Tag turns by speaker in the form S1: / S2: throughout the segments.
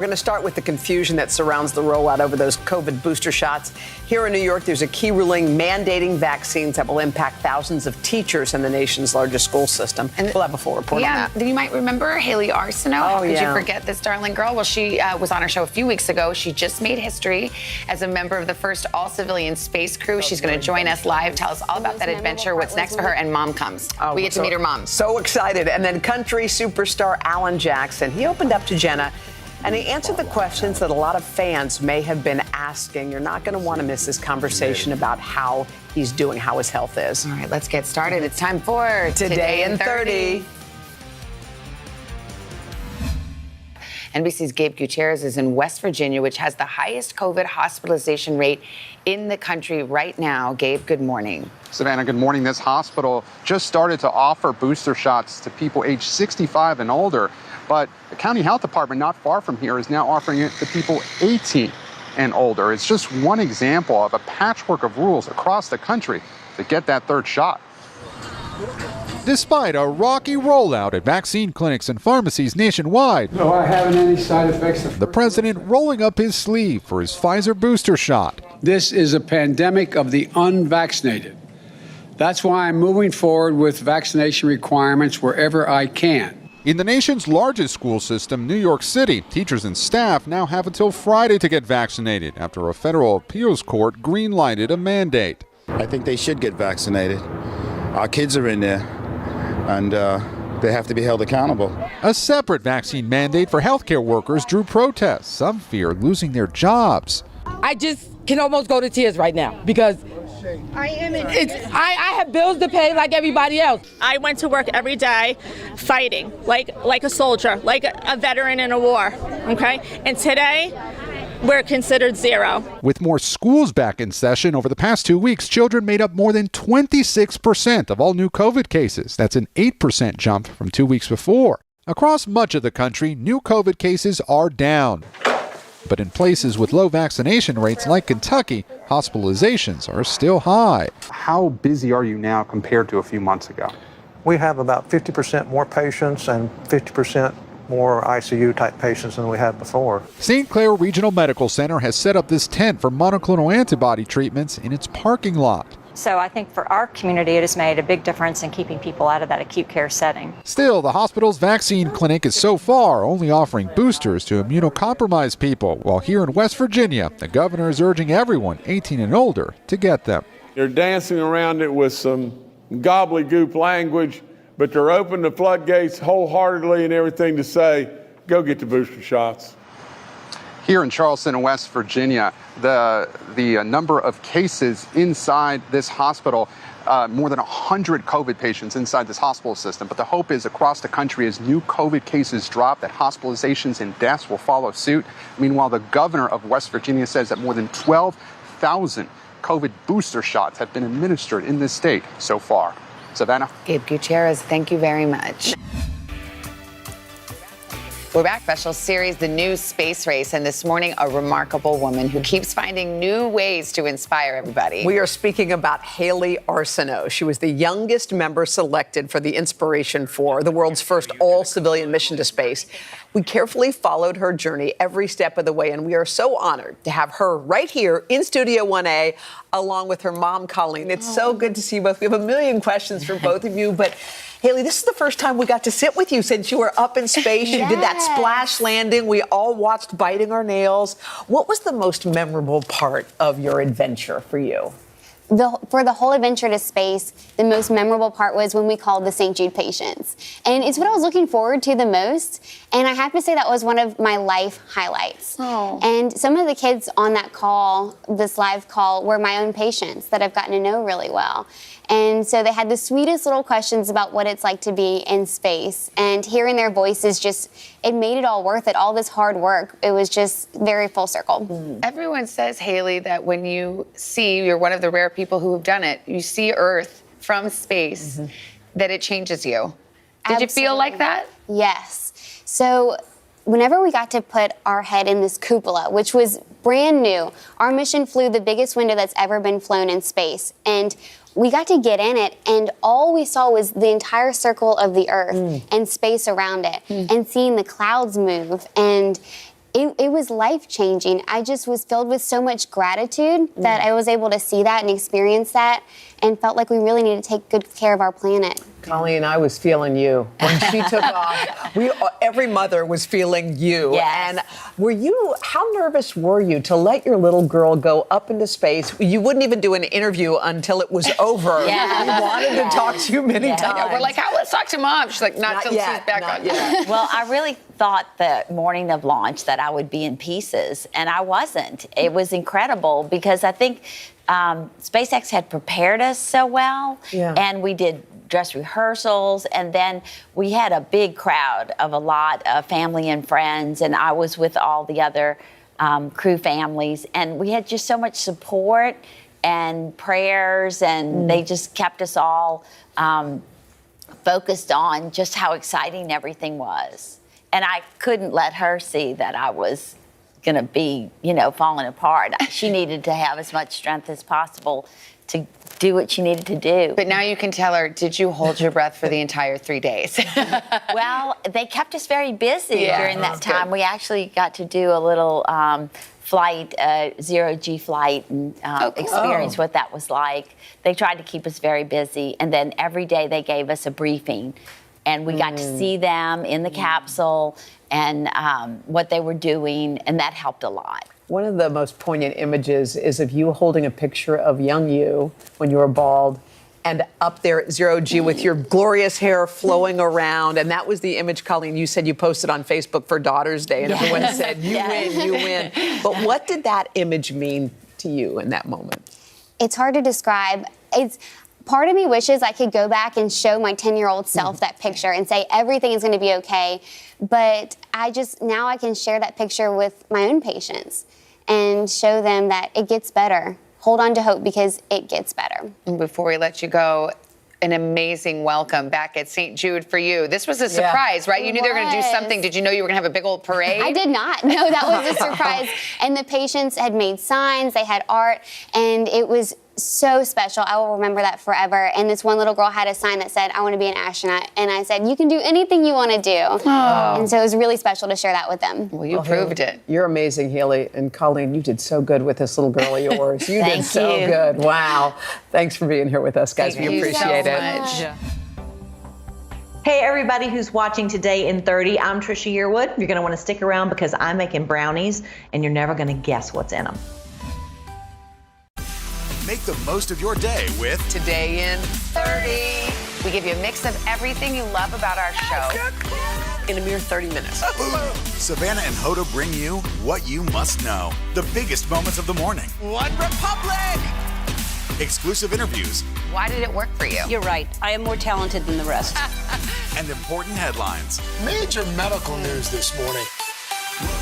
S1: We're going to start with the confusion that surrounds the rollout over those COVID booster shots. Here in New York, there's a key ruling mandating vaccines that will impact thousands of teachers in the nation's largest school system. And we'll have a full report on that.
S2: You might remember Haley Arsenault. How could you forget this darling girl? Well, she was on our show a few weeks ago. She just made history as a member of the first all-civilian space crew. She's going to join us live, tell us all about that adventure, what's next for her, and Mom comes. We get to meet her mom.
S1: So excited. And then country superstar Alan Jackson, he opened up to Jenna. And he answered the questions that a lot of fans may have been asking. You're not going to want to miss this conversation about how he's doing, how his health is.
S2: All right, let's get started. It's time for
S1: Today in 30.
S2: NBC's Gabe Gutierrez is in West Virginia, which has the highest COVID hospitalization rate in the country right now. Gabe, good morning.
S3: Savannah, good morning. This hospital just started to offer booster shots to people age 65 and older. But the county health department not far from here is now offering it to people 18 and older. It's just one example of a patchwork of rules across the country to get that third shot.
S4: Despite a rocky rollout at vaccine clinics and pharmacies nationwide,
S5: no, I haven't any side effects.
S4: The president rolling up his sleeve for his Pfizer booster shot.
S5: This is a pandemic of the unvaccinated. That's why I'm moving forward with vaccination requirements wherever I can.
S4: In the nation's largest school system, New York City, teachers and staff now have until Friday to get vaccinated after a federal appeals court green-lighted a mandate.
S6: I think they should get vaccinated. Our kids are in there, and they have to be held accountable.
S4: A separate vaccine mandate for healthcare workers drew protests. Some fear losing their jobs.
S7: I just can almost go to tears right now because I have bills to pay like everybody else.
S8: I went to work every day fighting like a soldier, like a veteran in a war, okay? And today, we're considered zero.
S4: With more schools back in session over the past 2 weeks, children made up more than 26% of all new COVID cases. That's an 8% jump from 2 weeks before. Across much of the country, new COVID cases are down. But in places with low vaccination rates like Kentucky, hospitalizations are still high.
S3: How busy are you now compared to a few months ago?
S9: We have about 50% more patients and 50% more ICU type patients than we had before.
S4: St. Clair Regional Medical Center has set up this tent for monoclonal antibody treatments in its parking lot.
S10: So I think for our community, it has made a big difference in keeping people out of that acute care setting.
S4: Still, the hospital's vaccine clinic is so far only offering boosters to immunocompromised people, while here in West Virginia, the governor is urging everyone 18 and older to get them.
S11: They're dancing around it with some gobbledygook language, but they're open the floodgates wholeheartedly and everything to say, go get the booster shots.
S3: Here in Charleston, West Virginia, the number of cases inside this hospital, more than 100 COVID patients inside this hospital system. But the hope is across the country, as new COVID cases drop, that hospitalizations and deaths will follow suit. Meanwhile, the governor of West Virginia says that more than 12,000 COVID booster shots have been administered in this state so far. Savannah?
S2: Gabe Gutierrez, thank you very much. We're back, special series, The New Space Race, and this morning, a remarkable woman who keeps finding new ways to inspire everybody.
S1: We are speaking about Haley Arsenault. She was the youngest member selected for the Inspiration4, the world's first all-civilian mission to space. We carefully followed her journey every step of the way, and we are so honored to have her right here in Studio 1A, along with her mom, Colleen. It's so good to see you both. We have a million questions for both of you, but Haley, this is the first time we got to sit with you since you were up in space. You did that splash landing. We all watched biting our nails. What was the most memorable part of your adventure for you?
S12: For the whole adventure to space, the most memorable part was when we called the St. Jude patients. And it's what I was looking forward to the most. And I have to say that was one of my life highlights. And some of the kids on that call, this live call, were my own patients that I've gotten to know really well. And so they had the sweetest little questions about what it's like to be in space. And hearing their voices just, it made it all worth it, all this hard work. It was just very full circle.
S2: Everyone says, Haley, that when you see, you're one of the rare people who have done it, you see Earth from space, that it changes you. Did you feel like that?
S12: Yes. So whenever we got to put our head in this cupola, which was brand new, our mission flew the biggest window that's ever been flown in space. And we got to get in it, and all we saw was the entire circle of the Earth and space around it, and seeing the clouds move. And it was life-changing. I just was filled with so much gratitude that I was able to see that and experience that and felt like we really need to take good care of our planet.
S1: Colleen, I was feeling you. When she took off, every mother was feeling you.
S13: Yes.
S1: And how nervous were you to let your little girl go up into space? You wouldn't even do an interview until it was over.
S13: Yeah.
S1: We wanted to talk to you many times.
S2: We're like, let's talk to Mom. She's like, not till she's back on.
S13: Well, I really thought the morning of launch that I would be in pieces, and I wasn't. It was incredible because I think SpaceX had prepared us so well, and we did dress rehearsals, and then we had a big crowd of a lot of family and friends, and I was with all the other crew families, and we had just so much support and prayers, and they just kept us all focused on just how exciting everything was. And I couldn't let her see that I was going to be, falling apart. She needed to have as much strength as possible to do what she needed to do.
S2: But now you can tell her, did you hold your breath for the entire 3 days?
S13: Well, they kept us very busy during that time.
S2: Good.
S13: We actually got to do a little flight, zero-G flight, and experience what that was like. They tried to keep us very busy, and then every day they gave us a briefing, and we got to see them in the capsule and what they were doing, and that helped a lot.
S1: One of the most poignant images is of you holding a picture of young you when you were bald and up there at zero-G with your glorious hair flowing around. And that was the image, Colleen, you said you posted on Facebook for Daughter's Day. And everyone said, you win, you win. But what did that image mean to you in that moment?
S12: It's hard to describe. Part of me wishes I could go back and show my 10-year-old self that picture and say everything is going to be okay. But now I can share that picture with my own patients and show them that it gets better. Hold on to hope because it gets better.
S2: And before we let you go, an amazing welcome back at St. Jude for you. This was a surprise, right? You knew they were going to do something. Did you know you were going to have a big old parade?
S12: I did not. No, that was a surprise. And the patients had made signs, they had art, and it was so special. I will remember that forever. And this one little girl had a sign that said, I want to be an astronaut. And I said, you can do anything you want to do. Oh. And so it was really special to share that with them.
S2: Well, you proved it.
S1: You're amazing, Haley. And Colleen, you did so good with this little girl of yours. You did so good. Wow. Thanks for being here with us, guys. We appreciate it.
S2: Yeah.
S14: Hey, everybody who's watching Today in 30. I'm Trisha Yearwood. You're going to want to stick around because I'm making brownies, and you're never going to guess what's in them.
S15: Make the most of your day with
S2: Today in 30. We give you a mix of everything you love about our show in a mere 30 minutes.
S15: Savannah and Hoda bring you what you must know. The biggest moments of the morning. One Republic! Exclusive interviews.
S2: Why did it work for you?
S16: You're right. I am more talented than the rest.
S15: And important headlines.
S17: Major medical news this morning.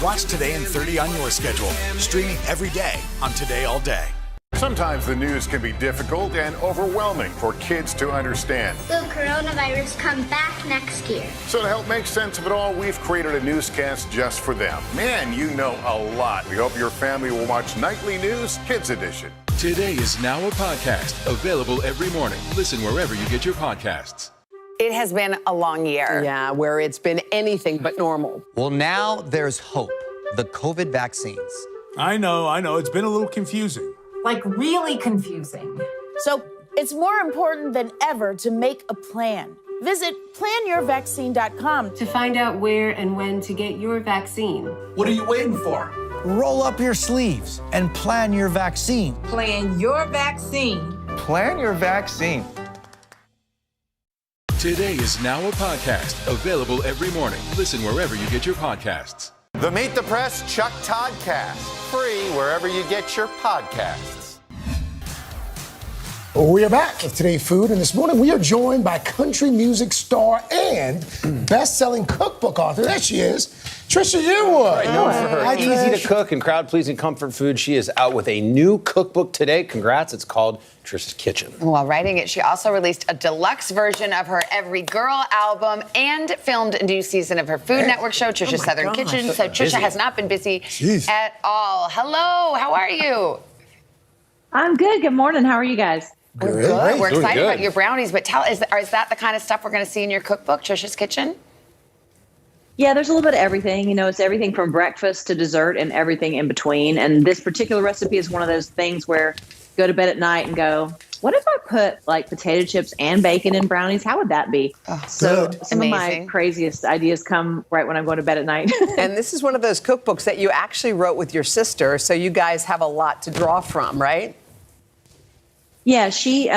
S15: Watch Today in 30 on your schedule. Streaming every day on Today All Day.
S18: Sometimes the news can be difficult and overwhelming for kids to understand.
S19: Will coronavirus come back next year?
S18: So to help make sense of it all, we've created a newscast just for them. Man, you know a lot. We hope your family will watch Nightly News Kids Edition.
S20: Today is now a podcast, available every morning. Listen wherever you get your podcasts.
S2: It has been a long year.
S1: Yeah, where it's been anything but normal.
S21: Well, now there's hope. The COVID vaccines.
S22: I know. It's been a little confusing.
S23: Like really confusing. So it's more important than ever to make a plan. Visit planyourvaccine.com
S24: to find out where and when to get your vaccine.
S17: What are you waiting for?
S21: Roll up your sleeves and plan your vaccine.
S23: Plan your vaccine.
S21: Plan your vaccine.
S20: Today is now a podcast, available every morning. Listen wherever you get your podcasts.
S25: The Meet the Press Chuck Todd Cast, free wherever you get your podcasts.
S17: We are back with Today Food, and this morning we are joined by country music star and best-selling cookbook author. There she is, Trisha Yearwood.
S26: Known for her
S17: Hi,
S26: easy
S17: Trish.
S26: to cook and crowd-pleasing comfort food, she is out with a new cookbook today. Congrats, it's called Trisha's Kitchen.
S2: While writing it, she also released a deluxe version of her Every Girl album and filmed a new season of her Food Network show, Trisha's Southern Kitchen. So Trisha has not been busy at all. Hello, how are you?
S27: I'm good. Good morning. How are you guys?
S2: We're good. We're excited about your brownies, but is that the kind of stuff we're going to see in your cookbook, Trisha's Kitchen?
S14: Yeah, there's a little bit of everything. You know, it's everything from breakfast to dessert and everything in between. And this particular recipe is one of those things where go to bed at night and go, what if I put like potato chips and bacon in brownies? How would that be? So some of my craziest ideas come right when I'm going to bed at night.
S1: And this is one of those cookbooks that you actually wrote with your sister, so you guys have a lot to draw from, right?
S14: Yeah, she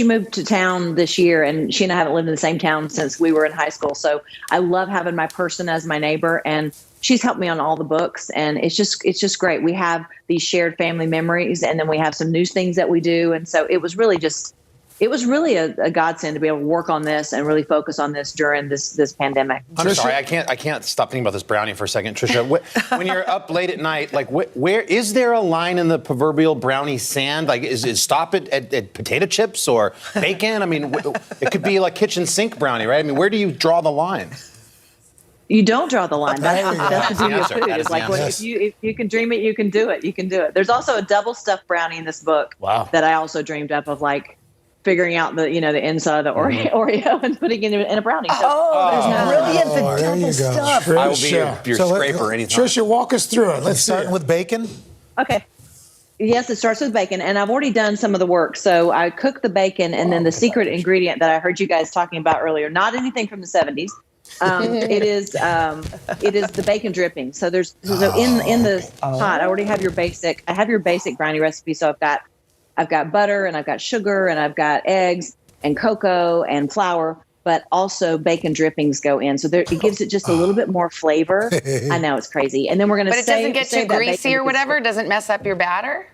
S14: moved to town this year, and she and I haven't lived in the same town since we were in high school. So I love having my person as my neighbor, and she's helped me on all the books, and it's just great. We have these shared family memories, and then we have some new things that we do, and so it was really a godsend to be able to work on this and really focus on this during this pandemic.
S26: I'm sorry, I can't stop thinking about this brownie for a second, Trisha. When you're up late at night, like where is there a line in the proverbial brownie sand? Like, is stop it at potato chips or bacon? I mean, it could be like kitchen sink brownie, right? I mean, where do you draw the line?
S14: You don't draw the line. That's the beauty of food.
S26: That is
S14: It's like
S26: the answer.
S14: if you can dream it, you can do it. You can do it. There's also a double stuffed brownie in this book that I also dreamed up of, like figuring out the inside of the Oreo and putting it in a brownie. So,
S1: there's brilliant. The
S17: there
S1: double
S17: you go.
S1: stuff.
S26: I will be your scraper anytime.
S17: Trisha, walk us through it. Let's start
S21: Starting with bacon?
S14: Okay. Yes, it starts with bacon, and I've already done some of the work. So I cook the bacon, and then the secret ingredient that I heard you guys talking about earlier, not anything from the 70s. It is the bacon dripping. So in the pot, I already have your basic brownie recipe. So I've got butter, and I've got sugar, and I've got eggs and cocoa and flour, but also bacon drippings go in. So it gives it just a little bit more flavor. I know it's crazy. And then we're going to
S2: But it doesn't get too greasy or whatever? It doesn't mess up your batter?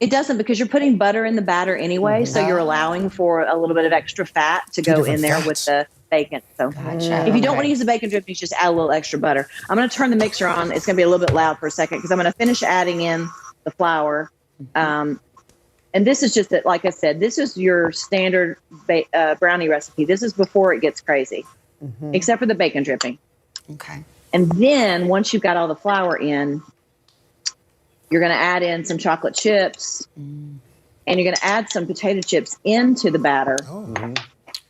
S14: It doesn't, because you're putting butter in the batter anyway. So you're allowing for a little bit of extra fat to go in there with the bacon. So if you don't want to use the bacon drippings, just add a little extra butter. I'm going to turn the mixer on. It's going to be a little bit loud for a second because I'm going to finish adding in the flour. And this is just that, like I said, this is your standard brownie recipe. This is before it gets crazy, except for the bacon dripping.
S2: Okay.
S14: And then once you've got all the flour in, you're going to add in some chocolate chips, and you're going to add some potato chips into the batter.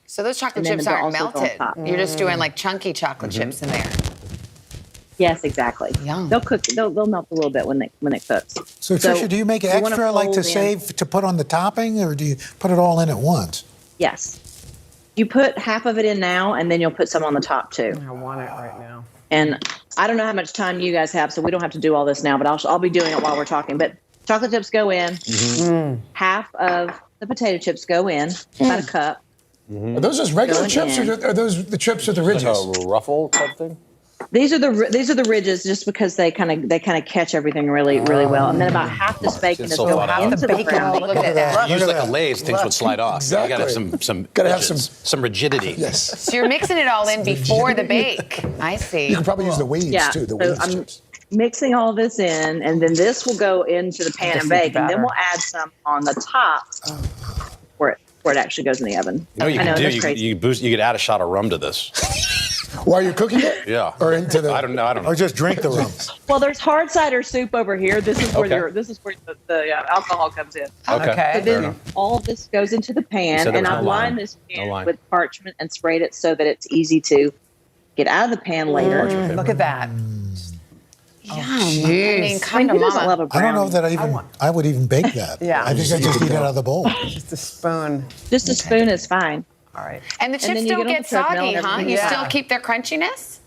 S2: So those chocolate
S14: And then
S2: chips
S14: they'll
S2: aren't
S14: also go on
S2: melted.
S14: top.
S2: You're just doing like chunky chocolate chips in there.
S14: Yes, exactly.
S2: Yum.
S14: They'll cook. They'll melt a little bit when it cooks.
S21: So, Trisha, do you make
S14: you wanna
S21: extra, like to
S14: fold in-
S21: save to put on the topping, or do you put it all in at once?
S14: Yes. You put half of it in now, and then you'll put some on the top too.
S1: I want it right now.
S14: And I don't know how much time you guys have, so we don't have to do all this now. But I'll be doing it while we're talking. But chocolate chips go in. Half of the potato chips go in. About a cup.
S17: Are those just regular
S14: Going
S17: chips,
S14: in.
S17: or are those the chips with the ridges?
S26: Like a ruffle type thing?
S14: These are the ridges, just because they kind of catch everything really well. And then about half this bacon
S26: It's
S14: is
S26: so
S14: going
S26: flat out.
S14: into the brownie.
S2: Look at that.
S26: Use like a lathe, things would slide off.
S17: Exactly.
S26: You got to have some
S17: Gotta have
S26: ridges, some rigidity.
S17: Yes.
S2: So you're mixing it all in before the bake. I see.
S17: You can probably use the weeds
S14: Yeah.
S17: too. The
S14: So
S17: weeds
S14: I'm
S17: chips.
S14: mixing all this in, and then this will go into the pan and bake, and then we'll add some on the top where it actually goes in the oven.
S26: You know what you
S14: I know,
S26: could do?
S14: that's crazy.
S26: You could add a shot of rum to this.
S17: While you're cooking it?
S26: Yeah.
S17: Or into the?
S26: I don't know.
S21: Or just drink the rum?
S14: Well, there's hard cider soup over here. This is where
S26: Okay.
S14: the alcohol comes in.
S26: Okay.
S14: So
S26: Fair
S14: then
S26: enough.
S14: all of this goes into the
S26: You
S14: pan,
S26: said there
S14: and
S26: was
S14: I've
S26: no
S14: lined
S26: line.
S14: this pan
S26: No line.
S14: with parchment and sprayed it so that it's easy to get out of the pan later.
S1: Look at that.
S2: Yum. I mean, kind
S14: Who
S2: of
S14: doesn't
S2: mama.
S14: love a
S21: I don't know
S14: brownie?
S21: that I would even bake that.
S1: Yeah.
S21: I think I just eat it out of the bowl.
S1: Just a spoon.
S14: Just a spoon is fine.
S1: All right.
S2: And the
S14: And then
S2: chips
S14: you
S2: don't
S14: get on
S2: get
S14: the treadmill
S2: soggy,
S14: and
S2: huh?
S14: everything.
S2: You
S1: Yeah.
S2: still keep their crunchiness?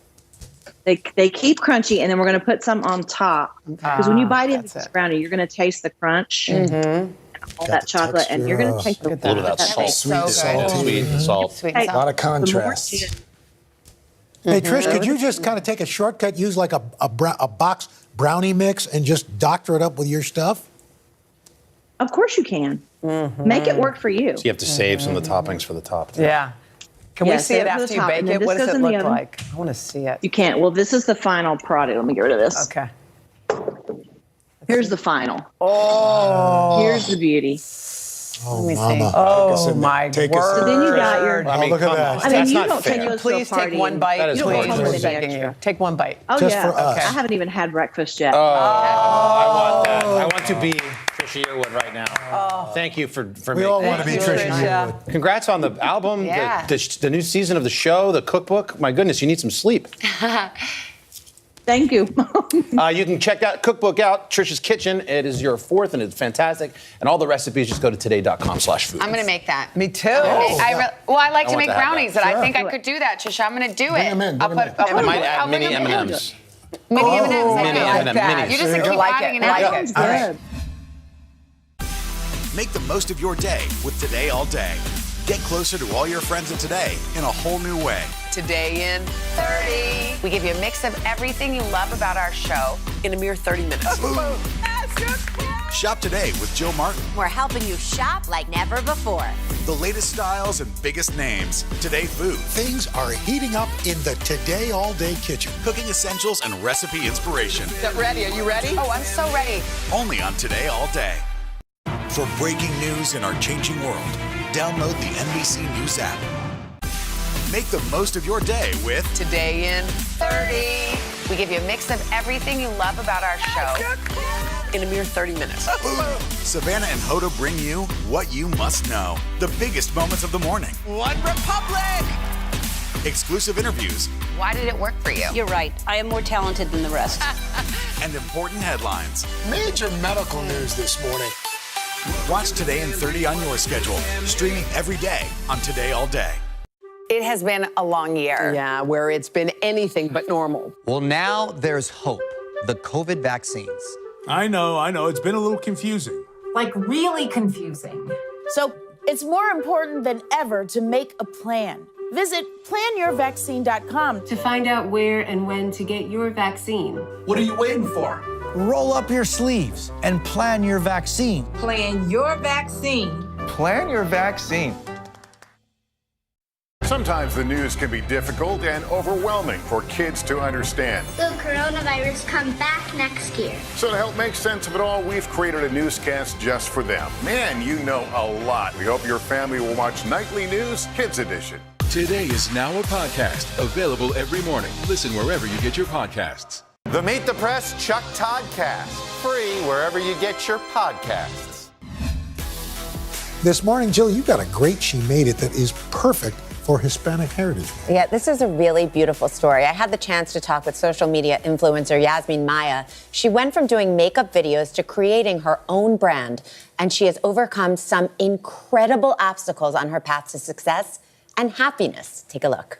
S14: They keep crunchy, and then we're going to put some on top. Because when you bite into
S1: that's
S14: this
S1: it.
S14: brownie, you're going to taste the crunch and all that chocolate, and you're going to taste the
S26: A little bit of that salt.
S1: Sweet, so
S2: good.
S1: good.
S26: Sweet and salt.
S2: Sweet
S14: Hey,
S2: and
S17: A lot
S2: salt.
S17: of contrast.
S21: Hey, Trish, could you just kind of take a shortcut, use like a box brownie mix and just doctor it up with your stuff?
S14: Of course you can. Make it work for you.
S26: So you have to save some of the toppings for the top. too.
S1: Yeah. Can we
S14: Yeah,
S1: see
S14: save
S1: it
S14: it for the
S1: after you
S14: top,
S1: bake
S14: and then
S1: it?
S14: this
S1: What does
S14: goes
S1: it
S14: in the
S1: look
S14: oven.
S1: like? I want to see it.
S14: You can't. Well, this is the final product. Let me get rid of this.
S1: Okay.
S14: Here's the final.
S1: Oh.
S14: Here's the beauty.
S21: Oh,
S1: Let me see.
S21: mama.
S1: Oh, my
S17: Take us-
S1: word.
S14: So then you got your.
S26: I mean,
S21: look at
S26: come
S21: that.
S26: on.
S14: I mean,
S26: That's
S14: you
S26: not
S14: don't
S26: fair.
S14: take those
S1: Please
S14: to a
S1: take
S14: party.
S1: one bite.
S26: That is
S14: You don't
S26: gorgeous.
S14: come with any
S1: Begging
S14: extra.
S1: you. Take one bite.
S14: Oh
S21: Just
S14: yeah.
S21: for us.
S14: I haven't even had breakfast yet.
S26: I want that. I want to be Trisha Trisha Yearwood right now. Thank you for
S21: We all want to be Trisha Yearwood.
S26: Congrats on the album,
S2: Yeah.
S26: the new season of the show, the cookbook. My goodness, you need some sleep.
S14: Thank you.
S26: You can check that cookbook out, Trisha's Kitchen. It is your fourth, and it's fantastic. And all the recipes, just go to today.com/food.
S2: I'm going to make that.
S1: Me too.
S2: I like
S26: I
S2: to
S26: want
S2: make
S26: to have
S2: brownies,
S26: that.
S2: and I think I could do that, Trisha. I'm going to do it.
S17: them in,
S2: I'll
S17: bring them
S2: put,
S17: in.
S2: I'll
S26: I might
S2: put
S26: add mini
S2: them in.
S26: M&Ms.
S2: Mini M&Ms.
S26: Mini
S2: I like
S26: M&Ms.
S2: that. You just
S26: Minis.
S2: keep
S1: Like
S2: adding
S1: it,
S2: and
S1: like
S2: adding.
S1: it. All right.
S15: Make the most of your day with Today All Day. Get closer to all your friends at Today in a whole new way.
S1: Today in
S2: 30. We give you a mix of everything you love about our show.
S1: a mere 30 minutes.
S15: Shop today with Jill Martin.
S4: We're helping you shop like never before.
S15: The latest styles and biggest names. Today Food.
S21: Things are heating up in the Today All Day kitchen.
S15: Cooking essentials and recipe inspiration.
S1: Is that ready? Are you ready?
S2: Oh, I'm so ready.
S15: Only on Today All Day. For breaking news in our changing world, download the NBC News app. Make the most of your day with
S1: Today in
S2: 30. We give you a mix of everything you love about our show.
S1: a mere 30 minutes.
S15: Savannah and Hoda bring you what you must know. The biggest moments of the morning.
S25: One Republic!
S15: Exclusive interviews
S2: Why did it work for you?
S16: You're right. I am more talented than the rest.
S15: and important headlines.
S17: Major medical news this morning.
S15: Watch Today in 30 on your schedule. Streaming every day on Today All Day.
S2: It has been a long year.
S1: Yeah, where it's been anything but normal.
S5: Well, now there's hope. The COVID vaccines.
S22: I know. It's been a little confusing.
S24: Like, really confusing.
S23: So it's more important than ever to make a plan. Visit planyourvaccine.com
S24: To find out where and when to get your vaccine.
S21: What are you waiting for?
S5: Roll up your sleeves and plan your vaccine.
S23: Plan your vaccine.
S5: Plan your vaccine.
S18: Sometimes the news can be difficult and overwhelming for kids to understand.
S19: Will coronavirus come back next year?
S18: So to help make sense of it all, we've created a newscast just for them. Man, you know a lot. We hope your family will watch Nightly News Kids Edition.
S20: Today is now a podcast available every morning. Listen wherever you get your podcasts.
S25: The Meet the Press Chuck Toddcast. Free wherever you get your podcasts.
S21: This morning, Jill, you got a great She Made It that is perfect for Hispanic Heritage Month.
S4: Yeah, this is a really beautiful story. I had the chance to talk with social media influencer Yasmin Maya. She went from doing makeup videos to creating her own brand, and she has overcome some incredible obstacles on her path to success and happiness. Take a look.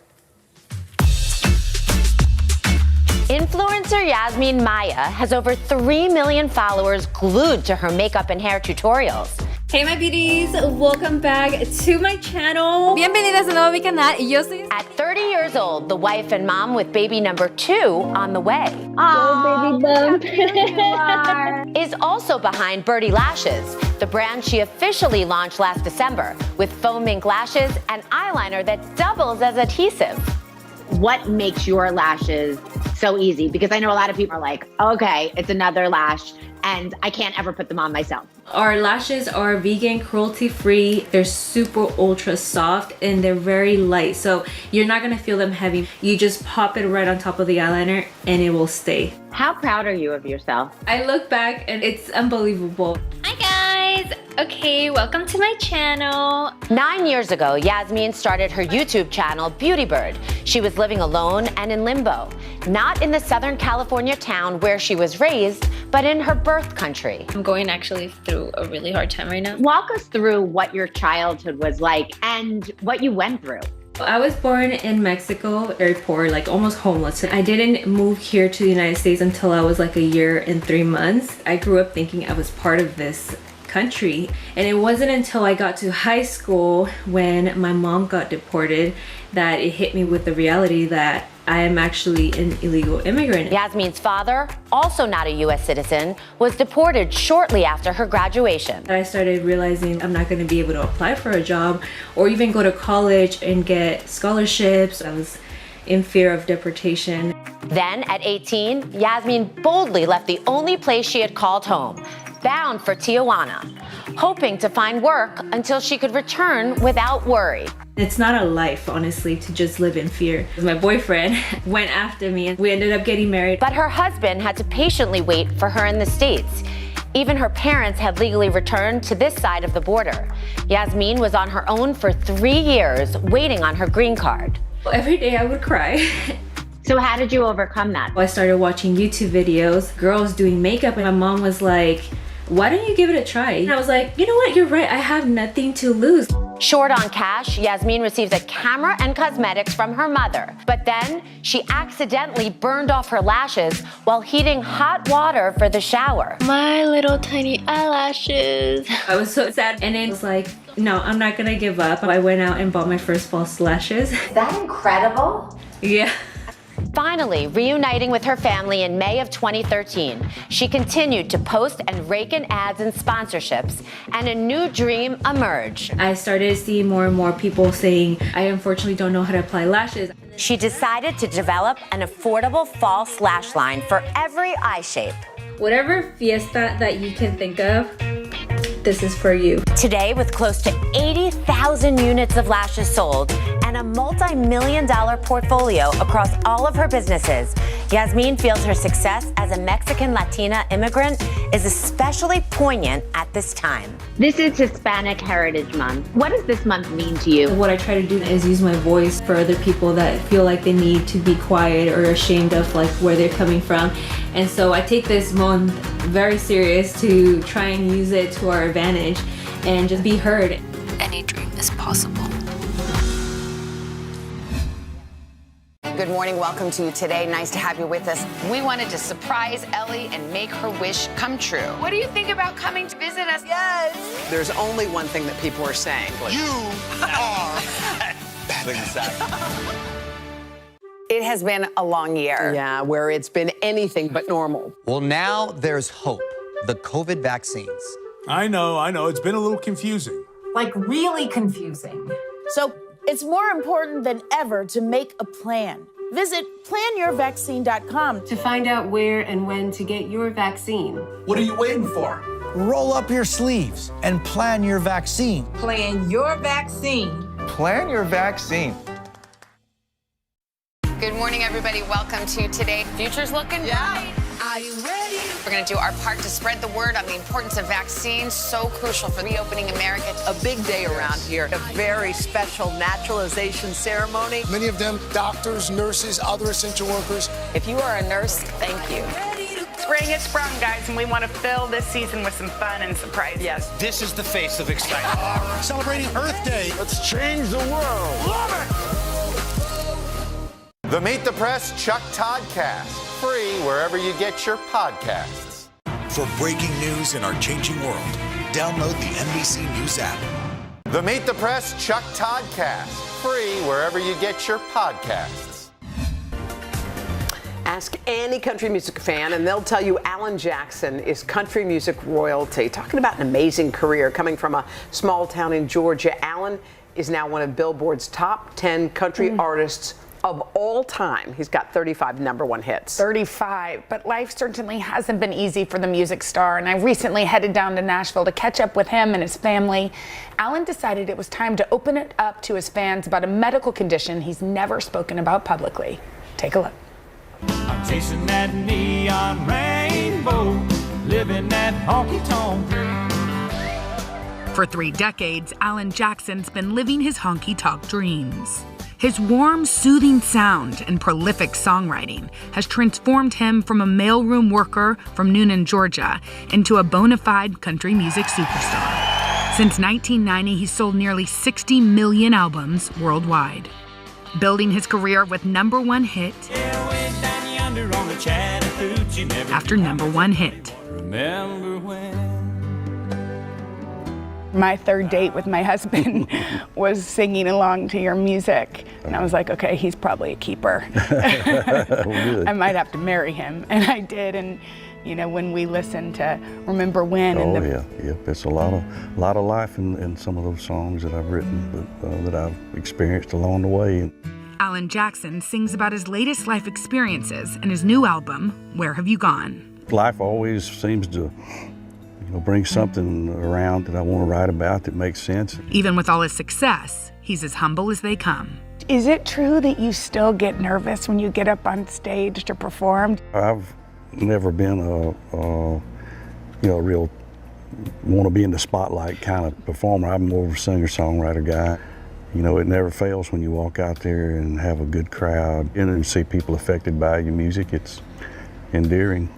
S4: Influencer Yasmin Maya has over 3 million followers glued to her makeup and hair tutorials.
S24: Hey my beauties, welcome back to my channel. Bienvenidas de nuevo a mi canal. Yo soy
S4: At 30 years old, the wife and mom with baby number 2 on the way.
S19: Baby bump.
S4: Is also behind Birdie Lashes, the brand she officially launched last December with foam ink lashes and eyeliner that doubles as adhesive.
S6: What makes your lashes so easy? Because I know a lot of people are like, okay, it's another lash and I can't ever put them on myself.
S24: Our lashes are vegan, cruelty-free. They're super ultra soft and they're very light. So you're not gonna feel them heavy. You just pop it right on top of the eyeliner and it will stay.
S6: How proud are you of yourself?
S24: I look back and it's unbelievable. Hi guys. Okay, welcome to my channel.
S4: 9 years ago, Yasmin started her YouTube channel, Beauty Bird. She was living alone and in limbo, not in the Southern California town where she was raised, but in her birth country.
S24: I'm going actually through a really hard time right now.
S6: Walk us through what your childhood was like and what you went through.
S24: I was born in Mexico, very poor, like almost homeless. I didn't move here to the United States until I was like a year and 3 months. I grew up thinking I was part of this country. And it wasn't until I got to high school when my mom got deported that it hit me with the reality that I am actually an illegal immigrant.
S4: Yasmin's father, also not a US citizen, was deported shortly after her graduation.
S24: I started realizing I'm not going to be able to apply for a job or even go to college and get scholarships. I was in fear of deportation.
S4: Then at 18, Yasmin boldly left the only place she had called home, bound for Tijuana, hoping to find work until she could return without worry.
S24: It's not a life, honestly, to just live in fear. My boyfriend went after me and we ended up getting married.
S4: But her husband had to patiently wait for her in the States. Even her parents had legally returned to this side of the border. Yasmeen was on her own for 3 years, waiting on her green card.
S24: Every day I would cry.
S6: So how did you overcome that?
S24: I started watching YouTube videos, girls doing makeup, and my mom was like, why don't you give it a try? And I was like, you know what, you're right, I have nothing to lose.
S4: Short on cash, Yasmeen receives a camera and cosmetics from her mother. But then she accidentally burned off her lashes while heating hot water for the shower.
S12: My little tiny eyelashes.
S24: I was so sad. And then it was like, no, I'm not gonna give up. I went out and bought my first false lashes.
S4: Is that incredible?
S24: Yeah.
S4: Finally, reuniting with her family in May of 2013, she continued to post and rake in ads and sponsorships, and a new dream emerged.
S24: I started seeing more and more people saying, I unfortunately don't know how to apply lashes.
S4: She decided to develop an affordable false lash line for every eye shape.
S24: Whatever fiesta that you can think of, this is for you.
S4: Today, with close to 80,000 units of lashes sold and a multi-million-dollar portfolio across all of her businesses, Yasmeen feels her success as a Mexican Latina immigrant is especially poignant at this time.
S6: This is Hispanic Heritage Month. What does this month mean to you?
S24: What I try to do is use my voice for other people that feel like they need to be quiet or ashamed of like where they're coming from. And so I take this month very serious to try and use it to our advantage and just be heard.
S12: Any dream is possible.
S2: Good morning. Welcome to you today. Nice to have you with us. We wanted to surprise Ellie and make her wish come true. What do you think about coming to visit us? Yes.
S1: There's only one thing that people are saying.
S15: You are.
S2: It has been a long year.
S1: Yeah, where it's been anything but normal.
S3: Well, now there's hope. The COVID vaccines.
S22: I know. It's been a little confusing.
S23: Like really confusing. So it's more important than ever to make a plan. Visit planyourvaccine.com
S7: to find out where and when to get your vaccine.
S5: What are you waiting for? Roll up your sleeves and plan your vaccine.
S23: Plan your vaccine.
S3: Plan your vaccine.
S2: Good morning, everybody. Welcome to Today. Future's looking bright. Are you ready? We're going to do our part to spread the word on the importance of vaccines, so crucial for reopening America.
S1: A big day around here, a very special naturalization ceremony.
S17: Many of them doctors, nurses, other essential workers.
S2: If you are a nurse, thank you.
S8: Spring has sprung, guys, and we want to fill this season with some fun and surprises.
S1: Yes.
S3: This is the face of excitement.
S21: Celebrating Earth Day.
S18: Let's change the world.
S21: Love
S25: The Meet the Press Chuck Toddcast, free wherever you get your podcasts.
S15: For breaking news in our changing world, download the NBC News app.
S25: The Meet the Press Chuck Toddcast, free wherever you get your podcasts.
S1: Ask any country music fan, and they'll tell you Alan Jackson is country music royalty. Talking about an amazing career coming from a small town in Georgia, Alan is now one of Billboard's top 10 country artists of all time. He's got 35 #1 hits.
S8: 35, but life certainly hasn't been easy for the music star, and I recently headed down to Nashville to catch up with him and his family. Alan decided it was time to open it up to his fans about a medical condition he's never spoken about publicly. Take a look.
S22: I'm chasing that neon rainbow, living that honky-tonk dream.
S9: For 3 decades, Alan Jackson's been living his honky-tonk dreams. His warm, soothing sound and prolific songwriting has transformed him from a mailroom worker from Noonan, Georgia, into a bona fide country music superstar. Since 1990, he's sold nearly 60 million albums worldwide, building his career with #1 hit after #1 hit.
S22: Remember when? My third date with my husband was singing along to your music. And I was like, okay, he's probably a keeper. I might have to marry him. And I did. And, you know, when we listened to Remember When.
S10: Yeah. It's a lot of life in some of those songs that I've written, but that I've experienced along the way.
S9: Alan Jackson sings about his latest life experiences in his new album, Where Have You Gone?
S10: Life always seems to bring something around that I want to write about that makes sense.
S9: Even with all his success, he's as humble as they come.
S22: Is it true that you still get nervous when you get up on stage to perform?
S10: I've never been a real want to be in the spotlight kind of performer. I'm more of a singer-songwriter guy. It never fails when you walk out there and have a good crowd and see people affected by your music. It's endearing.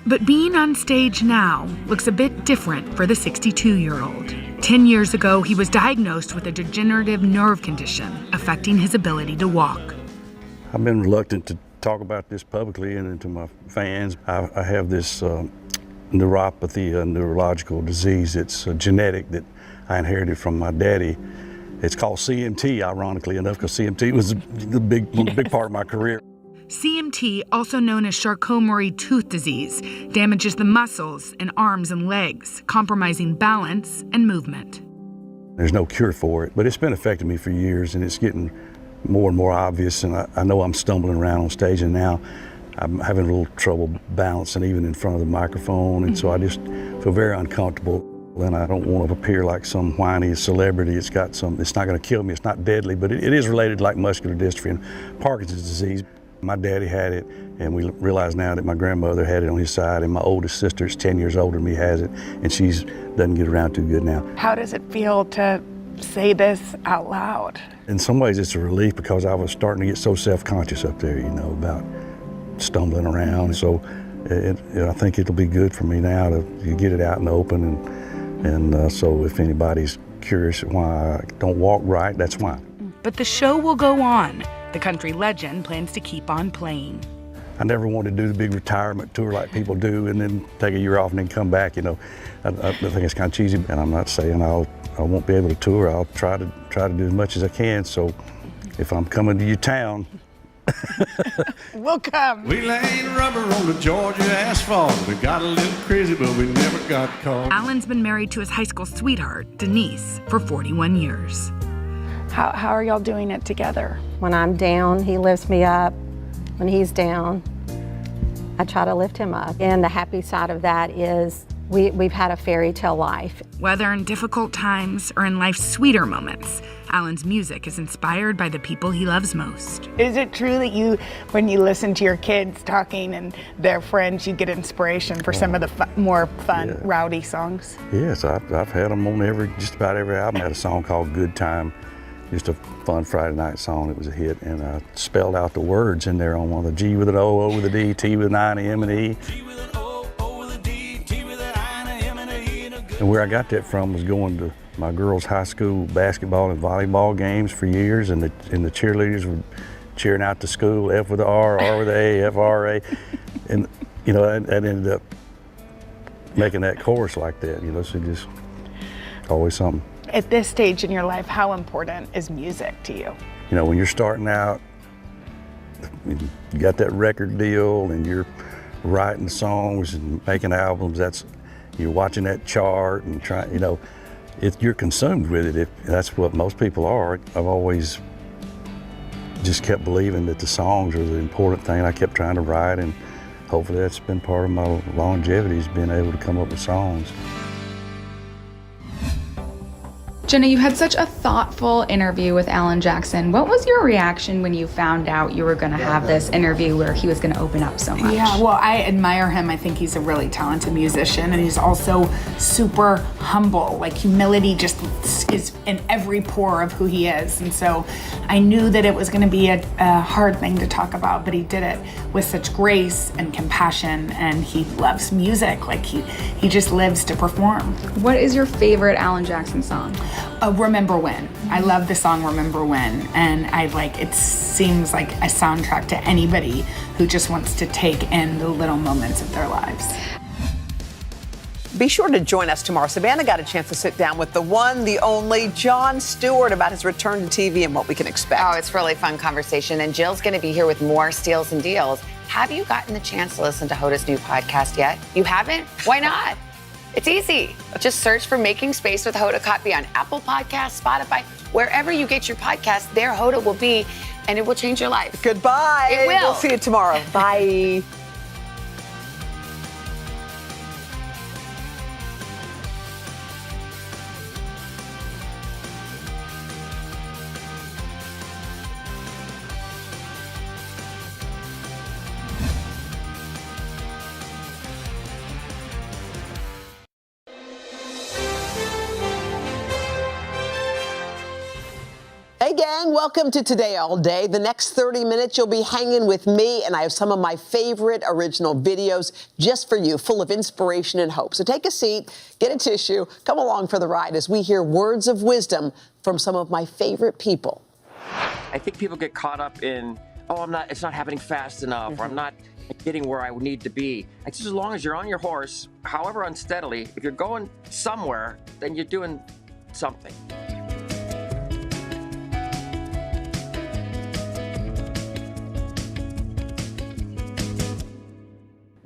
S9: But being on stage now looks a bit different for the 62-year-old. 10 years ago, he was diagnosed with a degenerative nerve condition affecting his ability to walk.
S10: I've been reluctant to talk about this publicly and to my fans. I have this neuropathy, a neurological disease. It's genetic that I inherited from my daddy. It's called CMT, ironically enough, because CMT was the big part of my career.
S9: CMT, also known as Charcot-Marie-Tooth disease, damages the muscles in arms and legs, compromising balance and movement.
S10: There's no cure for it, but it's been affecting me for years, and it's getting more and more obvious, and I know I'm stumbling around on stage, and now I'm having a little trouble balancing even in front of the microphone, and so I just feel very uncomfortable. And I don't want to appear like some whiny celebrity. It's not going to kill me, it's not deadly, but it is related like muscular dystrophy and Parkinson's disease. My daddy had it, and we realize now that my grandmother had it on his side, and my oldest sister is 10 years older than me has it, and she doesn't get around too good now.
S8: How does it feel to say this out loud?
S10: In some ways it's a relief because I was starting to get so self-conscious up there, about stumbling around. So I think it'll be good for me now to get it out in the open, and so if anybody's curious why I don't walk right, that's why.
S9: But the show will go on. The country legend plans to keep on playing.
S10: I never wanted to do the big retirement tour like people do and then take a year off and then come back. I think it's kind of cheesy, and I'm not saying I won't be able to tour. I'll try to do as much as I can. So if I'm coming to your town,
S8: we'll come.
S11: We laid rubber on the Georgia asphalt. We got a little crazy, but we never got caught.
S9: Alan's been married to his high school sweetheart, Denise, for 41 years.
S8: How are y'all doing it together?
S13: When I'm down, he lifts me up. When he's down, I try to lift him up. And the happy side of that is we've had a fairy tale life.
S9: Whether in difficult times or in life's sweeter moments, Alan's music is inspired by the people he loves most.
S8: Is it true that when you listen to your kids talking and their friends, you get inspiration for some of the more fun, rowdy songs?
S10: Yes, I've had them on just about every album. I had a song called Good Time, just a fun Friday night song. It was a hit, and I spelled out the words in there on one of the G with an O, O with a D, T with an I and an M and an E. And where I got that from was going to my girls' high school basketball and volleyball games for years, and the cheerleaders were cheering out the school, F with the R, R with the A, F-R-A. And, that ended up making that chorus like that, so just always something.
S8: At this stage in your life, how important is music to you?
S10: When you're starting out, you got that record deal and you're writing songs and making albums, you're watching that chart and trying, you're consumed with it. That's what most people are. I've always just kept believing that the songs are the important thing. I kept trying to write, and hopefully that's been part of my longevity, is being able to come up with songs.
S14: Jenna, you had such a thoughtful interview with Alan Jackson. What was your reaction when you found out you were going to have this interview where he was going to open up so much?
S8: Yeah, well, I admire him. I think he's a really talented musician, and he's also super humble. Like, humility just is in every pore of who he is. And so I knew that it was going to be a hard thing to talk about, but he did it with such grace and compassion, and he loves music. Like, he just lives to perform.
S14: What is your favorite Alan Jackson song?
S8: Remember When. I love the song Remember When, and it seems like a soundtrack to anybody who just wants to take in the little moments of their lives.
S1: Be sure to join us tomorrow. Savannah got a chance to sit down with the one, the only Jon Stewart about his return to TV and what we can expect.
S2: Oh, it's a really fun conversation, and Jill's going to be here with more Steals and Deals. Have you gotten the chance to listen to Hoda's new podcast yet? You haven't? Why not? It's easy. Just search for Making Space with Hoda Kotb on Apple Podcasts, Spotify, wherever you get your podcast, there Hoda will be, and it will change your life.
S1: Goodbye.
S2: It will.
S1: We'll see you tomorrow. Bye. Hey, gang, welcome to Today All Day. The next 30 minutes, you'll be hanging with me, and I have some of my favorite original videos just for you, full of inspiration and hope. So take a seat, get a tissue, come along for the ride as we hear words of wisdom from some of my favorite people.
S4: I think people get caught up in, it's not happening fast enough, or I'm not getting where I need to be. Just as long as you're on your horse, however unsteadily, if you're going somewhere, then you're doing something.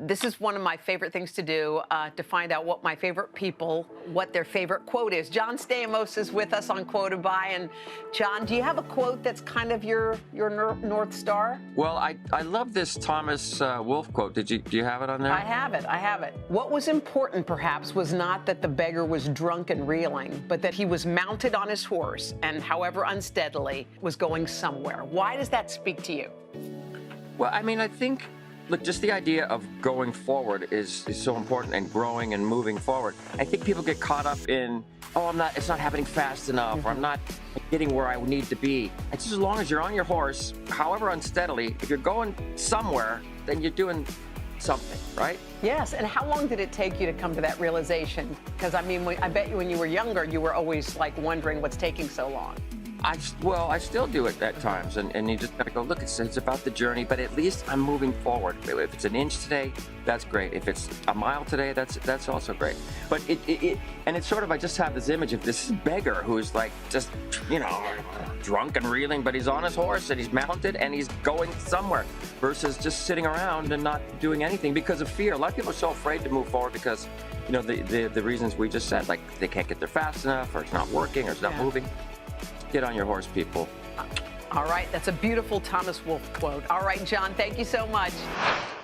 S1: This is one of my favorite things to do, to find out what my favorite people, what their favorite quote is. John Stamos is with us on Quoted By. And John, do you have a quote that's kind of your North Star?
S4: Well, I love this Thomas Wolfe quote. Do you have it on there?
S1: I have it. What was important, perhaps, was not that the beggar was drunk and reeling, but that he was mounted on his horse and, however unsteadily, was going somewhere. Why does that speak to you?
S4: Well, I mean, I think, look, just the idea of going forward is so important, and growing and moving forward. I think people get caught up in, it's not happening fast enough, or I'm not getting where I need to be. Just as long as you're on your horse, however unsteadily, if you're going somewhere, then you're doing something, right?
S1: Yes, and how long did it take you to come to that realization? Because, I mean, I bet you when you were younger, you were always, like, wondering what's taking so long.
S4: I still do it at times, and you just gotta go, look, it's about the journey, but at least I'm moving forward. If it's an inch today, that's great. If it's a mile today, that's also great. But it's sort of, I just have this image of this beggar who's like just, drunk and reeling, but he's on his horse and he's mounted and he's going somewhere, versus just sitting around and not doing anything because of fear. A lot of people are so afraid to move forward because, the reasons we just said, like they can't get there fast enough, or it's not working, or it's not moving. Get on your horse, people.
S1: All right, that's a beautiful Thomas Wolfe quote. All right, John, thank you so much.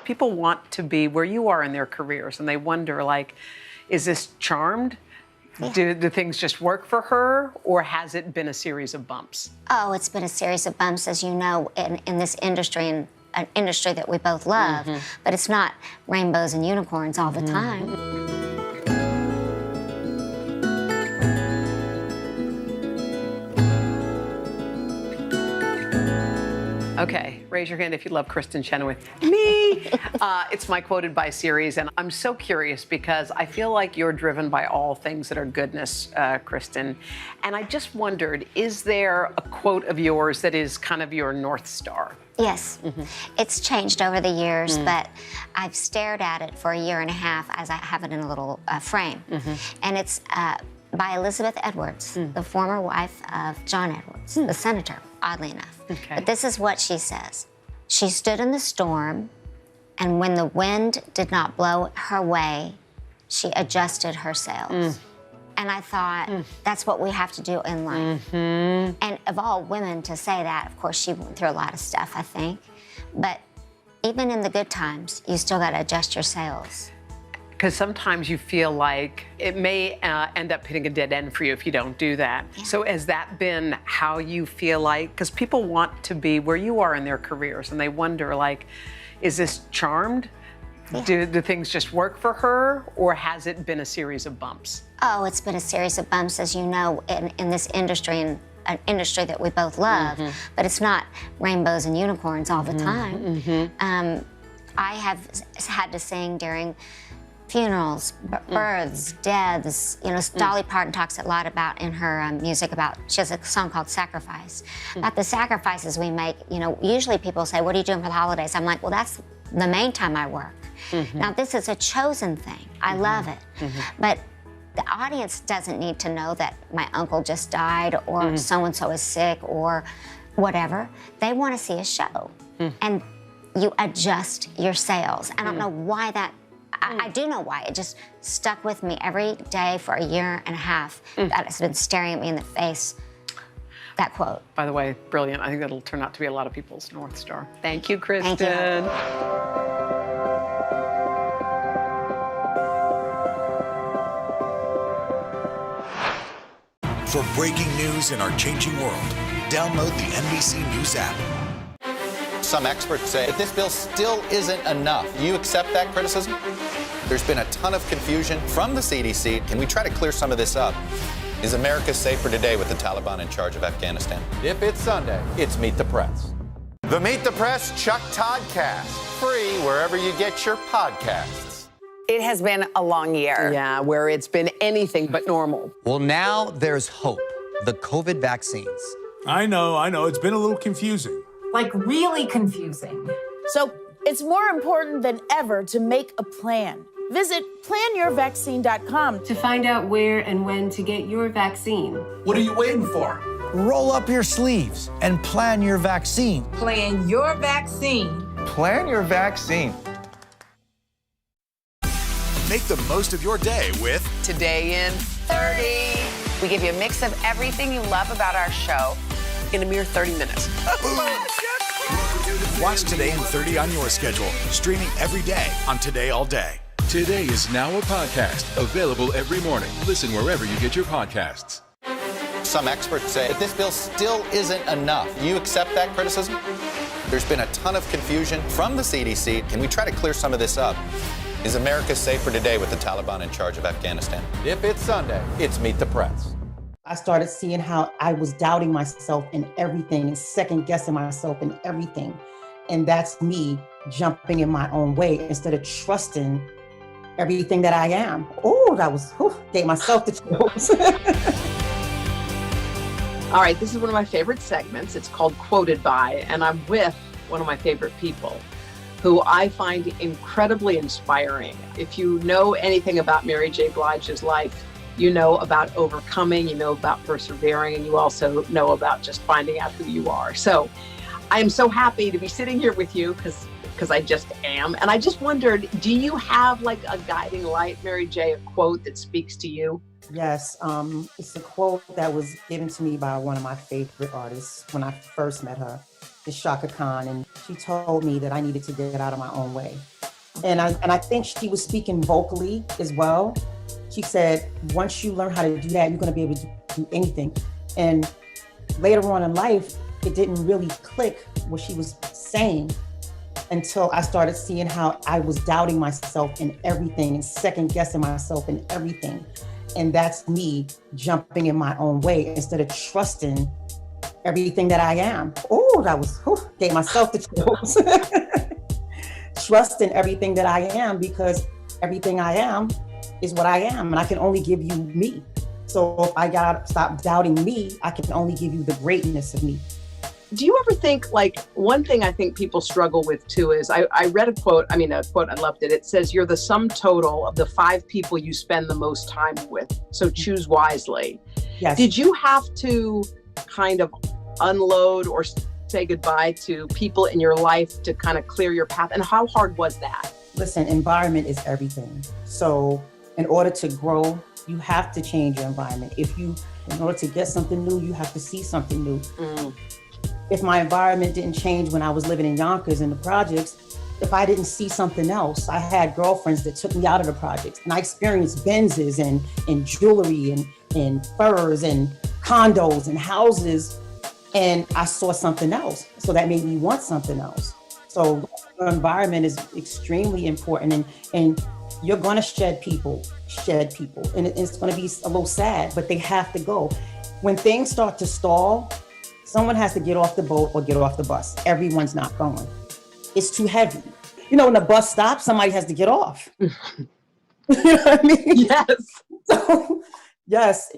S1: People want to be where you are in their careers, and they wonder, like, is this Charmed? Yeah. Do things just work for her, or has it been a series of bumps?
S6: Oh, it's been a series of bumps, as you know, in this industry, and an industry that we both love. Mm-hmm. But it's not rainbows and unicorns all the time.
S1: Okay, raise your hand if you love Kristen Chenoweth. Me! It's my Quoted By series, and I'm so curious because I feel like you're driven by all things that are goodness, Kristen. And I just wondered, is there a quote of yours that is kind of your North Star?
S6: Yes. Mm-hmm. It's changed over the years, but I've stared at it for a year and a half as I have it in a little frame. Mm-hmm. And it's by Elizabeth Edwards, the former wife of John Edwards, the senator, oddly enough.
S1: Okay.
S6: But this is what she says. She stood in the storm, and when the wind did not blow her way, she adjusted her sails. And I thought, that's what we have to do in life. Mm-hmm. And of all women to say that, of course, she went through a lot of stuff, I think. But even in the good times, you still got to adjust your sails.
S1: Because sometimes you feel like it may end up hitting a dead end for you if you don't do that. Yeah. So has that been how you feel like? Because people want to be where you are in their careers, and they wonder, like, is this Charmed? Yeah. Do things just work for her, or has it been a series of bumps?
S6: Oh, it's been a series of bumps, as you know, in this industry, and an industry that we both love. Mm-hmm. But it's not rainbows and unicorns all the time. Mm-hmm. I have had to sing during funerals, births, deaths. Dolly Parton talks a lot about in her music about, she has a song called Sacrifice, about the sacrifices we make. Usually people say, what are you doing for the holidays? I'm like, well, that's the main time I work. Mm-hmm. Now, this is a chosen thing. I love it. Mm-hmm. But the audience doesn't need to know that my uncle just died, or so-and-so is sick, or whatever. They want to see a show. And you adjust your sails. I don't know why that, I do know why. It just stuck with me every day for a year and a half. That has been staring at me in the face, that quote.
S1: By the way, brilliant. I think that'll turn out to be a lot of people's North Star. Thank you, Kristen.
S6: Thank you.
S15: For breaking news in our changing world, download the NBC News app.
S25: Some experts say that this bill still isn't enough. Do you accept that criticism? There's been a ton of confusion from the CDC. Can we try to clear some of this up? Is America safer today with the Taliban in charge of Afghanistan? If it's Sunday, it's Meet the Press. The Meet the Press Chuck Todd Cast, free wherever you get your podcasts.
S2: It has been a long year.
S1: Yeah, where it's been anything but normal.
S3: Well, now there's hope. The COVID vaccines.
S21: I know. It's been a little confusing.
S23: Like really confusing. So it's more important than ever to make a plan. Visit planyourvaccine.com
S7: to find out where and when to get your vaccine.
S5: What are you waiting for? Roll up your sleeves and plan your vaccine.
S23: Plan your vaccine.
S25: Plan your vaccine.
S15: Make the most of your day with
S1: Today in
S2: 30. We give you a mix of everything you love about our show
S1: in a mere 30 minutes.
S15: Watch Today in 30 on your schedule, streaming every day on Today All Day.
S12: Today is now a podcast, available every morning. Listen wherever you get your podcasts.
S25: Some experts say that this bill still isn't enough. You accept that criticism? There's been a ton of confusion from the CDC. Can we try to clear some of this up? Is America safer today with the Taliban in charge of Afghanistan? If it's Sunday, it's Meet the Press.
S16: I started seeing how I was doubting myself in everything and second guessing myself in everything. And that's me jumping in my own way instead of trusting everything that I am. Oh, that was, gave myself the chills.
S19: All right, this is one of my favorite segments. It's called Quoted By, and I'm with one of my favorite people who I find incredibly inspiring. If you know anything about Mary J. Blige's life, you know about overcoming, you know about persevering, and you also know about just finding out who you are. So I am so happy to be sitting here with you because I just am. And I just wondered, do you have like a guiding light, Mary J., a quote that speaks to you?
S16: Yes, it's a quote that was given to me by one of my favorite artists when I first met her, is Chaka Khan, and she told me that I needed to get out of my own way. And I think she was speaking vocally as well. She said, once you learn how to do that, you're gonna be able to do anything. And later on in life, it didn't really click what she was saying until I started seeing how I was doubting myself in everything and second guessing myself in everything. And that's me jumping in my own way instead of trusting everything that I am. Oh, that was, gave myself the chills. Trusting everything that I am, because everything I am is what I am, and I can only give you me. So if I gotta stop doubting me, I can only give you the greatness of me.
S19: Do you ever think, like, one thing I think people struggle with too is, I read a quote, I loved it. It says, you're the sum total of the 5 people you spend the most time with. So choose wisely.
S16: Yes.
S19: Did you have to kind of unload or say goodbye to people in your life to kind of clear your path? And how hard was that?
S16: Listen, environment is everything. So in order to grow, you have to change your environment. In order to get something new, you have to see something new. If my environment didn't change when I was living in Yonkers in the projects, if I didn't see something else, I had girlfriends that took me out of the projects, and I experienced Benzes and jewelry and furs and condos and houses, and I saw something else. So that made me want something else. So the environment is extremely important, and you're gonna shed people, and it's gonna be a little sad, but they have to go. When things start to stall, someone has to get off the boat or get off the bus. Everyone's not going. It's too heavy. You know, when the bus stops, somebody has to get off. You know what I mean?
S19: Yes.
S16: So, yes.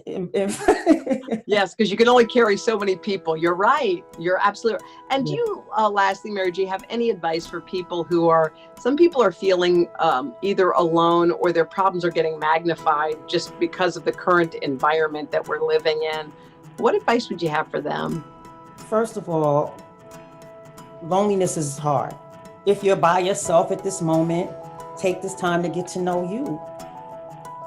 S19: Yes, because you can only carry so many people. You're right. You're absolutely right. And do you, lastly, Mary J., have any advice for people some people are feeling either alone or their problems are getting magnified just because of the current environment that we're living in? What advice would you have for them?
S16: First of all, loneliness is hard. If you're by yourself at this moment, take this time to get to know you.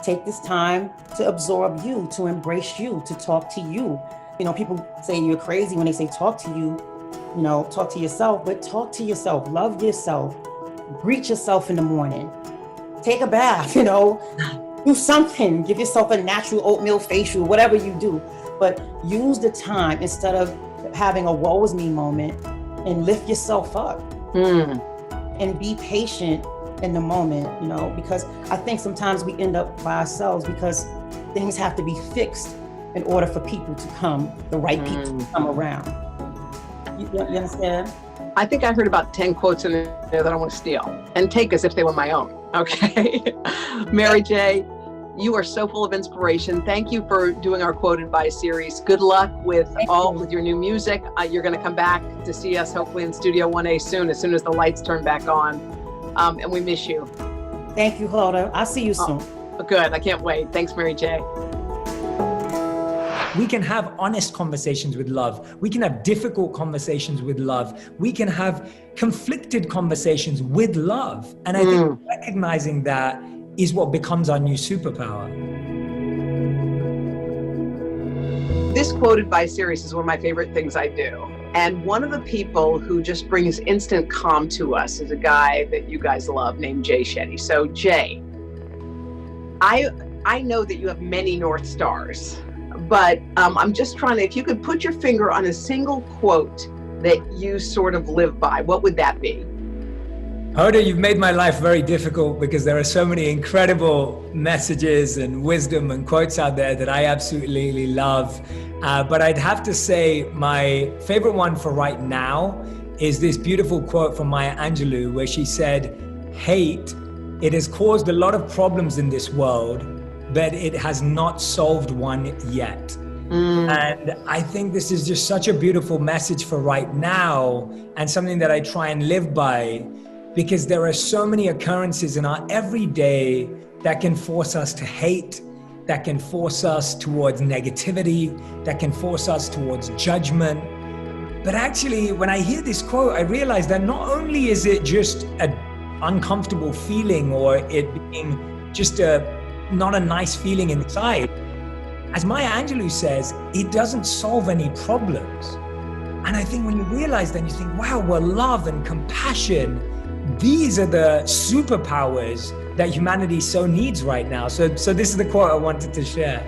S16: Take this time to absorb you, to embrace you, to talk to you. You know, people say you're crazy when they say talk to you, talk to yourself, but talk to yourself, love yourself, greet yourself in the morning, take a bath, do something, give yourself a natural oatmeal facial, whatever you do. But use the time instead of having a woe is me moment, and lift yourself up and be patient in the moment, because I think sometimes we end up by ourselves because things have to be fixed in order for people to come, the right people to come around. You understand?
S19: I think I heard about 10 quotes in there that I want to steal and take as if they were my own. Okay. Mary J., you are so full of inspiration. Thank you for doing our Quoted By series. Good luck with with your new music. You're going to come back to see us hopefully in Studio 1A soon as the lights turn back on. And we miss you.
S16: Thank you, Hoda. I'll see you soon.
S19: Good. I can't wait. Thanks, Mary J.
S17: We can have honest conversations with love. We can have difficult conversations with love. We can have conflicted conversations with love. And I think recognizing that is what becomes our new superpower.
S19: This Quoted By series is one of my favorite things I do. And one of the people who just brings instant calm to us is a guy that you guys love named Jay Shetty. So Jay, I know that you have many North Stars, but I'm just trying to, if you could put your finger on a single quote that you sort of live by, what would that be?
S17: Hoda, you've made my life very difficult because there are so many incredible messages and wisdom and quotes out there that I absolutely love. But I'd have to say my favorite one for right now is this beautiful quote from Maya Angelou where she said, "Hate, it has caused a lot of problems in this world, but it has not solved one yet." And I think this is just such a beautiful message for right now and something that I try and live by, because there are so many occurrences in our everyday that can force us to hate, that can force us towards negativity, that can force us towards judgment. But actually, when I hear this quote, I realize that not only is it just an uncomfortable feeling or it being just not a nice feeling inside, as Maya Angelou says, it doesn't solve any problems. And I think when you realize that, you think, wow, well, love and compassion, these are the superpowers that humanity so needs right now. So this is the quote I wanted to share.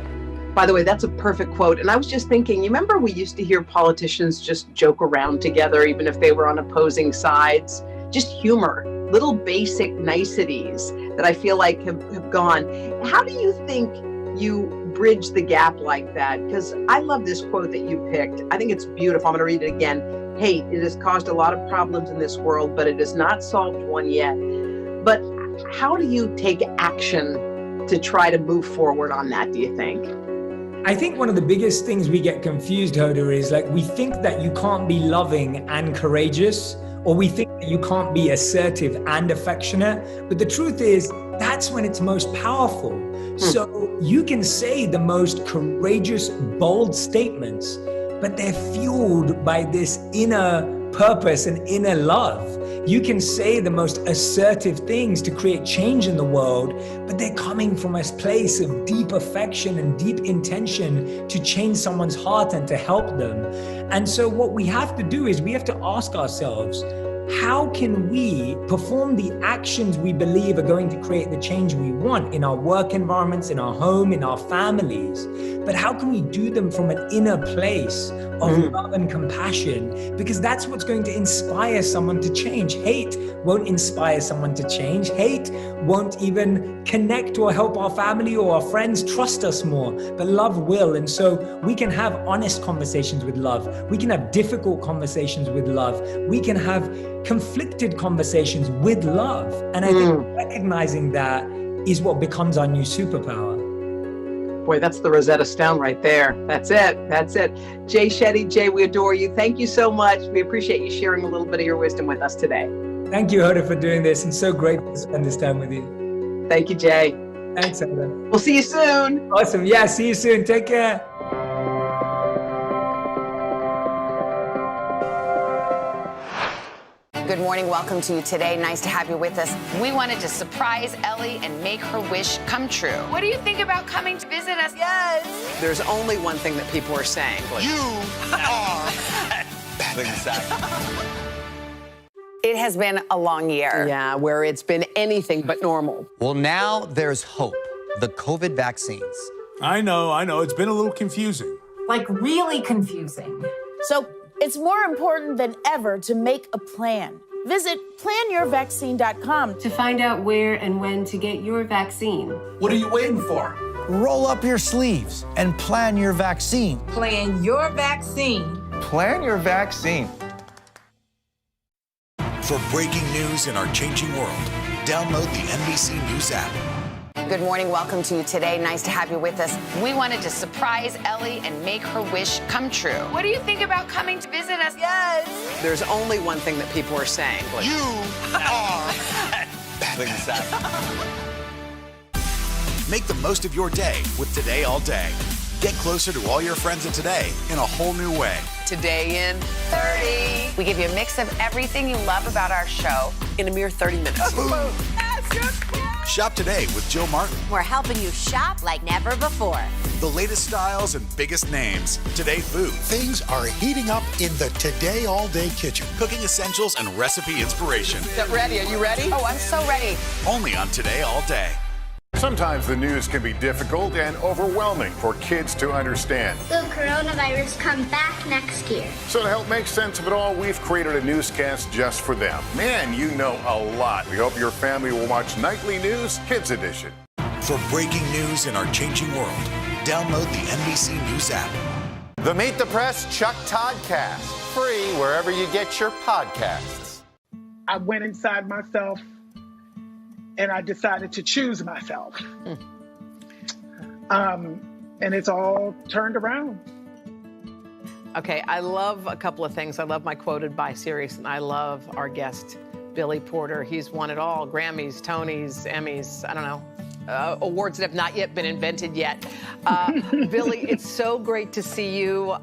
S19: By the way, that's a perfect quote. And I was just thinking, you remember we used to hear politicians just joke around together, even if they were on opposing sides, just humor, little basic niceties that I feel like have gone. How do you think you bridge the gap like that? Because I love this quote that you picked. I think it's beautiful. I'm going to read it again. Hate, it has caused a lot of problems in this world, but it has not solved one yet. But how do you take action to try to move forward on that, do you think?
S17: I think one of the biggest things we get confused, Hoda, is like we think that you can't be loving and courageous, or we think that you can't be assertive and affectionate. But the truth is, that's when it's most powerful. So you can say the most courageous, bold statements, but they're fueled by this inner purpose and inner love. You can say the most assertive things to create change in the world, but they're coming from a place of deep affection and deep intention to change someone's heart and to help them. And so what we have to do is we have to ask ourselves, how can we perform the actions we believe are going to create the change we want in our work environments, in our home, in our families? But how can we do them from an inner place of love and compassion? Because that's what's going to inspire someone to change. Hate won't inspire someone to change. Hate won't even connect or help our family or our friends trust us more. But love will. And so we can have honest conversations with love. We can have difficult conversations with love. We can have conflicted conversations with love. And I think recognizing that is what becomes our new superpower.
S19: Boy, that's the Rosetta Stone right there. That's it. That's it. Jay Shetty, Jay, we adore you. Thank you so much. We appreciate you sharing a little bit of your wisdom with us today.
S17: Thank you, Hoda, for doing this, and so grateful to spend this time with you.
S19: Thank you, Jay.
S17: Thanks, Hoda.
S19: We'll see you soon.
S17: Awesome. Yeah, see you soon. Take care.
S2: Good morning. Welcome to Today. Nice to have you with us. We wanted to surprise Ellie and make her wish come true. What do you think about coming to visit us? Yes.
S1: There's only one thing that people are saying.
S15: You are
S2: exactly. It has been a long year.
S1: Yeah, where it's been anything but normal.
S3: Well, now there's hope. The COVID vaccines.
S5: I know. It's been a little confusing.
S23: Like really confusing. So it's more important than ever to make a plan. Visit planyourvaccine.com
S7: to find out where and when to get your vaccine.
S5: What are you waiting for? Roll up your sleeves and plan your vaccine.
S11: Plan your vaccine.
S18: Plan your vaccine.
S15: For breaking news in our changing world, download the NBC News app.
S2: Good morning. Welcome to Today. Nice to have you with us. We wanted to surprise Ellie and make her wish come true. What do you think about coming to visit us? Yes.
S1: There's only one thing that people are saying.
S15: You are. Make the most of your day with Today All Day. Get closer to all your friends at Today in a whole new way.
S1: Today in 30.
S2: We give you a mix of everything you love about our show
S1: in a mere 30 minutes.
S15: Shop today with Jill Martin.
S20: We're helping you shop like never before.
S15: The latest styles and biggest names. Today Food.
S21: Things are heating up in the Today All Day kitchen.
S15: Cooking essentials and recipe inspiration.
S1: Get ready. Are you ready?
S2: Oh, I'm so ready.
S15: Only on Today All Day.
S22: Sometimes the news can be difficult and overwhelming for kids to understand.
S24: Will coronavirus come back next year?
S22: So to help make sense of it all, we've created a newscast just for them. Man, you know a lot. We hope your family will watch Nightly News Kids Edition.
S15: For breaking news in our changing world, download the NBC News app.
S18: The Meet the Press Chuck Toddcast. Free wherever you get your podcasts.
S26: I went inside myself and I decided to choose myself. And it's all turned around.
S1: Okay, I love a couple of things. I love my Quoted By series, and I love our guest, Billy Porter. He's won it all, Grammys, Tonys, Emmys, I don't know, awards that have not yet been invented yet. Billy, it's so great to see you.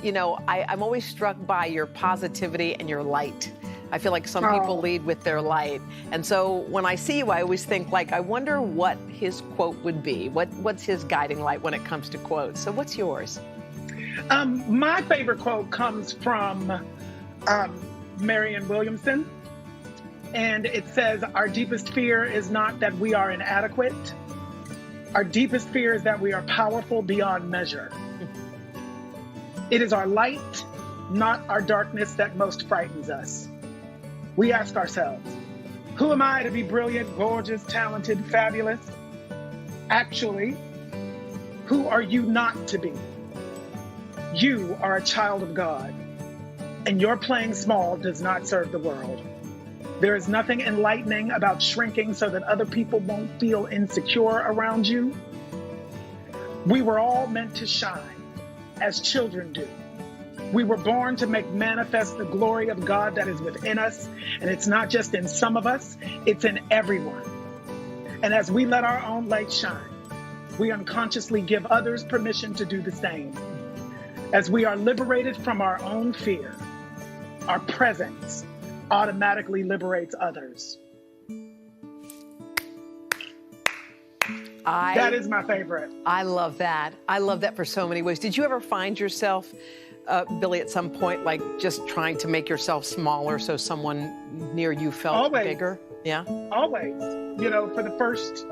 S1: You know, I'm always struck by your positivity and your light. I feel like some people lead with their light. And so when I see you, I always think, like, I wonder what his quote would be. What's his guiding light when it comes to quotes? So what's yours?
S26: My favorite quote comes from Marianne Williamson. And it says, our deepest fear is not that we are inadequate. Our deepest fear is that we are powerful beyond measure. It is our light, not our darkness, that most frightens us. We ask ourselves, who am I to be brilliant, gorgeous, talented, fabulous? Actually, who are you not to be? You are a child of God, and your playing small does not serve the world. There is nothing enlightening about shrinking so that other people won't feel insecure around you. We were all meant to shine, as children do. We were born to make manifest the glory of God that is within us, and it's not just in some of us, it's in everyone. And as we let our own light shine, we unconsciously give others permission to do the same. As we are liberated from our own fear, our presence automatically liberates others. That is my favorite.
S1: I love that. I love that for so many ways. Did you ever find yourself, Billy, at some point, like just trying to make yourself smaller so someone near you felt bigger? Yeah?
S26: Always. You know, for the first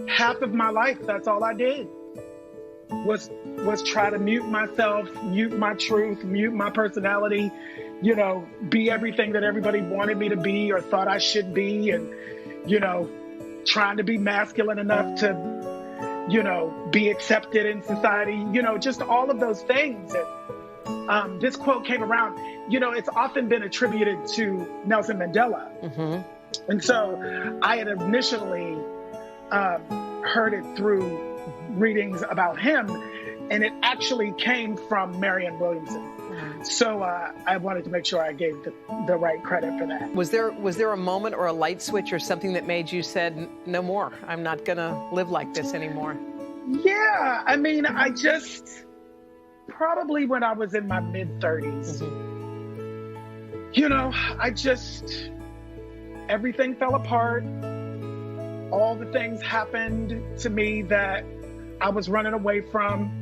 S26: half of my life, that's all I did was try to mute myself, mute my truth, mute my personality, you know, be everything that everybody wanted me to be or thought I should be, and, you know, trying to be masculine enough to, you know, be accepted in society, you know, just all of those things. And this quote came around, you know, it's often been attributed to Nelson Mandela. Mm-hmm. And so I had initially heard it through readings about him, and it actually came from Marianne Williamson. Mm-hmm. So I wanted to make sure I gave the right credit for that.
S1: Was there a moment or a light switch or something that made you said, no more, I'm not gonna live like this anymore?
S26: Yeah, I mean, I just, probably when I was in my mid-30s, mm-hmm. you know, everything fell apart. All the things happened to me that I was running away from.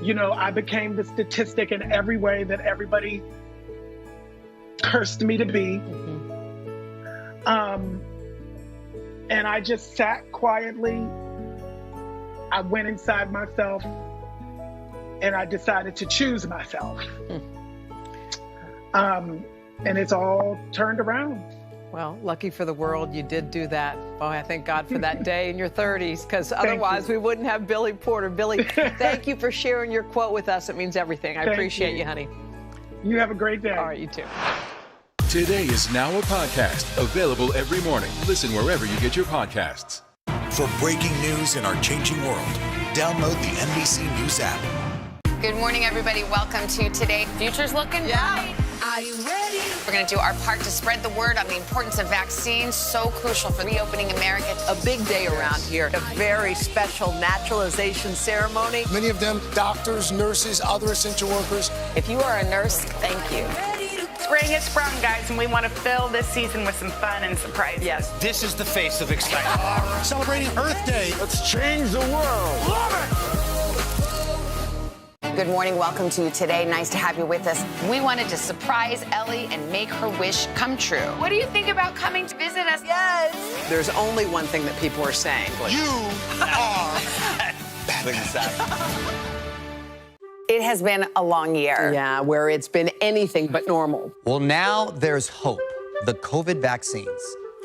S26: You know, I became the statistic in every way that everybody cursed me to be. Mm-hmm. And I just sat quietly. I went inside myself and I decided to choose myself. and it's all turned around.
S1: Well, lucky for the world, you did do that. Boy, I thank God for that day in your 30s, because otherwise we wouldn't have Billy Porter. Billy, thank you for sharing your quote with us. It means everything. I appreciate you, honey.
S26: You have a great day.
S1: All right, you too.
S12: Today is now a podcast available every morning. Listen wherever you get your podcasts.
S15: For breaking news in our changing world, download the NBC News app.
S2: Good morning, everybody. Welcome to Today. Future's looking bright. Are you ready? We're going to do our part to spread the word on the importance of vaccines, so crucial for reopening America.
S1: A big day around here, a very special naturalization ceremony.
S4: Many of them doctors, nurses, other essential workers.
S2: If you are a nurse, thank you.
S8: Spring has sprung, guys, and we want to fill this season with some fun and surprises.
S1: Yes.
S4: This is the face of excitement. Celebrating Earth Day. Let's change the world. Love it!
S2: Good morning. Welcome to Today. Nice to have you with us. We wanted to surprise Ellie and make her wish come true. What do you think about coming to visit us? Yes.
S1: There's only one thing that people are saying.
S4: You are.
S2: It has been a long year.
S1: Yeah, where it's been anything but normal.
S3: Well, now there's hope. The COVID vaccines.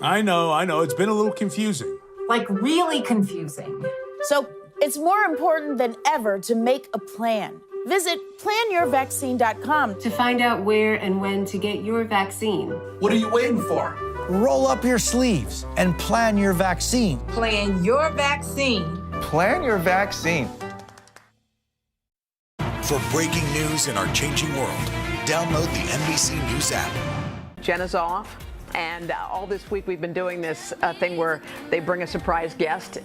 S5: I know. It's been a little confusing.
S23: Like really confusing. So it's more important than ever to make a plan. Visit planyourvaccine.com
S7: to find out where and when to get your vaccine.
S5: What are you waiting for? Roll up your sleeves and plan your vaccine.
S11: Plan your vaccine.
S9: Plan your vaccine.
S15: For breaking news in our changing world, download the NBC News app.
S1: Jenna's off. And all this week we've been doing this thing where they bring a surprise guest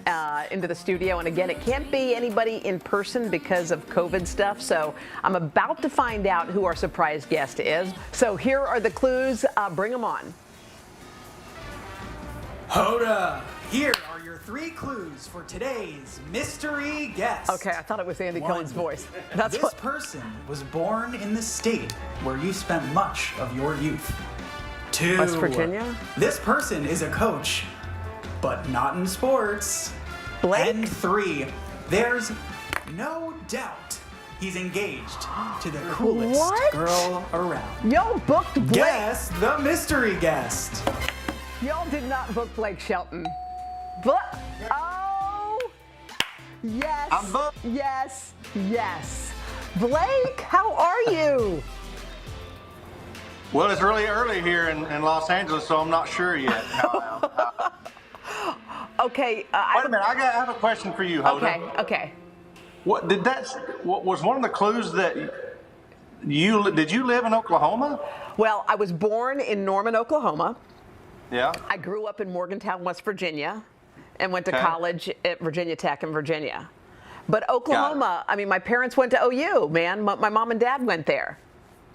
S1: into the studio. And again, it can't be anybody in person because of COVID stuff. So I'm about to find out who our surprise guest is. So here are the clues. Bring them on.
S10: Hoda, here are your 3 clues for today's mystery guest.
S1: Okay, I thought it was Andy
S10: 1.
S1: Cohen's voice.
S10: This person was born in the state where you spent much of your youth. 2.
S1: West Virginia?
S10: This person is a coach, but not in sports.
S1: Blake?
S10: And 3. There's no doubt he's engaged to the coolest girl around.
S1: Y'all booked Blake.
S10: Guess the mystery guest.
S1: Y'all did not book Blake Shelton. Oh, yes.
S9: I'm booked.
S1: Yes, yes. Blake, how are you?
S9: Well, it's really early here in Los Angeles, so I'm not sure yet how I am.
S1: Okay.
S9: Wait a minute, I have a question for you, Hoda.
S1: Okay.
S9: What was one of the clues that did you live in Oklahoma?
S1: Well, I was born in Norman, Oklahoma.
S9: Yeah.
S1: I grew up in Morgantown, West Virginia, and went to college at Virginia Tech in Virginia. But Oklahoma, I mean, my parents went to OU, man. My mom and dad went there.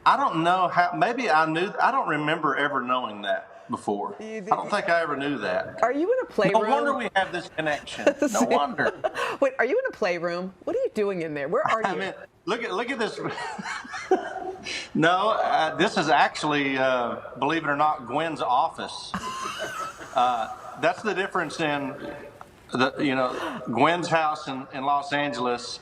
S9: I don't know how. Maybe I knew. I don't remember ever knowing that before. I don't think I ever knew that.
S1: Are you in a playroom?
S9: No wonder we have this connection. No wonder.
S1: Wait, are you in a playroom? What are you doing in there? Where are you?
S9: I mean, look at this. No, this is actually, believe it or not, Gwen's office. That's the difference in Gwen's house in Los Angeles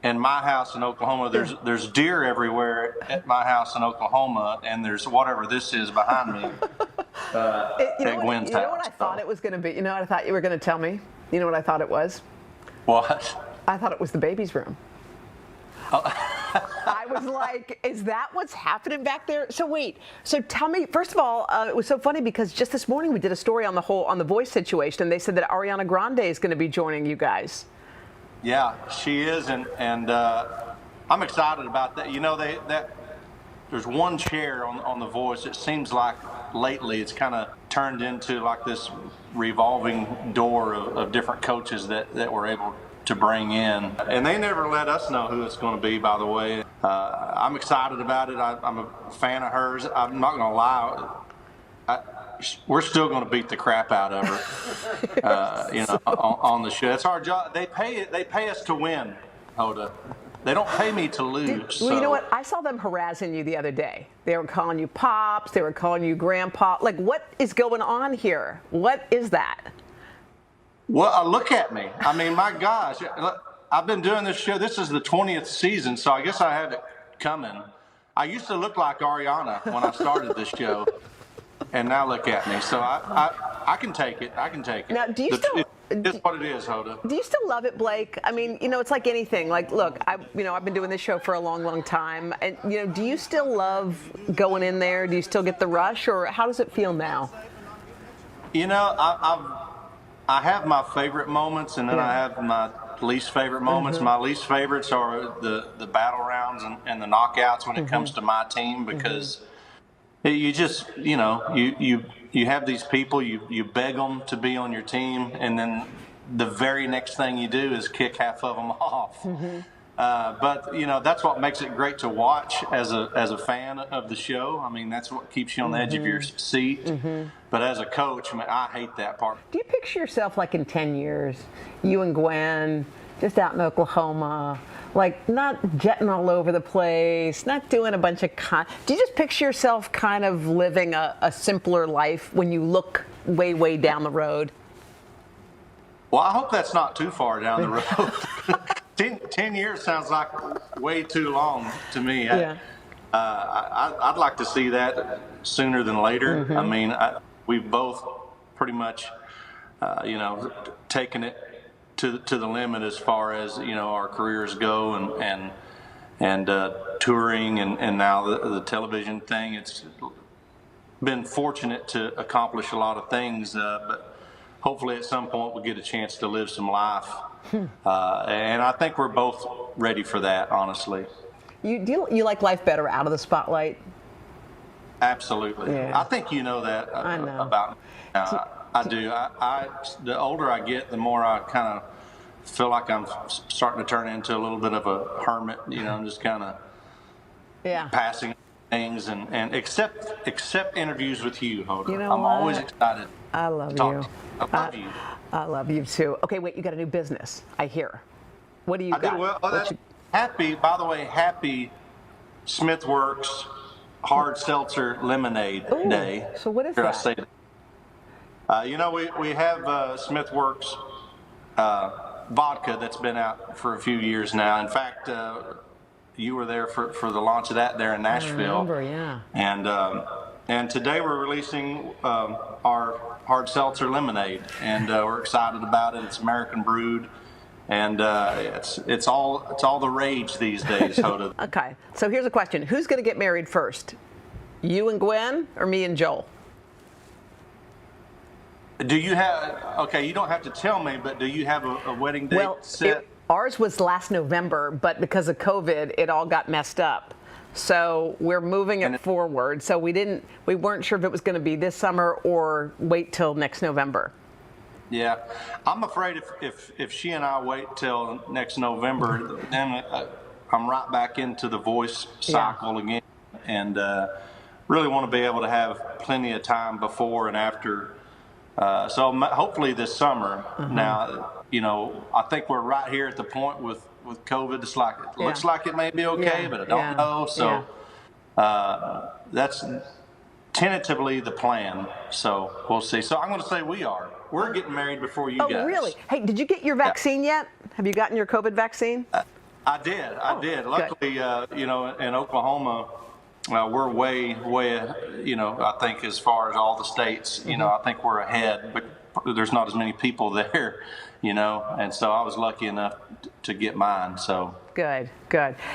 S9: and my house in Oklahoma. There's deer everywhere at my house in Oklahoma, and there's whatever this is behind me at Gwen's house.
S1: You know what I thought it was going to be? You know what I thought you were going to tell me? You know what I thought it was?
S9: What?
S1: I thought it was the baby's room. I was like, is that what's happening back there? So wait, so tell me, first of all, it was so funny because just this morning we did a story on the Voice situation, and they said that Ariana Grande is going to be joining you guys.
S9: Yeah, she is, and I'm excited about that. You know, there's one chair on The Voice. It seems like lately it's kind of turned into like this revolving door of different coaches that we're able to bring in. And they never let us know who it's going to be, by the way. I'm excited about it. I'm a fan of hers. I'm not going to lie. We're still going to beat the crap out of her, on the show. It's our job. They pay us to win, Hoda. They don't pay me to lose.
S1: Well, you know what? I saw them harassing you the other day. They were calling you Pops. They were calling you Grandpa. Like, what is going on here? What is that?
S9: Well, look at me. I mean, my gosh. I've been doing this show. This is the 20th season, so I guess I have it coming. I used to look like Ariana when I started this show, and now look at me. So I can take it. I can take it.
S1: Now, do you still?
S9: It's what it is, Hoda.
S1: Do you still love it, Blake? I mean, it's like anything. Like, look, I've been doing this show for a long, long time, and do you still love going in there? Do you still get the rush, or how does it feel now?
S9: I have my favorite moments, and then I have my least favorite moments. My least favorites are the battle rounds and the knockouts when it comes to my team, because you just you have these people, you beg them to be on your team, and then the very next thing you do is kick half of them off. But that's what makes it great to watch as a fan of the show. I mean, that's what keeps you on the edge of your seat. But as a coach, I hate that part.
S1: Do you picture yourself like in 10 years, you and Gwen, just out in Oklahoma, like not jetting all over the place, not doing a bunch of do you just picture yourself kind of living a simpler life when you look way, way down the road?
S9: Well, I hope that's not too far down the road. 10 years sounds like way too long to me.
S1: Yeah.
S9: I'd like to see that sooner than later. I mean, we've both pretty much, taken it to the limit as far as our careers go, and touring, and now the television thing. It's been fortunate to accomplish a lot of things, but hopefully at some point we'll get a chance to live some life. And I think we're both ready for that, honestly.
S1: You like life better out of the spotlight?
S9: Absolutely.
S1: Yeah.
S9: I think you know that
S1: I know.
S9: about me. I do. The older I get, the more I kind of feel like I'm starting to turn into a little bit of a hermit. I'm just kind of passing things and accept interviews with you, Hoda. I'm always excited.
S1: I love you.
S9: I love you.
S1: I love you too. Okay, wait, you got a new business, I hear. What do you got?
S9: I do. Well, happy Smithworks Hard Seltzer Lemonade Day.
S1: So what is
S9: Here
S1: that?
S9: I say that. We have Smithworks vodka that's been out for a few years now. In fact, you were there for the launch of that there in Nashville.
S1: I remember, yeah.
S9: And today we're releasing our hard seltzer lemonade, and we're excited about it. It's American brewed, and it's all the rage these days, Hoda.
S1: Okay, so here's a question: who's going to get married first, you and Gwen, or me and Joel?
S9: Do you have? Okay, you don't have to tell me, but do you have a wedding date set?
S1: Ours was last November, but because of COVID, it all got messed up. So we're moving it forward. So we weren't sure if it was going to be this summer or wait till next November.
S9: Yeah, I'm afraid if she and I wait till next November, then I'm right back into the voice cycle again, and really want to be able to have plenty of time before and after. So hopefully this summer. Now, I think we're right here at the point with COVID. It's like it looks like it may be okay, but I don't know. So that's tentatively the plan. So we'll see. So I'm going to say we're getting married before you guys.
S1: Oh, really? Hey, did you get your vaccine yet? Have you gotten your COVID vaccine?
S9: I did. Luckily, in Oklahoma, we're way, I think as far as all the states, I think we're ahead, but there's not as many people there, and so I was lucky enough to get mine. So
S1: good.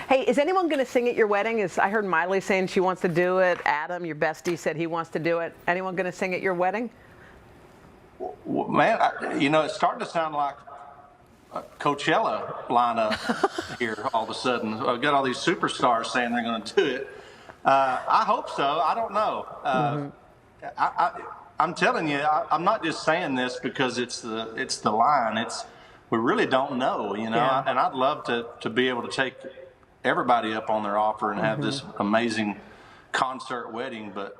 S1: Hey, is anyone going to sing at your wedding? I heard Miley saying she wants to do it. Adam, your bestie, said he wants to do it. Anyone going to sing at your wedding?
S9: Well, man, it's starting to sound like a Coachella lineup here all of a sudden. I've got all these superstars saying they're going to do it. I hope so. I don't know. I'm telling you, I'm not just saying this because it's the line. We really don't know, And I'd love to be able to take everybody up on their offer and have this amazing concert wedding. But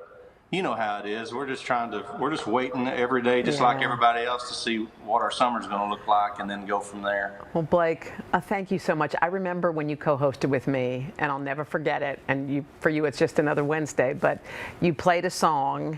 S9: you know how it is. We're just waiting every day, just like everybody else, to see what our summer's going to look like, and then go from there.
S1: Well, Blake, thank you so much. I remember when you co-hosted with me, and I'll never forget it. And for you, it's just another Wednesday. But you played a song,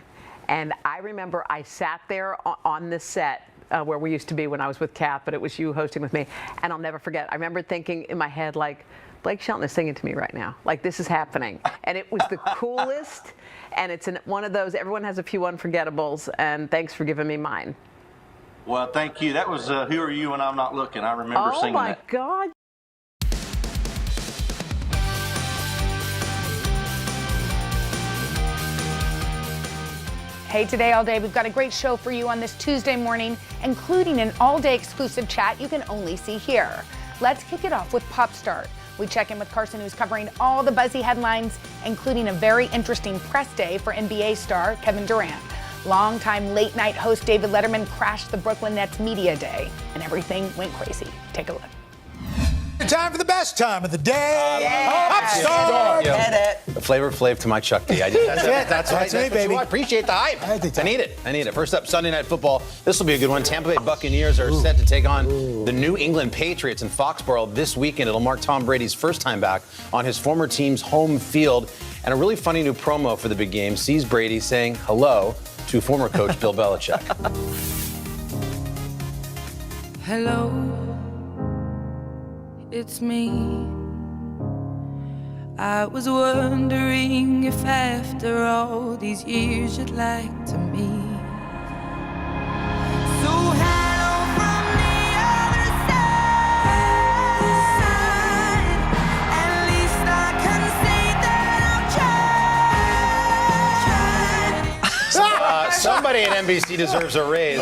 S1: and I remember I sat there on the set where we used to be when I was with Kath, but it was you hosting with me. And I'll never forget. I remember thinking in my head, like, Blake Shelton is singing to me right now. Like, this is happening. And it was the coolest. And it's one of those, everyone has a few unforgettables. And thanks for giving me mine.
S9: Well, thank you. That was Who Are You When I'm Not Looking. I remember singing that.
S1: Oh, my God.
S6: Hey, Today All Day, we've got a great show for you on this Tuesday morning, including an all-day exclusive chat you can only see here. Let's kick it off with Pop Start. We check in with Carson, who's covering all the buzzy headlines, including a very interesting press day for NBA star Kevin Durant. Longtime late-night host David Letterman crashed the Brooklyn Nets media day, and everything went crazy. Take a look.
S21: Time for the best time of the day. Pop Start.
S13: The Flavor Flav to my Chuck D. That's
S21: me, baby.
S13: I appreciate the hype. I need it. First up, Sunday Night Football. This will be a good one. Tampa Bay Buccaneers are set to take on the New England Patriots in Foxborough this weekend. It'll mark Tom Brady's first time back on his former team's home field. And a really funny new promo for the big game sees Brady saying hello to former coach Bill Belichick.
S14: Hello. It's me. I was wondering if after all these years you'd like to meet. So hello from the other side. At least I can say that I'll try.
S13: Somebody at NBC deserves a raise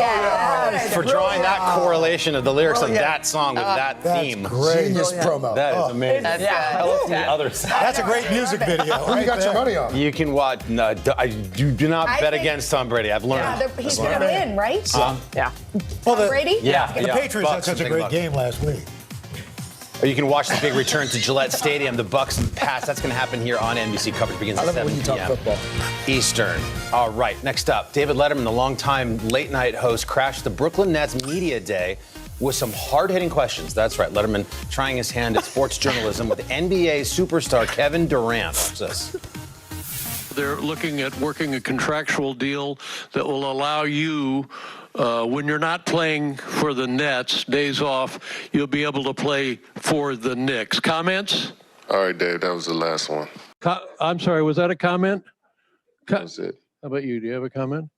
S13: for drawing that correlation of the lyrics of that song with that theme.
S21: Great. Genius promo.
S13: That is amazing. Hello from the other side.
S21: That's a great music video.
S22: Who you got your money on?
S13: You can watch. No, I do not bet against Tom Brady. I've learned.
S6: He's going to win, right?
S1: Yeah.
S21: Well,
S6: Tom Brady?
S13: Yeah.
S21: The Patriots had such a great game last week.
S13: Or you can watch the big return to Gillette Stadium, the Bucs and Pats. That's going to happen here on NBC. Coverage begins at 7 p.m. Eastern. All right, next up, David Letterman, the longtime late-night host, crashed the Brooklyn Nets media day with some hard-hitting questions. That's right, Letterman trying his hand at sports journalism with NBA superstar Kevin Durant. Watch this.
S16: They're looking at working a contractual deal that will allow you, when you're not playing for the Nets, days off, you'll be able to play for the Knicks. Comments?
S22: All right, Dave, that was the last one.
S16: I'm sorry, was that a comment?
S22: That was it.
S16: How about you? Do you have a comment?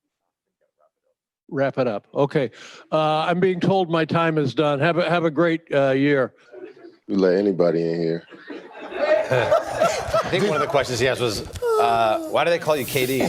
S16: Wrap it up. Okay. I'm being told my time is done. Have a great year.
S22: You let anybody in here.
S13: I think one of the questions he asked was, why do they call you KD?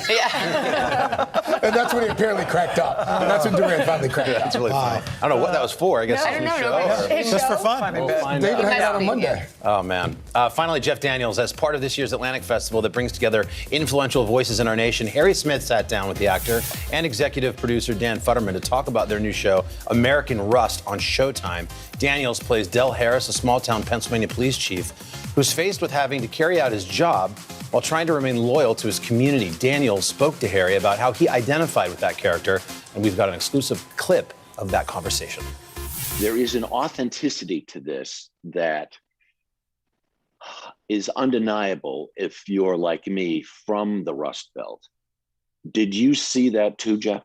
S21: And that's when he apparently cracked up. That's when Durant finally cracked up.
S13: That's really funny. I don't know what that was for. I guess
S6: I don't know.
S21: Just for fun.
S13: We'll find
S21: David
S13: out.
S21: had out on Monday.
S13: Oh, man. Finally, Jeff Daniels, as part of this year's Atlantic Festival that brings together influential voices in our nation, Harry Smith sat down with the actor and executive producer Dan Futterman to talk about their new show, American Rust, on Showtime. Daniels plays Del Harris, a small-town Pennsylvania police chief who's faced with having to carry out his job while trying to remain loyal to his community. Daniels spoke to Harry about how he identified with that character, and we've got an exclusive clip of that conversation.
S19: There is an authenticity to this that is undeniable if you're like me from the Rust Belt. Did you see that too, Jeff?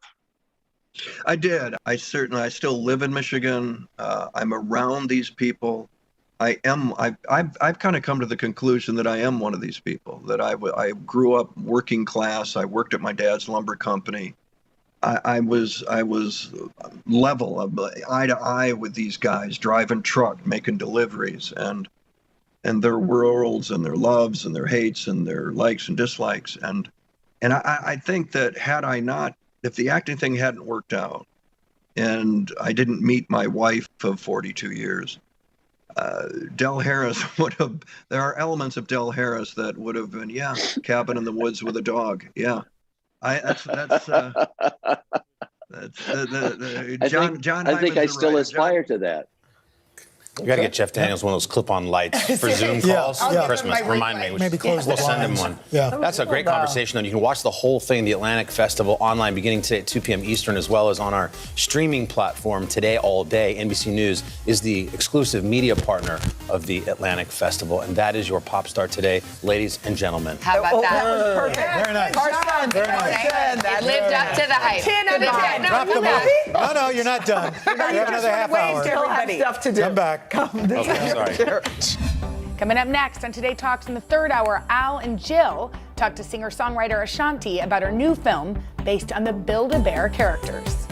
S25: I did. I still live in Michigan. I'm around these people. I've kind of come to the conclusion that I am one of these people, that I grew up working class. I worked at my dad's lumber company. I was level, eye to eye with these guys, driving truck, making deliveries, and their worlds and their loves and their hates and their likes and dislikes. And I think that if the acting thing hadn't worked out and I didn't meet my wife of 42 years, Del Harris there are elements of Del Harris that would have been, cabin in the woods with a dog. Yeah.
S19: I think I still aspire to that.
S13: We got to get Jeff Daniels one of those clip-on lights for Zoom calls for Christmas. Remind me.
S21: Maybe close the
S13: We'll send him one.
S21: Yeah.
S13: That's a great conversation. And you can watch the whole thing, the Atlantic Festival, online beginning today at 2 p.m. Eastern, as well as on our streaming platform Today All Day. NBC News is the exclusive media partner of the Atlantic Festival. And that is your Pop Star today, ladies and gentlemen.
S2: How about that?
S21: That was perfect. Very nice.
S2: Carson,
S21: Very nice.
S2: It lived up to the hype.
S21: 10 out of 10. Drop the mic. No, you're not done. We have another half hour.
S1: Still have stuff to do.
S21: Come back.
S13: Okay, sorry.
S6: Coming up next on Today Talks in the third hour, Al and Jill talk to singer-songwriter Ashanti about her new film based on the Build-A-Bear characters.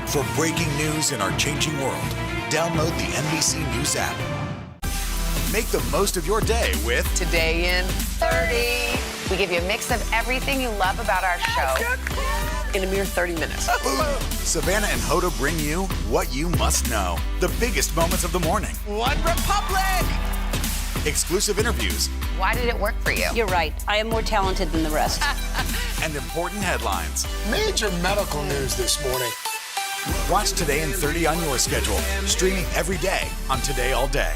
S15: For breaking news in our changing world, download the NBC News app. Make the most of your day with
S1: Today in
S2: 30. We give you a mix of everything you love about our show.
S1: in a mere 30 minutes.
S15: Savannah and Hoda bring you what you must know. The biggest moments of the morning.
S12: One Republic!
S15: Exclusive interviews.
S2: Why did it work for you?
S12: You're right. I am more talented than the rest.
S15: And important headlines.
S4: Major medical news this morning.
S15: Watch Today in 30 on your schedule. Streaming every day on Today All Day.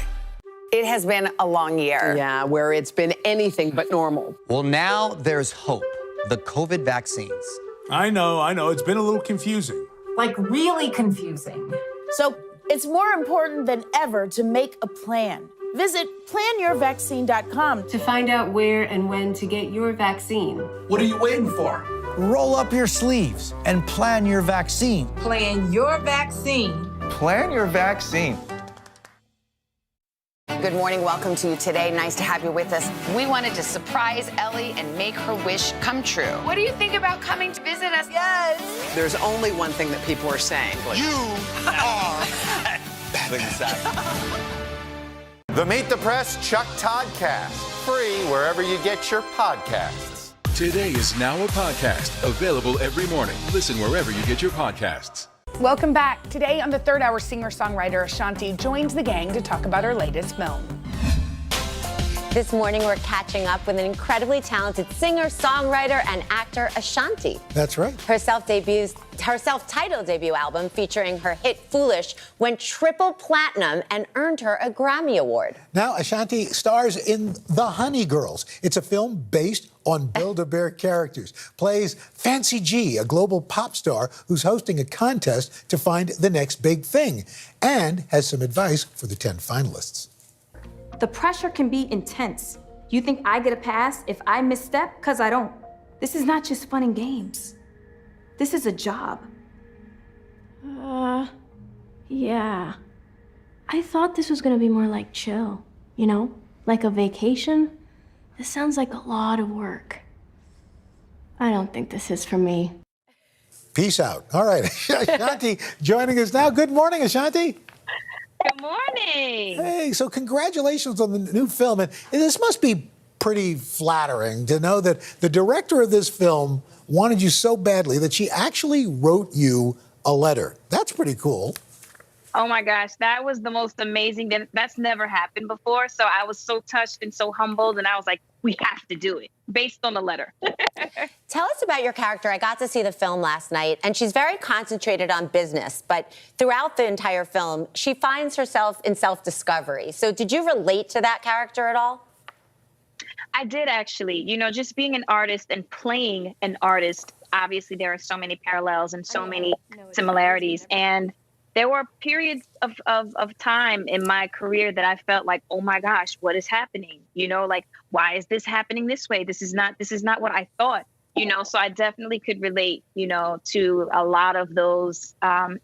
S2: It has been a long year.
S1: Yeah, where it's been anything but normal.
S3: Well, now there's hope. The COVID vaccines.
S17: I know. It's been a little confusing.
S11: Like really confusing.
S23: So it's more important than ever to make a plan. Visit planyourvaccine.com
S7: to find out where and when to get your vaccine.
S5: What are you waiting for? Roll up your sleeves and plan your vaccine.
S11: Plan your vaccine.
S18: Plan your vaccine.
S2: Good morning. Welcome to Today. Nice to have you with us. We wanted to surprise Ellie and make her wish come true. What do you think about coming to visit us? Yes.
S1: There's only one thing that people are saying.
S4: You are.
S18: The Meet the Press Chuck Todd Cast. Free wherever you get your podcasts.
S20: Today is now a podcast available every morning. Listen wherever you get your podcasts.
S6: Welcome back. Today on the third hour, singer-songwriter Ashanti joins the gang to talk about her latest film.
S24: This morning, we're catching up with an incredibly talented singer, songwriter, and actor, Ashanti.
S21: That's right.
S24: Her self-titled debut album featuring her hit Foolish went triple platinum and earned her a Grammy Award.
S21: Now, Ashanti stars in The Honey Girls. It's a film based on Build-A-Bear characters. Plays Fancy G, a global pop star who's hosting a contest to find the next big thing, and has some advice for the 10 finalists.
S26: The pressure can be intense. You think I get a pass if I misstep? 'Cause I don't. This is not just fun and games. This is a job.
S27: Yeah. I thought this was gonna be more like chill, you know? Like a vacation. This sounds like a lot of work. I don't think this is for me.
S21: Peace out. All right, Ashanti joining us now. Good morning, Ashanti.
S28: Good morning.
S21: Hey, so congratulations on the new film. And this must be pretty flattering to know that the director of this film wanted you so badly that she actually wrote you a letter. That's pretty cool.
S28: Oh my gosh, that was the most amazing. That's never happened before. So I was so touched and so humbled. And I was like, we have to do it based on the letter.
S24: Tell us about your character. I got to see the film last night, and she's very concentrated on business, but throughout the entire film, she finds herself in self-discovery. So did you relate to that character at all?
S28: I did actually. You know, just being an artist and playing an artist, obviously there are so many parallels and so many similarities. And there were periods of time in my career that I felt like, oh my gosh, what is happening? You know, like, why is this happening this way? This is not what I thought, you know, so I definitely could relate, you know, to a lot of those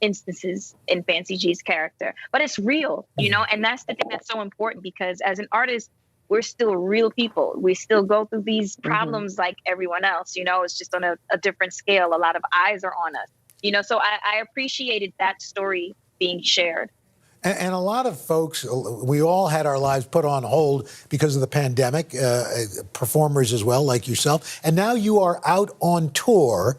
S28: instances in Fancy G's character. But it's real, you know, and that's the thing that's so important, because as an artist, we're still real people. We still go through these problems like everyone else, you know, it's just on a different scale. A lot of eyes are on us. You know, so I appreciated that story being shared.
S21: And a lot of folks, we all had our lives put on hold because of the pandemic, performers as well, like yourself. And now you are out on tour.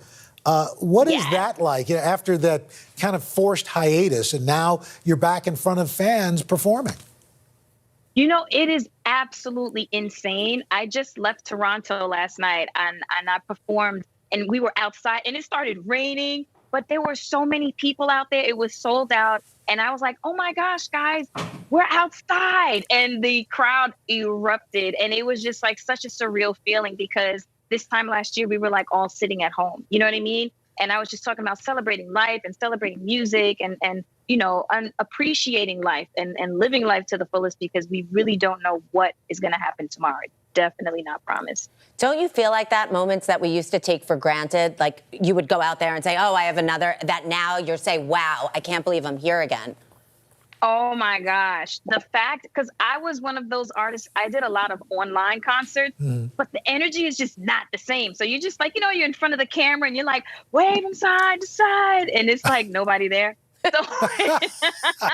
S21: What is that like, you know, after that kind of forced hiatus, and now you're back in front of fans performing?
S28: You know, it is absolutely insane. I just left Toronto last night and I performed, and we were outside, and it started raining. But there were so many people out there. It was sold out. And I was like, oh my gosh, guys, we're outside. And the crowd erupted. And it was just like such a surreal feeling, because this time last year, we were like all sitting at home. You know what I mean? And I was just talking about celebrating life and celebrating music and you know, appreciating life and living life to the fullest, because we really don't know what is going to happen tomorrow. Definitely not promised.
S24: Don't you feel like that, moments that we used to take for granted, like you would go out there and say, oh, I have another, that now you're saying, wow, I can't believe I'm here again?
S28: Oh my gosh. The fact, because I was one of those artists, I did a lot of online concerts, but the energy is just not the same. So you're just like, you're in front of the camera and you're like, wave from side to side. And it's like nobody there. So, so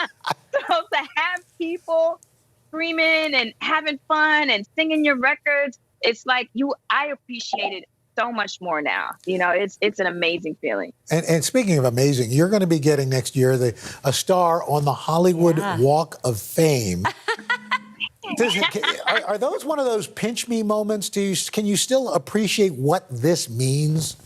S28: to have people screaming and having fun and singing your records, it's like I appreciate it so much more now. It's an amazing feeling.
S21: And speaking of amazing, you're going to be getting next year a star on the Hollywood Walk of Fame. Are those one of those pinch me moments? Can you still appreciate what this means?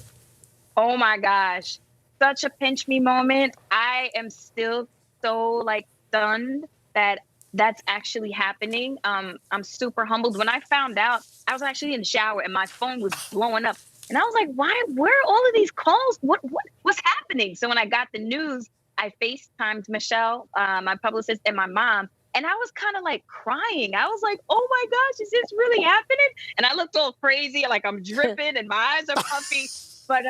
S28: Oh my gosh, such a pinch me moment. I am still so stunned that that's actually happening. I'm super humbled. When I found out, I was actually in the shower and my phone was blowing up. And I was like, where are all of these calls? What's happening? So when I got the news, I FaceTimed Michelle, my publicist, and my mom. And I was kind of crying. I was like, oh my gosh, is this really happening? And I looked all crazy, like I'm dripping and my eyes are puffy. But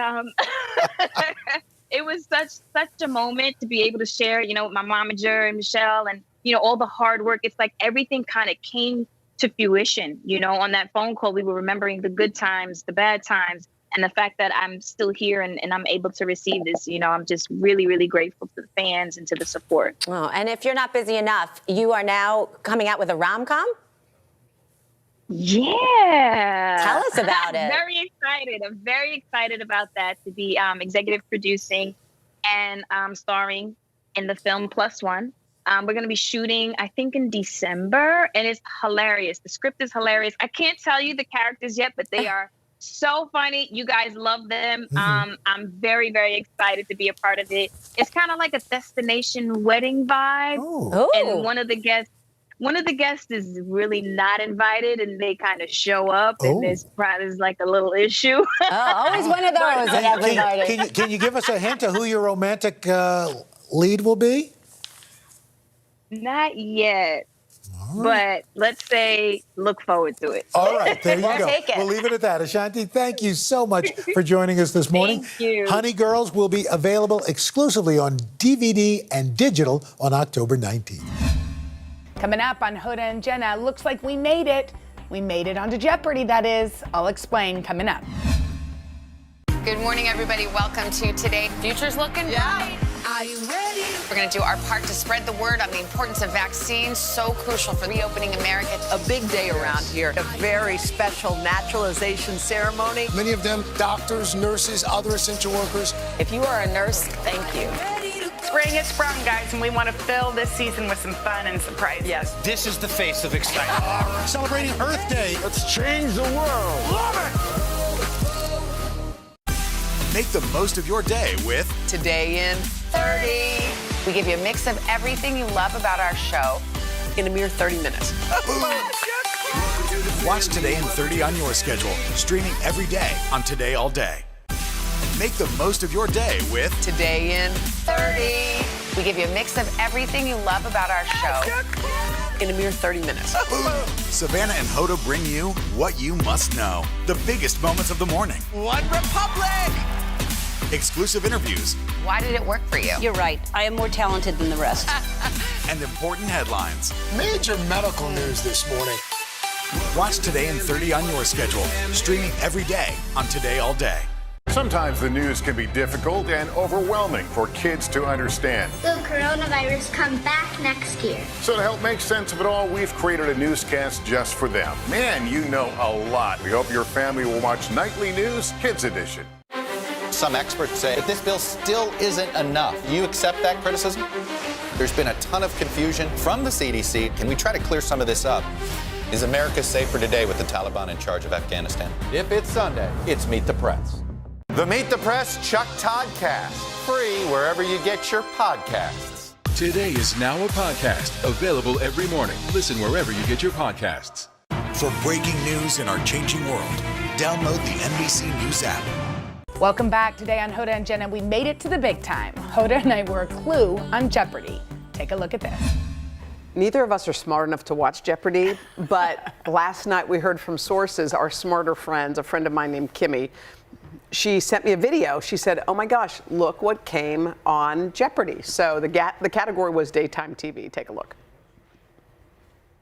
S28: it was such a moment to be able to share, with my momager and Michelle and, all the hard work. It's like everything kind of came to fruition. On that phone call, we were remembering the good times, the bad times, and the fact that I'm still here and I'm able to receive this. I'm just really, really grateful to the fans and to the support.
S24: Oh, and if you're not busy enough, you are now coming out with a rom-com?
S28: Yeah.
S24: Tell us about it.
S28: I'm very excited about that, to be executive producing and starring in the film Plus One. We're going to be shooting, I think, in December, and it's hilarious. The script is hilarious. I can't tell you the characters yet, but they are so funny. You guys love them. I'm very, very excited to be a part of it. It's kind of like a destination wedding vibe.
S24: Oh.
S28: And one of the guests is really not invited, and they kind of show up, and there's like a little issue.
S24: Always one of those in everybody.
S21: Can you give us a hint of who your romantic lead will be?
S28: Not yet, but let's say look forward to it.
S21: All right, there you go.
S24: Take it.
S21: We'll leave it at that. Ashanti, thank you so much for joining us this morning.
S28: Thank you.
S21: Honey Girls will be available exclusively on DVD and digital on October 19th.
S6: Coming up on Hoda and Jenna, looks like we made it. We made it onto Jeopardy, that is. I'll explain coming up.
S2: Good morning, everybody. Welcome to Today. Future's looking bright. Are you ready? We're going to do our part to spread the word on the importance of vaccines, so crucial for reopening America.
S1: A big day around here, a very special naturalization ceremony.
S4: Many of them doctors, nurses, other essential workers.
S2: If you are a nurse, thank you.
S8: Spring has sprung, guys, and we want to fill this season with some fun and surprises.
S1: Yes.
S4: This is the face of excitement. Celebrating Earth Day. Let's change the world. Love it!
S15: Make the most of your day with
S1: Today in
S2: 30. We give you a mix of everything you love about our show
S1: in a mere 30 minutes.
S15: Watch Today in 30 on your schedule, streaming every day on Today All Day. Make the most of your day with
S1: Today in
S2: 30. We give you a mix of everything you love about our show
S1: in a mere 30 minutes.
S15: Savannah and Hoda bring you what you must know. The biggest moments of the morning.
S12: One Republic!
S15: Exclusive interviews.
S2: Why did it work for you?
S12: You're right. I am more talented than the rest.
S15: And important headlines.
S4: Major medical news this morning.
S15: Watch Today in 30 on your schedule, streaming every day on Today All Day.
S18: Sometimes the news can be difficult and overwhelming for kids to understand.
S9: Will coronavirus come back next year?
S18: So to help make sense of it all, we've created a newscast just for them. Man, you know a lot. We hope your family will watch Nightly News Kids Edition.
S3: Some experts say that this bill still isn't enough. Do you accept that criticism? There's been a ton of confusion from the CDC. Can we try to clear some of this up? Is America safer today with the Taliban in charge of Afghanistan? If it's Sunday, it's Meet the Press.
S18: The Meet the Press Chuck Todd Cast, free wherever you get your podcasts.
S20: Today is now a podcast, available every morning. Listen wherever you get your podcasts.
S15: For breaking news in our changing world, download the NBC News app.
S6: Welcome back. Today on Hoda and Jenna, we made it to the big time. Hoda and I were a clue on Jeopardy. Take a look at this.
S1: Neither of us are smart enough to watch Jeopardy, but last night we heard from sources, our smarter friends, a friend of mine named Kimmy, she sent me a video. She said, "Oh my gosh, look what came on Jeopardy!" So the category was daytime TV. Take a look.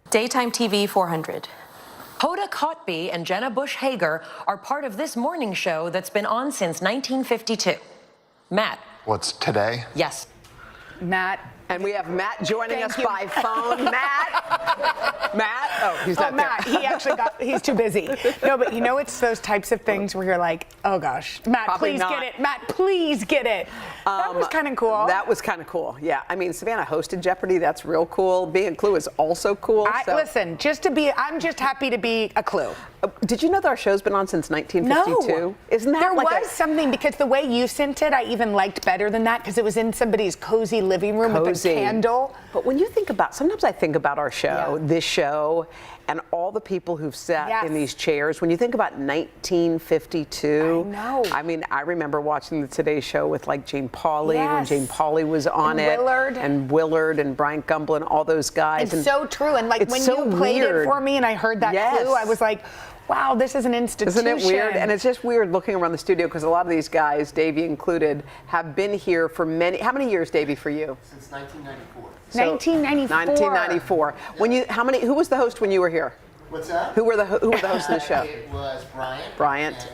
S10: Daytime TV 400. Hoda Kotb and Jenna Bush Hager are part of this morning show that's been on since 1952. Matt.
S13: What's today?
S10: Yes.
S1: Matt. And we have Matt joining us by phone. Matt? Oh, he's not
S6: Matt.
S1: there.
S6: He actually he's too busy. No, but you know, it's those types of things where you're like, oh gosh, Matt,
S1: Probably
S6: please
S1: not.
S6: get it. Matt, please get it. That was kind of cool.
S1: That was kind of cool. Yeah. I mean, Savannah hosted Jeopardy. That's real cool. Being a Clue is also cool.
S6: Listen, I'm just happy to be a Clue.
S1: Did you know that our show's been on since 1952?
S6: No.
S1: Isn't that
S6: there
S1: like
S6: was something, because the way you sent it, I even liked better than that, because it was in somebody's cozy living room with a candle.
S1: But when you think about, sometimes I think about our show, this show, and all the people who've sat in these chairs. When you think about 1952,
S6: I know.
S1: I mean, I remember watching the Today Show with like Jane Pauley when Jane Pauley was on it, and Willard and Bryant Gumbel and all those guys.
S6: It's so true. And like when you played it for me and I heard that Clue, I was like, wow, this is an institution.
S1: Isn't it weird? And it's just weird looking around the studio because a lot of these guys, Davey included, have been here for how many years, Davey, for you?
S13: Since 1994.
S1: 1994. Who was the host when you were here?
S13: What's that?
S1: Who were the hosts of the show?
S13: It was
S1: Bryant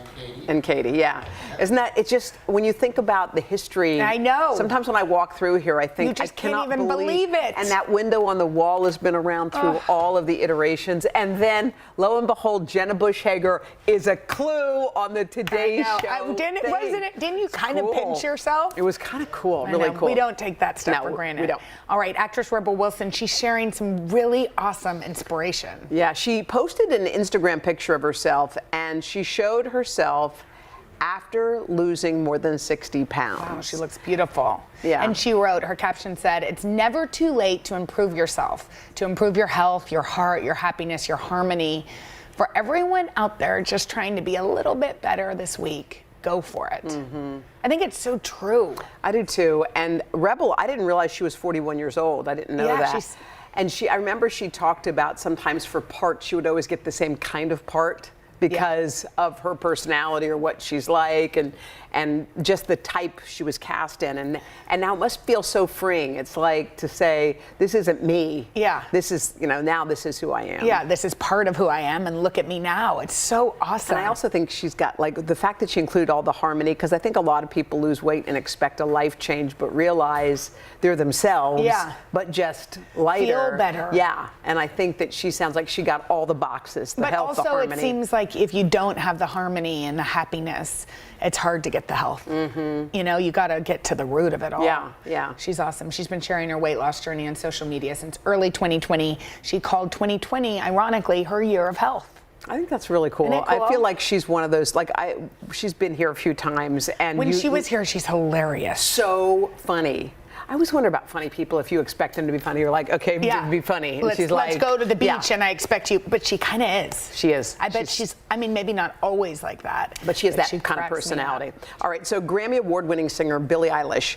S1: and Katie, yeah. Isn't that, it's just, when you think about the history.
S6: I know.
S1: Sometimes when I walk through here, I think,
S6: you just
S1: I cannot
S6: can't even believe it.
S1: And that window on the wall has been around through all of the iterations. And then, lo and behold, Jenna Bush Hager is a Clue on the Today Show.
S6: Didn't you kind of pinch yourself?
S1: It was kind of cool,
S6: I
S1: really
S6: know.
S1: cool.
S6: We don't take that stuff for granted.
S1: We don't.
S6: All right, actress Rebel Wilson, she's sharing some really awesome inspiration.
S1: Yeah, she posted an Instagram picture of herself, and she showed herself after losing more than 60 pounds.
S6: Wow, she looks beautiful.
S1: Yeah.
S6: And she wrote, her caption said, "It's never too late to improve yourself, to improve your health, your heart, your happiness, your harmony. For everyone out there just trying to be a little bit better this week, go for it."
S1: Mm-hmm.
S6: I think it's so true.
S1: I do too. And Rebel, I didn't realize she was 41 years old. I didn't know that. And I remember she talked about sometimes for parts, she would always get the same kind of part because of her personality or what she's like and just the type she was cast in. And now it must feel so freeing. It's like to say, this isn't me.
S6: Yeah.
S1: This is, now this is who I am.
S6: Yeah, this is part of who I am, and look at me now. It's so awesome.
S1: And I also think she's got, like, the fact that she included all the harmony, because I think a lot of people lose weight and expect a life change, but realize they're themselves, but just lighter.
S6: Feel better.
S1: Yeah, and I think that she sounds like she got all the boxes, the health, the harmony.
S6: But also it seems like if you don't have the harmony and the happiness, it's hard to get the health.
S1: Mm-hmm.
S6: You got to get to the root of it all.
S1: Yeah.
S6: She's awesome. She's been sharing her weight loss journey on social media since early 2020. She called 2020, ironically, her year of health.
S1: I think that's really cool.
S6: Isn't it cool?
S1: I feel like she's one of those, she's been here a few times. And
S6: when she was here, she's hilarious.
S1: So funny. I always wonder about funny people. If you expect them to be funny, you're like, okay, be funny. And
S6: let's go to the beach and I expect you. But she kind of is.
S1: She is.
S6: I bet she's, maybe not always like that.
S1: But she has that kind of personality. All right, so Grammy Award-winning singer Billie Eilish,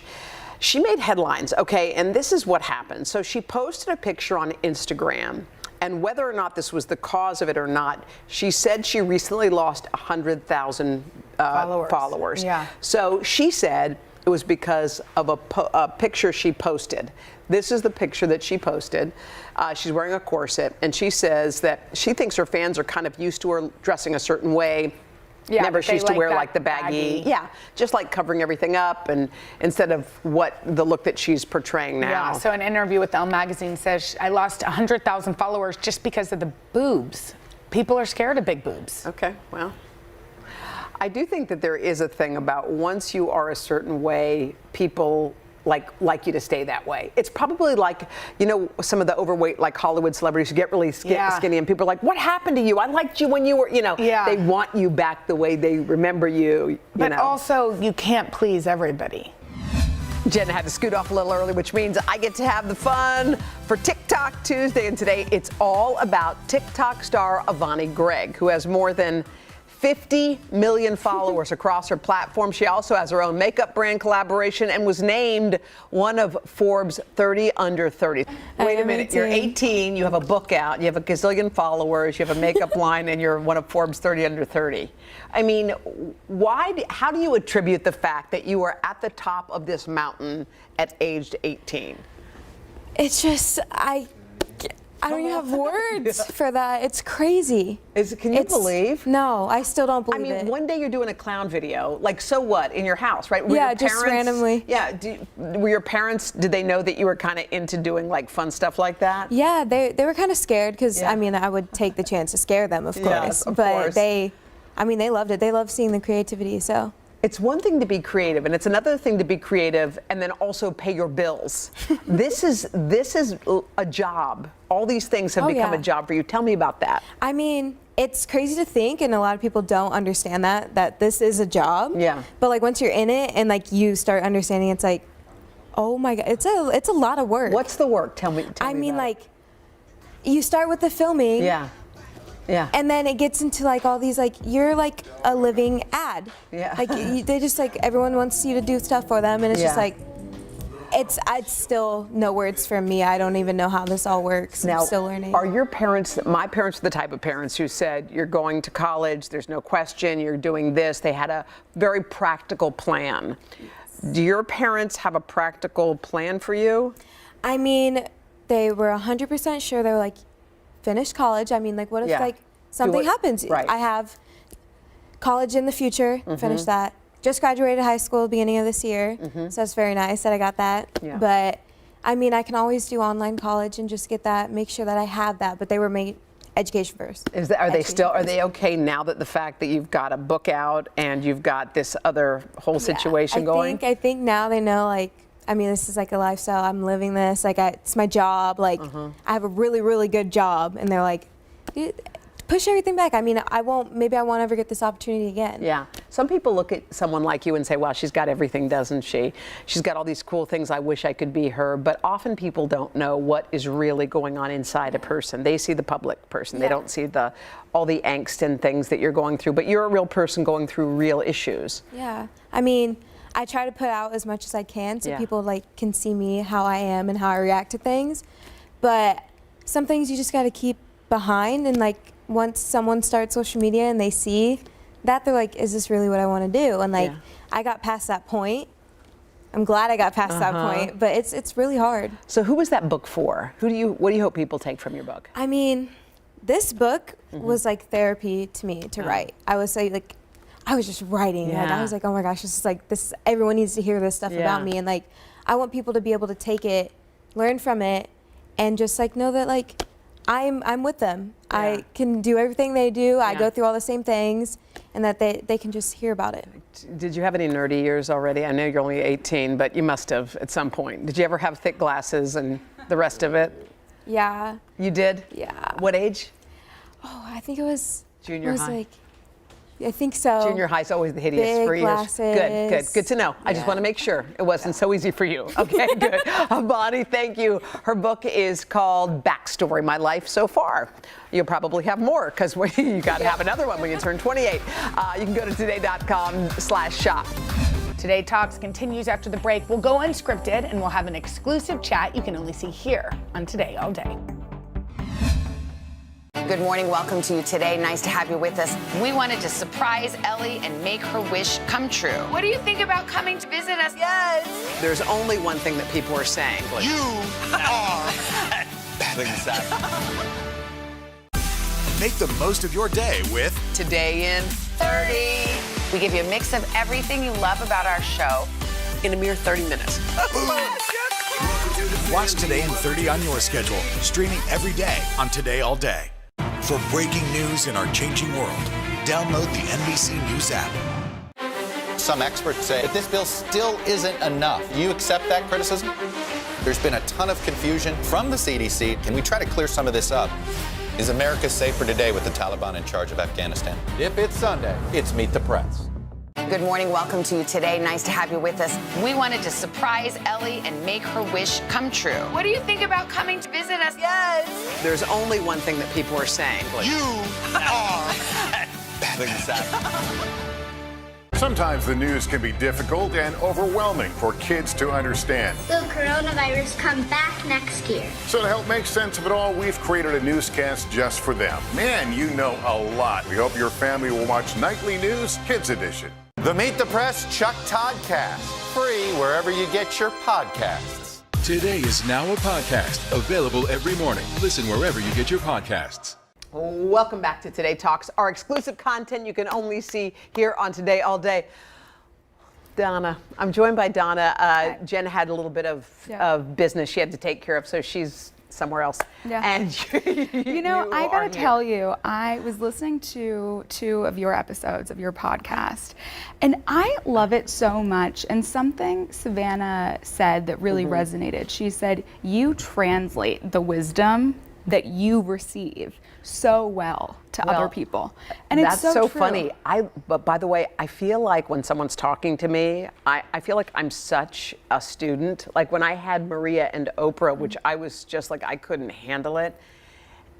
S1: she made headlines, okay, and this is what happened. So she posted a picture on Instagram, and whether or not this was the cause of it or not, she said she recently lost 100,000 followers.
S6: Yeah.
S1: So she said it was because of a picture she posted. This is the picture that she posted. She's wearing a corset, and she says that she thinks her fans are kind of used to her dressing a certain way.
S6: Yeah,
S1: Remember, she used to wear like the
S6: baggy.
S1: Yeah, just like covering everything up, and instead of the look that she's portraying now.
S6: Yeah, so an interview with Elle magazine says, I lost 100,000 followers just because of the boobs. People are scared of big boobs.
S1: Okay, well, I do think that there is a thing about once you are a certain way, people like you to stay that way. It's probably like, some of the overweight, like Hollywood celebrities who get really skinny, and people are like, what happened to you? I liked you when you were, they want you back the way they remember you.
S6: But also, you can't please everybody.
S1: Jenna had to scoot off a little early, which means I get to have the fun for TikTok Tuesday. And today it's all about TikTok star Avani Gregg, who has more than 50 million followers across her platform. She also has her own makeup brand collaboration and was named one of Forbes 30 Under 30. Wait a minute, you're 18, you have a book out, you have a gazillion followers, you have a makeup line, and you're one of Forbes 30 Under 30. I mean, how do you attribute the fact that you were at the top of this mountain at age 18?
S7: It's just, I don't even have words for that. It's crazy.
S1: Can you believe?
S7: No, I still don't believe it.
S1: I mean, one day you're doing a clown video, like, so what, in your house, right? Were
S7: Yeah,
S1: your
S7: just
S1: parents,
S7: randomly.
S1: Yeah, were your parents, did they know that you were kind of into doing, like, fun stuff like that?
S7: Yeah, they were kind of scared because, I mean, I would take the chance to scare them, of course.
S1: Yes, of
S7: but
S1: course.
S7: they loved it. They loved seeing the creativity, so.
S1: It's one thing to be creative, and it's another thing to be creative and then also pay your bills. This is a job. All these things have become a job for you. Tell me about that.
S7: I mean, it's crazy to think, and a lot of people don't understand that this is a job.
S1: Yeah.
S7: But like once you're in it and like you start understanding, it's like, oh my God, it's a lot of work.
S1: What's the work? Tell me.
S7: I mean, like, you start with the filming.
S1: Yeah. Yeah.
S7: And then it gets into like all these, like, you're like a living ad.
S1: Yeah.
S7: Like they just like, everyone wants you to do stuff for them, and it's just like, it's still no words from me. I don't even know how this all works.
S1: Now,
S7: I'm still learning.
S1: Are your parents, my parents are the type of parents who said, you're going to college, there's no question, you're doing this. They had a very practical plan. Do your parents have a practical plan for you?
S7: I mean, they were 100% sure. They were like, finish college. I mean, like, what if like something happens?
S1: Right.
S7: I have college in the future, finish that. Just graduated high school beginning of this year, so it's very nice that I got that.
S1: Yeah.
S7: But I mean, I can always do online college and just get that, make sure that I have that. But they were made education first.
S1: Are they okay now that the fact that you've got a book out and you've got this other whole situation going?
S7: I think now they know, like, I mean, this is like a lifestyle. I'm living this. Like, it's my job. Like, I have a really, really good job. And they're like, push everything back. I mean, maybe I won't ever get this opportunity again.
S1: Yeah. Some people look at someone like you and say, wow, she's got everything, doesn't she? She's got all these cool things. I wish I could be her. But often people don't know what is really going on inside a person. They see the public person. They don't see all the angst and things that you're going through. But you're a real person going through real issues.
S7: Yeah. I mean, I try to put out as much as I can so people like can see me, how I am and how I react to things. But some things you just got to keep behind, and like once someone starts social media and they see that, they're like, is this really what I want to do? And like I got past that point. I'm glad I got past that point, but it's really hard.
S1: So who was that book for? What do you hope people take from your book?
S7: I mean, this book was like therapy to me to write. I was like I was just writing. Like, I was like, oh my gosh, this is like this. Everyone needs to hear this stuff about me, and like, I want people to be able to take it, learn from it, and just like know that like, I'm with them. I can do everything they do. I go through all the same things, and that they can just hear about it.
S1: Did you have any nerdy years already? I know you're only 18, but you must have at some point. Did you ever have thick glasses and the rest of it?
S7: Yeah.
S1: You did?
S7: Yeah.
S1: What age?
S7: Oh, I think it was
S1: junior high.
S7: Like, I think so.
S1: Junior high is always the hideous
S7: Big
S1: for you.
S7: glasses.
S1: Good to know. I just want to make sure it wasn't so easy for you. Okay, good. Bonnie, thank you. Her book is called Backstory: My Life So Far. You'll probably have more because you got to have another one when you turn 28. You can go to today.com/shop.
S6: Today Talks continues after the break. We'll go unscripted and we'll have an exclusive chat you can only see here on Today All Day.
S2: Good morning. Welcome to you today. Nice to have you with us. We wanted to surprise Ellie and make her wish come true. What do you think about coming to visit us? Yes.
S1: There's only one thing that people are saying.
S4: You are
S15: Make the most of your day with
S1: Today in
S2: 30. We give you a mix of everything you love about our show
S1: in a mere 30 minutes.
S15: Watch Today in 30 on your schedule, streaming every day on Today All Day. For breaking news in our changing world, download the NBC News app.
S3: Some experts say that this bill still isn't enough. Do you accept that criticism? There's been a ton of confusion from the CDC. Can we try to clear some of this up? Is America safer today with the Taliban in charge of Afghanistan? If it's Sunday, it's Meet the Press.
S2: Good morning. Welcome to you today. Nice to have you with us. We wanted to surprise Ellie and make her wish come true. What do you think about coming to visit us? Yes.
S1: There's only one thing that people are saying.
S4: You are
S18: Sometimes the news can be difficult and overwhelming for kids to understand.
S9: Will coronavirus come back next year?
S18: So to help make sense of it all, we've created a newscast just for them. Man, you know a lot. We hope your family will watch Nightly News Kids Edition.
S3: The Meet the Press Chuck Todd Cast, free wherever you get your podcasts.
S20: Today is now a podcast, available every morning. Listen wherever you get your podcasts.
S1: Welcome back to Today Talks, our exclusive content you can only see here on Today All Day. Donna, I'm joined by Donna. Jen had a little bit of business she had to take care of, so she's somewhere else.
S5: Yeah.
S1: And
S5: you know, I
S1: are
S5: gotta
S1: here.
S5: tell you, I was listening to 2 of your episodes of your podcast, and I love it so much. And something Savannah said that really resonated. She said, you translate the wisdom that you receive so well to other people. And it's
S1: that's so
S5: true.
S1: funny. But by the way, I feel like when someone's talking to me, I feel like I'm such a student. Like when I had Maria and Oprah, which I was just like, I couldn't handle it.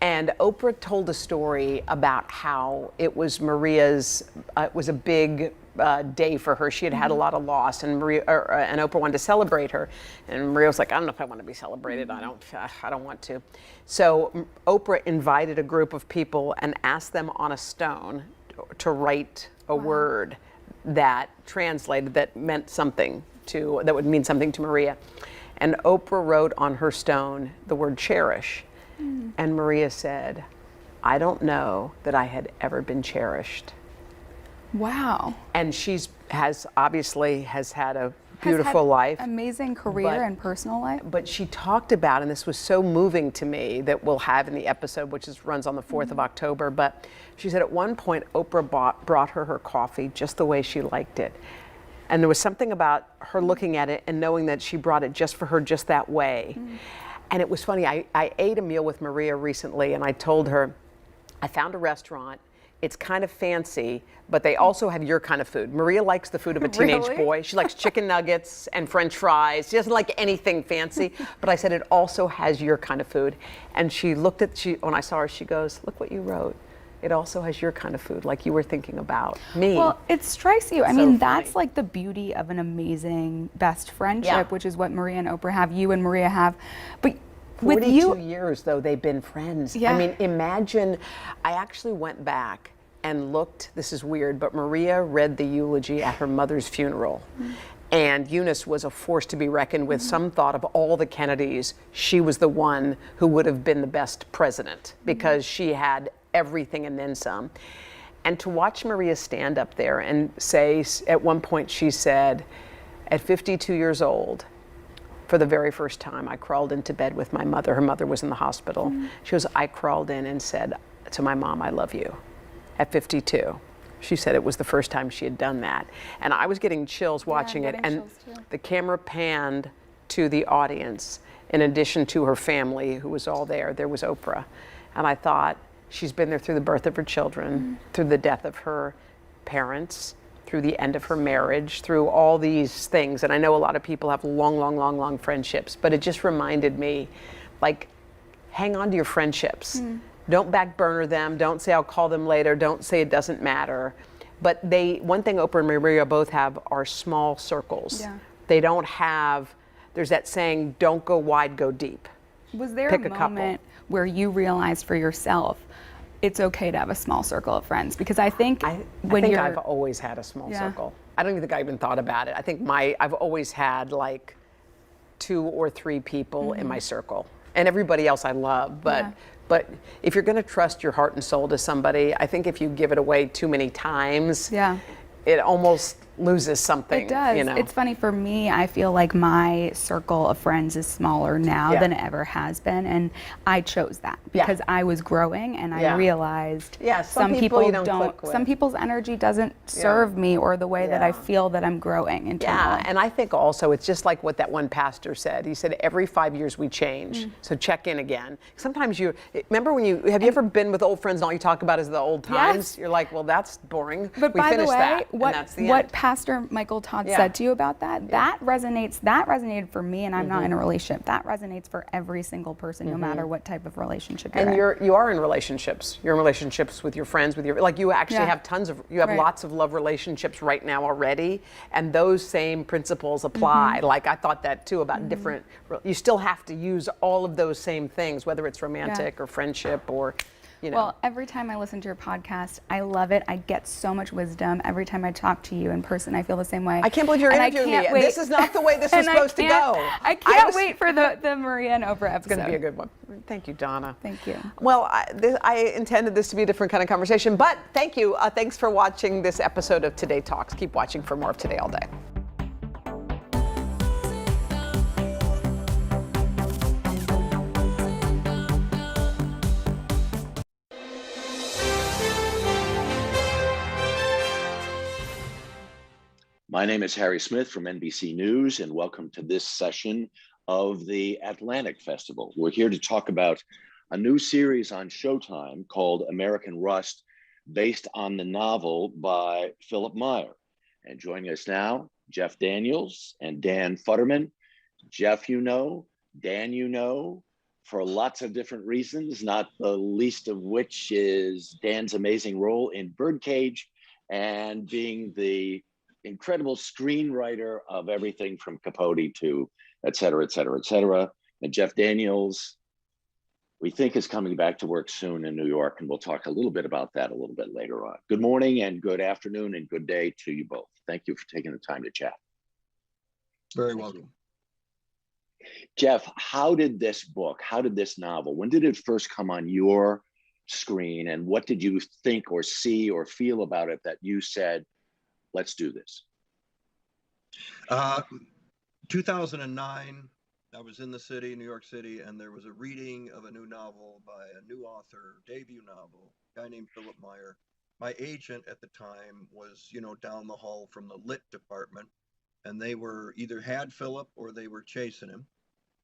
S1: And Oprah told a story about how it was Maria's, it was a big day for her. She had had a lot of loss, and Oprah wanted to celebrate her. And Maria was like, I don't know if I want to be celebrated. I don't want to. So Oprah invited a group of people and asked them on a stone to write a word that translated, that meant something to, that would mean something to Maria. And Oprah wrote on her stone the word cherish. And Maria said, I don't know that I had ever been cherished.
S5: Wow.
S1: And has had a beautiful life.
S5: Amazing career and personal life.
S1: But she talked about, and this was so moving to me, that we'll have in the episode, which runs on the 4th of October, but she said at one point Oprah brought her coffee just the way she liked it. And there was something about her looking at it and knowing that she brought it just for her, just that way. And it was funny, I ate a meal with Maria recently, and I told her, I found a restaurant. It's kind of fancy, but they also have your kind of food. Maria likes the food of a teenage boy. She likes chicken nuggets and French fries. She doesn't like anything fancy, but I said it also has your kind of food. And she looked at, when I saw her, she goes, look what you wrote. It also has your kind of food, like you were thinking about me.
S5: Well, it strikes you. I
S1: So
S5: mean,
S1: funny.
S5: that's like the beauty of an amazing best friendship, which is what Maria and Oprah have, you and Maria have. But with
S1: 42
S5: you,
S1: years, though, they've been friends.
S5: Yeah.
S1: I mean, imagine, I actually went back and looked, this is weird, but Maria read the eulogy at her mother's funeral. And Eunice was a force to be reckoned with. Some thought of all the Kennedys, she was the one who would have been the best president because she had everything and then some. And to watch Maria stand up there and say, at one point she said, at 52 years old, for the very first time, I crawled into bed with my mother. Her mother was in the hospital. She goes, I crawled in and said to my mom, I love you. At 52. She said it was the first time she had done that. And I was getting chills watching it. And the camera panned to the audience. In addition to her family, who was all there, there was Oprah. And I thought, she's been there through the birth of her children, through the death of her parents, through the end of her marriage, through all these things. And I know a lot of people have long friendships, but it just reminded me, like, hang on to your friendships. Don't back burner them. Don't say I'll call them later. Don't say it doesn't matter. But one thing Oprah and Maria both have are small circles.
S5: Yeah.
S1: They don't have, there's that saying, don't go wide, go deep.
S5: was there
S1: Pick
S5: a
S1: a couple.
S5: moment where you realized for yourself it's okay to have a small circle of friends? Because I think when you're,
S1: I've always had a small circle. I don't even think I even thought about it. I think I've always had like 2 or 3 people in my circle, and everybody else I love. But if you're going to trust your heart and soul to somebody, I think if you give it away too many times, it almost loses something.
S5: It does.
S1: You know?
S5: It's funny for me, I feel like my circle of friends is smaller now than it ever has been, and I chose that because I was growing and I realized
S1: some people you don't click with.
S5: some people's energy doesn't serve me or the way that I feel that I'm growing internally.
S1: And I think also it's just like what that one pastor said. He said every 5 years we change, so check in again. Sometimes remember when have you ever been with old friends and all you talk about is the old times?
S5: Yes.
S1: You're like, well, that's boring.
S5: But
S1: we
S5: by the
S1: finished
S5: way,
S1: that, and that's the
S5: what
S1: end.
S5: Pastor Michael Todd
S1: Yeah.
S5: said to you about that, that resonated for me, and I'm not in a relationship. That resonates for every single person, no matter what type of relationship you're
S1: And
S5: in.
S1: you are in relationships. You're in relationships with your friends, with your, like, you actually
S5: Yeah.
S1: have
S5: Right.
S1: lots of love relationships right now already, and those same principles apply. Like, I thought that too about different, you still have to use all of those same things, whether it's romantic or friendship or, you know.
S5: Well, every time I listen to your podcast, I love it. I get so much wisdom. Every time I talk to you in person, I feel the same way.
S1: I can't believe you're
S5: And I
S1: interviewing
S5: can't
S1: me.
S5: wait-
S1: This is not the way this is
S5: and
S1: supposed to go.
S5: I can't wait for the Maria and Oprah episode.
S1: It's going to be a good one. Thank you, Donna.
S5: Thank you.
S1: Well, I intended this to be a different kind of conversation, but thank you. Thanks for watching this episode of Today Talks. Keep watching for more of Today All Day.
S11: My name is Harry Smith from NBC News, and welcome to this session of the Atlantic Festival. We're here to talk about a new series on Showtime called American Rust, based on the novel by Philip Meyer. And joining us now, Jeff Daniels and Dan Futterman. Jeff, you know, Dan, you know, for lots of different reasons, not the least of which is Dan's amazing role in Birdcage and being the incredible screenwriter of everything from Capote to et cetera, et cetera, et cetera. And Jeff Daniels, we think, is coming back to work soon in New York, and we'll talk a little bit about that a little bit later on. Good morning and good afternoon and good day to you both. Thank you for taking the time to chat.
S14: Very welcome.
S11: Jeff, how did this novel, when did it first come on your screen, and what did you think or see or feel about it that you said, let's do this?
S14: 2009, I was in the city, New York City, and there was a reading of a new novel by a new author, debut novel, a guy named Philip Meyer. My agent at the time was, down the hall from the lit department, and they were either had Philip or they were chasing him.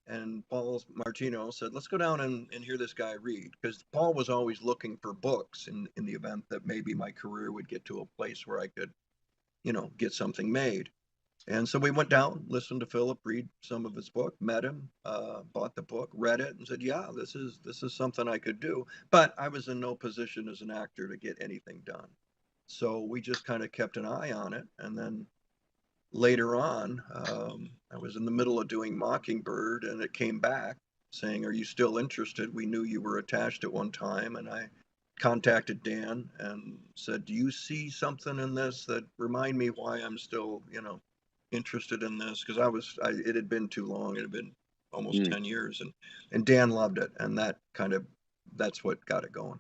S14: And Paul Martino said, let's go down and hear this guy read, because Paul was always looking for books in the event that maybe my career would get to a place where I could get something made. And so we went down, listened to Philip read some of his book, met him, bought the book, read it, and said, yeah, this is something I could do. But I was in no position as an actor to get anything done. So we just kind of kept an eye on it. And then later on, I was in the middle of doing Mockingbird, and it came back saying, are you still interested? We knew you were attached at one time. And I contacted Dan and said, do you see something in this that remind me why I'm still, interested in this? Because it had been too long. It had been almost 10 years, and Dan loved it. And that's what got it going.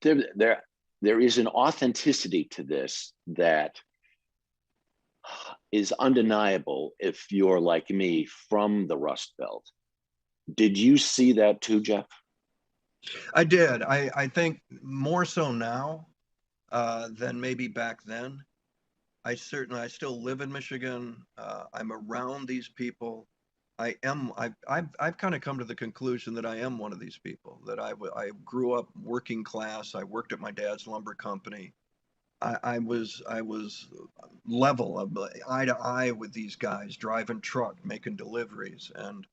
S11: There is an authenticity to this that is undeniable if you're like me from the Rust Belt. Did you see that too, Jeff?
S14: I did. I think more so now than maybe back then. I still live in Michigan. I'm around these people. I've kind of come to the conclusion that I am one of these people, that I grew up working class. I worked at my dad's lumber company. I was level, eye to eye with these guys, driving truck, making deliveries, and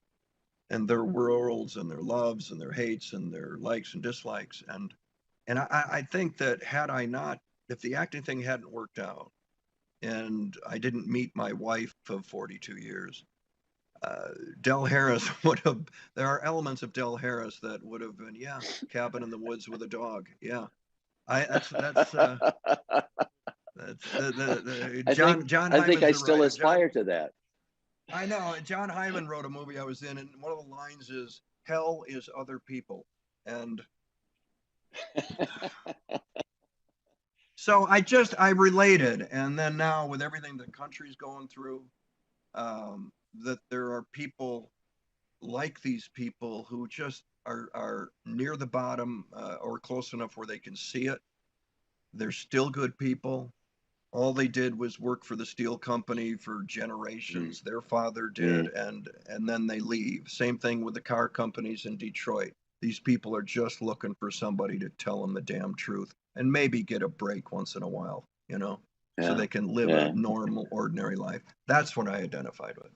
S14: their worlds and their loves and their hates and their likes and dislikes. And I think that if the acting thing hadn't worked out and I didn't meet my wife of 42 years, Del Harris there are elements of Del Harris that would have been, yeah, cabin in the woods with a dog. Yeah.
S11: I think I still aspire to that.
S14: I know. John Hyman wrote a movie I was in, and one of the lines is, hell is other people. And so I related. And then now with everything the country's going through, that there are people like these people who just are near the bottom or close enough where they can see it. They're still good people. All they did was work for the steel company for generations. Their father did, and then they leave. Same thing with the car companies in Detroit. These people are just looking for somebody to tell them the damn truth and maybe get a break once in a while, so they can live a normal, ordinary life. That's what I identified with.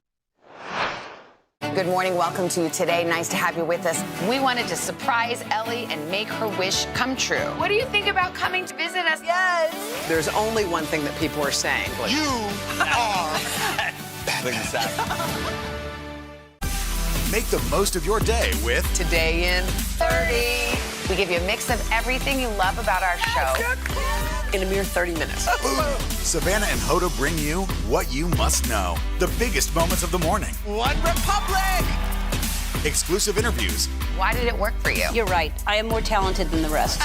S2: Good morning. Welcome to Today. Nice to have you with us. We wanted to surprise Ellie and make her wish come true. What do you think about coming to visit us? Yes.
S1: There's only one thing that people are saying.
S4: You are.
S15: Make the most of your day with
S1: Today in
S2: 30. We give you a mix of everything you love about our show
S1: in a mere 30 minutes.
S15: Savannah and Hoda bring you what you must know. The biggest moments of the morning.
S12: One Republic!
S15: Exclusive interviews.
S2: Why did it work for you?
S12: You're right. I am more talented than the rest.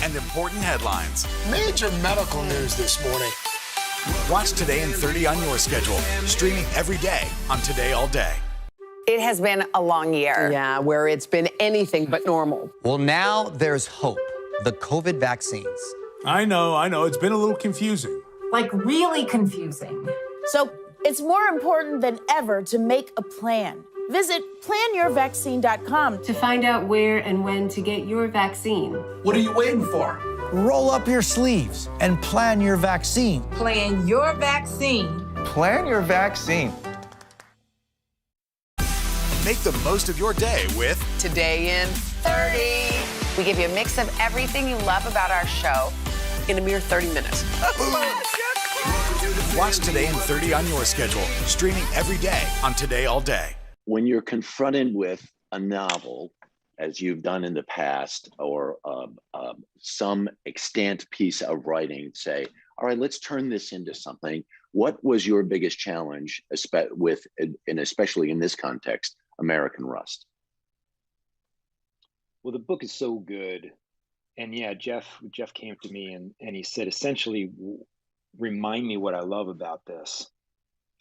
S15: And important headlines.
S4: Major medical news this morning.
S15: Watch Today in 30 on your schedule. Streaming every day on Today All Day.
S2: It has been a long year.
S1: Yeah, where it's been anything but normal.
S16: Well, now there's hope. The COVID vaccines.
S17: I know. It's been a little confusing.
S19: Like really confusing. So it's more important than ever to make a plan. Visit planyourvaccine.com
S22: to find out where and when to get your vaccine.
S4: What are you waiting for?
S16: Roll up your sleeves and plan your vaccine.
S19: Plan your vaccine.
S16: Plan your vaccine.
S15: Make the most of your day with
S1: Today in
S2: 30. We give you a mix of everything you love about our show
S1: in a mere 30 minutes.
S15: Watch Today in 30 on your schedule. Streaming every day on Today All Day.
S11: When you're confronted with a novel, as you've done in the past, or some extant piece of writing, say, all right, let's turn this into something. What was your biggest challenge with, and especially in this context, American Rust?
S23: Well, the book is so good. And yeah, Jeff came to me and he said, essentially, remind me what I love about this.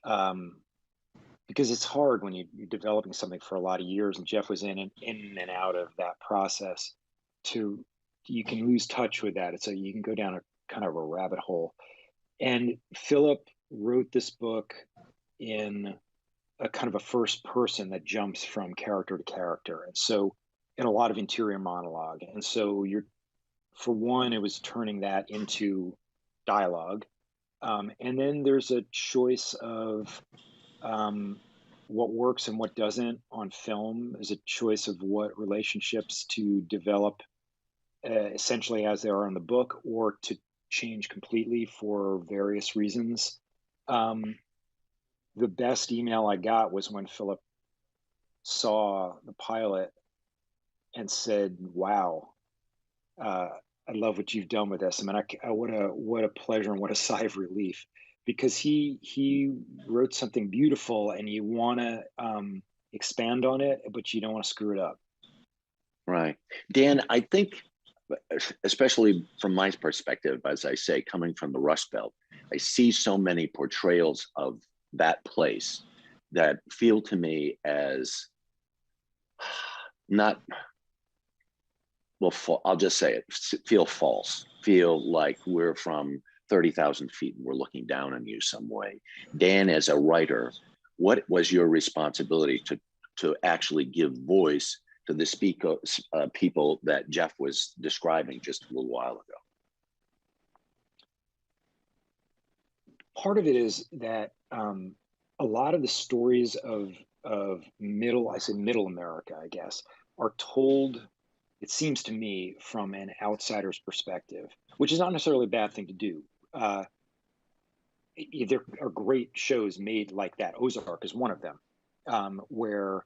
S23: Because it's hard when you're developing something for a lot of years, and Jeff was in and out of that process. You can lose touch with that. So you can go down a kind of a rabbit hole. And Philip wrote this book in a kind of a first person that jumps from character to character. And so, and a lot of interior monologue. And so for one, it was turning that into dialogue. And then there's a choice of what works and what doesn't on film. There's a choice of what relationships to develop essentially as they are in the book, or to change completely for various reasons. The best email I got was when Philip saw the pilot and said, wow, I love what you've done with this. I mean, what a pleasure and what a sigh of relief, because he wrote something beautiful and you want to expand on it, but you don't want to screw it up.
S11: Right. Dan, I think, especially from my perspective, as I say, coming from the Rust Belt, I see so many portrayals of that place that feel to me as not, well, I'll just say it, feel false, feel like we're from 30,000 feet and we're looking down on you some way. Dan, as a writer, what was your responsibility to actually give voice to the people that Jeff was describing just a little while ago?
S23: Part of it is that a lot of the stories of middle America, I guess, are told, it seems to me, from an outsider's perspective, which is not necessarily a bad thing to do. There are great shows made like that. Ozark is one of them, where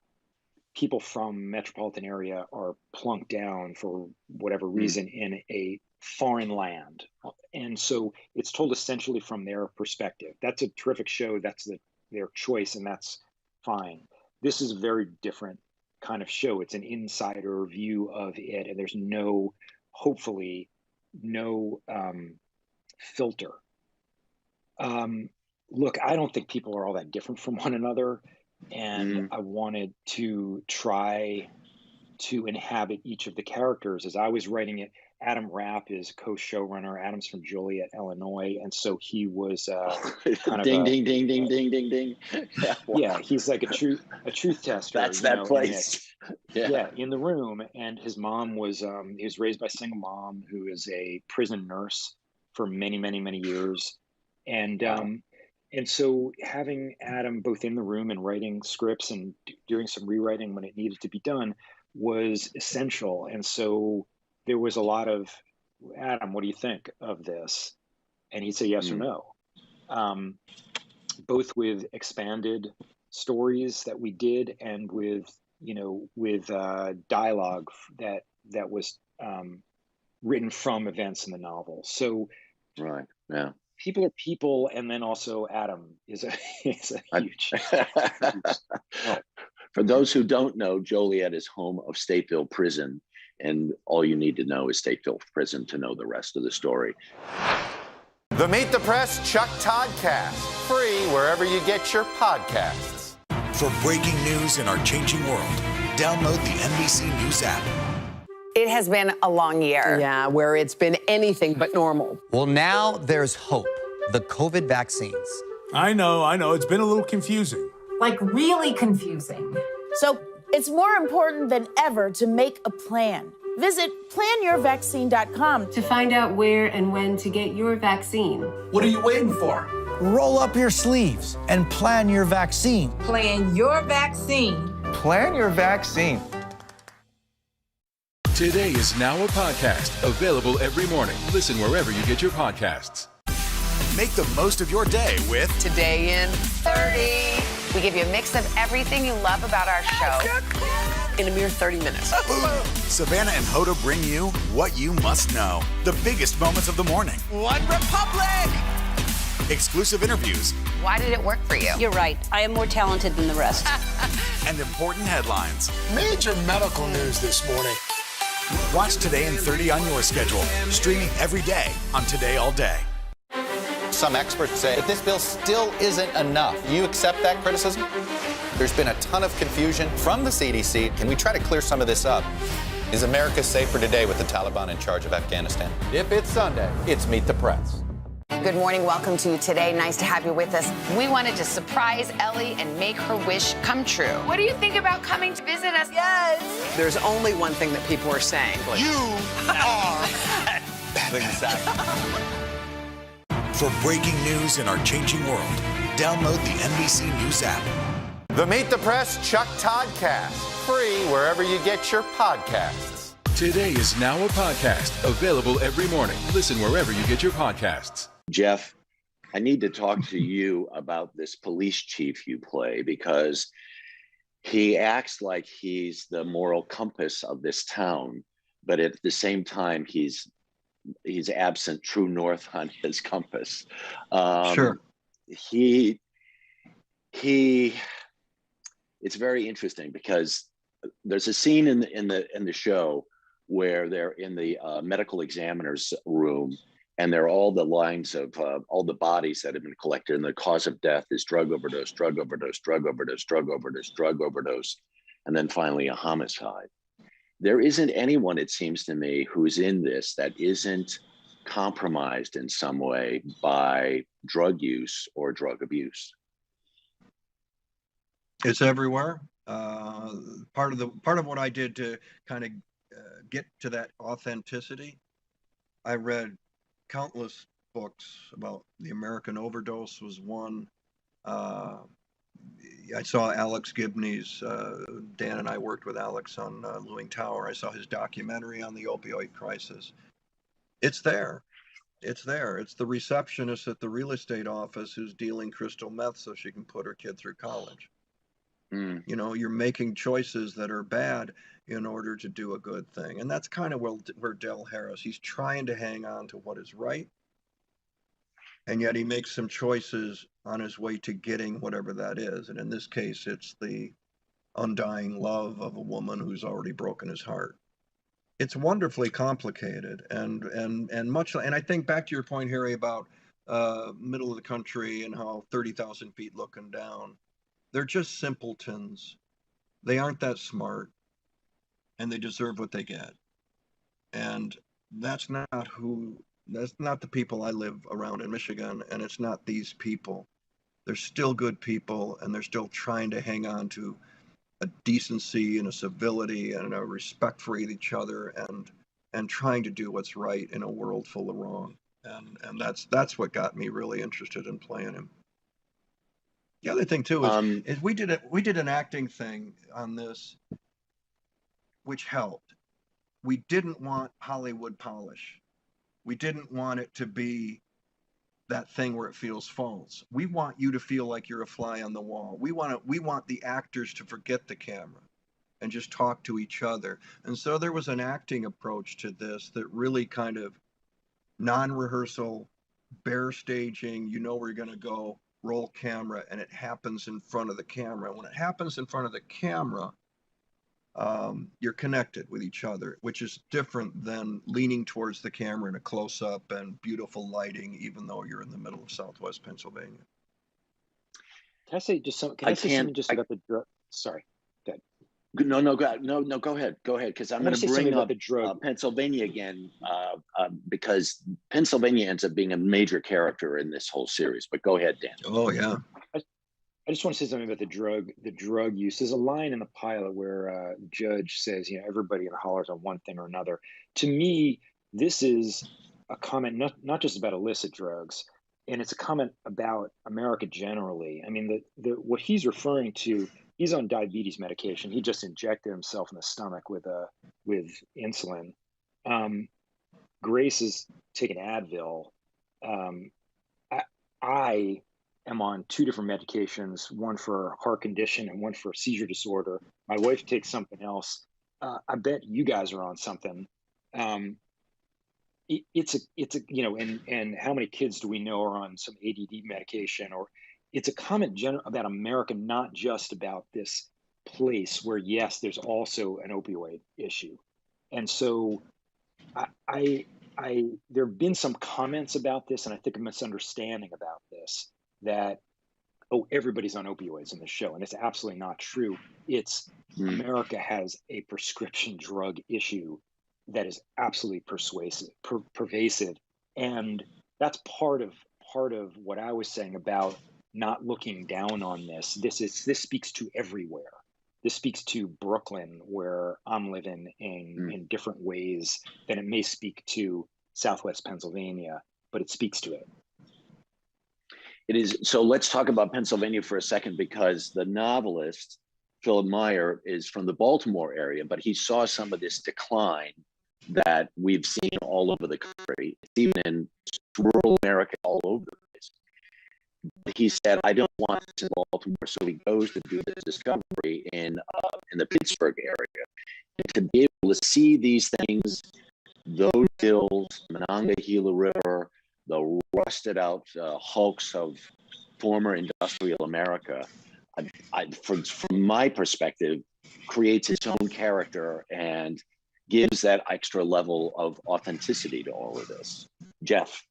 S23: people from metropolitan area are plunked down for whatever reason in a foreign land. And so it's told essentially from their perspective. That's a terrific show. That's their choice, and that's fine. This is a very different kind of show. It's an insider view of it, and there's hopefully no filter. Look, I don't think people are all that different from one another. And I wanted to try to inhabit each of the characters. As I was writing it, Adam Rapp is co-showrunner. Adam's from Joliet, Illinois, and so he was kind of
S11: ding, ding, ding, ding, ding, ding, ding.
S23: Yeah, he's like a truth tester.
S11: That's that place.
S23: Yeah, in the room. And his mom was he was raised by a single mom who is a prison nurse for many, many, many years. And so having Adam both in the room and writing scripts and doing some rewriting when it needed to be done was essential. And so there was a lot of, Adam, what do you think of this? And he'd say yes or no. Both with expanded stories that we did and with dialogue that was written from events in the novel. So
S11: right, yeah.
S23: People are people, and then also Adam is a huge.
S11: For those who don't know, Joliet is home of Stateville Prison, and all you need to know is Stateville Prison to know the rest of the story.
S3: The Meet the Press Chuck Todd Cast, free wherever you get your podcasts.
S15: For breaking news in our changing world, download the NBC News app.
S1: It has been a long year. Yeah, where it's been anything but normal.
S16: Well, now there's hope. The COVID vaccines.
S17: I know. It's been a little confusing.
S22: Like really confusing.
S19: So it's more important than ever to make a plan. Visit planyourvaccine.com
S22: to find out where and when to get your vaccine.
S16: What are you waiting for? Roll up your sleeves and plan your vaccine.
S12: Plan your vaccine.
S16: Plan your vaccine.
S20: Today is now a podcast available every morning. Listen wherever you get your podcasts.
S15: Make the most of your day with
S1: Today in
S2: 30. We give you a mix of everything you love about our show
S1: in a mere 30 minutes.
S15: Savannah and Hoda bring you what you must know. The biggest moments of the morning.
S12: One Republic!
S15: Exclusive interviews.
S2: Why did it work for you?
S12: You're right. I am more talented than the rest.
S15: And important headlines.
S4: Major medical news this morning.
S15: Watch Today in 30 on your schedule. Streaming every day on Today All Day.
S3: Some experts say that this bill still isn't enough. Do you accept that criticism? There's been a ton of confusion from the CDC. Can we try to clear some of this up? Is America safer today with the Taliban in charge of Afghanistan? If it's Sunday, it's Meet the Press.
S2: Good morning. Welcome to Today. Nice to have you with us. We wanted to surprise Ellie and make her wish come true. What do you think about coming to visit us?
S12: Yes.
S1: There's only one thing that people are saying.
S4: You are.
S3: Exactly.
S15: For breaking news in our changing world, download the NBC News app.
S3: The Meet the Press Chuck Todd Cast, free wherever you get your podcasts.
S20: Today is now a podcast available every morning. Listen wherever you get your podcasts.
S11: Jeff, I need to talk to you about this police chief you play, because he acts like he's the moral compass of this town, but at the same time, he's absent true north on his compass.
S14: Sure.
S11: It's very interesting because there's a scene in the show where they're in the medical examiner's room, and there are all the lines of all the bodies that have been collected, and the cause of death is drug overdose, drug overdose, drug overdose, drug overdose, drug overdose, and then finally a homicide. There isn't anyone, it seems to me, who's in this that isn't compromised in some way by drug use or drug abuse.
S14: It's everywhere. Part of what I did to kind of get to that authenticity, I read countless books about the American overdose was one. I saw Alex Gibney's, Dan and I worked with Alex on Lewing Tower. I saw his documentary on the opioid crisis. It's there. It's there. It's the receptionist at the real estate office who's dealing crystal meth so she can put her kid through college. You know, you're making choices that are bad in order to do a good thing. And that's kind of where Del Harris, he's trying to hang on to what is right. And yet he makes some choices on his way to getting whatever that is. And in this case, it's the undying love of a woman who's already broken his heart. It's wonderfully complicated and I think back to your point, Harry, about middle of the country and how 30,000 feet looking down. They're just simpletons. They aren't that smart, and they deserve what they get. And that's not the people I live around in Michigan, and it's not these people. They're still good people, and they're still trying to hang on to a decency and a civility and a respect for each other and trying to do what's right in a world full of wrong. and that's what got me really interested in playing him. The other thing too is we did an acting thing on this, which helped. We didn't want Hollywood polish. We didn't want it to be that thing where it feels false. We want you to feel like you're a fly on the wall. We want the actors to forget the camera and just talk to each other. And so there was an acting approach to this that really kind of non-rehearsal, bare staging, you know where you're going to go, roll camera, and it happens in front of the camera. When it happens in front of the camera, you're connected with each other, which is different than leaning towards the camera in a close-up and beautiful lighting, even though you're in the middle of Southwest Pennsylvania.
S23: Can I say just something? Can I say something just about the drug? Sorry, go ahead.
S11: No, go ahead, because I'm going to bring up the drug. Pennsylvania again, because Pennsylvania ends up being a major character in this whole series. But go ahead, Dan.
S14: Oh yeah.
S23: I just want to say something about the drug use. There's a line in the pilot where Judge says, everybody hollers on one thing or another. To me, this is a comment not just about illicit drugs, and it's a comment about America generally. I mean, what he's referring to, he's on diabetes medication. He just injected himself in the stomach with insulin. Grace is taking Advil. I am on 2 different medications, one for heart condition and one for seizure disorder. My wife takes something else. I bet you guys are on something. It's a and how many kids do we know are on some ADD medication? Or it's a comment about America, not just about this place where, yes, there's also an opioid issue. And so there have been some comments about this, and I think a misunderstanding about this, that, everybody's on opioids in the show. And it's absolutely not true. It's America has a prescription drug issue that is absolutely pervasive. And that's part of what I was saying about not looking down on this. This speaks to everywhere. This speaks to Brooklyn, where I'm living in different ways than it may speak to Southwest Pennsylvania, but it speaks to it.
S11: It is. So let's talk about Pennsylvania for a second, because the novelist, Philip Meyer, is from the Baltimore area, but he saw some of this decline that we've seen all over the country, even in rural America, all over the place. He said, I don't want this in Baltimore, so he goes to do this discovery in the Pittsburgh area. And to be able to see these things, those hills, Monongahela River, the rusted out hulks of former industrial America, from my perspective, creates its own character and gives that extra level of authenticity to all of this. Jeff.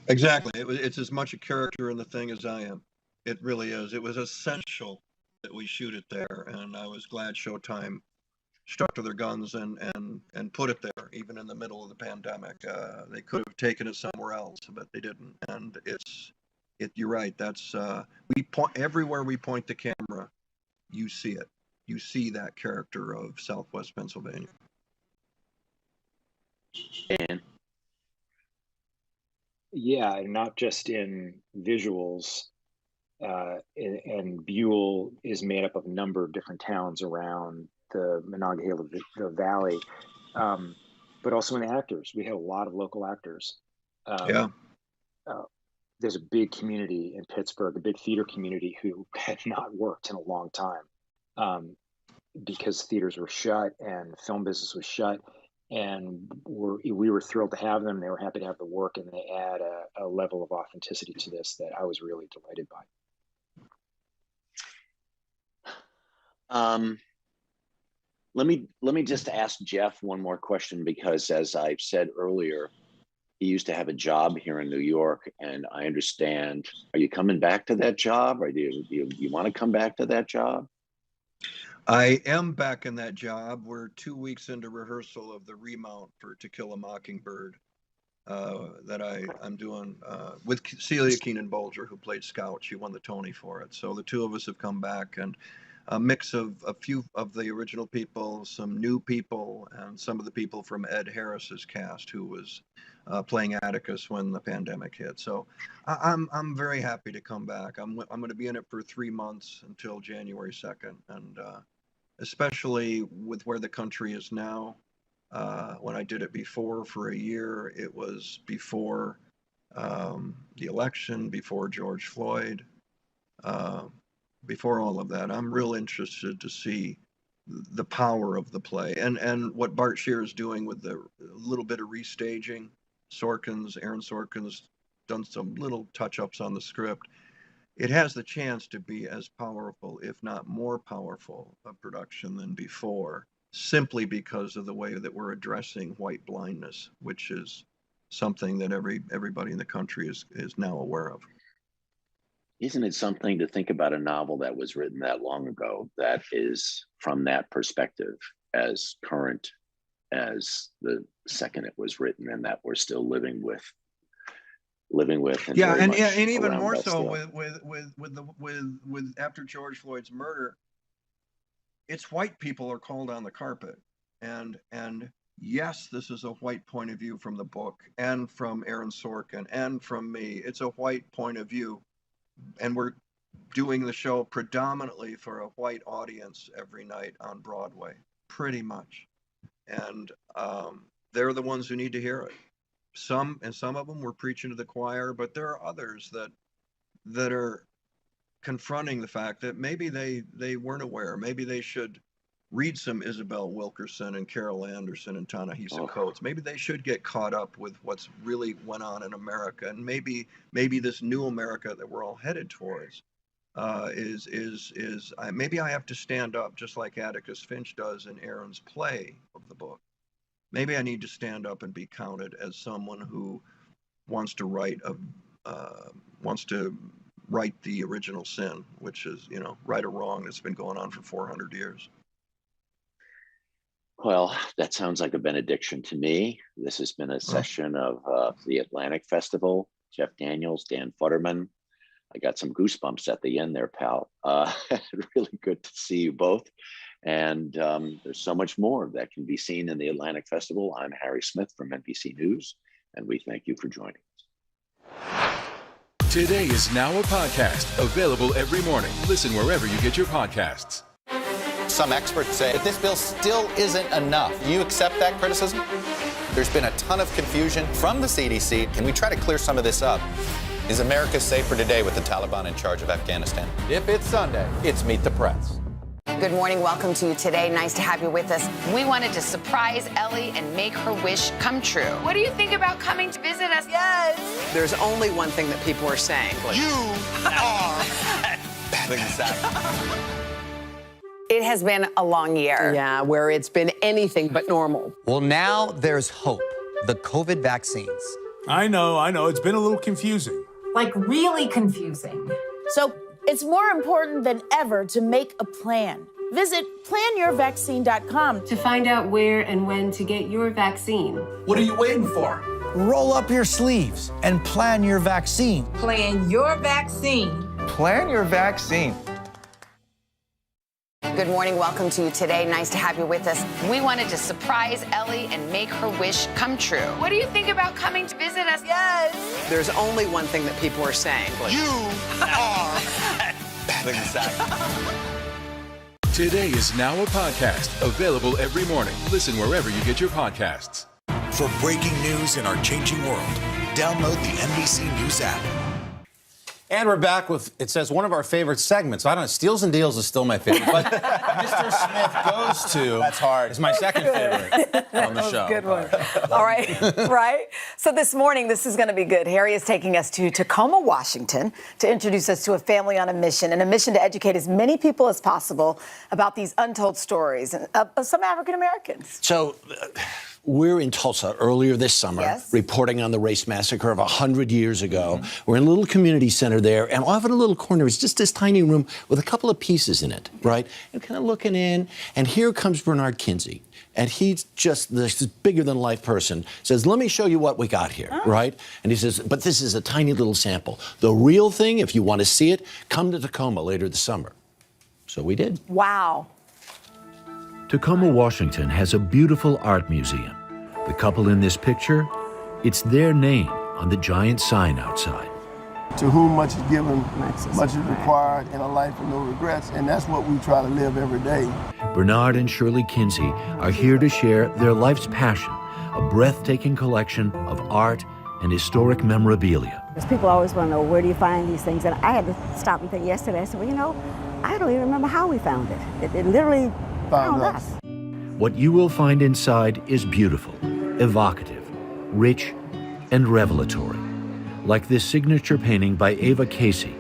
S14: Exactly. It's as much a character in the thing as I am. It really is. It was essential that we shoot it there, and I was glad Showtime stuck to their guns and put it there, even in the middle of the pandemic. They could have taken it somewhere else, but they didn't. And you're right. That's everywhere we point the camera, you see it. You see that character of Southwest Pennsylvania.
S11: And
S23: yeah, not just in visuals. And Buell is made up of a number of different towns around the Monongahela Valley, but also in the actors. We had a lot of local actors. There's a big community in Pittsburgh, a big theater community who had not worked in a long time because theaters were shut and film business was shut. And we were thrilled to have them. They were happy to have the work, and they add a level of authenticity to this that I was really delighted by.
S11: Let me just ask Jeff one more question, because as I've said earlier, he used to have a job here in New York, and I understand. Are you coming back to that job, or do you want to come back to that job?
S14: I am back in that job. We're 2 weeks into rehearsal of the remount for To Kill a Mockingbird that I'm doing with Celia Keenan Bolger, who played Scout. She won the Tony for it. So the two of us have come back, and a mix of a few of the original people, some new people, and some of the people from Ed Harris's cast, who was playing Atticus when the pandemic hit. So I'm very happy to come back. I'm going to be in it for 3 months until January 2nd, and especially with where the country is now. When I did it before for a year, it was before the election, before George Floyd. Before all of that, I'm real interested to see the power of the play and what Bart Shear is doing with the little bit of restaging. Aaron Sorkin's done some little touch-ups on the script. It has the chance to be as powerful, if not more powerful, a production than before, simply because of the way that we're addressing white blindness, which is something that everybody in the country is now aware of.
S11: Isn't it something to think about a novel that was written that long ago that is, from that perspective, as current as the second it was written, and that we're still living with? And
S14: yeah,
S11: very
S14: and
S11: much
S14: even
S11: around
S14: more
S11: us
S14: so
S11: still.
S14: with after George Floyd's murder, it's white people are called on the carpet, and yes, this is a white point of view from the book and from Aaron Sorkin and from me. It's a white point of view. And we're doing the show predominantly for a white audience every night on Broadway, pretty much. And they're the ones who need to hear it. Some of them we're preaching to the choir, but there are others that are confronting the fact that maybe they weren't aware. Maybe they should read some Isabel Wilkerson and Carol Anderson and Ta-Nehisi Coates. Maybe they should get caught up with what's really went on in America, and maybe this new America that we're all headed towards maybe I have to stand up just like Atticus Finch does in Aaron's play of the book. Maybe I need to stand up and be counted as someone who wants to write the original sin, which is, right or wrong, that's been going on for 400 years.
S11: Well, that sounds like a benediction to me. This has been a session of the Atlantic Festival. Jeff Daniels, Dan Futterman. I got some goosebumps at the end there, pal. Really good to see you both. And there's so much more that can be seen in the Atlantic Festival. I'm Harry Smith from NBC News, and we thank you for joining us.
S20: Today is now a podcast available every morning. Listen wherever you get your podcasts.
S3: Some experts say that this bill still isn't enough. Do you accept that criticism? There's been a ton of confusion from the CDC. Can we try to clear some of this up? Is America safer today with the Taliban in charge of Afghanistan?
S8: If it's Sunday, it's Meet the Press.
S2: Good morning. Welcome to you today. Nice to have you with us. We wanted to surprise Ellie and make her wish come true. What do you think about coming to visit us? Yes.
S1: There's only one thing that people are saying.
S4: You are
S8: exactly.
S2: It has been a long year.
S1: Yeah, where it's been anything but normal.
S16: Well, now there's hope. The COVID vaccines.
S17: I know. It's been a little confusing.
S22: Like really confusing.
S19: So it's more important than ever to make a plan. Visit planyourvaccine.com
S22: to find out where and when to get your vaccine.
S16: What are you waiting for? Roll up your sleeves and plan your vaccine.
S12: Plan your vaccine.
S8: Plan your vaccine.
S2: Good morning. Welcome to you today. Nice to have you with us. We wanted to surprise Ellie and make her wish come true. What do you think about coming to visit us? Yes.
S1: There's only one thing that people are saying.
S4: You are
S8: exactly.
S20: Today is now a podcast available every morning. Listen wherever you get your podcasts.
S15: For breaking news in our changing world, download the NBC News app.
S8: And we're back with, it says, one of our favorite segments. I don't know, Steals and Deals is still my favorite, but Mr. Smith Goes To. That's hard. It's my second favorite on the show.
S10: Good one. All right, right? So this morning, this is going to be good. Harry is taking us to Tacoma, Washington, to introduce us to a family on a mission to educate as many people as possible about these untold stories of some African Americans.
S21: So we're in Tulsa earlier this summer, reporting on the race massacre of 100 years ago. We're in a little community center there, and off in a little corner is just this tiny room with a couple of pieces in it, right? And kind of looking in, and here comes Bernard Kinsey. And he's just this bigger-than-life person, says, let me show you what we got here, right? And he says, but this is a tiny little sample. The real thing, if you want to see it, come to Tacoma later this summer. So we did.
S10: Wow.
S21: Tacoma, Washington has a beautiful art museum. The couple in this picture, it's their name on the giant sign outside.
S6: To whom much is given, much is required in a life of no regrets, and that's what we try to live every day.
S21: Bernard and Shirley Kinsey are here to share their life's passion, a breathtaking collection of art and historic memorabilia.
S7: Because people always want to know, where do you find these things? And I had to stop and think yesterday. I said, well, you know, I don't even remember how we found it. It literally found us.
S21: What you will find inside is beautiful, evocative, rich, and revelatory. Like this signature painting by Ava Casey,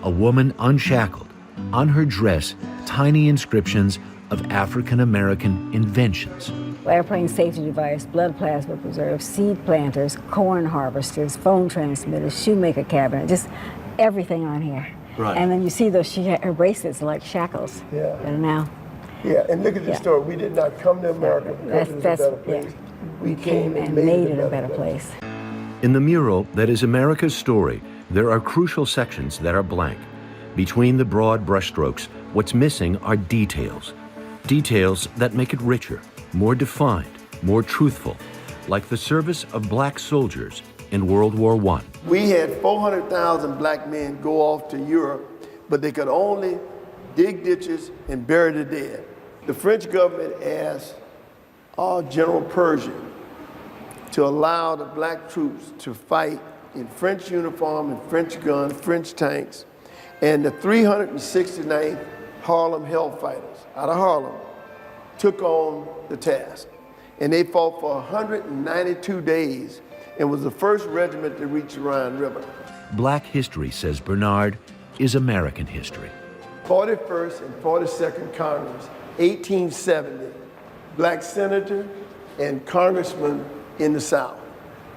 S21: a woman unshackled. On her dress, tiny inscriptions of African-American inventions.
S7: Airplane safety device, blood plasma preserve, seed planters, corn harvesters, phone transmitters, shoemaker cabinet, just everything on here.
S6: Right.
S7: And then you see those, her bracelets are like shackles.
S6: Yeah.
S7: That are now.
S6: Yeah, and look at the story. We did not come to America because it was a better place.
S7: Yeah.
S6: We came and
S7: made it a better place.
S21: In the mural that is America's story, there are crucial sections that are blank. Between the broad brushstrokes, what's missing are details. Details that make it richer, more defined, more truthful, like the service of black soldiers in World War I.
S6: We had 400,000 black men go off to Europe, but they could only dig ditches and bury the dead. The French government asked General Pershing to allow the black troops to fight in French uniform and French guns, French tanks, and the 369th Harlem Hellfighters out of Harlem took on the task. And they fought for 192 days and was the first regiment to reach the Rhine River.
S21: Black history, says Bernard, is American history.
S6: 41st and 42nd Congress, 1870, black senator and congressman in the South,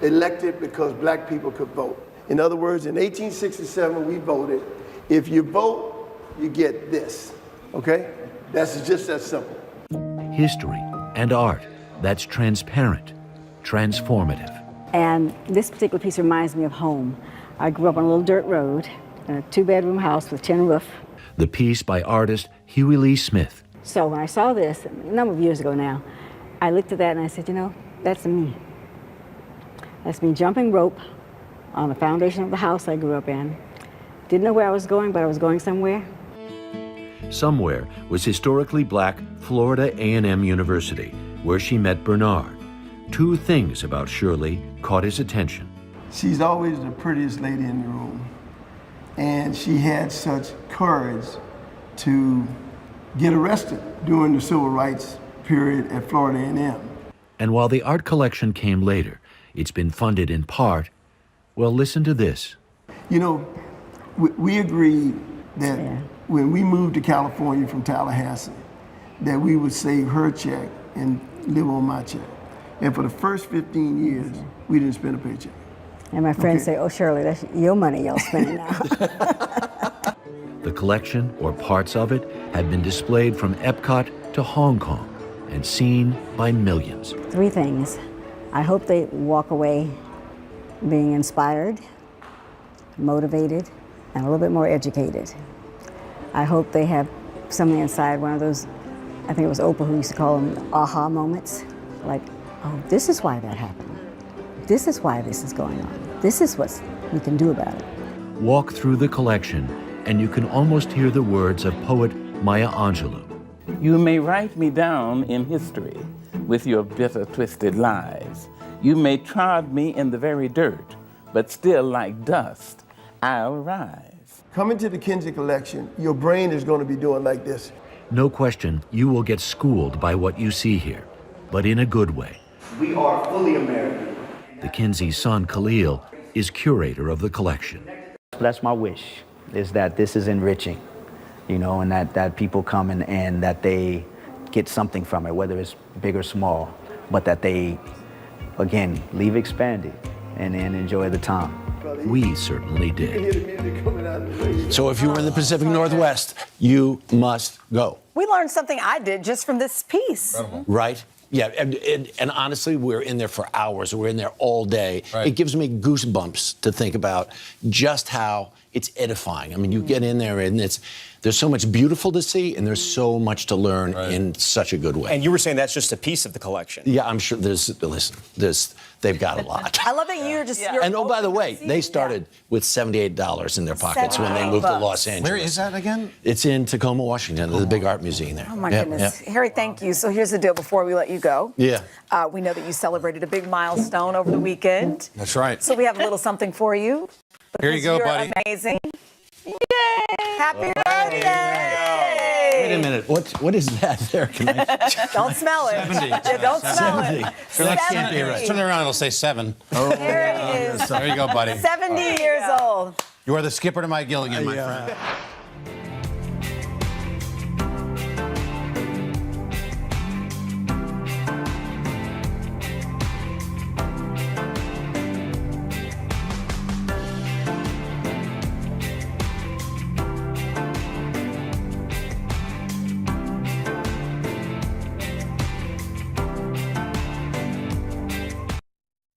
S6: elected because black people could vote. In other words, in 1867, we voted. If you vote, you get this, okay? That's just that simple.
S21: History and art that's transparent, transformative.
S7: And this particular piece reminds me of home. I grew up on a little dirt road in a 2-bedroom house with tin roof.
S21: The piece by artist Huey Lee Smith.
S7: So when I saw this, a number of years ago now, I looked at that and I said, you know, that's me. That's me jumping rope on the foundation of the house I grew up in. Didn't know where I was going, but I was going somewhere.
S21: Somewhere was historically black Florida A&M University, where she met Bernard. Two things about Shirley caught his attention.
S6: She's always the prettiest lady in the room. And she had such courage to get arrested during the civil rights period at Florida A&M.
S21: And while the art collection came later, it's been funded in part. Well, listen to this.
S6: You know, we agreed that when we moved to California from Tallahassee, that we would save her check and live on my check. And for the first 15 years, we didn't spend a paycheck.
S7: And my friends say, oh, Shirley, that's your money y'all spending now.
S21: The collection, or parts of it, have been displayed from Epcot to Hong Kong and seen by millions.
S7: 3 things. I hope they walk away being inspired, motivated, and a little bit more educated. I hope they have something inside, one of those, I think it was Oprah who used to call them aha moments. Like, oh, this is why that happened. This is why this is going on. This is what we can do about it.
S21: Walk through the collection, and you can almost hear the words of poet Maya Angelou.
S13: You may write me down in history with your bitter, twisted lies. You may trod me in the very dirt, but still like dust, I'll rise.
S6: Coming to the Kinsey collection, your brain is going to be doing like this.
S21: No question, you will get schooled by what you see here, but in a good way.
S6: We are fully American.
S21: The Kinsey's son, Khalil, is curator of the collection.
S24: That's my wish, is that this is enriching, you know, and that people come and that they get something from it, whether it's big or small, but that they, again, leave expanded and enjoy the time.
S21: We certainly did. So if you were in the Pacific Northwest, you must go.
S10: We learned something I did just from this piece.
S21: Right? Yeah, and honestly, we're in there for hours. We're in there all day.
S8: Right.
S21: It gives me goosebumps to think about just how it's edifying. I mean, you get in there and there's so much beautiful to see and there's so much to learn in such a good way.
S5: And you were saying that's just a piece of the collection.
S21: Yeah, I'm sure they've got a lot.
S10: I love that you're just. You're
S21: And oh, by the way, they started with $78 in their pockets when they moved to Los Angeles.
S8: Where is that again?
S21: It's in Tacoma, Washington, the big art museum there.
S10: Oh my
S21: Yep,
S10: goodness.
S21: yep.
S10: Harry, thank you. So here's the deal before we let you go.
S21: Yeah.
S10: We know that you celebrated a big milestone over the weekend.
S8: That's right.
S10: So we have a little something for you.
S8: Here you go,
S10: You're
S8: buddy.
S10: amazing. Yay! Happy birthday!
S21: Wait a minute. What is that there? Can I...
S10: Don't smell it.
S8: 70.
S10: Yeah, don't smell
S21: 70.
S10: it.
S21: That can't be right.
S8: Turn it around, it'll say 7.
S21: Oh,
S10: There it is.
S8: There you go, buddy.
S10: 70 years old.
S8: You are the skipper to my Gilligan, my friend.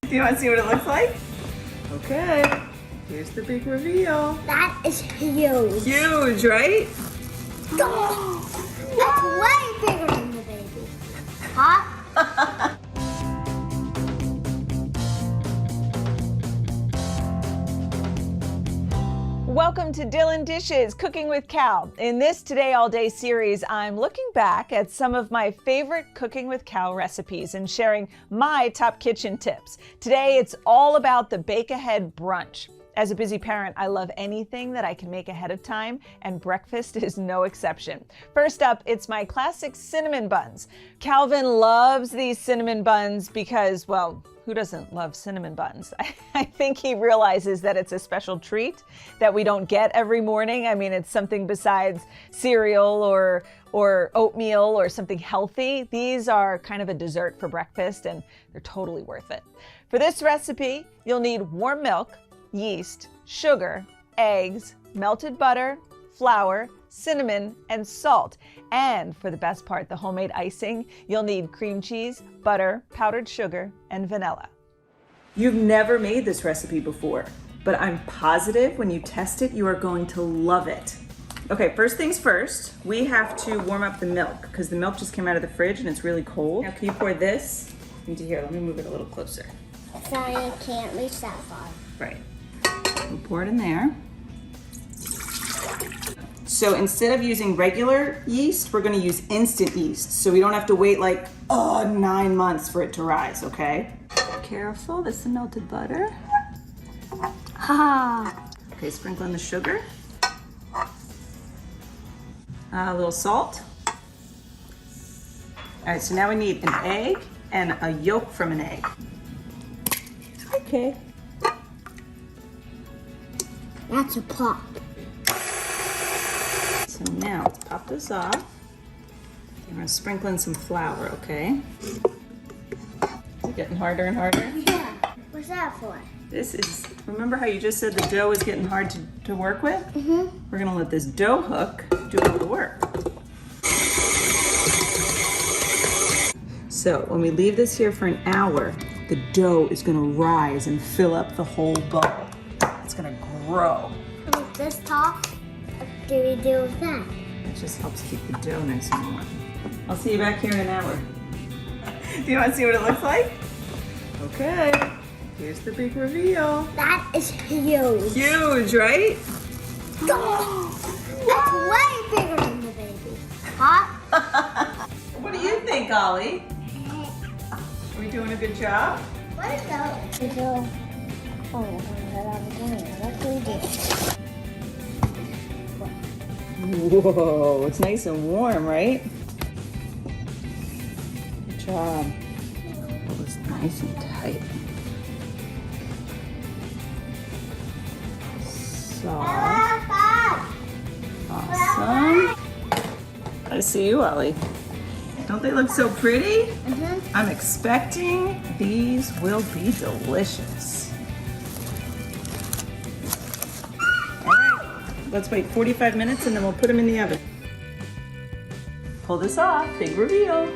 S10: Do you want to see what it looks like? Okay. Here's the big reveal.
S9: That is huge.
S10: Huge, right?
S9: That's way bigger than the baby. Huh?
S18: Welcome to Dylan Dishes, Cooking with Cal. In this Today All Day series, I'm looking back at some of my favorite Cooking with Cal recipes and sharing my top kitchen tips. Today, it's all about the bake-ahead brunch. As a busy parent, I love anything that I can make ahead of time, and breakfast is no exception. First up, it's my classic cinnamon buns. Calvin loves these cinnamon buns because, well, who doesn't love cinnamon buns? I think he realizes that it's a special treat that we don't get every morning. I mean, it's something besides cereal or oatmeal or something healthy. These are kind of a dessert for breakfast, and they're totally worth it. For this recipe, you'll need warm milk, yeast, sugar, eggs, melted butter, flour, cinnamon, and salt. And for the best part, the homemade icing, you'll need cream cheese, butter, powdered sugar, and vanilla.
S23: You've never made this recipe before, but I'm positive when you test it, you are going to love it. Okay, first things first, we have to warm up the milk because the milk just came out of the fridge and it's really cold. Now, can you pour this into here? Let me move it a little closer.
S9: Sorry, I can't reach that far.
S23: Right. We'll pour it in there. So instead of using regular yeast, we're gonna use instant yeast. So we don't have to wait like, 9 months for it to rise, okay? Careful, this is melted butter. Okay, sprinkle in the sugar. A little salt. All right, so now we need an egg and a yolk from an egg. Okay.
S9: That's a pop.
S23: So now let's pop this off. We're gonna sprinkle in some flour, okay? Is it getting harder and harder?
S9: Yeah. What's that for?
S23: This is, remember how you just said the dough is getting hard to work with? Mm-hmm. We're gonna let this dough hook do all the work. So when we leave this here for an hour, the dough is gonna rise and fill up the whole bowl. It's gonna grow.
S9: With this top, what do we do with that?
S23: It just helps keep the dough nice and warm. I'll see you back here in an hour. Do you want to see what it looks like? Okay. Here's the big reveal.
S9: That is huge.
S23: Huge, right?
S9: That's way bigger than the baby. Huh?
S23: What do you think, Ollie? Are we doing a good job?
S9: What is that?
S23: Whoa, it's nice and warm, right? Good job. Pull this nice and tight. Soft. Awesome. I see you, Ollie. Don't they look so pretty? Mm-hmm. I'm expecting these will be delicious. All right, let's wait 45 minutes and then we'll put them in the oven. Pull this off, big reveal.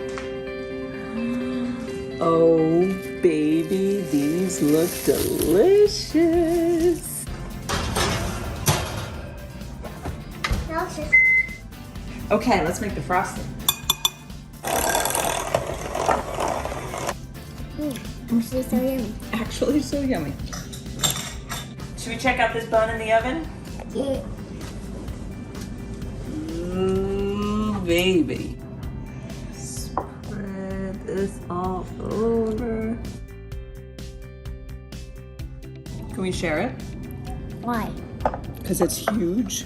S23: Oh, baby, these look delicious. Okay, let's make the frosting.
S9: Actually so yummy.
S23: Actually so yummy. Should we check out this bun in the oven?
S9: Yeah.
S23: Ooh, baby. Spread this all over. Can we share it?
S9: Why?
S23: Because it's huge.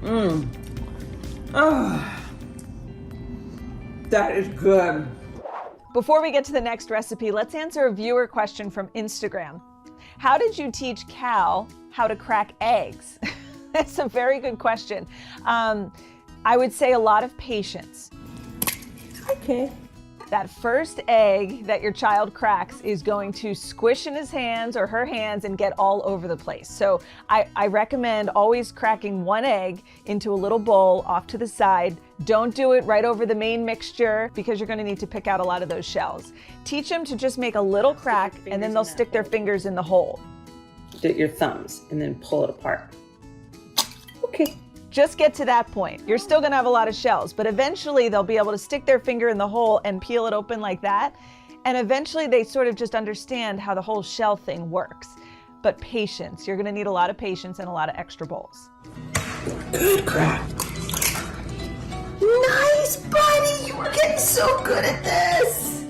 S23: Mmm. Oh, that is good.
S18: Before we get to the next recipe, let's answer a viewer question from Instagram. How did you teach Cal how to crack eggs? That's a very good question. I would say a lot of patience.
S23: Okay.
S18: That first egg that your child cracks is going to squish in his hands or her hands and get all over the place. So I recommend always cracking one egg into a little bowl off to the side. Don't do it right over the main mixture because you're going to need to pick out a lot of those shells. Teach them to just make a little crack and then they'll stick their fingers in the hole.
S23: Do your thumbs and then pull it apart. Okay.
S18: Just get to that point. You're still gonna have a lot of shells, but eventually they'll be able to stick their finger in the hole and peel it open like that. And eventually they sort of just understand how the whole shell thing works. But patience, you're gonna need a lot of patience and a lot of extra bowls.
S23: Good crack. Nice, buddy. You were getting so good at this.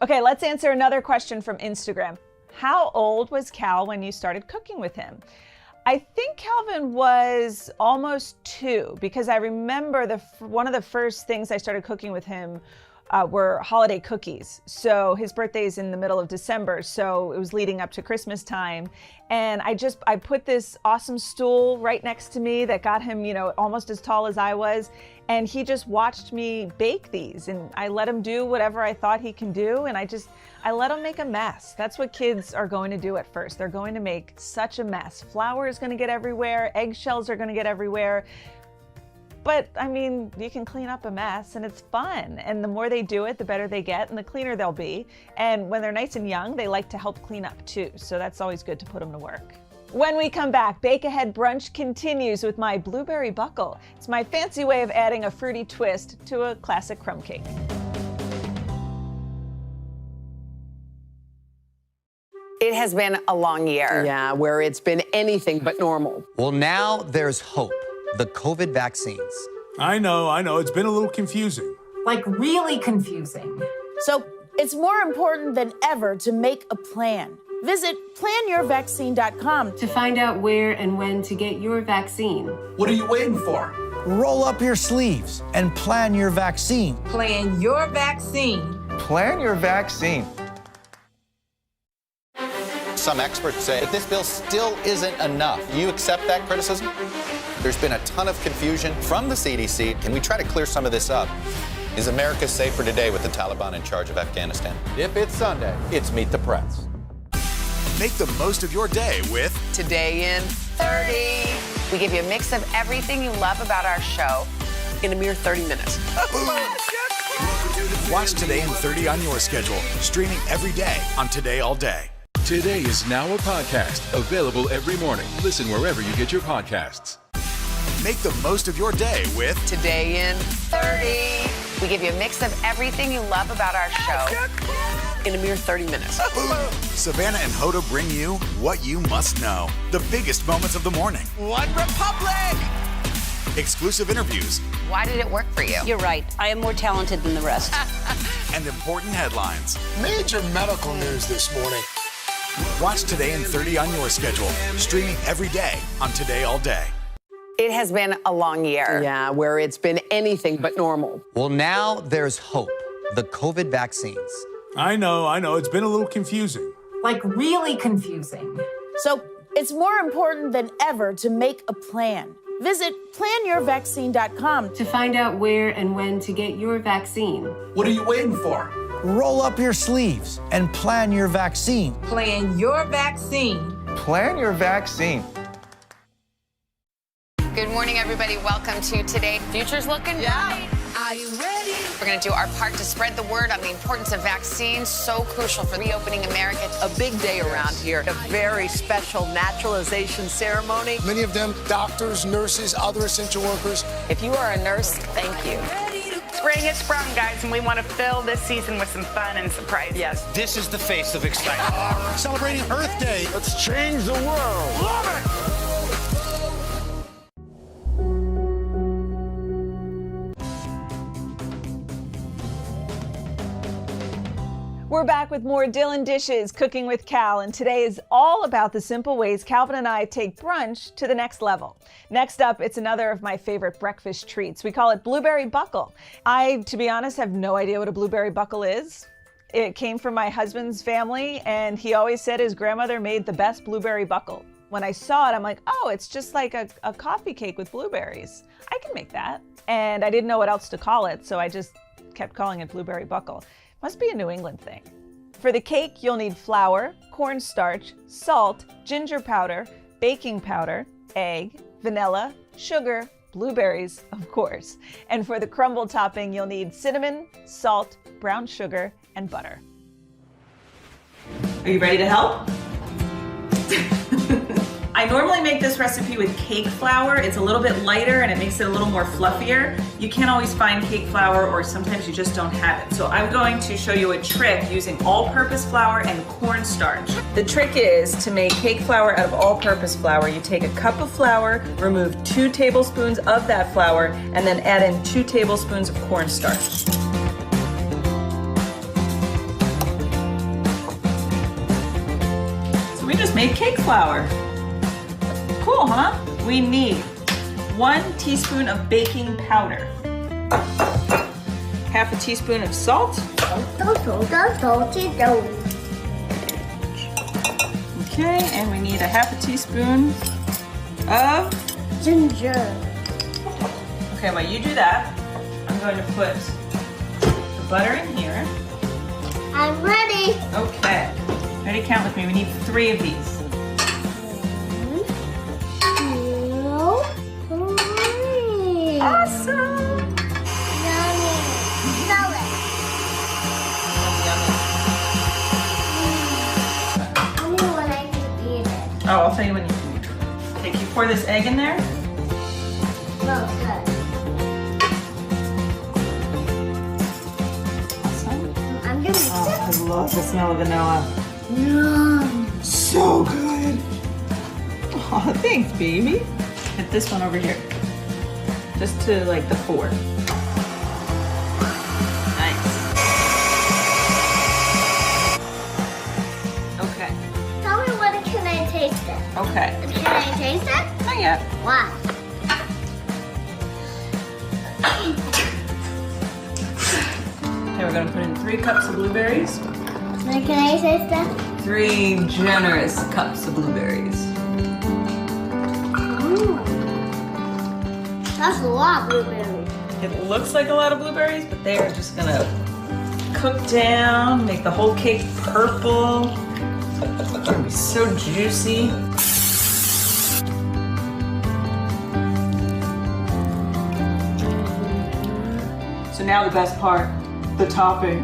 S18: Okay, let's answer another question from Instagram. How old was Cal when you started cooking with him? I think Calvin was almost 2 because I remember one of the first things I started cooking with him were holiday cookies. So his birthday is in the middle of December, so it was leading up to Christmas time. And I put this awesome stool right next to me that got him, almost as tall as I was. And he just watched me bake these and I let him do whatever I thought he can do. And I let him make a mess. That's what kids are going to do at first. They're going to make such a mess. Flour is going to get everywhere. Eggshells are going to get everywhere. But I mean, you can clean up a mess and it's fun. And the more they do it, the better they get and the cleaner they'll be. And when they're nice and young, they like to help clean up too. So that's always good to put them to work. When we come back, Bake Ahead Brunch continues with my blueberry buckle. It's my fancy way of adding a fruity twist to a classic crumb cake.
S2: It has been a long year.
S1: Yeah, where it's been anything but normal.
S3: Well, now there's hope. The COVID vaccines.
S4: I know. It's been a little confusing.
S22: Like really confusing.
S19: So it's more important than ever to make a plan. Visit planyourvaccine.com
S22: To find out where and when to get your vaccine.
S16: What are you waiting for? Roll up your sleeves and plan your vaccine.
S12: Plan your vaccine.
S3: Plan your vaccine. Some experts say that this bill still isn't enough. Do you accept that criticism? There's been a ton of confusion from the CDC. Can we try to clear some of this up? Is America safer today with the Taliban in charge of Afghanistan? If it's Sunday, it's Meet the Press.
S15: Make the most of your day with
S1: Today in
S2: 30. We give you a mix of everything you love about our show
S1: in a mere 30 minutes.
S15: Watch Today in 30 on your schedule, streaming every day on Today All Day.
S20: Today is now a podcast, available every morning. Listen wherever you get your podcasts.
S15: Make the most of your day with
S1: Today in
S2: 30. We give you a mix of everything you love about our show
S1: in a mere 30 minutes.
S15: Savannah and Hoda bring you what you must know. The biggest moments of the morning.
S4: One Republic!
S15: Exclusive interviews.
S2: Why did it work for you?
S11: You're right. I am more talented than the rest.
S15: And important headlines.
S4: Major medical news this morning.
S15: Watch Today in 30 on your schedule, streaming every day on Today All Day.
S2: It has been a long year.
S1: Yeah, where it's been anything but normal.
S3: Well, now there's hope. The COVID vaccines.
S20: I know. It's been a little confusing.
S22: Like really confusing.
S19: So it's more important than ever to make a plan. Visit planyourvaccine.com
S22: To find out where and when to get your vaccine.
S16: What are you waiting for? Roll up your sleeves and plan your vaccine.
S12: Plan your vaccine.
S3: Plan your vaccine.
S2: Good morning, everybody. Welcome to Today. Future's looking bright. Are you ready? We're going to do our part to spread the word on the importance of vaccines, so crucial for reopening America.
S1: A big day around here, a very special naturalization ceremony.
S4: Many of them doctors, nurses, other essential workers.
S2: If you are a nurse, thank you.
S7: Spring has sprung, guys, and we want to fill this season with some fun and surprises.
S1: Yes.
S5: This is the face of excitement.
S4: Celebrating Earth Day. Let's change the world. Love it!
S18: We're back with more Dylan Dishes, Cooking with Cal, and today is all about the simple ways Calvin and I take brunch to the next level. Next up, it's another of my favorite breakfast treats. We call it Blueberry Buckle. I, to be honest, have no idea what a blueberry buckle is. It came from my husband's family, and he always said his grandmother made the best blueberry buckle. When I saw it, I'm like, oh, it's just like a coffee cake with blueberries. I can make that. And I didn't know what else to call it, so I just kept calling it Blueberry Buckle. Must be a New England thing. For the cake, you'll need flour, cornstarch, salt, ginger powder, baking powder, egg, vanilla, sugar, blueberries, of course. And for the crumble topping, you'll need cinnamon, salt, brown sugar, and butter. Are you ready to help? I normally make this recipe with cake flour. It's a little bit lighter and it makes it a little more fluffier. You can't always find cake flour, or sometimes you just don't have it. So I'm going to show you a trick using all-purpose flour and cornstarch. The trick is to make cake flour out of all-purpose flour. You take a cup of flour, remove 2 tablespoons of that flour, and then add in 2 tablespoons of cornstarch. So we just made cake flour. Cool, huh? We need 1 teaspoon of baking powder, half a teaspoon of salt. Okay, and we need a half a teaspoon of
S9: ginger.
S18: Okay, while you do that, I'm going to put the butter in here.
S9: I'm ready.
S18: Okay, ready? Count with me. We need 3 of these.
S9: 3.
S18: Awesome!
S9: Yummy. Smell it. Tell me when I can eat it.
S18: Oh, I'll tell you when you can eat it. Okay, can you pour this egg in there?
S9: Smells good.
S18: Awesome.
S9: I'm gonna mix it.
S18: I love the smell of vanilla.
S9: Yum.
S18: So good. Oh, thanks, baby. Get this one over here. Just to like the 4. Nice. Okay.
S9: Tell me when can I taste it?
S18: Okay.
S9: Can I taste it?
S18: Not yet.
S9: Why?
S18: Okay, we're gonna put in 3 cups of blueberries.
S9: Now can I taste it?
S18: 3 generous cups of blueberries.
S9: That's a lot of blueberries.
S18: It looks like a lot of blueberries, but they are just gonna cook down, make the whole cake purple. It's gonna be so juicy. So now the best part, the topping.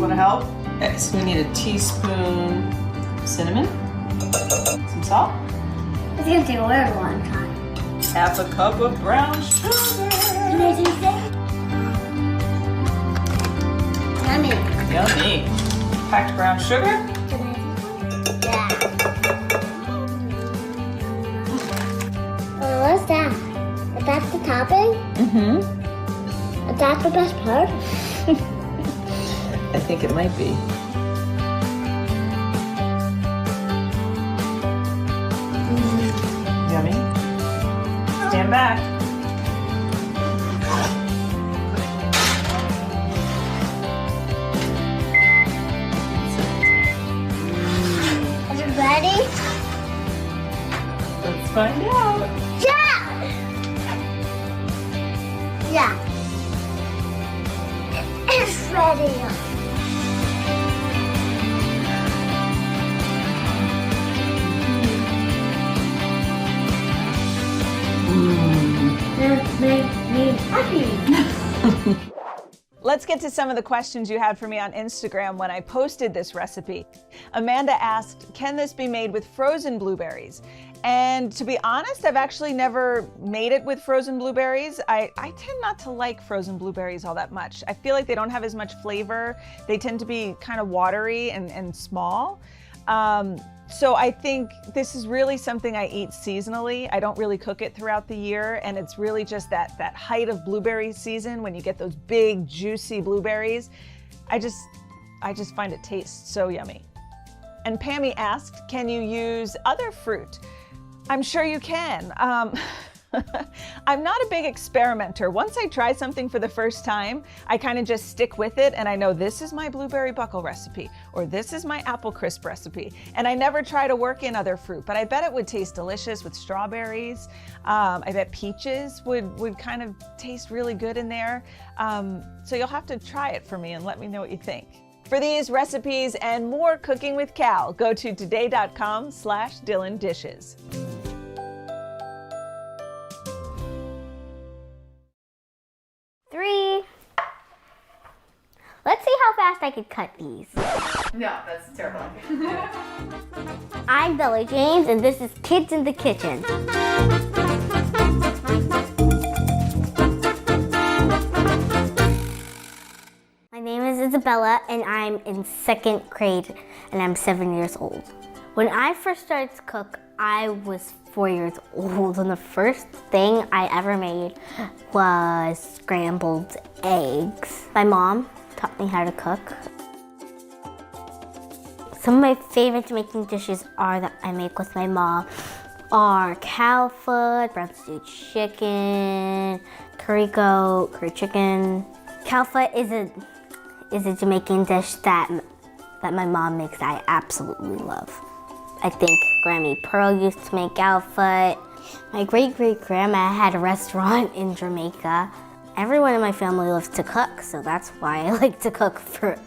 S18: Wanna help? Okay, so we need a teaspoon cinnamon, some salt.
S9: It's gonna take a very long time.
S18: Half a cup of brown sugar.
S9: Can I taste it? Yummy.
S18: Yummy. Packed brown sugar.
S9: Yeah. What's that? Is that the topping?
S18: Mm-hmm.
S9: Is that the best part?
S18: I think it might be. Yummy. Stand back.
S9: Is it ready?
S18: Let's find out.
S9: Yeah! Yeah. It's ready. This makes me happy.
S18: Let's get to some of the questions you had for me on Instagram when I posted this recipe. Amanda asked, can this be made with frozen blueberries? And to be honest, I've actually never made it with frozen blueberries. I tend not to like frozen blueberries all that much. I feel like they don't have as much flavor. They tend to be kind of watery and small. So I think this is really something I eat seasonally. I don't really cook it throughout the year, and it's really just that height of blueberry season when you get those big, juicy blueberries. I just find it tastes so yummy. And Pammy asked, can you use other fruit? I'm sure you can. I'm not a big experimenter. Once I try something for the first time, I kind of just stick with it, and I know this is my blueberry buckle recipe, or this is my apple crisp recipe. And I never try to work in other fruit, but I bet it would taste delicious with strawberries. I bet peaches would kind of taste really good in there. So you'll have to try it for me and let me know what you think. For these recipes and more Cooking with Cal, go to today.com/DylanDishes.
S9: Let's see how fast I could cut these.
S2: No, that's terrible.
S9: I'm Bella James, and this is Kids in the Kitchen. My name is Isabella, and I'm in 2nd grade, and I'm 7 years old. When I first started to cook, I was 4 years old, and the first thing I ever made was scrambled eggs. My mom taught me how to cook. Some of my favorite making dishes that I make with my mom are cow foot, brown stewed chicken, curry goat, curry chicken. Cow foot is a Jamaican dish that my mom makes that I absolutely love. I think Grammy Pearl used to make cow foot. My great-great-grandma had a restaurant in Jamaica. Everyone in my family loves to cook, so that's why I like to cook for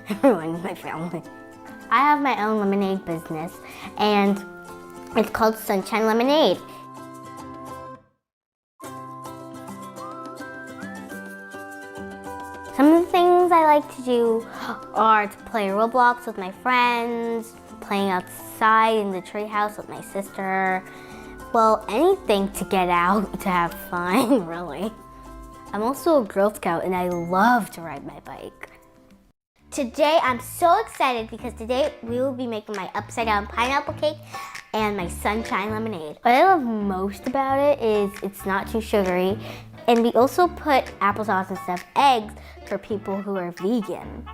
S9: everyone in my family. I have my own lemonade business, and it's called Sunshine Lemonade. Some of the things I like to do are to play Roblox with my friends, playing outside in the treehouse with my sister. Well, anything to get out to have fun, really. I'm also a Girl Scout, and I love to ride my bike. Today I'm so excited because today we will be making my upside down pineapple cake and my sunshine lemonade. What I love most about it is it's not too sugary, and we also put applesauce instead of eggs for people who are vegan.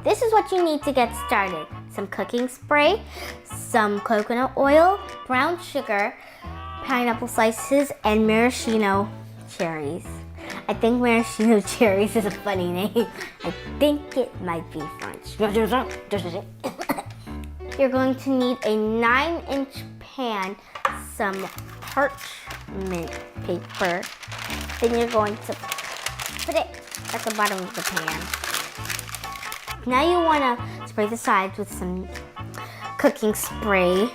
S9: This is what you need to get started. Some cooking spray, some coconut oil, brown sugar, pineapple slices, and maraschino cherries. I think maraschino cherries is a funny name. I think it might be French. You're going to need a 9-inch pan, some parchment paper. Then you're going to put it at the bottom of the pan. Now you want to spray the sides with some cooking spray.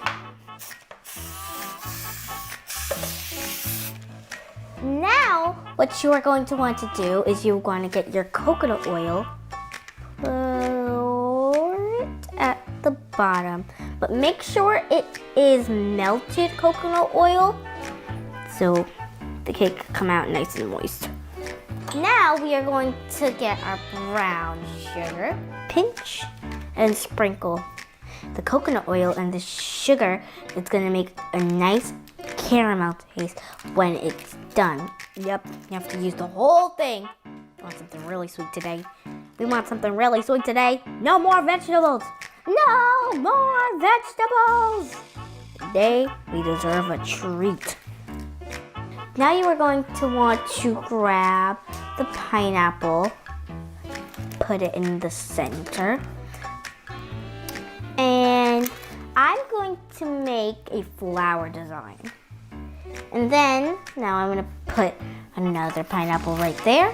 S9: Now, what you are going to want to do is you're going to get your coconut oil, pour it at the bottom, but make sure it is melted coconut oil so the cake can come out nice and moist. Now we are going to get our brown sugar, pinch and sprinkle the coconut oil and the sugar. It's going to make a nice caramel taste when it's done. Yep, you have to use the whole thing. I want something really sweet today. We want something really sweet today. No more vegetables. No more vegetables. Today, we deserve a treat. Now you are going to want to grab the pineapple, put it in the center, and I'm going to make a flower design. And then, now I'm gonna put another pineapple right there.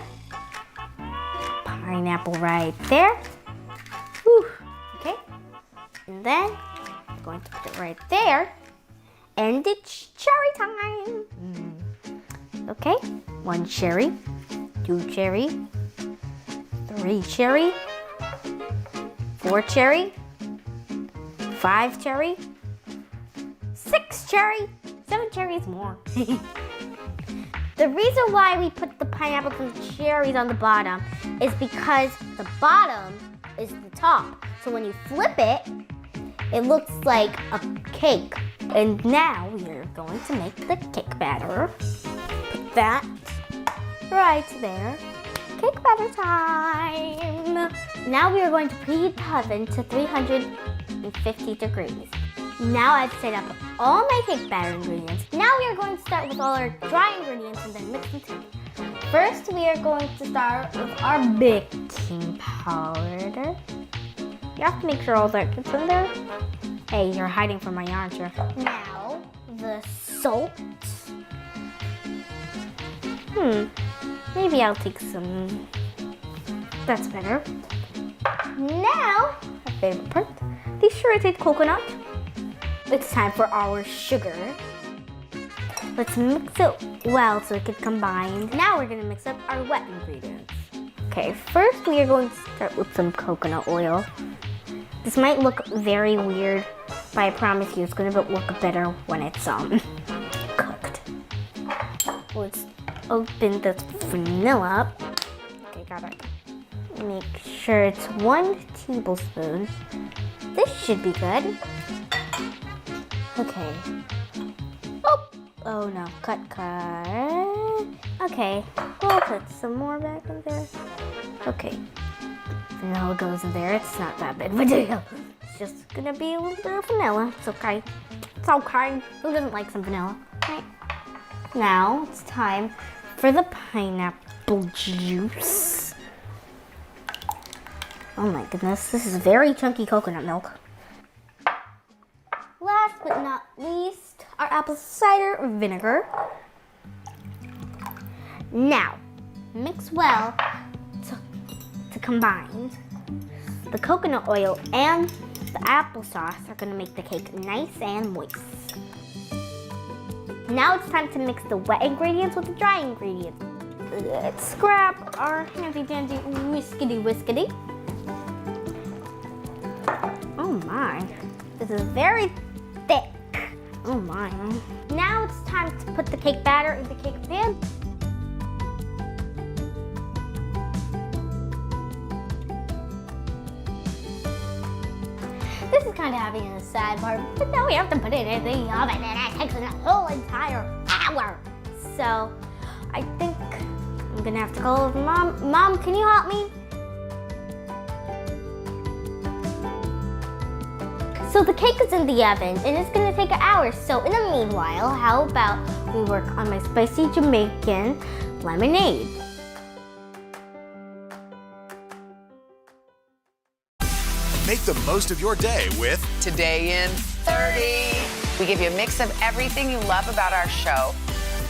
S9: Pineapple right there. Whew. Okay. And then, I'm going to put it right there. And it's cherry time. Okay, 1 cherry, 2 cherry, 3 cherry, 4 cherry, 5 cherry, 6 cherry, 7 cherries more. The reason why we put the pineapples and cherries on the bottom is because the bottom is the top. So when you flip it, it looks like a cake. And now we are going to make the cake batter. Put that right there. Cake batter time. Now we are going to preheat the oven to 350 degrees. Now I've set up all my cake batter ingredients. Now we are going to start with all our dry ingredients and then mix them together. First, we are going to start with our baking powder. You have to make sure all that gets in there. Hey, you're hiding from me, aren't you? Now, the salt. Maybe I'll take some. That's better. Now, our favorite part, the shredded coconut. It's time for our sugar. Let's mix it well so it can combine. Now we're gonna mix up our wet ingredients. Okay, first we are going to start with some coconut oil. This might look very weird, but I promise you it's gonna look better when it's cooked. Let's open this vanilla up. Okay, gotta make sure it's 1 tablespoon. This should be good. Okay. Oh no, cut. Okay, we'll put some more back in there. Okay, vanilla goes in there. It's not that big of a deal. It's just gonna be a little bit of vanilla. It's okay. It's okay. Who doesn't like some vanilla? Right. Now it's time for the pineapple juice. Oh my goodness, this is very chunky coconut milk. Last but not least, our apple cider vinegar. Now, mix well to combine. The coconut oil and the applesauce are going to make the cake nice and moist. Now it's time to mix the wet ingredients with the dry ingredients. Let's grab our handy dandy whiskety. Oh my, this is very thick. Oh my. Now it's time to put the cake batter in the cake pan. This is kind of having a sad part, but now we have to put it in the oven and that takes a whole entire hour. So I think I'm gonna have to call over Mom. Mom, can you help me? So the cake is in the oven and it's gonna take an hour. So in the meanwhile, how about we work on my spicy Jamaican lemonade?
S15: Make the most of your day with
S1: Today in
S2: 30. We give you a mix of everything you love about our show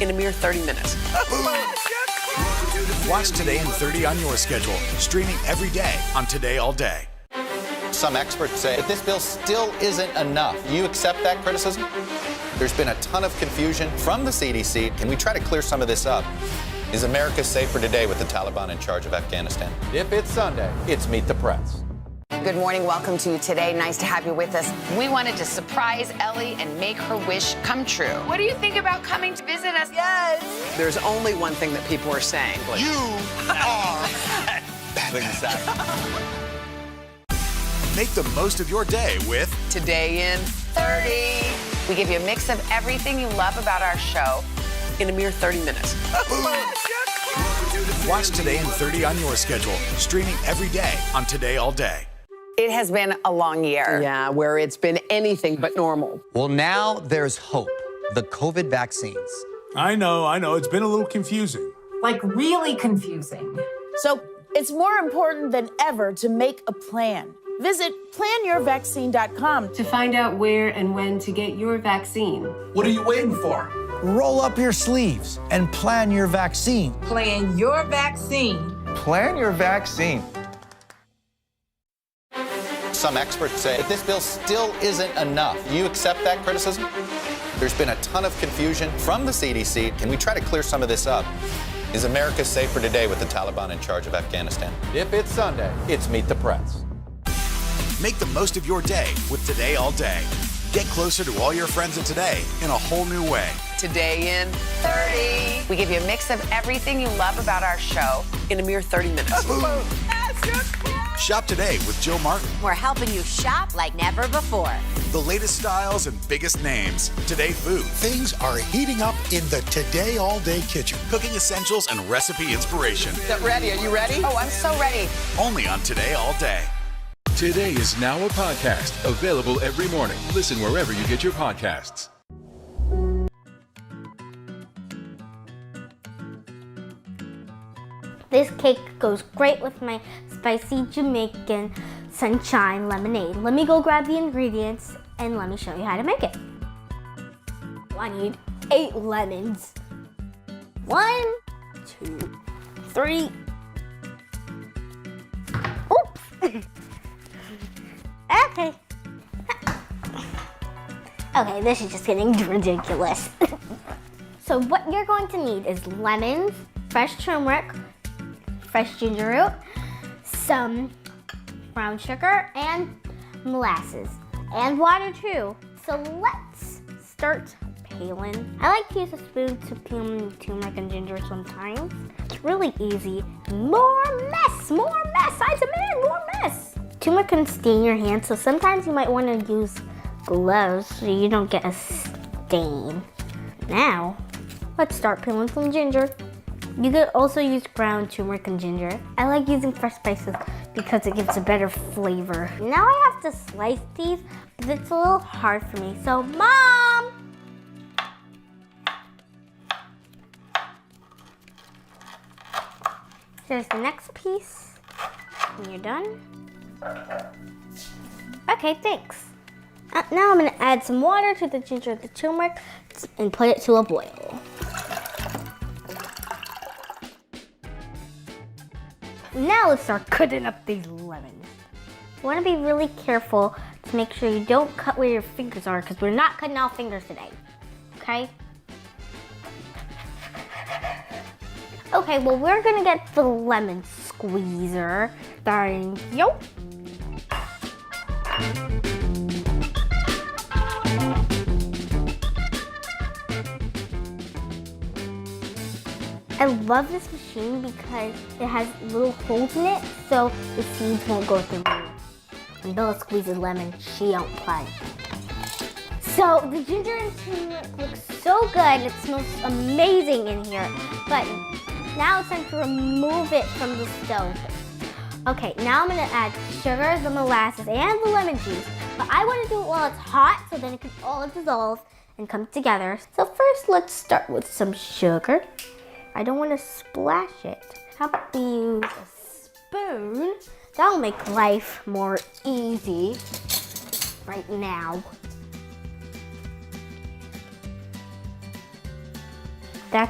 S1: in a mere 30 minutes.
S15: Watch Today in 30 on your schedule, streaming every day on Today All Day.
S3: Some experts say that this bill still isn't enough. You accept that criticism? There's been a ton of confusion from the CDC. Can we try to clear some of this up? Is America safer today with the Taliban in charge of Afghanistan?
S8: If it's Sunday, it's Meet the Press.
S2: Good morning. Welcome to Today. Nice to have you with us. We wanted to surprise Ellie and make her wish come true. What do you think about coming to visit us? Yes.
S1: There's only one thing that people are saying.
S4: You are
S15: Make the most of your day with
S1: Today in
S2: 30. We give you a mix of everything you love about our show
S1: in a mere 30 minutes.
S15: Watch Today in 30 on your schedule, streaming every day on Today All Day.
S2: It has been a long year.
S1: Yeah, where it's been anything but normal.
S6: Well, now there's hope. The COVID vaccines.
S4: I know. It's been a little confusing.
S22: Like really confusing.
S19: So it's more important than ever to make a plan. Visit planyourvaccine.com
S22: to find out where and when to get your vaccine.
S16: What are you waiting for? Roll up your sleeves and plan your vaccine.
S12: Plan your vaccine.
S6: Plan your vaccine.
S3: Some experts say that this bill still isn't enough. You accept that criticism? There's been a ton of confusion from the CDC. Can we try to clear some of this up? Is America safer today with the Taliban in charge of Afghanistan?
S8: If it's Sunday, it's Meet the Press.
S15: Make the most of your day with Today All Day. Get closer to all your friends at Today in a whole new way.
S1: Today in 30.
S2: We give you a mix of everything you love about our show
S1: in a mere 30 minutes.
S15: Shop today with Jill Martin.
S13: We're helping you shop like never before.
S15: The latest styles and biggest names. Today Food.
S4: Things are heating up in the Today All Day kitchen.
S15: Cooking essentials and recipe inspiration.
S1: Get ready. Are you ready?
S2: Oh, I'm so ready.
S15: Only on Today All Day.
S20: Today is now a podcast, available every morning. Listen wherever you get your podcasts.
S9: This cake goes great with my spicy Jamaican sunshine lemonade. Let me go grab the ingredients and let me show you how to make it. I need 8 lemons. 1, 2, 3. Oops. Okay. Okay, this is just getting ridiculous. So what you're going to need is lemons, fresh turmeric, fresh ginger root, some brown sugar, and molasses, and water too. So let's start peeling. I like to use a spoon to peel turmeric and ginger sometimes. It's really easy. More mess, I demand more mess. Turmeric can stain your hands, so sometimes you might want to use gloves so you don't get a stain. Now, let's start peeling some ginger. You could also use ground turmeric and ginger. I like using fresh spices because it gives a better flavor. Now I have to slice these, but it's a little hard for me. So, Mom! Here's the next piece. When you're done. Okay, thanks. Now I'm gonna add some water to the ginger and the turmeric and put it to a boil. Now let's start cutting up these lemons. You want to be really careful to make sure you don't cut where your fingers are because we're not cutting off fingers today, okay? Okay, well we're gonna get the lemon squeezer. Starting, yo. I love this machine because it has little holes in it so the seeds won't go through. And Bella squeezes lemon, she don't play. So the ginger and turmeric looks so good, it smells amazing in here. But now it's time to remove it from the stove. Okay, now I'm gonna add sugar, the molasses, and the lemon juice. But I wanna do it while it's hot so then it can all dissolve and come together. So first let's start with some sugar. I don't want to splash it. How about we use a spoon? That'll make life more easy right now. Do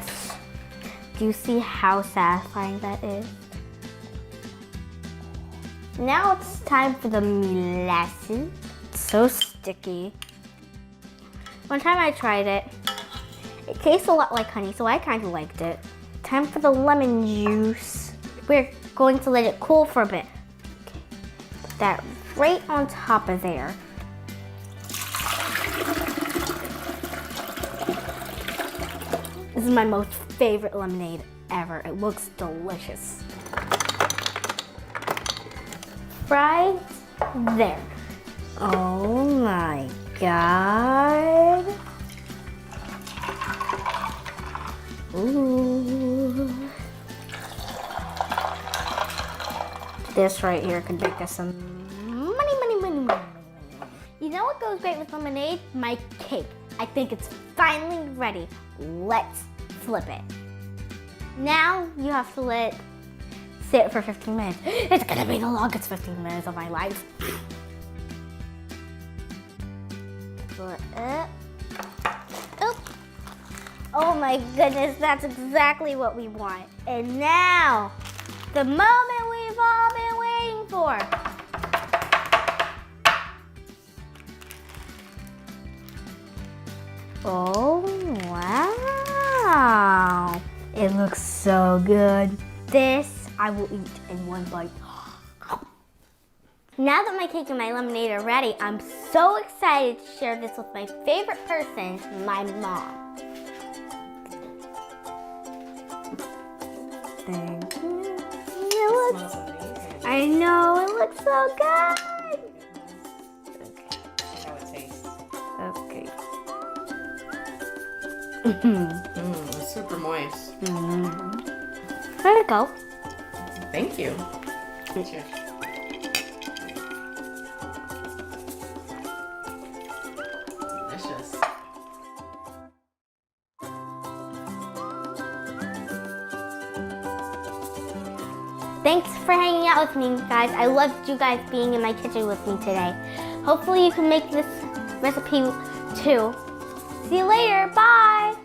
S9: you see how satisfying that is? Now it's time for the molasses. It's so sticky. One time I tried it. It tastes a lot like honey, so I kind of liked it. Time for the lemon juice. We're going to let it cool for a bit. Okay. Put that right on top of there. This is my most favorite lemonade ever. It looks delicious. Right there. Oh my God. Ooh. This right here could make us some money. You know what goes great with lemonade? My cake. I think it's finally ready. Let's flip it. Now you have to let it sit for 15 minutes. It's gonna be the longest 15 minutes of my life. Flip it. Oh my goodness, that's exactly what we want. And now, the moment we've all been waiting for. Oh, wow. It It looks so good. This I will eat in one bite. Now that my cake and my lemonade are ready, I'm so excited to share this with my favorite person, my mom. Thank you. It looks amazing. I know, it looks so good.
S12: How it tastes.
S9: Okay.
S12: It's super moist.
S9: There we go.
S12: Thank you. Cheers. Delicious.
S9: Thanks for hanging out with me, guys. I loved you guys being in my kitchen with me today. Hopefully you can make this recipe too. See you later. Bye.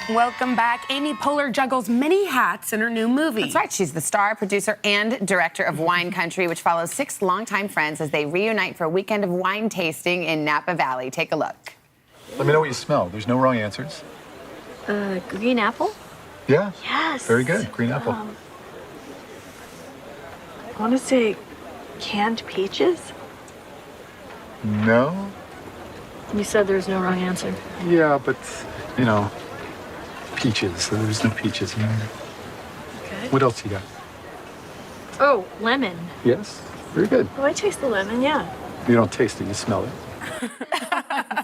S14: Welcome back. Amy Poehler juggles many hats in her new movie.
S2: That's right. She's the star, producer, and director of Wine Country, which follows 6 longtime friends as they reunite for a weekend of wine tasting in Napa Valley. Take a look.
S17: Let me know what you smell. There's no wrong answers.
S21: Green apple?
S17: Yeah.
S21: Yes.
S17: Very good. Green apple.
S21: I want to say canned peaches.
S17: No.
S21: You said there's no wrong answer.
S17: Yeah, but, you know, peaches. There's no peaches in there.
S21: Okay.
S17: What else you got?
S21: Oh, lemon.
S17: Yes. Very good.
S21: Oh, I taste the lemon, yeah.
S17: You don't taste it, you smell it.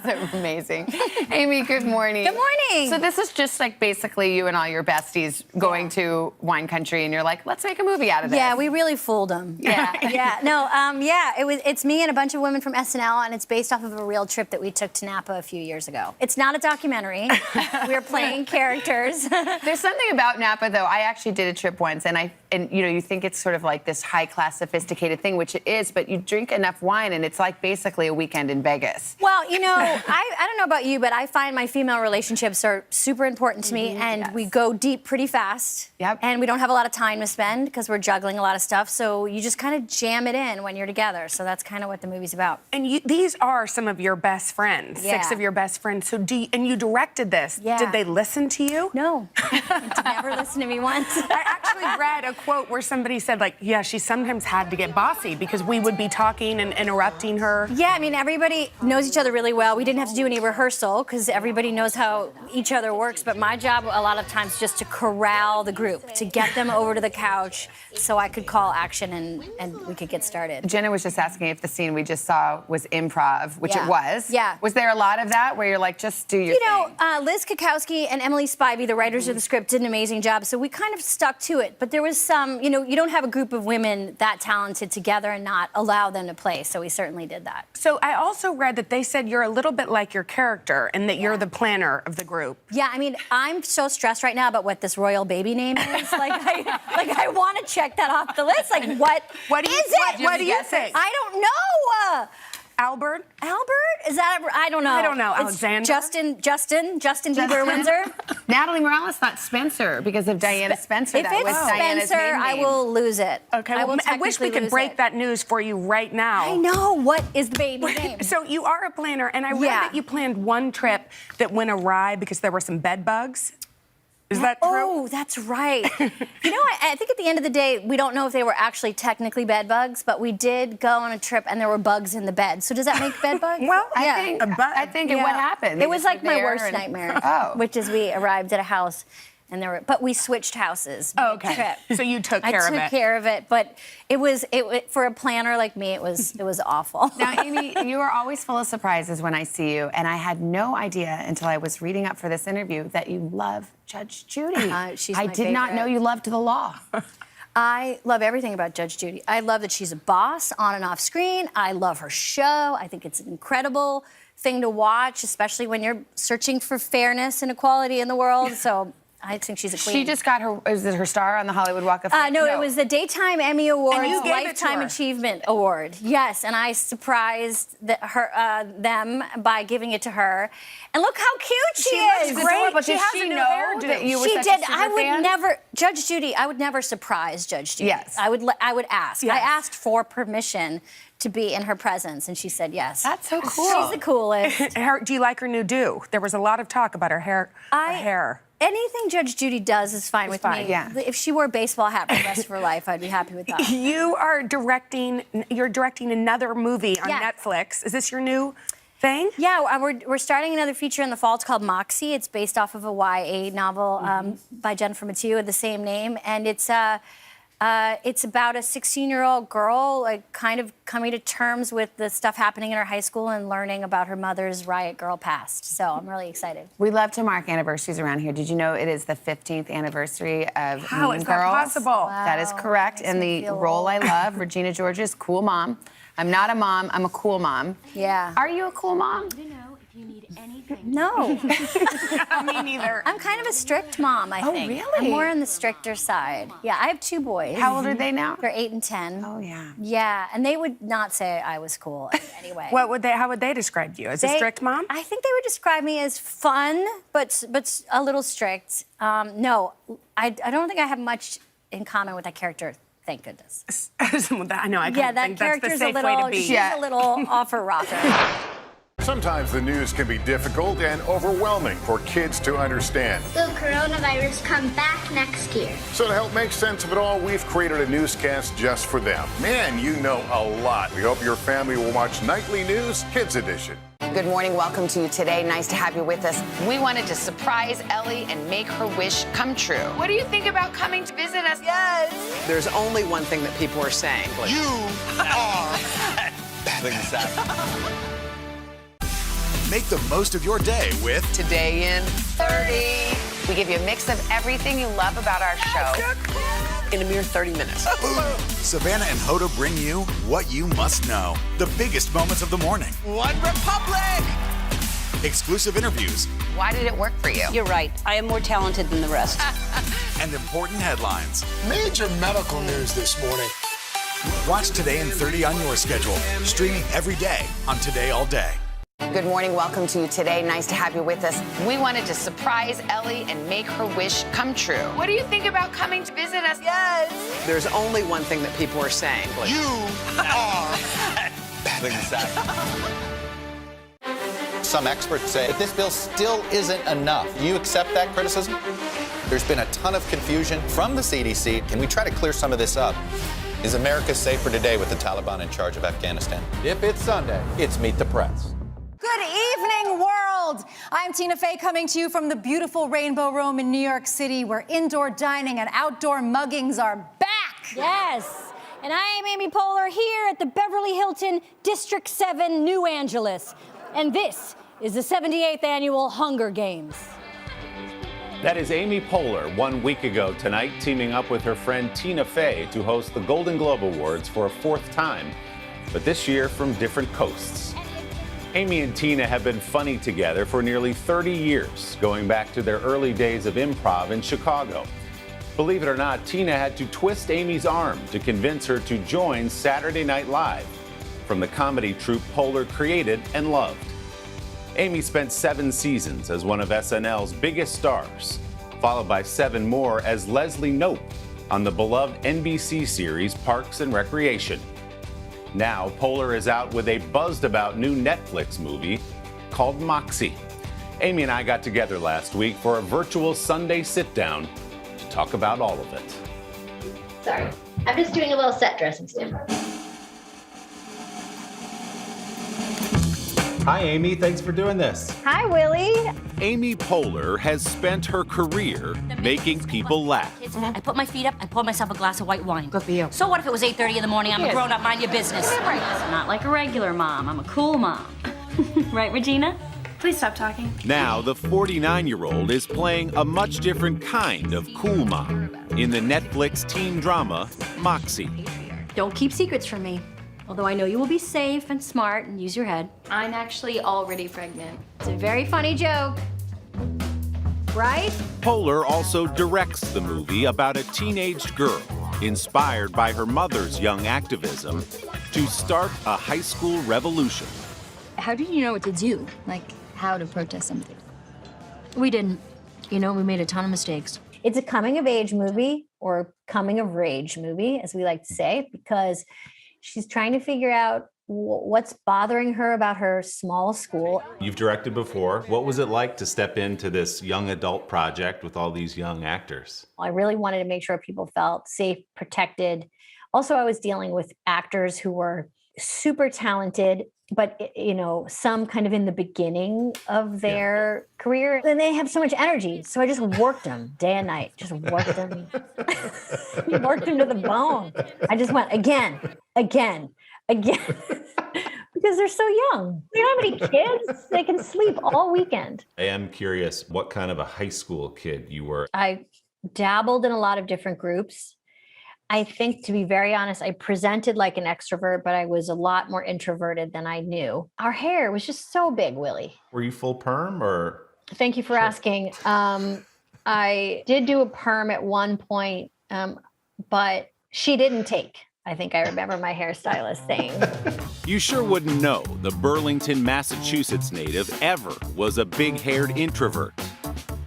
S2: That's amazing. Amy, good morning.
S24: Good morning.
S2: So this is just like basically you and all your besties going to Wine Country, and you're like, let's make a movie out of this.
S24: Yeah, we really fooled them. Yeah, yeah. No, yeah. It's me and a bunch of women from SNL, and it's based off of a real trip that we took to Napa a few years ago. It's not a documentary. We're playing characters.
S2: There's something about Napa, though. I actually did a trip once, and you know, you think it's sort of like this high-class, sophisticated thing, which it is, but you drink enough wine, and it's like basically a weekend in Vegas.
S24: Well, you know, I don't know about you, but I find my female relationships are super important to me, and we go deep pretty fast.
S2: Yep.
S24: And we don't have a lot of time to spend because we're juggling a lot of stuff, so you just kind of jam it in when you're together. So that's kind of what the movie's about.
S14: And these are some of your best friends,
S24: Yeah.
S14: 6 of your best friends. So and you directed this.
S24: Yeah.
S14: Did they listen to you?
S24: No. Never listened to me once.
S14: I actually read a quote where somebody said, like, yeah, she sometimes had to get bossy because we would be talking and interrupting her.
S24: Yeah, I mean, everybody knows each other really well. We didn't have to do any rehearsal because everybody knows how each other works. But my job a lot of times just to corral the group, to get them over to the couch so I could call action and we could get started.
S2: Jenna was just asking if the scene we just saw was improv, which
S24: Yeah.
S2: it was.
S24: Yeah.
S2: Was there a lot of that where you're like, just do your
S24: You
S2: thing?
S24: know, Liz Kukowski and Emily Spivey, the writers of the script, did an amazing job. So we kind of stuck to it. But there was some, you know, you don't have a group of women that talented together and not allow them to play. So we certainly did that.
S14: So I also read that they said you're a little bit like your character and that you're the planner of the group.
S24: Yeah, I mean, I'm so stressed right now about what this royal baby name is. I want to check that off the list. Like, what
S14: do you-
S24: is it?
S14: what do you think?
S24: I don't know.
S14: Albert?
S24: Albert? Is that? I don't know.
S14: I don't know.
S24: It's
S14: Alexander?
S24: Justin Bieber Windsor.
S2: Natalie Morales thought Spencer because of Diana Spencer.
S24: If
S2: that
S24: it's
S2: was Diana's
S24: Spencer,
S2: maiden
S24: I
S2: name.
S24: will lose it.
S14: Okay,
S24: I will
S14: I wish we
S24: technically
S14: could
S24: lose
S14: break
S24: it.
S14: that news for you right now.
S24: I know. What is the baby name?
S14: So you are a planner, and I read
S24: Yeah.
S14: that you planned one trip that went awry because there were some bed bugs. Is that true?
S24: Oh, that's right. You know, I think at the end of the day, we don't know if they were actually technically bed bugs, but we did go on a trip and there were bugs in the bed. So does that make bed bugs?
S2: Well, I think what happened.
S24: It was like my
S2: There
S24: worst
S2: and-
S24: nightmare.
S2: Oh.
S24: Which is we arrived at a house and but we switched houses.
S14: Oh, okay.
S24: mid-trip.
S14: So you took care of it.
S24: I took care of it, but it was for a planner like me, it was awful.
S2: Now, Amy, you are always full of surprises when I see you, and I had no idea until I was reading up for this interview that you love Judge Judy.
S24: She's
S2: I
S24: my
S2: did not
S24: favorite.
S2: know you loved the law.
S24: I love everything about Judge Judy. I love that she's a boss on and off screen. I love her show. I think it's an incredible thing to watch, especially when you're searching for fairness and equality in the world. So I think she's a queen.
S2: She just got her, is it her star on the Hollywood Walk of Fame?
S24: No, it was the Daytime Emmy Awards
S14: you gave it to
S24: Lifetime
S14: her.
S24: Achievement Award. Yes, and I surprised them by giving it to her. And look how cute she is.
S2: She's adorable.
S24: She
S2: Did
S24: has
S2: she
S24: a new
S2: know
S24: hairdo.
S2: that you were
S24: She
S2: such a
S24: did.
S2: super
S24: I would
S2: fan?
S24: never, Judge Judy. I would never surprise Judge Judy.
S2: Yes.
S24: I would ask.
S14: Yes.
S24: I asked for permission to be in her presence, and she said yes.
S2: That's so cool.
S24: She's the coolest.
S14: Do you like her new do? There was a lot of talk about her hair. Her hair.
S24: Anything Judge Judy does is fine with
S14: fine,
S24: me.
S14: yeah.
S24: If she wore a baseball hat for the rest of her life, I'd be happy with that.
S14: You're directing another movie on
S24: Yeah.
S14: Netflix. Is this your new thing?
S24: Yeah, we're starting another feature in the fall. It's called Moxie. It's based off of a YA novel by Jennifer Mathieu of the same name, and it's about a 16-year-old girl, like, kind of coming to terms with the stuff happening in her high school and learning about her mother's riot girl past. So I'm really excited.
S2: We love to mark anniversaries around here. Did you know it is the 15th anniversary of
S14: How
S2: Mean
S14: is that
S2: Girls?
S14: possible?
S2: That is correct.
S24: Makes
S2: And
S24: me
S2: the
S24: feel
S2: role I
S24: old.
S2: love, Regina George's cool mom. I'm not a mom, I'm a cool mom.
S24: Yeah.
S2: Are you a cool mom?
S24: No.
S14: Me neither.
S24: I'm kind of a strict mom, I think.
S2: really?
S24: I'm more on the stricter side. Yeah, I have 2 boys.
S2: How old are they now?
S24: They're 8 and 10.
S2: Oh, yeah.
S24: Yeah, and they would not say I was cool anyway.
S14: How would they describe you? As a strict mom?
S24: I think they would describe me as fun, but a little strict. No, I don't think I have much in common with that character. Thank goodness.
S14: I know. I
S24: Yeah, that
S14: think that's the
S24: character's a
S14: safe way
S24: little.
S14: to be.
S24: She's a little off her rocker.
S7: Sometimes the news can be difficult and overwhelming for kids to understand.
S9: Will coronavirus come back next year?
S7: So to help make sense of it all, we've created a newscast just for them. Man, you know a lot. We hope your family will watch Nightly News Kids Edition.
S2: Good morning. Welcome to you today. Nice to have you with us. We wanted to surprise Ellie and make her wish come true. What do you think about coming to visit us? Yes.
S1: There's only one thing that people are saying.
S4: You are.
S15: Make the most of your day with
S1: Today in
S2: 30. We give you a mix of everything you love about our show.
S1: in a mere 30 minutes.
S15: Savannah and Hoda bring you what you must know. The biggest moments of the morning.
S5: One Republic!
S15: Exclusive interviews.
S2: Why did it work for you?
S10: You're right. I am more talented than the rest.
S15: And important headlines.
S4: Major medical news this morning.
S15: Watch Today in 30 on your schedule. Streaming every day on Today All Day.
S2: Good morning. Welcome to you today. Nice to have you with us. We wanted to surprise Ellie and make her wish come true. What do you think about coming to visit us? Yes.
S1: There's only one thing that people are saying.
S4: You are.
S3: Some experts say that this bill still isn't enough. Do you accept that criticism? There's been a ton of confusion from the CDC. Can we try to clear some of this up? Is America safer today with the Taliban in charge of Afghanistan?
S8: If it's Sunday, it's Meet the Press.
S11: Good evening, world. I'm Tina Fey coming to you from the beautiful Rainbow Room in New York City, where indoor dining and outdoor muggings are back.
S24: Yes. And I am Amy Poehler here at the Beverly Hilton District 7 New Angeles. And this is the 78th annual Hunger Games.
S8: That is Amy Poehler 1 week ago tonight, teaming up with her friend Tina Fey to host the Golden Globe Awards for a 4th time, but this year from different coasts. Amy and Tina have been funny together for nearly 30 years, going back to their early days of improv in Chicago. Believe it or not, Tina had to twist Amy's arm to convince her to join Saturday Night Live from the comedy troupe Poehler created and loved. Amy spent 7 seasons as one of SNL's biggest stars, followed by 7 more as Leslie Knope on the beloved NBC series Parks and Recreation. Now, Poehler is out with a buzzed-about new Netflix movie called Moxie. Amy and I got together last week for a virtual Sunday sit-down to talk about all of it.
S9: Sorry, I'm just doing a little set dressing stand.
S8: Hi, Amy. Thanks for doing this.
S24: Hi, Willie.
S8: Amy Poehler has spent her career making people laugh.
S10: I put my feet up, I pour myself a glass of white wine. Good for you. So what if it was 8:30 in the morning? I'm a grown-up, mind your business. I'm not like a regular mom. I'm a cool mom. Right, Regina?
S21: Please stop talking.
S8: Now, the 49-year-old is playing a much different kind of cool mom in the Netflix teen drama Moxie.
S24: Don't keep secrets from me. Although I know you will be safe and smart and use your head.
S21: I'm actually already pregnant.
S24: It's a very funny joke.
S18: right?
S8: Poehler also directs the movie about a teenaged girl inspired by her mother's young activism to start a high school revolution.
S21: How did you know what to do? Like, how to protest something?
S10: We didn't. You know, we made a ton of mistakes.
S18: It's a coming of age movie, or coming of rage movie, as we like to say, because she's trying to figure out what's bothering her about her small school.
S8: You've directed before. What was it like to step into this young adult project with all these young actors?
S18: I really wanted to make sure people felt safe, protected. Also, I was dealing with actors who were super talented, but some kind of in the beginning of their career, and they have so much energy. So I just worked them day and night, just worked them, worked them to the bone. I just went again, because they're so young. You know how many kids? They can sleep all weekend.
S8: I am curious what kind of a high school kid you were.
S18: I dabbled in a lot of different groups. I think, to be very honest, I presented like an extrovert, but I was a lot more introverted than I knew. Our hair was just so big, Willie.
S8: Were you full perm or?
S18: Thank you for asking. I did do a perm at one point, but she didn't take. I think I remember my hairstylist saying.
S8: You sure wouldn't know the Burlington, Massachusetts native ever was a big-haired introvert.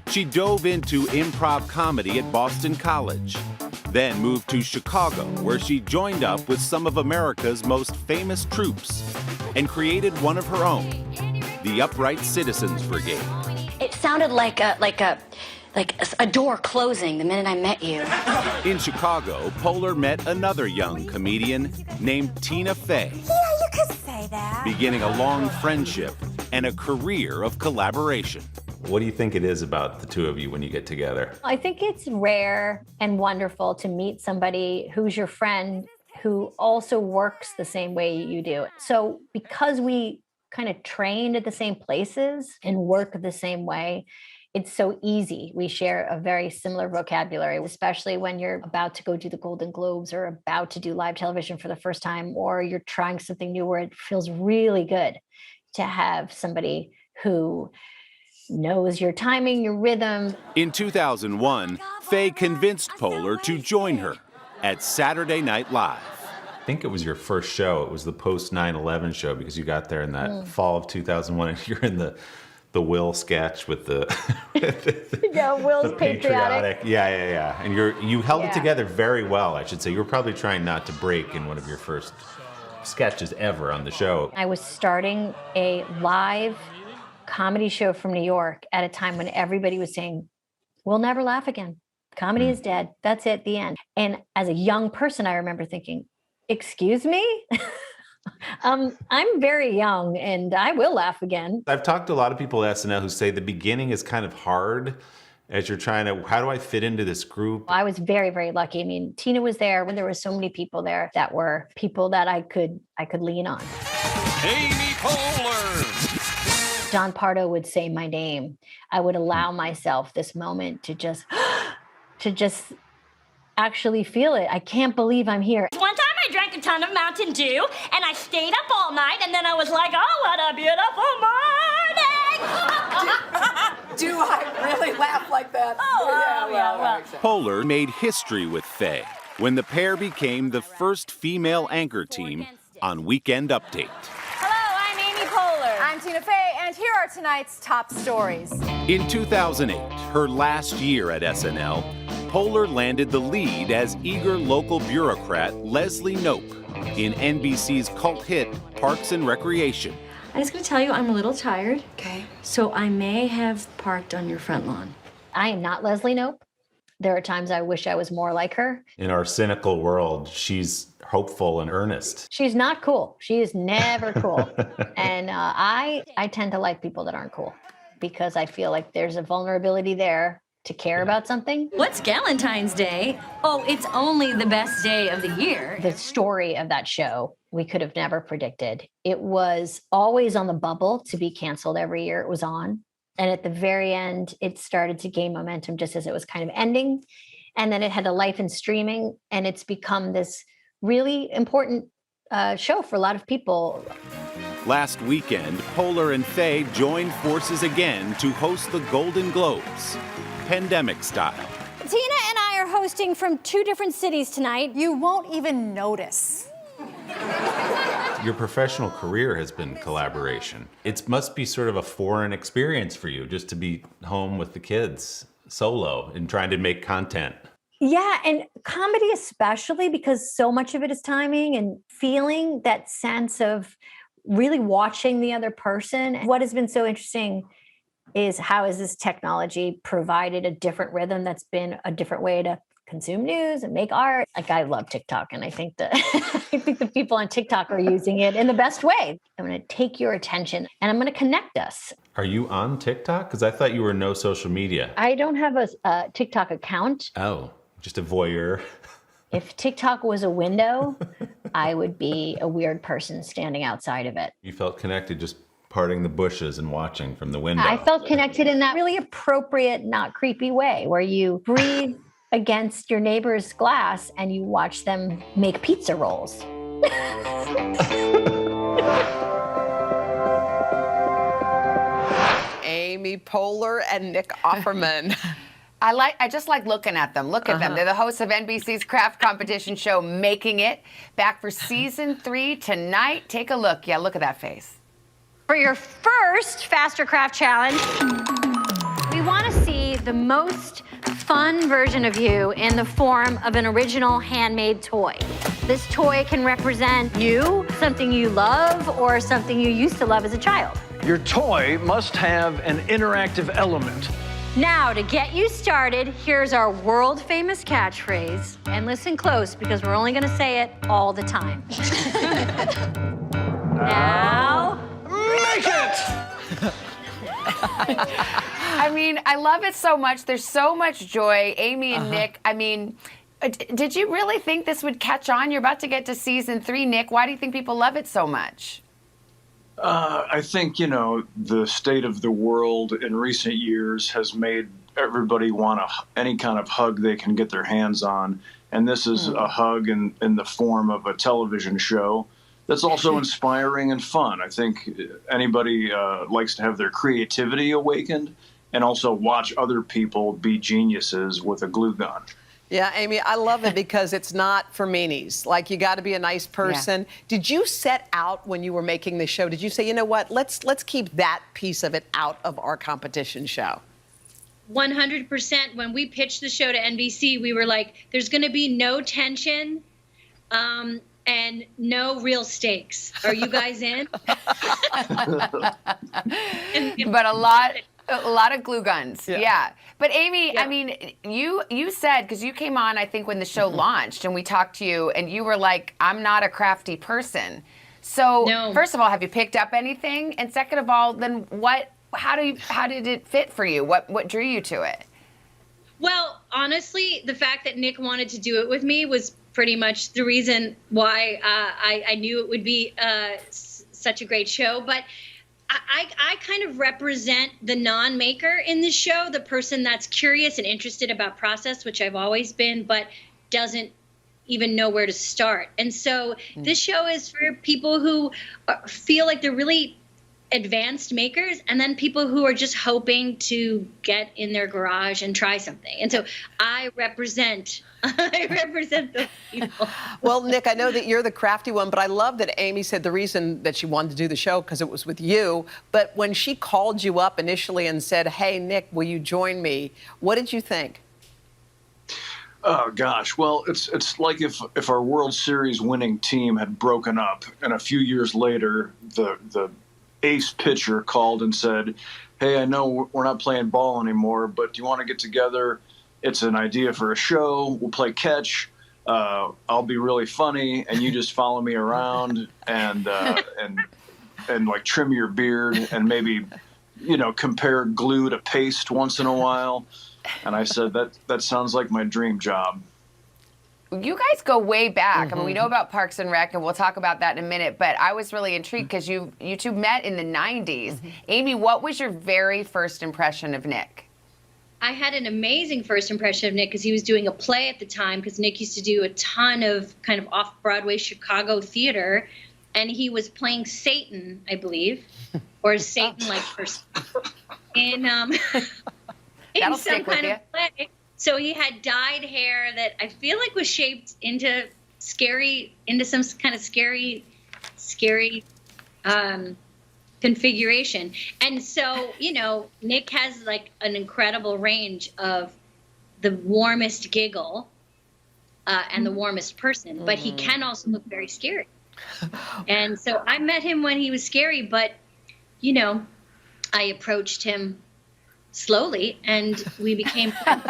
S8: She dove into improv comedy at Boston College, then moved to Chicago, where she joined up with some of America's most famous troops and created one of her own, the Upright Citizens Brigade.
S10: It sounded like a door closing the minute I met you.
S8: In Chicago, Poehler met another young comedian named Tina Fey.
S11: Yeah, you could say that.
S8: Beginning a long friendship and a career of collaboration. What do you think it is about the two of you when you get together?
S18: I think it's rare and wonderful to meet somebody who's your friend who also works the same way you do. So because we kind of trained at the same places and work the same way, it's so easy. We share a very similar vocabulary, especially when you're about to go do the Golden Globes or about to do live television for the first time, or you're trying something new where it feels really good to have somebody who knows your timing, your rhythm.
S8: In 2001, Fey convinced Poehler to join her at Saturday Night Live. I think it was your first show. It was the post 9/11 show because you got there in that fall of 2001 and you're in the Will sketch with the
S18: yeah, Will's patriotic.
S8: Yeah. And you held it together very well, I should say. You were probably trying not to break in one of your first sketches ever on the show.
S18: I was starting a live comedy show from New York at a time when everybody was saying, we'll never laugh again. Comedy is dead. That's it, the end. And as a young person, I remember thinking, excuse me? I'm very young and I will laugh again.
S8: I've talked to a lot of people at SNL who say the beginning is kind of hard as you're trying to, how do I fit into this group?
S18: I was very, very lucky. I mean, Tina was there when there were so many people there that were people that I could lean on.
S20: Amy Poehler.
S18: Don Pardo would say my name. I would allow myself this moment to just actually feel it. I can't believe I'm here.
S10: One time I drank a ton of Mountain Dew and I stayed up all night and then I was like, oh, what a beautiful morning.
S12: Do I really laugh like that?
S10: Oh, yeah.
S8: Poehler made history with Fey when the pair became the first female anchor team on Weekend Update.
S11: Hello, I'm Amy Poehler. I'm Tina Fey, and here are tonight's top stories.
S8: In 2008, her last year at SNL, Poehler landed the lead as eager local bureaucrat Leslie Knope in NBC's cult hit Parks and Recreation.
S10: I'm just going to tell you I'm a little tired. Okay. So I may have parked on your front lawn.
S18: I am not Leslie Knope. There are times I wish I was more like her.
S8: In our cynical world, she's hopeful and earnest.
S18: She's not cool. She is never cool. And I tend to like people that aren't cool because I feel like there's a vulnerability there to care about something.
S10: What's Galentine's Day? Oh, it's only the best day of the year.
S18: The story of that show, we could have never predicted. It was always on the bubble to be canceled every year it was on. And at the very end, it started to gain momentum just as it was kind of ending. And then it had a life in streaming, and it's become this really important show for a lot of people.
S8: Last weekend, Poehler and Fey joined forces again to host the Golden Globes, pandemic style.
S24: Tina and I are hosting from 2 different cities tonight.
S11: You won't even notice.
S8: Your professional career has been collaboration. It must be sort of a foreign experience for you just to be home with the kids solo and trying to make content.
S18: Yeah, and comedy especially, because so much of it is timing and feeling that sense of really watching the other person. What has been so interesting is how has this technology provided a different rhythm that's been a different way to consume news and make art. Like, I love TikTok, and I think that I think the people on TikTok are using it in the best way. I'm going to take your attention and I'm going to connect us.
S8: Are you on TikTok? Because I thought you were no social media.
S18: I don't have a TikTok account.
S8: Oh, just a voyeur.
S18: If TikTok was a window, I would be a weird person standing outside of it.
S8: You felt connected just parting the bushes and watching from the window.
S18: I felt connected in that really appropriate, not creepy way where you breathe against your neighbor's glass and you watch them make pizza rolls.
S1: Amy Poehler and Nick Offerman.
S2: I just like looking at them. Look at them. They're the hosts of NBC's craft competition show, Making It. Back for season 3 tonight. Take a look. Yeah, look at that face.
S24: For your first Faster Craft Challenge, we want to see the most fun version of you in the form of an original handmade toy. This toy can represent you, something you love, or something you used to love as a child.
S17: Your toy must have an interactive element.
S24: Now, to get you started, here's our world-famous catchphrase. And listen close, because we're only going to say it all the time. Now,
S17: make it!
S2: I mean, I love it so much. There's so much joy. Amy and Nick, I mean, did you really think this would catch on? You're about to get to season 3, Nick. Why do you think people love it so much?
S17: I think, the state of the world in recent years has made everybody want any kind of hug they can get their hands on. And this is a hug in the form of a television show that's also inspiring and fun. I think anybody likes to have their creativity awakened and also watch other people be geniuses with a glue gun.
S1: Yeah, Amy, I love it because it's not for meanies. Like, you got to be a nice person. Yeah. Did you set out when you were making the show? Did you say, you know what, let's keep that piece of it out of our competition show?
S10: 100%. When we pitched the show to NBC, we were like, there's going to be no tension and no real stakes. Are you guys in?
S2: But a lot of glue guns. Yeah. But Amy, I mean, you said, because you came on, I think, when the show launched, and we talked to you, and you were like, I'm not a crafty person. So first of all, have you picked up anything? And second of all, then how did it fit for you? What drew you to it?
S10: Well, honestly, the fact that Nick wanted to do it with me was pretty much the reason why I knew it would be such a great show. But I kind of represent the non-maker in this show, the person that's curious and interested about process, which I've always been, but doesn't even know where to start. And so this show is for people who feel like they're really advanced makers, and then people who are just hoping to get in their garage and try something. And so I represent those people.
S1: Well, Nick, I know that you're the crafty one, but I love that Amy said the reason that she wanted to do the show because it was with you. But when she called you up initially and said, hey, Nick, will you join me? What did you think?
S17: Oh, gosh. Well, it's like if our World Series winning team had broken up and a few years later the ace pitcher called and said, hey, I know we're not playing ball anymore, but do you want to get together? It's an idea for a show. We'll play catch. I'll be really funny, and you just follow me around and like trim your beard and maybe, compare glue to paste once in a while. And I said, that sounds like my dream job.
S2: You guys go way back. I mean, we know about Parks and Rec, and we'll talk about that in a minute, but I was really intrigued because you two met in the 90s. Amy, what was your very first impression of Nick?
S10: I had an amazing first impression of Nick because he was doing a play at the time, because Nick used to do a ton of kind of off-Broadway Chicago theater. and he was playing Satan, I believe, or a Satan-like person, in
S2: That'll
S10: some
S2: stick with
S10: kind
S2: you.
S10: of play. So he had dyed hair that I feel like was shaped into some kind of scary configuration. And so, Nick has like an incredible range of the warmest giggle and the warmest person, but he can also look very scary. And so I met him when he was scary, but, I approached him slowly and we became friends.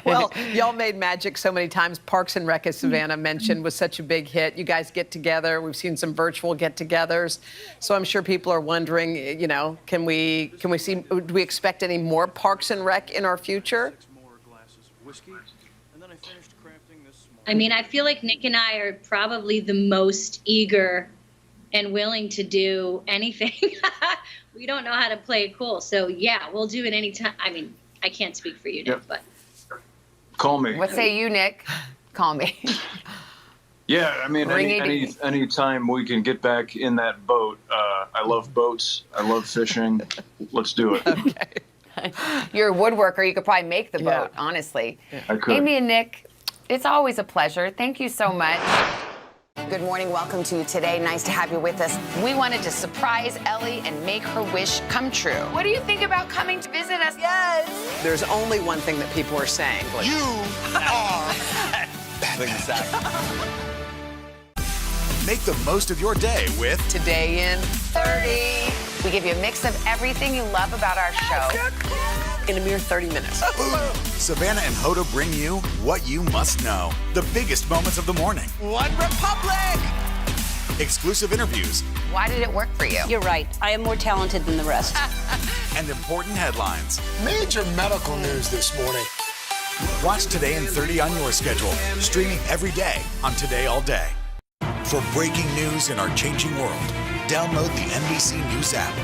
S1: Well, y'all made magic so many times. Parks and Rec, as Savannah mentioned, was such a big hit. You guys get together. We've seen some virtual get-togethers. So I'm sure people are wondering, can we do we expect any more Parks and Rec in our future?
S10: I mean, I feel like Nick and I are probably the most eager and willing to do anything. We don't know how to play it cool. So, yeah, we'll do it anytime. I mean, I can't speak for you, Nick, but.
S17: Call me.
S2: What say you, Nick? Call me.
S17: Yeah, I mean, any time we can get back in that boat. I love boats. I love fishing. Let's do it.
S2: Okay. You're a woodworker. You could probably make the boat, honestly.
S17: I could.
S2: Amy and Nick, it's always a pleasure. Thank you so much. Good morning. Welcome to Today. Nice to have you with us. We wanted to surprise Ellie and make her wish come true. What do you think about coming to visit us? Yes.
S1: There's only one thing that people are saying.
S4: You are.
S15: Make the most of your day with
S1: Today in
S2: 30. We give you a mix of everything you love about our show
S1: in a mere 30 minutes.
S15: Savannah and Hoda bring you what you must know. The biggest moments of the morning.
S4: One Republic.
S15: Exclusive interviews.
S2: Why did it work for you?
S12: You're right. I am more talented than the rest.
S15: And important headlines.
S4: Major medical news this morning.
S15: Watch Today in 30 on your schedule. Streaming every day on Today All Day. For breaking news in our changing world, download the NBC News app.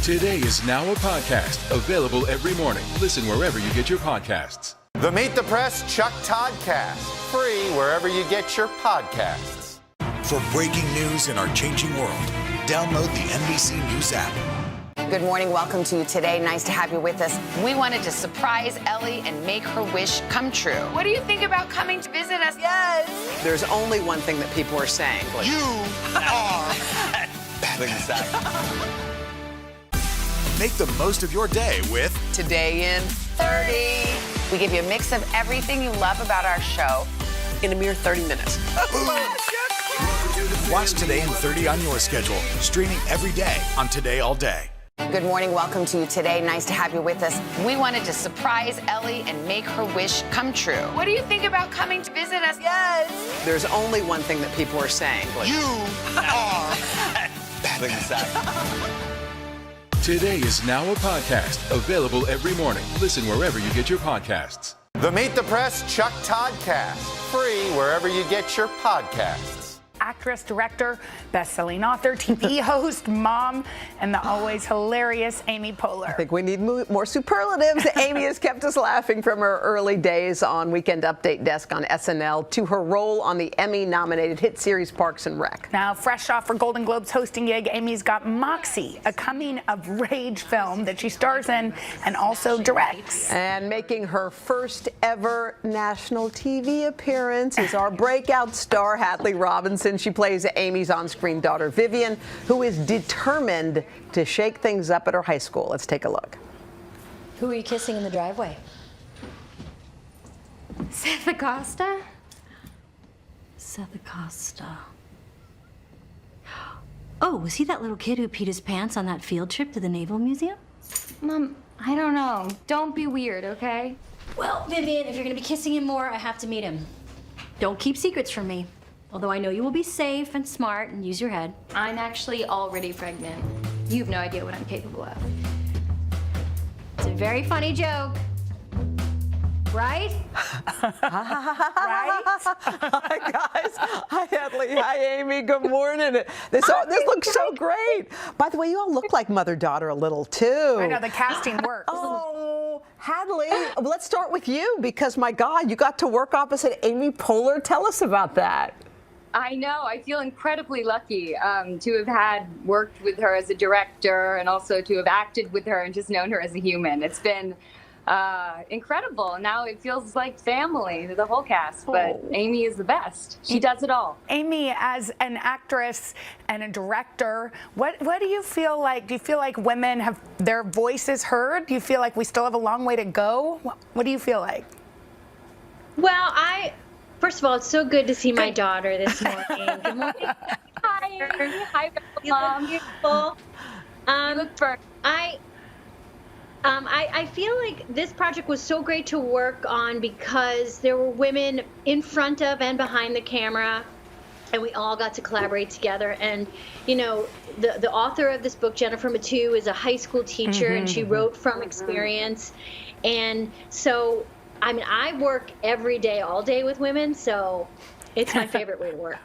S20: Today is now a podcast available every morning. Listen wherever you get your podcasts.
S3: The Meet the Press Chuck Toddcast, free wherever you get your podcasts.
S15: For breaking news in our changing world, download the NBC News app.
S2: Good morning. Welcome to Today. Nice to have you with us. We wanted to surprise Ellie and make her wish come true. What do you think about coming to visit us? Yes.
S1: There's only one thing that people are saying.
S4: You are.
S15: Make the most of your day with
S1: Today in
S2: 30. We give you a mix of everything you love about our show
S1: in a mere 30 minutes.
S15: Watch Today in 30 on your schedule. Streaming every day on Today All Day.
S2: Good morning. Welcome to Today. Nice to have you with us. We wanted to surprise Ellie and make her wish come true. What do you think about coming to visit us? Yes.
S1: There's only one thing that people are saying.
S4: You are.
S20: Today is now a podcast available every morning. Listen wherever you get your podcasts.
S3: The Meet the Press Chuck Toddcast, free wherever you get your podcasts.
S14: Actress, director, best-selling author, TV host, mom, and the always hilarious Amy Poehler.
S1: I think we need more superlatives. Amy has kept us laughing from her early days on Weekend Update desk on SNL to her role on the Emmy-nominated hit series Parks and Rec.
S14: Now, fresh off her Golden Globes hosting gig, Amy's got Moxie, a coming-of-age film that she stars in and also directs.
S1: And making her first ever national TV appearance is our breakout star, Hadley Robinson. She plays Amy's on-screen daughter, Vivian, who is determined to shake things up at her high school. Let's take a look.
S21: Who are you kissing in the driveway?
S9: Seth Acosta? Seth Acosta. Oh, was he that little kid who peed his pants on that field trip to the Naval Museum?
S21: Mom, I don't know. Don't be weird, okay?
S9: Well, Vivian, if you're gonna be kissing him more, I have to meet him. Don't keep secrets from me. Although I know you will be safe and smart and use your head.
S21: I'm actually already pregnant. You have no idea what I'm capable of.
S9: It's a very funny joke. Right?
S14: Right?
S1: Hi, guys. Hi, Hadley. Hi, Amy. Good morning. This looks so great. By the way, you all look like mother-daughter a little, too.
S14: I know, the casting works.
S1: Oh, Hadley, let's start with you because, my God, you got to work opposite Amy Poehler. Tell us about that.
S21: I know. I feel incredibly lucky to have worked with her as a director and also to have acted with her and just known her as a human. It's been incredible. Now it feels like family, the whole cast, but Amy is the best. She does it all.
S14: Amy, as an actress and a director, what do you feel like? Do you feel like women have their voices heard? Do you feel like we still have a long way to go? What do you feel like?
S10: Well, first of all, it's so good to see my daughter this morning. Good morning.
S21: Hi,
S10: You look beautiful.
S21: You look burnt.
S10: I feel like this project was so great to work on because there were women in front of and behind the camera, and we all got to collaborate together. And, you know, the author of this book, Jennifer Matu, is a high school teacher, and she wrote from experience. And so, I mean, I work every day, all day with women, so it's my favorite way to work.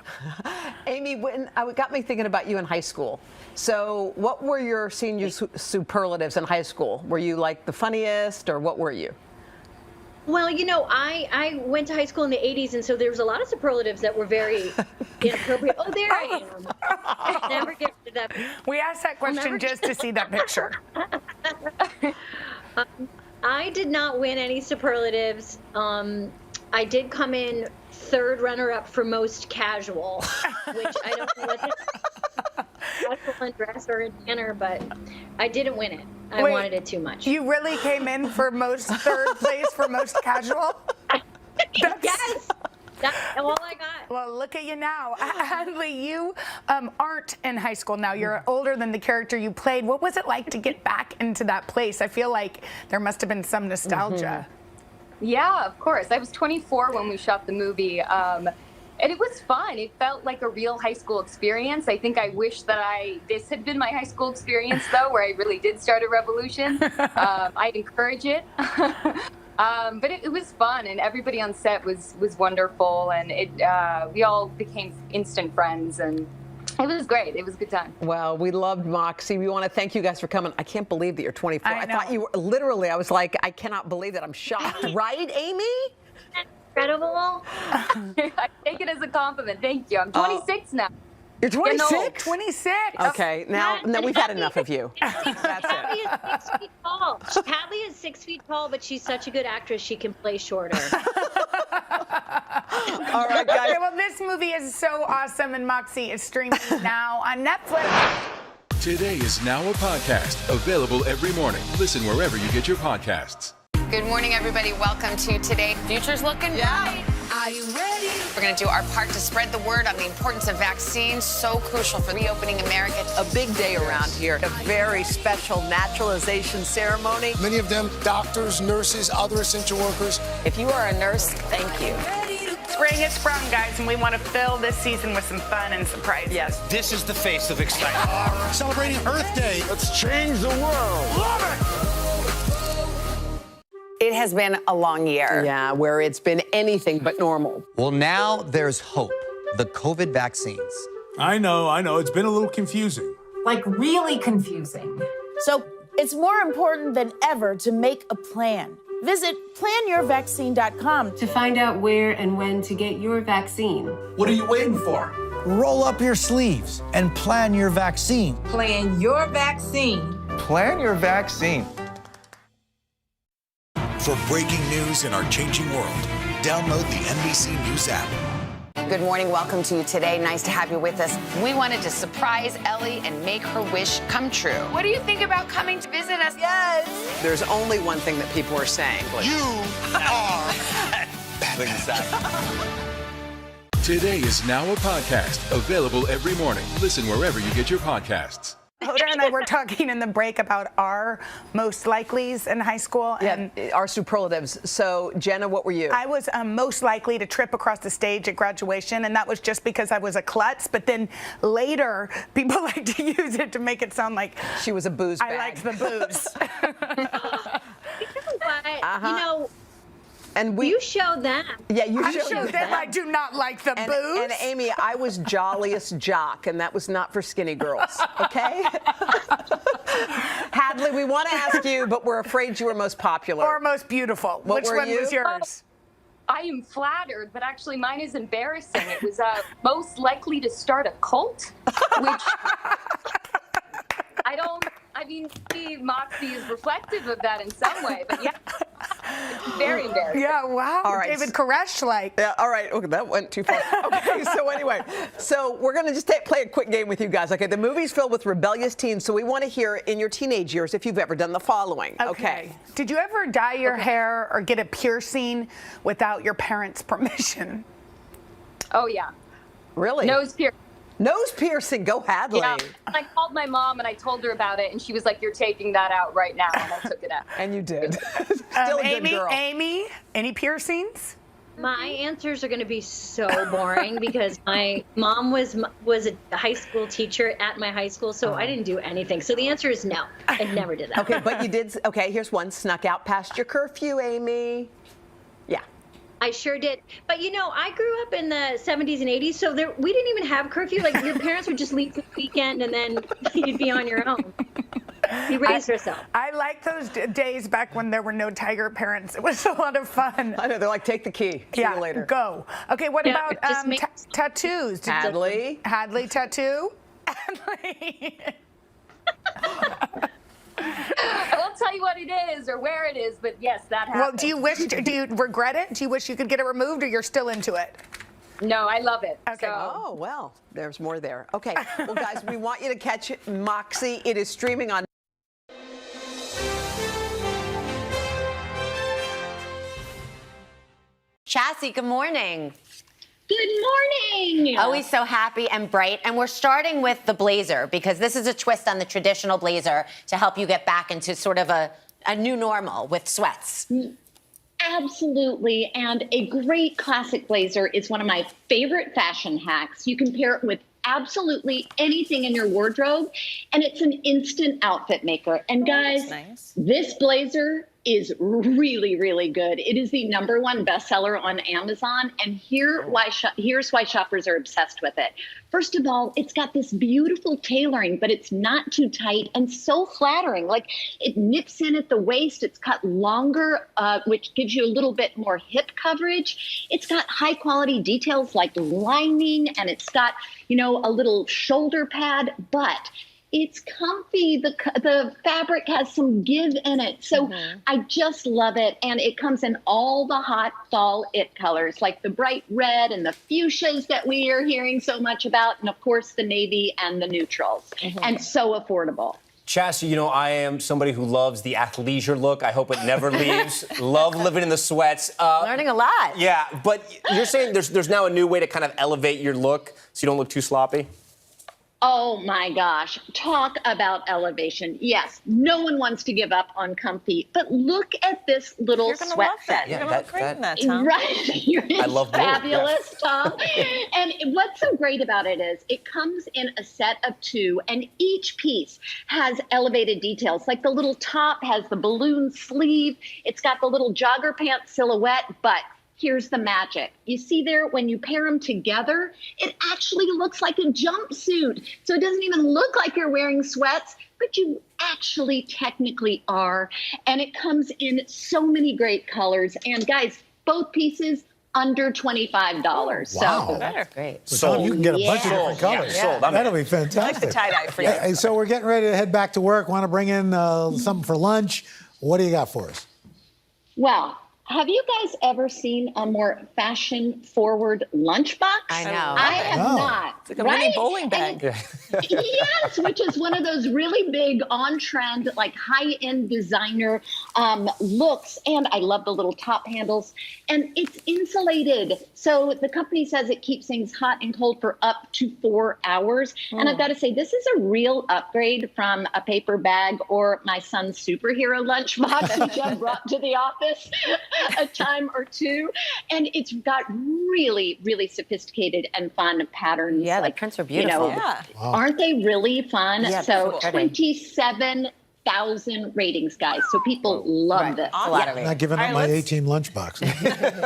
S1: Amy, it got me thinking about you in high school. So what were your senior superlatives in high school? Were you like the funniest, or what were you?
S10: Well, you know, I went to high school in the 80s, and so there was a lot of superlatives that were very inappropriate. Oh, there I am. I'll never get rid of that.
S14: We asked that question just to see that picture.
S10: I did not win any superlatives. I did come in third runner-up for most casual, which I don't know what casual in dress or in manner, but I didn't win it. I wanted it too much.
S14: You really came in for third place for most casual?
S10: Yes. That's all I got.
S14: Well, look at you now. Hadley, you aren't in high school now. You're older than the character you played. What was it like to get back into that place? I feel like there must have been some nostalgia.
S21: Yeah, of course. I was 24 when we shot the movie. And it was fun. It felt like a real high school experience. I think I wish that this had been my high school experience, though, where I really did start a revolution. I'd encourage it. But it was fun, and everybody on set was wonderful, and we all became instant friends, and it was great. It was a good time.
S1: Well, we loved Moxie. We want to thank you guys for coming. I can't believe that you're 24.
S14: I know.
S1: thought you were, literally, I was like, I cannot believe that. I'm shocked. Right, Amy?
S10: Incredible.
S21: I take it as a compliment. Thank you. I'm 26 now.
S1: You're 26?
S14: 26.
S1: Okay, now we've had enough of you. That's
S10: Hadley
S1: it.
S10: is 6 feet tall. Hadley is 6 feet tall, but she's such a good actress, she can play shorter.
S1: All right, guys.
S14: Okay, well, this movie is so awesome, and Moxie is streaming now on Netflix.
S20: Today is now a podcast available every morning. Listen wherever you get your podcasts.
S2: Good morning, everybody. Welcome to Today. Future's looking bright. Are you ready? We're going to do our part to spread the word on the importance of vaccines, so crucial for reopening America.
S1: A big day around here. A very special naturalization ceremony.
S4: Many of them doctors, nurses, other essential workers.
S2: If you are a nurse, thank you.
S14: Spring has sprung, guys, and we want to fill this season with some fun and surprises.
S1: Yes.
S5: This is the face of excitement.
S4: Celebrating Earth Day. Let's change the world. Love it!
S2: It has been a long year.
S1: Yeah, where it's been anything but normal.
S6: Well, now there's hope. The COVID vaccines.
S4: I know. It's been a little confusing.
S16: Like really confusing. So it's more important than ever to make a plan. Visit planyourvaccine.com
S19: to find out where and when to get your vaccine.
S4: What are you waiting for?
S22: Roll up your sleeves and plan your vaccine.
S16: Plan your vaccine.
S6: Plan your vaccine.
S15: For breaking news in our changing world, download the NBC News app.
S2: Good morning. Welcome to Today. Nice to have you with us. We wanted to surprise Ellie and make her wish come true. What do you think about coming to visit us? Yes.
S1: There's only one thing that people are saying.
S4: You are
S20: Today is now a podcast available every morning. Listen wherever you get your podcasts.
S14: Hoda and I were talking in the break about our most likelies in high school. And
S1: our superlatives. So, Jenna, what were you?
S14: I was most likely to trip across the stage at graduation, and that was just because I was a klutz. But then later, people like to use it to make it sound like
S1: she was a booze bag.
S14: I liked the booze.
S10: You know,
S1: and
S10: you showed them.
S1: Yeah, you
S14: I
S1: showed
S14: them. I do not like the booze.
S1: And Amy, I was jolliest jock, and that was not for skinny girls, okay? Hadley, we want to ask you, but we're afraid you were most popular.
S14: Or most beautiful.
S1: What
S14: Which
S1: were
S14: one
S1: you?
S14: was yours?
S21: I am flattered, but actually mine is embarrassing. It was most likely to start a cult, which maybe Moxie is reflective of that in some way, but yeah, it's very embarrassing.
S14: Yeah, wow.
S1: All right.
S14: David Koresh-like.
S1: Yeah, all right. Okay, that went too far. Okay, so anyway, we're going to just play a quick game with you guys. Okay, the movie's filled with rebellious teens, so we want to hear in your teenage years if you've ever done the following. Okay.
S14: Did you ever dye your hair or get a piercing without your parents' permission?
S21: Oh, yeah.
S1: Really?
S21: Nose piercing.
S1: Nose piercing. Go Hadley.
S21: Yeah. I called my mom and I told her about it, and she was like, "You're taking that out right now," and I took it out.
S1: And you did. Still a good girl.
S14: Amy, any piercings?
S10: My answers are going to be so boring because my mom was a high school teacher at my high school, so I didn't do anything. So the answer is no. I never did that.
S1: Okay, but you did. Okay, here's one. Snuck out past your curfew, Amy. Yeah.
S10: I sure did. But I grew up in the 70s and 80s, so we didn't even have curfew. Like, your parents would just leave for the weekend and then you'd be on your own. You raised yourself.
S14: I like those days back when there were no tiger parents. It was a lot of fun.
S1: I know. They're like, take the key. See you later.
S14: Go. Okay, what about tattoos?
S1: Hadley?
S14: Hadley tattoo? Hadley.
S21: I won't tell you what it is or where it is, but yes, that happened.
S14: Well, do you regret it? Do you wish you could get it removed, or you're still into it?
S21: No, I love it.
S14: Okay.
S1: Oh, well, there's more there. Okay. Well, guys, we want you to catch Moxie. It is streaming on.
S7: Chassie, good morning.
S11: Good morning.
S7: Always so happy and bright. And we're starting with the blazer because this is a twist on the traditional blazer to help you get back into sort of a new normal with sweats.
S11: Absolutely. And a great classic blazer is one of my favorite fashion hacks. You can pair it with absolutely anything in your wardrobe, and it's an instant outfit maker. And guys, this blazer is really, really good. It is the #1 bestseller on Amazon, and here's why shoppers are obsessed with it. First of all, it's got this beautiful tailoring, but it's not too tight and so flattering. Like, it nips in at the waist. It's cut longer, which gives you a little bit more hip coverage. It's got high quality details like lining, and it's got, a little shoulder pad, but it's comfy. The fabric has some give in it. So I just love it. And it comes in all the hot fall it colors, like the bright red and the fuchsias that we are hearing so much about. And of course, the navy and the neutrals. And so affordable.
S5: Chassie, I am somebody who loves the athleisure look. I hope it never leaves. Love living in the sweats.
S7: Learning a lot.
S5: Yeah, but you're saying there's now a new way to kind of elevate your look so you don't look too sloppy?
S11: Oh my gosh, talk about elevation. Yes, no one wants to give up on comfy, but look at this little sweat set.
S7: You're gonna look great in that, Tom.
S11: Right, you're
S5: I love blue.
S11: fabulous, Tom. And what's so great about it is it comes in a set of 2, and each piece has elevated details. Like the little top has the balloon sleeve, it's got the little jogger pants silhouette, but here's the magic. You see there, when you pair them together, it actually looks like a jumpsuit. So it doesn't even look like you're wearing sweats, but you actually technically are. And it comes in so many great colors. And guys, both pieces under $25.
S22: Wow.
S11: So
S7: That's great.
S22: So Tom, you can get a bunch of different colors.
S5: Yeah.
S22: That'll be fantastic.
S7: I like the tie-dye for you.
S22: And so we're getting ready to head back to work. Want to bring in something for lunch. What do you got for us?
S11: well, have you guys ever seen a more fashion-forward lunchbox?
S7: I know.
S11: I have not.
S7: It's like a mini bowling bag.
S11: Yes, which is one of those really big, on-trend, like high-end designer looks. And I love the little top handles. And it's insulated. So the company says it keeps things hot and cold for up to 4 hours. And I've got to say, this is a real upgrade from a paper bag or my son's superhero lunchbox, which I brought to the office a time or two. And it's got really, really sophisticated and fun patterns.
S7: Yeah, the prints are beautiful.
S11: Aren't they really fun?
S7: Yeah,
S11: so
S7: cool.
S11: 27,000 ratings, guys. So people love this.
S7: That's a lot of ratings.
S22: Not giving up my A-team lunchbox.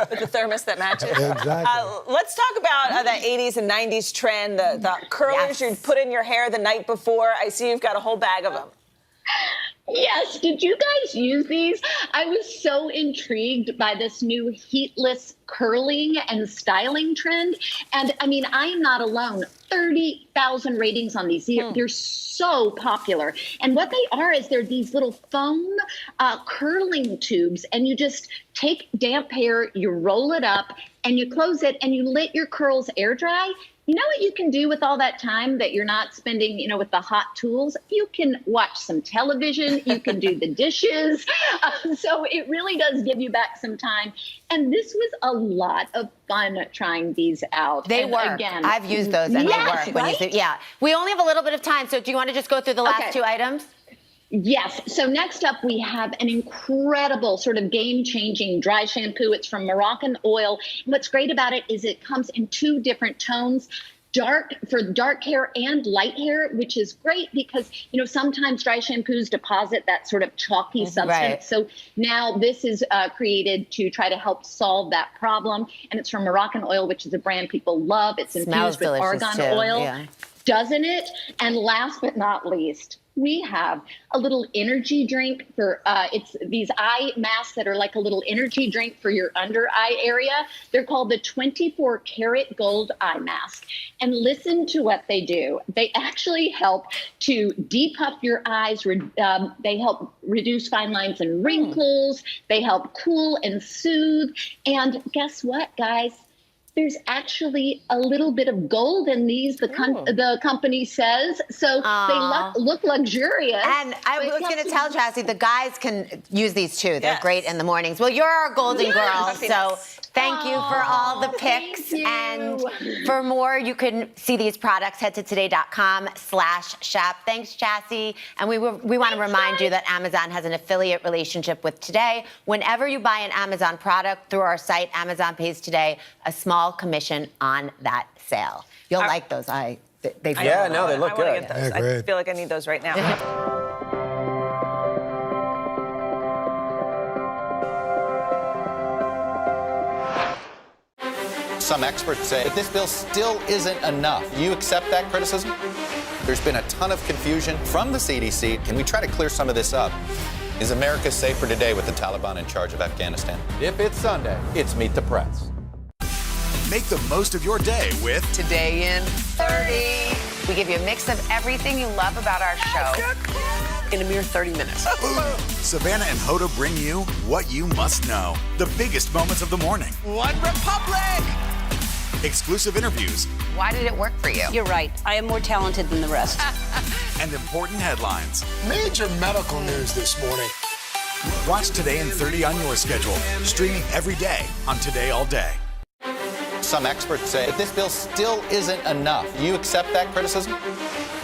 S13: With the thermos that matches.
S22: Exactly.
S13: Let's talk about the 80s and 90s trend, the curlers you put in your hair the night before. I see you've got a whole bag of them.
S11: Yes. Did you guys use these? I was so intrigued by this new heatless curling and styling trend. And I mean, I am not alone. 30,000 ratings on these. They're so popular. And what they are is they're these little foam curling tubes, and you just take damp hair, you roll it up, and you close it, and you let your curls air dry. You know what you can do with all that time that you're not spending, with the hot tools? You can watch some television. You can do the dishes. So it really does give you back some time. And this was a lot of fun trying these out.
S7: They
S11: and
S7: work.
S11: Again,
S7: I've used those and
S11: yes,
S7: they work.
S11: Right?
S7: Yeah. We only have a little bit of time, so do you want to just go through the last two items?
S11: Yes. So next up, we have an incredible sort of game-changing dry shampoo. It's from Moroccan Oil. And what's great about it is it comes in 2 different tones. For dark hair and light hair, which is great because, sometimes dry shampoos deposit that sort of chalky substance.
S7: Right.
S11: So now this is created to try to help solve that problem. And it's from Moroccan Oil, which is a brand people love. It's infused with argan oil.
S7: Yeah.
S11: Doesn't it? And last but not least, we have a little energy drink for, it's these eye masks that are like a little energy drink for your under eye area. They're called the 24 karat gold eye mask. And listen to what they do. They actually help to depuff your eyes. They help reduce fine lines and wrinkles. They help cool and soothe. And guess what, guys? There's actually a little bit of gold in these, the company says. So they look luxurious.
S7: And I was going to tell Chassie, the guys can use these too. They're great in the mornings. Well, you're our golden girl, so thank you for all the picks. And for more, you can see these products. Head to today.com/shop. Thanks, Chassie. And we want to remind you that Amazon has an affiliate relationship with Today. Whenever you buy an Amazon product through our site, Amazon pays Today a small commission on that sale. You'll like those. They
S5: they look good.
S13: Get those. I feel like I need those right now.
S3: Some experts say that this bill still isn't enough. You accept that criticism? There's been a ton of confusion from the CDC. Can we try to clear some of this up? Is America safer today with the Taliban in charge of Afghanistan?
S5: If it's Sunday, it's Meet the Press.
S15: Make the most of your day with
S1: Today in
S2: 30. We give you a mix of everything you love about our show
S1: in a mere 30 minutes.
S15: Savannah and Hoda bring you what you must know. The biggest moments of the morning.
S13: One Republic!
S15: Exclusive interviews.
S2: Why did it work for you?
S12: You're right. I am more talented than the rest.
S15: And important headlines.
S4: Major medical news this morning.
S15: Watch Today in 30 on your schedule. Streaming every day on Today All Day.
S3: Some experts say that this bill still isn't enough. You accept that criticism?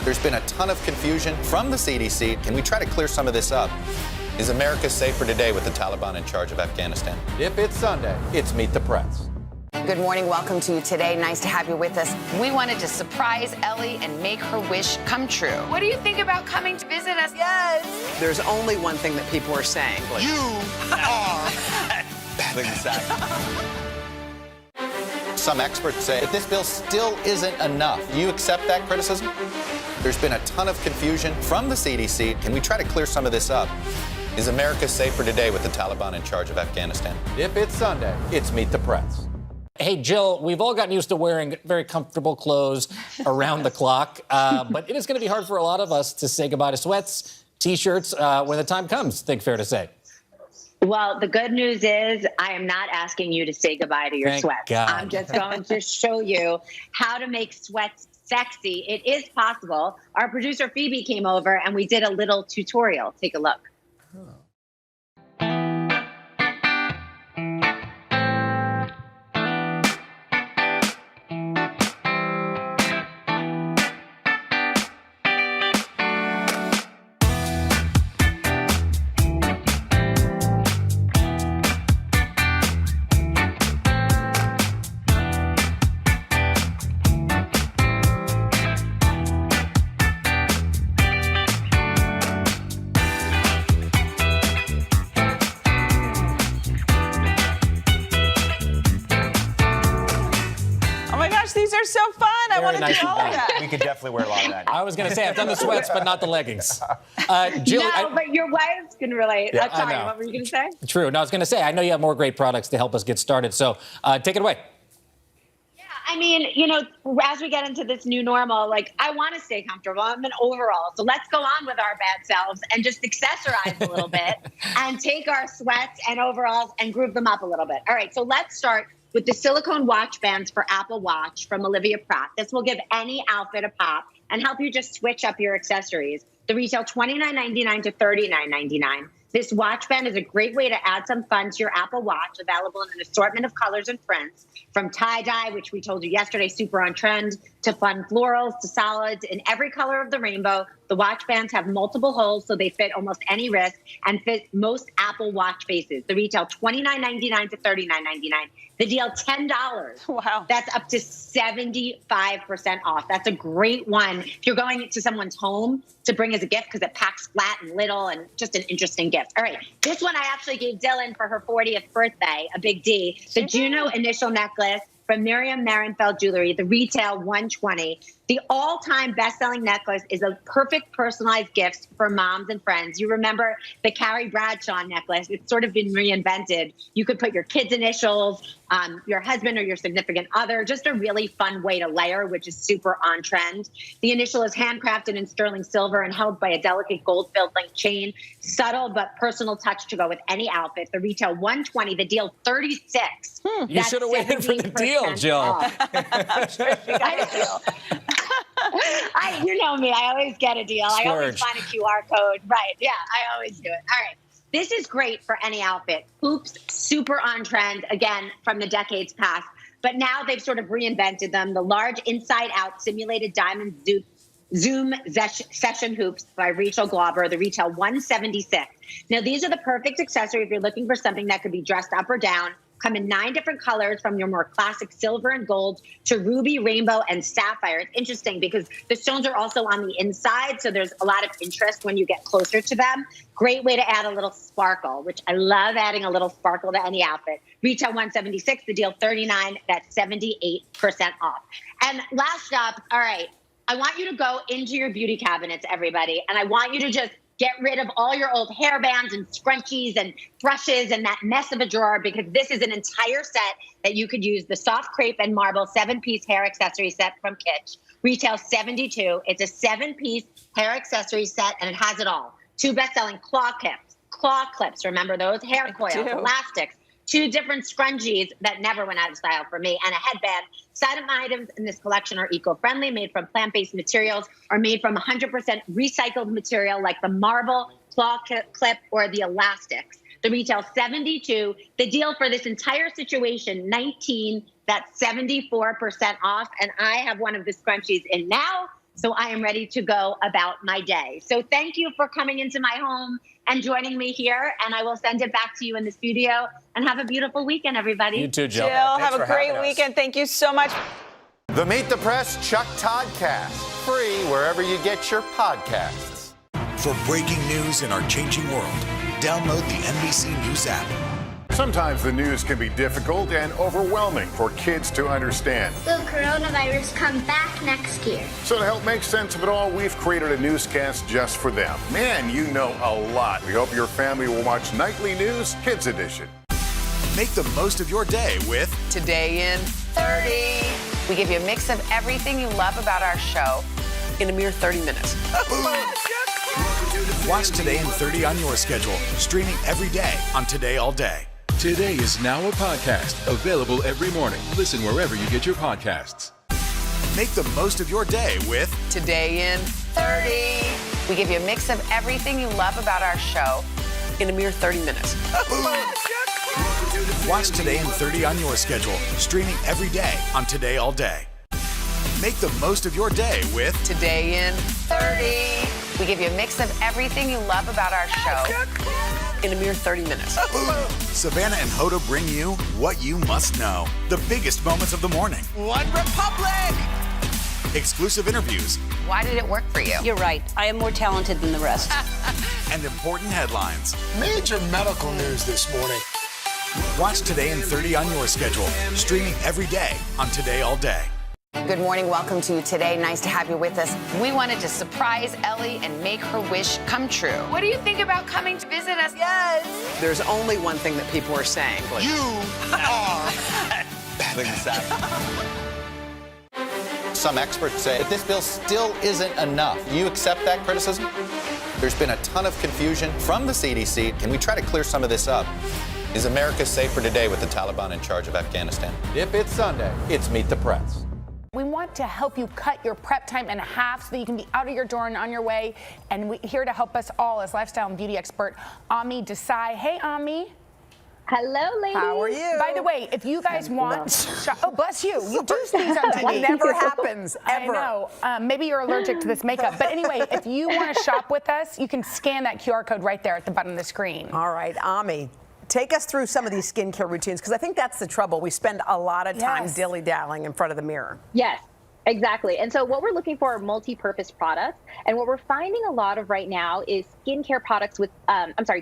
S3: There's been a ton of confusion from the CDC. Can we try to clear some of this up? Is America safer today with the Taliban in charge of Afghanistan?
S5: If it's Sunday, it's Meet the Press.
S2: Good morning. Welcome to Today. Nice to have you with us. We wanted to surprise Ellie and make her wish come true. What do you think about coming to visit us?
S13: Yes.
S1: There's only one thing that people are saying.
S4: You are.
S3: Some experts say that this bill still isn't enough. You accept that criticism? There's been a ton of confusion from the CDC. Can we try to clear some of this up? Is America safer today with the Taliban in charge of Afghanistan?
S5: If it's Sunday, it's Meet the Press.
S8: Hey, Jill, we've all gotten used to wearing very comfortable clothes around the clock, but it is going to be hard for a lot of us to say goodbye to sweats, T-shirts when the time comes, I think fair to say.
S18: Well, the good news is I am not asking you to say goodbye to your
S8: Thank
S18: sweats.
S8: God.
S18: I'm just going to show you how to make sweats sexy. It is possible. Our producer Phoebe came over and we did a little tutorial. Take a look.
S13: These are so fun. I want to
S8: nice
S13: do all of that.
S5: We could definitely wear a lot of that.
S8: I was going to say, I've done the sweats, but not the leggings. Jill,
S18: but your wives can relate.
S8: Yeah,
S18: I'm sorry,
S8: I know.
S18: what were you going to say?
S8: True. No, I was going to say, I know you have more great products to help us get started. So take it away.
S18: I mean, as we get into this new normal, like, I want to stay comfortable. I'm an overall. So let's go on with our bad selves and just accessorize a little bit and take our sweats and overalls and groove them up a little bit. All right, so let's start with the silicone watch bands for Apple Watch from Olivia Pratt. This will give any outfit a pop and help you just switch up your accessories. The retail $29.99 to $39.99. This watch band is a great way to add some fun to your Apple Watch, available in an assortment of colors and prints, from tie-dye, which we told you yesterday, super on trend, to fun florals, to solids, in every color of the rainbow. The watch bands have multiple holes, so they fit almost any wrist and fit most Apple Watch faces. The retail $29.99 to $39.99. The deal $10.
S13: Wow.
S18: That's up to 75% off. That's a great one if you're going to someone's home to bring as a gift, because it packs flat and little and just an interesting gift. All right. This one I actually gave Dylan for her 40th birthday, a big D. The Juno initial necklace from Miriam Marenfeld Jewelry, the retail $120. The all-time best-selling necklace is a perfect personalized gift for moms and friends. You remember the Carrie Bradshaw necklace. It's sort of been reinvented. You could put your kids' initials, your husband or your significant other, just a really fun way to layer, which is super on trend. The initial is handcrafted in sterling silver and held by a delicate gold-filled link chain. Subtle but personal touch to go with any outfit. The retail $120, the deal $36.
S8: You should have waited for the deal, Jill.
S13: I'm sure she got a deal.
S18: You know me. I always get a deal. I always
S8: Splurge.
S18: find a QR code. Right. Yeah, I always do it. All right. This is great for any outfit. Hoops, super on trend, again, from the decades past. But now they've sort of reinvented them. The large inside-out simulated diamond Zoom session hoops by Rachel Glauber, the retail $176. Now, these are the perfect accessory if you're looking for something that could be dressed up or down. Come in 9 different colors, from your more classic silver and gold to ruby, rainbow, and sapphire. It's interesting because the stones are also on the inside, so there's a lot of interest when you get closer to them. Great way to add a little sparkle, which I love adding a little sparkle to any outfit. Retail $176, the deal $39, that's 78% off. And last up, all right, I want you to go into your beauty cabinets, everybody, and I want you to just get rid of all your old hair bands and scrunchies and brushes and that mess of a drawer, because this is an entire set that you could use. The soft crepe and marble 7-piece hair accessory set from Kitsch. Retail $72. It's a 7-piece hair accessory set, and it has it all. 2 best-selling claw clips. Remember those? Hair coils, elastics. 2 different scrunchies that never went out of style for me, and a headband. Some items in this collection are eco-friendly, made from plant-based materials, or made from 100% recycled material like the marble, claw clip, or the elastics. The retail $72. The deal for this entire situation, $19. That's 74% off, and I have one of the scrunchies in now, so I am ready to go about my day. So thank you for coming into my home and joining me here, and I will send it back to you in the studio. And have a beautiful weekend, everybody.
S8: You too, Jill.
S13: Jill, have a great weekend. Thank you so much.
S3: The Meet the Press Chuck Toddcast, free wherever you get your podcasts.
S15: For breaking news in our changing world, download the NBC News app.
S4: Sometimes the news can be difficult and overwhelming for kids to understand.
S9: Will coronavirus come back next year?
S4: So to help make sense of it all, we've created a newscast just for them. Man, you know a lot. We hope your family will watch Nightly News Kids Edition.
S15: Make the most of your day with
S1: Today in
S2: 30. We give you a mix of everything you love about our show
S1: in a mere 30 minutes.
S15: Watch Today in 30 on your schedule, streaming every day on Today All Day.
S20: Today is now a podcast, available every morning. Listen wherever you get your podcasts.
S15: Make the most of your day with
S1: Today in
S2: 30. We give you a mix of everything you love about our show
S1: in a mere 30 minutes.
S15: Watch Today in 30 on your schedule, streaming every day on Today All Day. Make the most of your day with
S1: Today in
S2: 30. We give you a mix of everything you love about our show
S1: in a mere 30 minutes.
S15: Savannah and Hoda bring you what you must know. The biggest moments of the morning.
S13: One Republic!
S15: Exclusive interviews.
S2: Why did it work for you?
S12: You're right. I am more talented than the rest.
S15: And important headlines.
S4: Major medical news this morning.
S15: Watch Today in 30 on your schedule, streaming every day on Today All Day.
S2: Good morning. Welcome to Today. Nice to have you with us. We wanted to surprise Ellie and make her wish come true. What do you think about coming to visit us? Yes.
S1: There's only one thing that people are saying.
S3: You are Some experts say that this bill still isn't enough. Do you accept that criticism? There's been a ton of confusion from the CDC. Can we try to clear some of this up? Is America safer today with the Taliban in charge of Afghanistan?
S5: If it's Sunday, it's Meet the Press.
S14: We want to help you cut your prep time in half so that you can be out of your door and on your way. And we're here to help us all is lifestyle and beauty expert Ami Desai. Hey, Ami.
S17: Hello, ladies.
S1: How are you?
S14: By the way, if you guys want, oh, bless you. You do these on TV.
S1: It never happens, ever.
S14: I know. Maybe you're allergic to this makeup. But anyway, if you want to shop with us, you can scan that QR code right there at the bottom of the screen.
S1: All right, Ami. Take us through some of these skincare routines, because I think that's the trouble. We spend a lot of time dilly-dallying in front of the mirror.
S17: Yes. Exactly. And so what we're looking for are multi-purpose products. And what we're finding a lot of right now is skincare products with,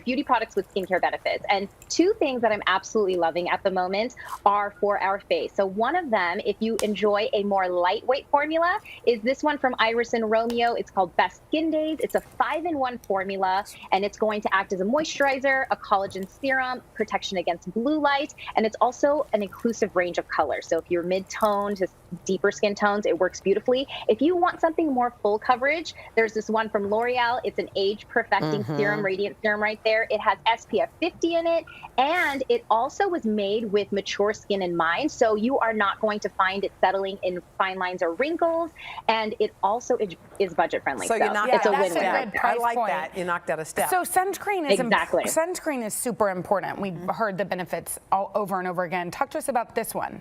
S17: beauty products with skincare benefits. And two things that I'm absolutely loving at the moment are for our face. So one of them, if you enjoy a more lightweight formula, is this one from Iris and Romeo. It's called Best Skin Days. It's a 5-in-1 formula, and it's going to act as a moisturizer, a collagen serum, protection against blue light, and it's also an inclusive range of colors. So if you're mid-tone to deeper skin tones, it works beautifully. If you want something more full coverage, there's this one from L'Oreal. It's an age-perfecting serum, radiant serum right there. It has SPF 50 in it, and it also was made with mature skin in mind, so you are not going to find it settling in fine lines or wrinkles, and it also is budget-friendly.
S1: So you knocked
S17: it's a
S1: out
S17: win-win.
S1: a good I like that. You knocked out a step.
S14: So sunscreen is
S17: Exactly.
S14: Sunscreen is super important. We've heard the benefits all over and over again. Talk to us about this one.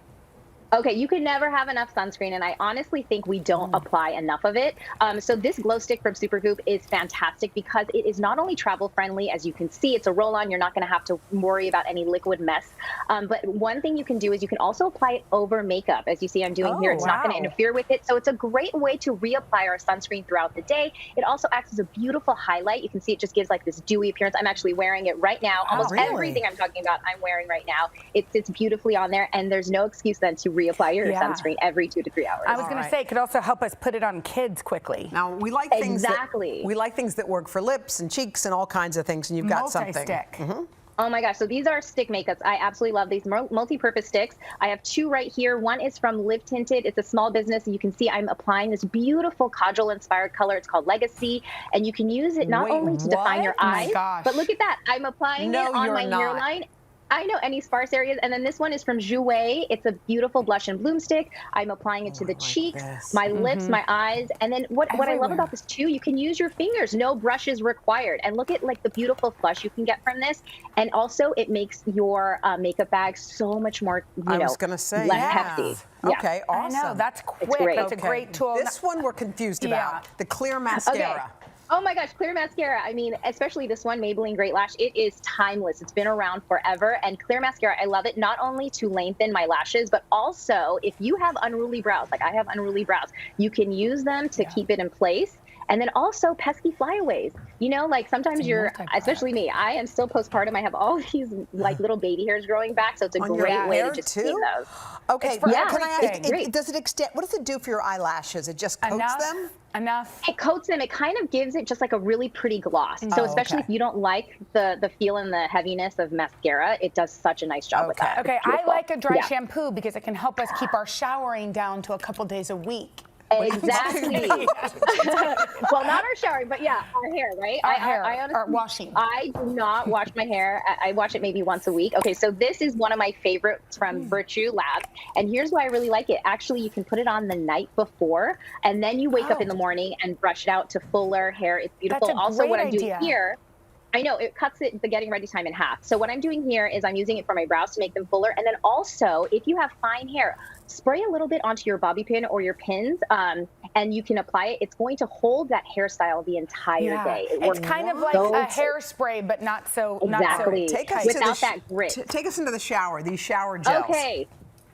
S17: Okay, you can never have enough sunscreen, and I honestly think we don't apply enough of it. So this glow stick from Supergoop is fantastic because it is not only travel friendly, as you can see, it's a roll-on. You're not going to have to worry about any liquid mess. But one thing you can do is you can also apply it over makeup. As you see I'm doing here, it's not going to interfere with it. So it's a great way to reapply our sunscreen throughout the day. It also acts as a beautiful highlight. You can see it just gives like this dewy appearance. I'm actually wearing it right now. Almost everything I'm talking about, I'm wearing right now. It sits beautifully on there, and there's no excuse then to reapply your sunscreen every 2 to 3 hours.
S14: I was going to say it could also help us put it on kids quickly.
S1: Now we like things we like things that work for lips and cheeks and all kinds of things, and you've got something.
S14: Multi-stick.
S17: Oh my gosh, so these are stick makeups. I absolutely love these multi-purpose sticks. I have two right here. One is from Live Tinted. It's a small business, and you can see I'm applying this beautiful Kajal-inspired color. It's called Legacy, and you can use it not only to define your eyes, but look at that. I'm applying it on my hairline. I know, any sparse areas. And then this one is from Jouer. It's a beautiful blush and bloom stick. I'm applying it to the cheeks, my lips, my eyes. And then what I love about this too, you can use your fingers. No brushes required. And look at like the beautiful flush you can get from this. And also it makes your makeup bag so much more, less hefty.
S1: Okay, awesome.
S14: I know, that's quick. That's a great tool.
S1: This one we're confused about, the clear mascara.
S17: Okay. Oh my gosh, clear mascara. I mean, especially this one, Maybelline Great Lash. It is timeless. It's been around forever. And clear mascara, I love it not only to lengthen my lashes, but also if you have unruly brows, like I have unruly brows, you can use them to keep it in place. And then also pesky flyaways. You know, like sometimes especially me, I am still postpartum. I have all these like little baby hairs growing back. So it's a great way to just clean those.
S1: Okay, can I ask, does it extend, what does it do for your eyelashes? It just coats them?
S14: Enough.
S17: It coats them. It kind of gives it just like a really pretty gloss. So especially if you don't like the feel and the heaviness of mascara, it does such a nice job with that.
S14: Okay, I like a dry shampoo because it can help us keep our showering down to a couple days a week.
S17: Exactly. Well, not our showering, but yeah, our hair, right?
S14: Our hair,
S17: I honestly,
S14: our washing.
S17: I do not wash my hair. I wash it maybe once a week. Okay, so this is one of my favorites from Virtue Lab. And here's why I really like it. Actually, you can put it on the night before, and then you wake up in the morning and brush it out to fuller hair. It's beautiful.
S14: That's a
S17: also,
S14: great
S17: what I'm doing
S14: idea.
S17: here, I know, it cuts the getting ready time in half. So what I'm doing here is I'm using it for my brows to make them fuller. And then also, if you have fine hair, spray a little bit onto your bobby pin or your pins, and you can apply it. It's going to hold that hairstyle the entire day.
S14: It's kind of like a hairspray, but not so
S17: exactly.
S1: Take us
S17: without that grit.
S1: Take us into the shower. These shower gels.
S17: Okay.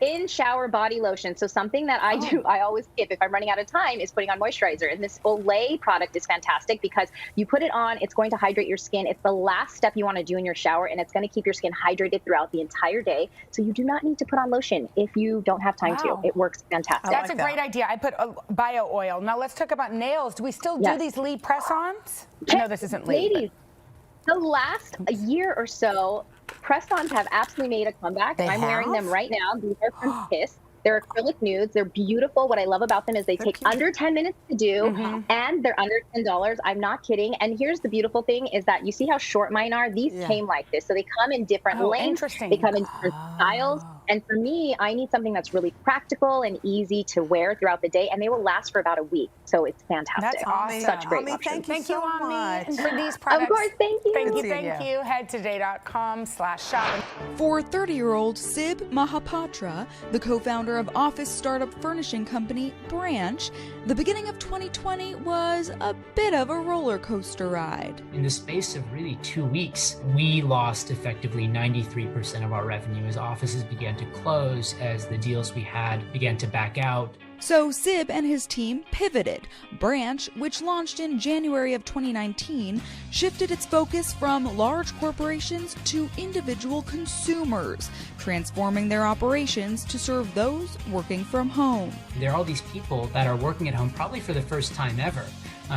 S17: in-shower body lotion. So something that I do, I always skip if I'm running out of time, is putting on moisturizer. And this Olay product is fantastic because you put it on, it's going to hydrate your skin. It's the last step you want to do in your shower, and it's going to keep your skin hydrated throughout the entire day. So you do not need to put on lotion if you don't have time to. It works fantastic.
S14: That's a great idea. I put bio oil. Now let's talk about nails. Do we still do these Lee press-ons? I know this isn't Lee.
S17: Ladies, the last year or so, press-ons have absolutely made a comeback. I'm wearing them right now. These are from Kiss. They're acrylic nudes. They're beautiful. What I love about them is they take under 10 minutes to do, and they're under $10. I'm not kidding. And here's the beautiful thing is that you see how short mine are? These came like this. So they come in different lengths. They come in different styles. And for me, I need something that's really practical and easy to wear throughout the day, and they will last for about a week. So it's fantastic.
S14: That's awesome.
S17: Such great
S14: Ami,
S17: options.
S14: thank you, Ami, for these products.
S17: Of course, thank you.
S14: Thank you. Head to today.com/shop.
S16: For 30-year-old Sib Mahapatra, the co-founder of office startup furnishing company Branch, the beginning of 2020 was a bit of a roller coaster ride.
S19: In the space of really 2 weeks, we lost effectively 93% of our revenue as offices began to close, as the deals we had began to back out.
S16: So Sib and his team pivoted. Branch, which launched in January of 2019, shifted its focus from large corporations to individual consumers, transforming their operations to serve those working from home.
S19: There are all these people that are working at home probably for the first time ever.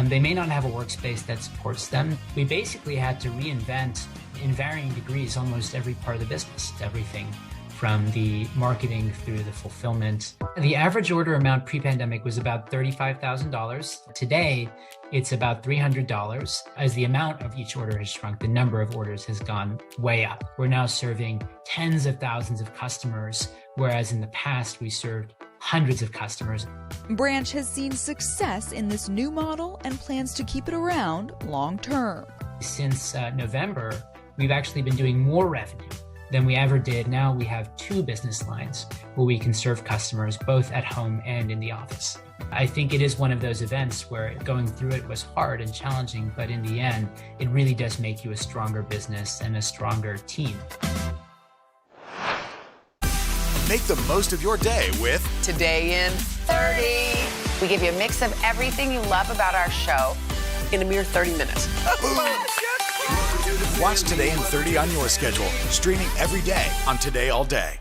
S19: They may not have a workspace that supports them. We basically had to reinvent, in varying degrees, almost every part of the business, everything from the marketing through the fulfillment. The average order amount pre-pandemic was about $35,000. Today, it's about $300. As the amount of each order has shrunk, the number of orders has gone way up. We're now serving tens of thousands of customers, whereas in the past we served hundreds of customers.
S16: Branch has seen success in this new model and plans to keep it around long term.
S19: Since November, we've actually been doing more revenue than we ever did. Now we have 2 business lines where we can serve customers both at home and in the office. I think it is one of those events where going through it was hard and challenging, but in the end, it really does make you a stronger business and a stronger team.
S15: Make the most of your day with
S1: Today in 30.
S2: We give you a mix of everything you love about our show
S1: in a mere 30 minutes.
S15: Watch Today in 30 on your schedule, streaming every day on Today All Day.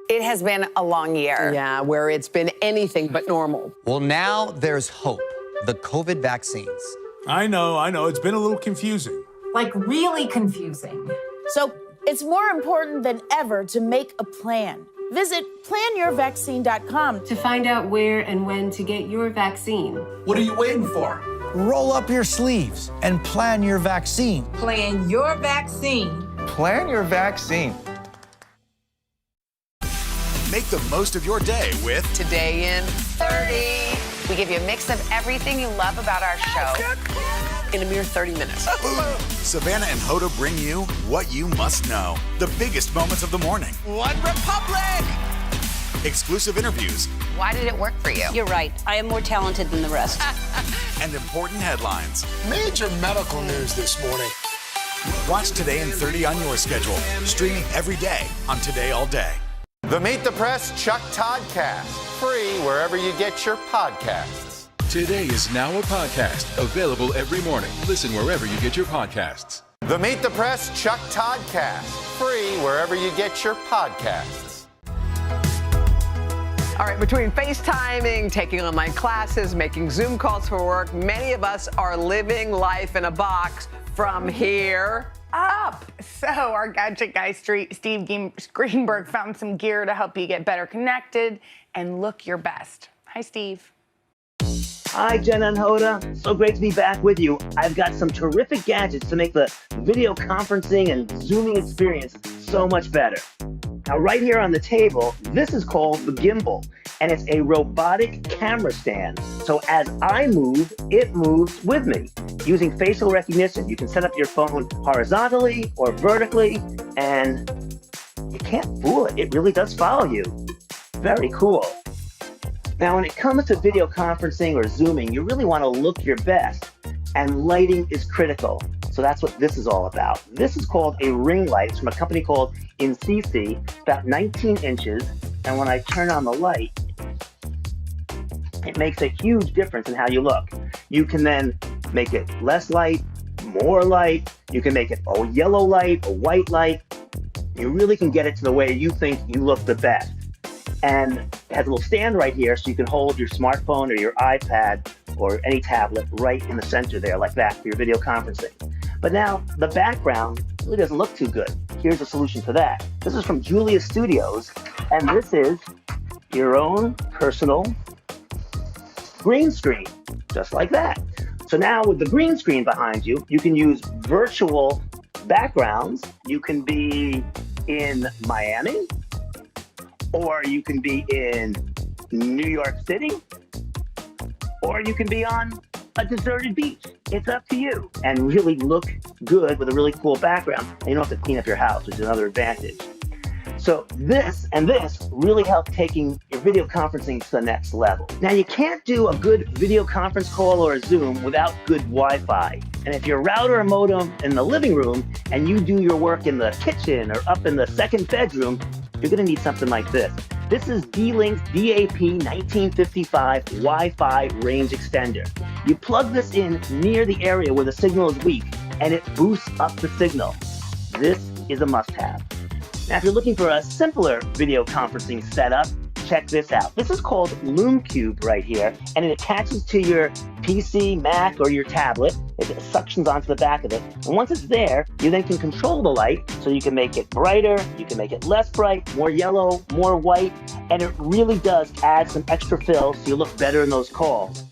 S2: It has been a long year.
S1: Yeah, where it's been anything but normal.
S6: Well, now there's hope. The COVID vaccines.
S23: I know. It's been a little confusing.
S24: Like really confusing. So it's more important than ever to make a plan. Visit planyourvaccine.com
S25: to find out where and when to get your vaccine.
S26: What are you waiting for?
S27: Roll up your sleeves and plan your vaccine.
S24: Plan your vaccine.
S26: Plan your vaccine.
S15: Make the most of your day with
S1: Today in
S2: 30. We give you a mix of everything you love about our show
S1: in a mere 30 minutes.
S15: Savannah and Hoda bring you what you must know. The biggest moments of the morning.
S26: One Republic!
S15: Exclusive interviews.
S2: Why did it work for you?
S12: You're right. I am more talented than the rest.
S15: And important headlines.
S26: Major medical news this morning.
S15: Watch Today in 30 on your schedule, streaming every day on Today All Day.
S3: The Meet the Press Chuck Todd Cast, free wherever you get your podcasts.
S20: Today is now a podcast, available every morning. Listen wherever you get your podcasts.
S3: The Meet the Press Chuck Todd Cast, free wherever you get your podcasts.
S1: All right, between FaceTiming, taking online classes, making Zoom calls for work, many of us are living life in a box from here
S14: up. So our gadget guy, Steve Greenberg, found some gear to help you get better connected and look your best. Hi, Steve.
S28: Hi, Jen and Hoda. So great to be back with you. I've got some terrific gadgets to make the video conferencing and Zooming experience so much better. Now, right here on the table, this is called the gimbal, and it's a robotic camera stand. So as I move, it moves with me. Using facial recognition, you can set up your phone horizontally or vertically, and you can't fool it. It really does follow you. Very cool. Now, when it comes to video conferencing or Zooming, you really want to look your best, and lighting is critical. So that's what this is all about. This is called a ring light. It's from a company called InCC, about 19 inches, and when I turn on the light, it makes a huge difference in how you look. You can then make it less light, more light. You can make it a yellow light, a white light. You really can get it to the way you think you look the best. And it has a little stand right here so you can hold your smartphone or your iPad or any tablet right in the center there like that for your video conferencing. But now the background really doesn't look too good. Here's a solution for that. This is from Julia Studios, and this is your own personal green screen, just like that. So now with the green screen behind you, you can use virtual backgrounds. You can be in Miami, or you can be in New York City, or you can be on a deserted beach. It's up to you. And really look good with a really cool background. And you don't have to clean up your house, which is another advantage. So this and this really help taking your video conferencing to the next level. Now you can't do a good video conference call or a Zoom without good Wi-Fi. And if your router or modem in the living room and you do your work in the kitchen or up in the second bedroom, you're gonna need something like this. This is D-Link's DAP1955 Wi-Fi range extender. You plug this in near the area where the signal is weak and it boosts up the signal. This is a must-have. Now, if you're looking for a simpler video conferencing setup, check this out. This is called LoomCube right here, and it attaches to your PC, Mac, or your tablet. It suctions onto the back of it. And once it's there, you then can control the light, so you can make it brighter, you can make it less bright, more yellow, more white, and it really does add some extra fill so you look better in those calls.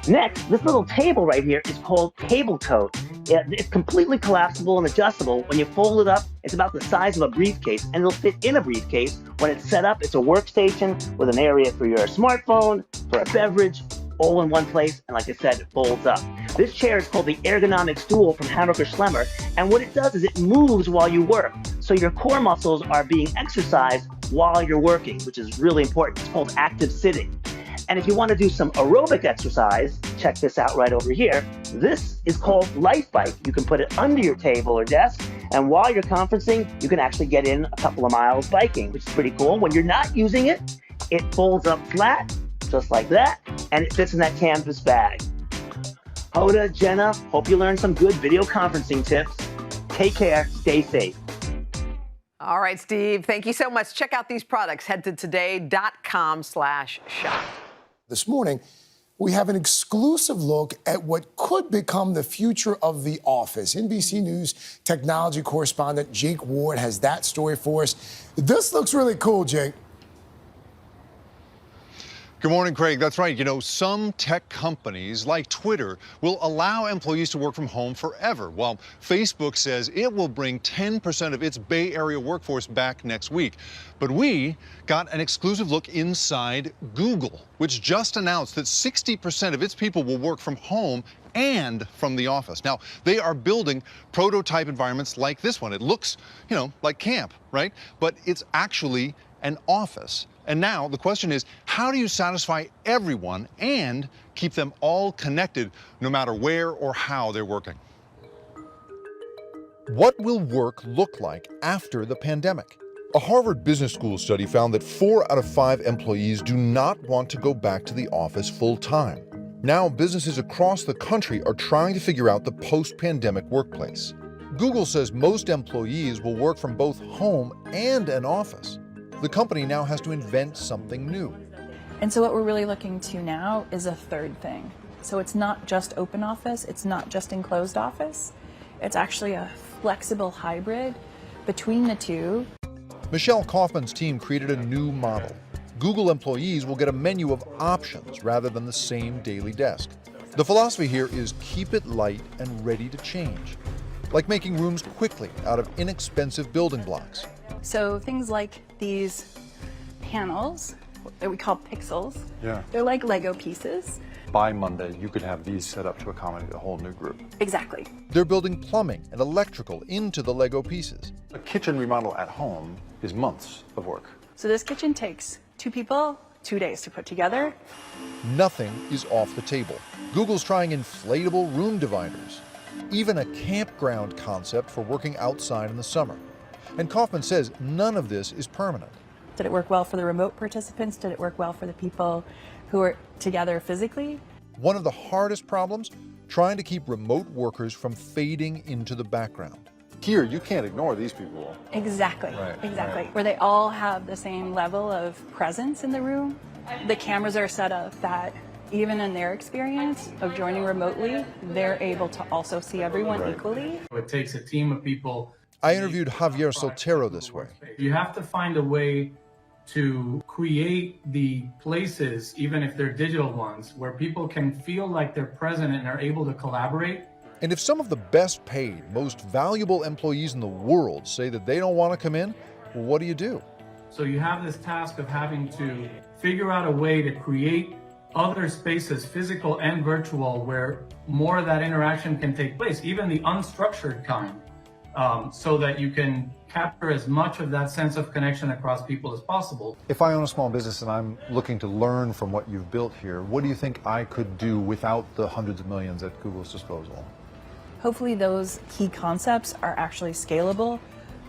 S28: Next, this little table right here is called Table Tote. It's completely collapsible and adjustable. When you fold it up, it's about the size of a briefcase, and it'll fit in a briefcase. When it's set up, it's a workstation with an area for your smartphone, for a beverage, all in one place, and like I said, it folds up. This chair is called the Ergonomic Stool from Hammacher Schlemmer, and what it does is it moves while you work, so your core muscles are being exercised while you're working, which is really important. It's called active sitting. And if you want to do some aerobic exercise, check this out right over here. This is called Life Bike. You can put it under your table or desk, and while you're conferencing, you can actually get in a couple of miles biking, which is pretty cool. When you're not using it, it folds up flat, just like that, and it fits in that canvas bag. Hoda, Jenna, hope you learned some good video conferencing tips. Take care, stay safe.
S1: All right, Steve, thank you so much. Check out these products. Head to today.com/shop.
S26: This morning, we have an exclusive look at what could become the future of The Office. NBC News technology correspondent Jake Ward has that story for us. This looks really cool, Jake.
S7: Good morning, Craig. That's right. You know, some tech companies like Twitter will allow employees to work from home forever, while Facebook says it will bring 10% of its Bay Area workforce back next week. But we got an exclusive look inside Google, which just announced that 60% of its people will work from home and from the office. Now, they are building prototype environments like this one. It looks, you know, like camp, right? But it's actually an office. And now the question is, how do you satisfy everyone and keep them all connected no matter where or how they're working?
S8: What will work look like after the pandemic? A Harvard Business School study found that 4 out of 5 employees do not want to go back to the office full time. Now, businesses across the country are trying to figure out the post-pandemic workplace. Google says most employees will work from both home and an office. The company now has to invent something new.
S9: And so what we're really looking to now is a third thing. So it's not just open office, it's not just enclosed office. It's actually a flexible hybrid between the two.
S8: Michelle Kaufman's team created a new model. Google employees will get a menu of options rather than the same daily desk. The philosophy here is keep it light and ready to change, like making rooms quickly out of inexpensive building blocks.
S9: So things like these panels that we call pixels,
S10: Yeah.
S9: they're like Lego pieces.
S10: By Monday, you could have these set up to accommodate a whole new group.
S9: Exactly.
S8: They're building plumbing and electrical into the Lego pieces.
S10: A kitchen remodel at home is months of work.
S9: So this kitchen takes 2 people, 2 days to put together.
S8: Nothing is off the table. Google's trying inflatable room dividers, even a campground concept for working outside in the summer. And Kaufman says none of this is permanent.
S9: Did it work well for the remote participants? Did it work well for the people who are together physically?
S8: One of the hardest problems, trying to keep remote workers from fading into the background.
S10: Here, you can't ignore these people.
S9: Exactly, exactly. Where they all have the same level of presence in the room. The cameras are set up that even in their experience of joining remotely, they're able to also see everyone equally.
S4: It takes a team of people.
S8: I interviewed Javier Soltero this way.
S4: You have to find a way to create the places, even if they're digital ones, where people can feel like they're present and are able to collaborate.
S8: And if some of the best paid, most valuable employees in the world say that they don't want to come in, well, what do you do?
S4: So you have this task of having to figure out a way to create other spaces, physical and virtual, where more of that interaction can take place, even the unstructured kind, so that you can capture as much of that sense of connection across people as possible.
S10: If I own a small business and I'm looking to learn from what you've built here, what do you think I could do without the hundreds of millions at Google's disposal?
S9: Hopefully those key concepts are actually scalable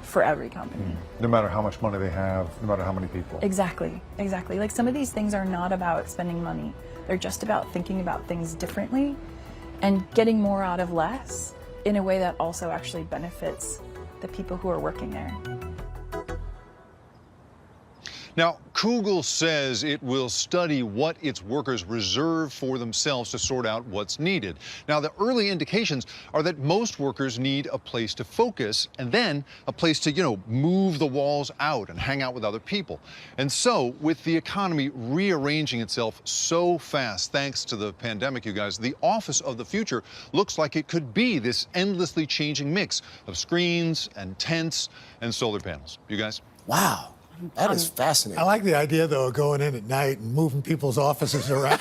S9: for every company.
S10: No matter how much money they have, no matter how many people.
S9: Exactly, exactly. Like some of these things are not about spending money. They're just about thinking about things differently and getting more out of less in a way that also actually benefits the people who are working there.
S7: Now, Google says it will study what its workers reserve for themselves to sort out what's needed. Now, the early indications are that most workers need a place to focus and then a place to, move the walls out and hang out with other people. And so, with the economy rearranging itself so fast, thanks to the pandemic, you guys, the office of the future looks like it could be this endlessly changing mix of screens and tents and solar panels. You guys?
S26: Wow. That is fascinating.
S5: I like the idea, though, of going in at night and moving people's offices around.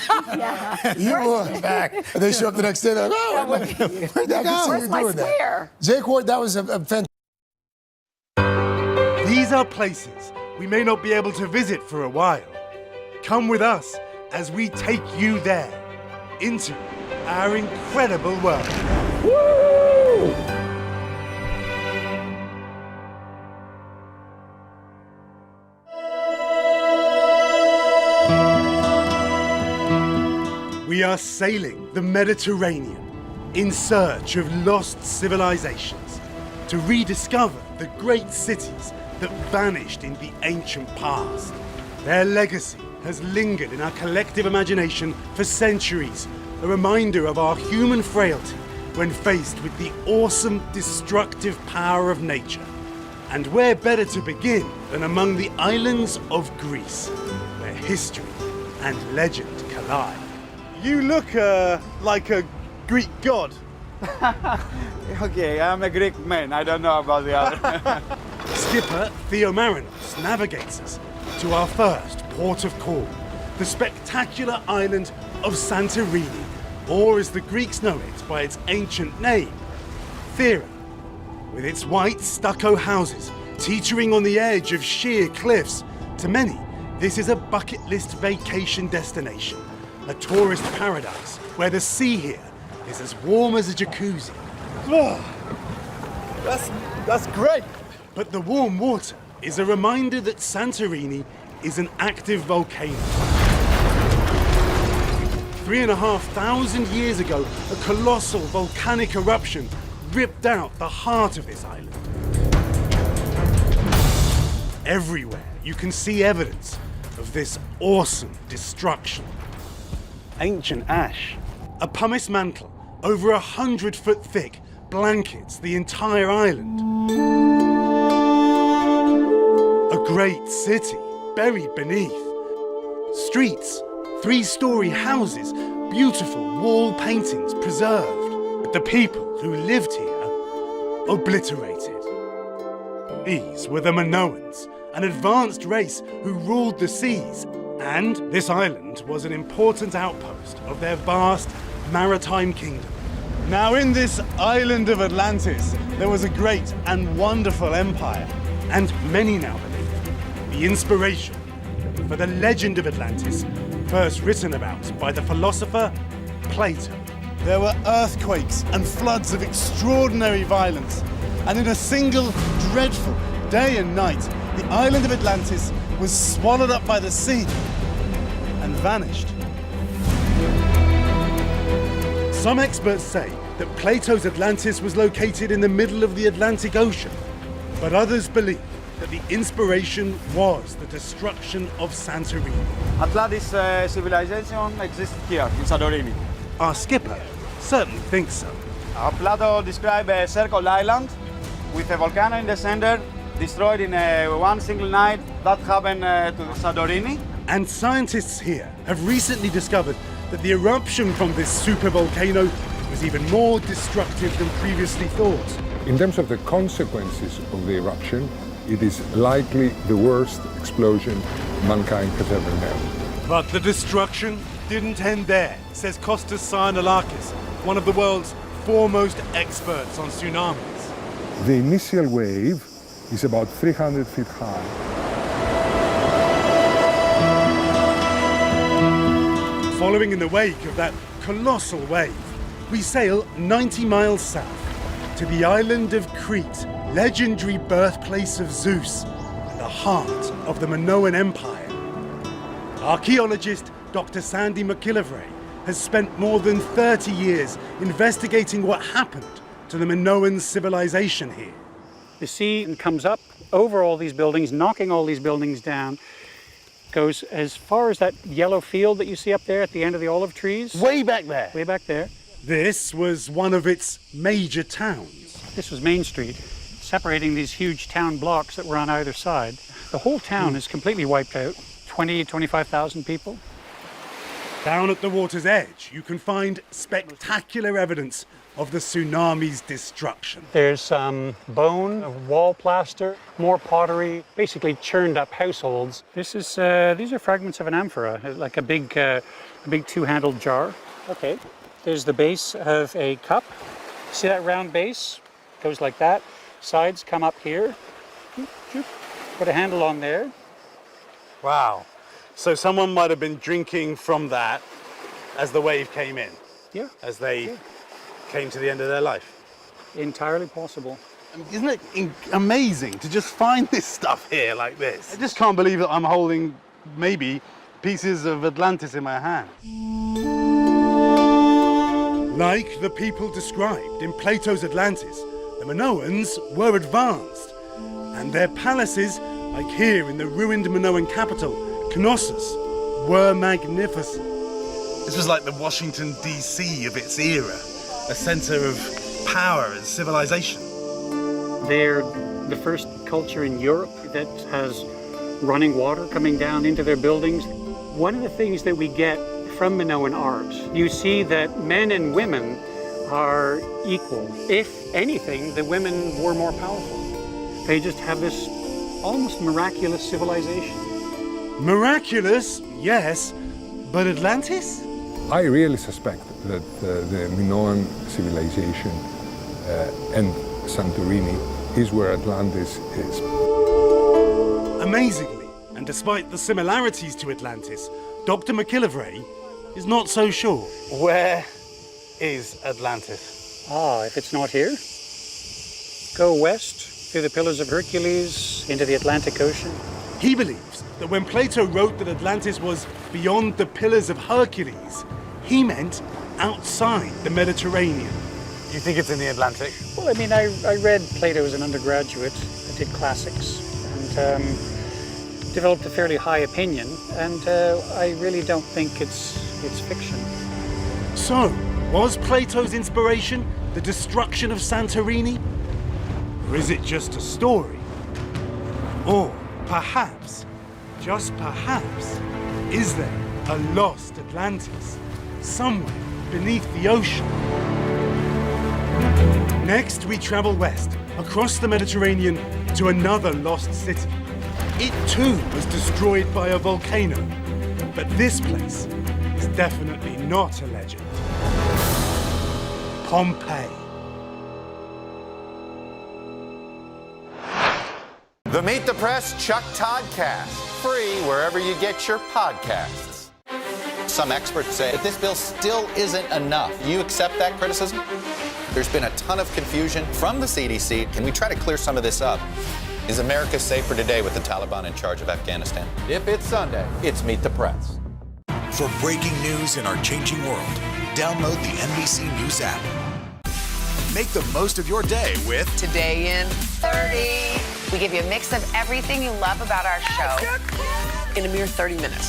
S26: You were back. And they show up the next day, they're like, oh, where'd that go?
S14: Where's my square?
S26: Jake Ward, that was a fantastic.
S11: These are places we may not be able to visit for a while. Come with us as we take you there, into our incredible world.
S26: Woo!
S11: We are sailing the Mediterranean in search of lost civilizations to rediscover the great cities that vanished in the ancient past. Their legacy has lingered in our collective imagination for centuries, a reminder of our human frailty when faced with the awesome, destructive power of nature. And where better to begin than among the islands of Greece, where history and legend collide. You look like a Greek god.
S13: Okay, I'm a Greek man. I don't know about the other.
S11: Skipper Theo Marinos navigates us to our first port of call, the spectacular island of Santorini, or as the Greeks know it by its ancient name, Thera. With its white stucco houses teetering on the edge of sheer cliffs, to many, this is a bucket list vacation destination. A tourist paradise where the sea here is as warm as a jacuzzi. That's great! But the warm water is a reminder that Santorini is an active volcano. 3,500 years ago, a colossal volcanic eruption ripped out the heart of this island. Everywhere you can see evidence of this awesome destruction. Ancient ash. A pumice mantle, over 100 foot thick, blankets the entire island. A great city buried beneath. Streets, 3-story houses, beautiful wall paintings preserved. But the people who lived here, obliterated. These were the Minoans, an advanced race who ruled the seas. And this island was an important outpost of their vast maritime kingdom. Now in this island of Atlantis, there was a great and wonderful empire. And many now believe the inspiration for the legend of Atlantis, first written about by the philosopher Plato. There were earthquakes and floods of extraordinary violence. And in a single dreadful day and night, the island of Atlantis was swallowed up by the sea and vanished. Some experts say that Plato's Atlantis was located in the middle of the Atlantic Ocean, but others believe that the inspiration was the destruction of Santorini.
S13: Atlantis civilization existed here in Santorini.
S11: Our skipper certainly thinks so.
S13: Plato described a circle island with a volcano in the center, destroyed in one single night. That happened to Santorini.
S11: And scientists here have recently discovered that the eruption from this supervolcano was even more destructive than previously thought.
S6: In terms of the consequences of the eruption, it is likely the worst explosion mankind has ever known.
S11: But the destruction didn't end there, says Kostas Sarnalakis, one of the world's foremost experts on tsunamis.
S6: The initial wave is about 300 feet high.
S11: Following in the wake of that colossal wave, we sail 90 miles south to the island of Crete, legendary birthplace of Zeus, and the heart of the Minoan Empire. Archaeologist Dr. Sandy McIlvray has spent more than 30 years investigating what happened to the Minoan civilization here.
S16: The sea comes up over all these buildings, knocking all these buildings down, goes as far as that yellow field that you see up there at the end of the olive trees.
S11: Way back there.
S16: Way back there.
S11: This was one of its major towns.
S16: This was Main Street, separating these huge town blocks that were on either side. The whole town is completely wiped out, 25,000 people.
S11: Down at the water's edge, you can find spectacular evidence of the tsunami's destruction.
S16: There's some bone, wall plaster, more pottery, basically churned up households. These are fragments of an amphora, like a big two-handled jar. Okay, there's the base of a cup. See that round base? Goes like that. Sides come up here. Put a handle on there.
S11: Wow. So someone might have been drinking from that as the wave came in.
S16: Yeah.
S11: As they came to the end of their life.
S16: Entirely possible.
S11: Isn't it amazing to just find this stuff here like this? I just can't believe that I'm holding maybe pieces of Atlantis in my hand. Like the people described in Plato's Atlantis, the Minoans were advanced, and their palaces, like here in the ruined Minoan capital, Knossos, were magnificent. This was like the Washington, D.C. of its era, a center of power and civilization.
S16: They're the first culture in Europe that has running water coming down into their buildings. One of the things that we get from Minoan art, you see that men and women are equal. If anything, the women were more powerful. They just have this almost miraculous civilization.
S11: Miraculous, yes, but Atlantis?
S6: I really suspect that the Minoan civilization and Santorini is where Atlantis is.
S11: Amazingly, and despite the similarities to Atlantis, Dr. McIlvray is not so sure. Where is Atlantis?
S16: If it's not here, go west through the Pillars of Hercules into the Atlantic Ocean.
S11: He believes that when Plato wrote that Atlantis was beyond the Pillars of Hercules, he meant outside the Mediterranean. Do you think it's in the Atlantic?
S16: Well, I mean, I read Plato as an undergraduate. I did classics and developed a fairly high opinion, and I really don't think it's fiction.
S11: So, was Plato's inspiration the destruction of Santorini? Or is it just a story? Or perhaps, just perhaps, is there a lost Atlantis somewhere beneath the ocean? Next, we travel west, across the Mediterranean, to another lost city. It too was destroyed by a volcano, but this place is definitely not a legend. Pompeii.
S3: The Meet the Press Chuck Todd Cast, free wherever you get your podcasts. Some experts say that this bill still isn't enough. Do you accept that criticism? There's been a ton of confusion from the CDC. Can we try to clear some of this up? Is America safer today with the Taliban in charge of Afghanistan? If it's Sunday, it's Meet the Press.
S15: For breaking news in our changing world, download the NBC News app. Make the most of your day with
S1: Today in 30.
S2: We give you a mix of everything you love about our show
S1: in a mere 30 minutes.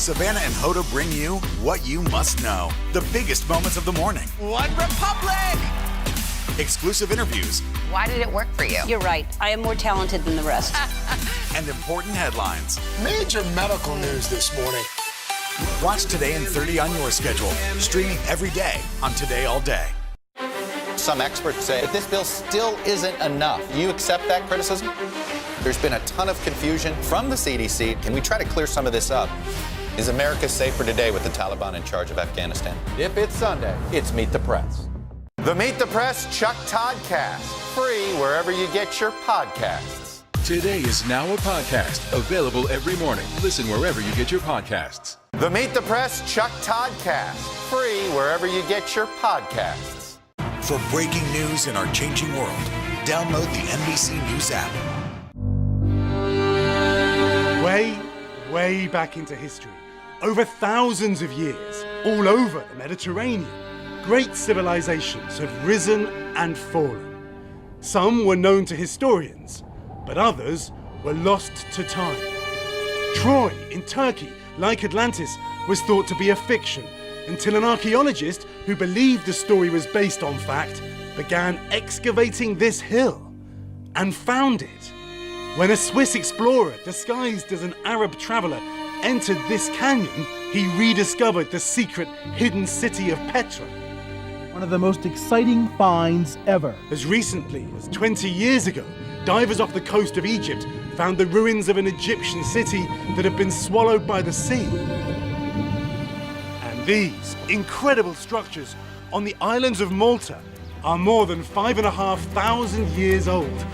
S15: Savannah and Hoda bring you what you must know. The biggest moments of the morning.
S1: One Republic!
S15: Exclusive interviews.
S2: Why did it work for you?
S12: You're right. I am more talented than the rest.
S15: And important headlines.
S26: Major medical news this morning.
S15: Watch Today in 30 on your schedule. Streaming every day on Today All Day.
S3: Some experts say that this bill still isn't enough. You accept that criticism? There's been a ton of confusion from the CDC. Can we try to clear some of this up? Is America safer today with the Taliban in charge of Afghanistan? If it's Sunday, it's Meet the Press. The Meet the Press Chuck Todd Cast. Free wherever you get your podcasts.
S20: Today is now a podcast available every morning. Listen wherever you get your podcasts.
S3: The Meet the Press Chuck Todd Cast. Free wherever you get your podcasts.
S15: For breaking news in our changing world, download the NBC News app.
S11: Way back into history, over thousands of years, all over the Mediterranean, great civilizations have risen and fallen. Some were known to historians, but others were lost to time. Troy in Turkey, like Atlantis, was thought to be a fiction until an archaeologist who believed the story was based on fact began excavating this hill and found it. When a Swiss explorer disguised as an Arab traveler entered this canyon, he rediscovered the secret hidden city of Petra.
S17: One of the most exciting finds ever.
S11: As recently as 20 years ago, divers off the coast of Egypt found the ruins of an Egyptian city that had been swallowed by the sea. And these incredible structures on the islands of Malta are more than 5,500 years old,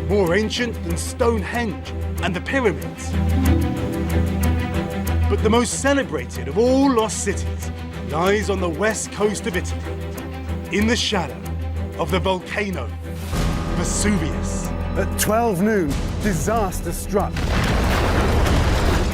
S11: more ancient than Stonehenge and the pyramids. But the most celebrated of all lost cities lies on the west coast of Italy, in the shadow of the volcano Vesuvius. At 12 noon, disaster struck.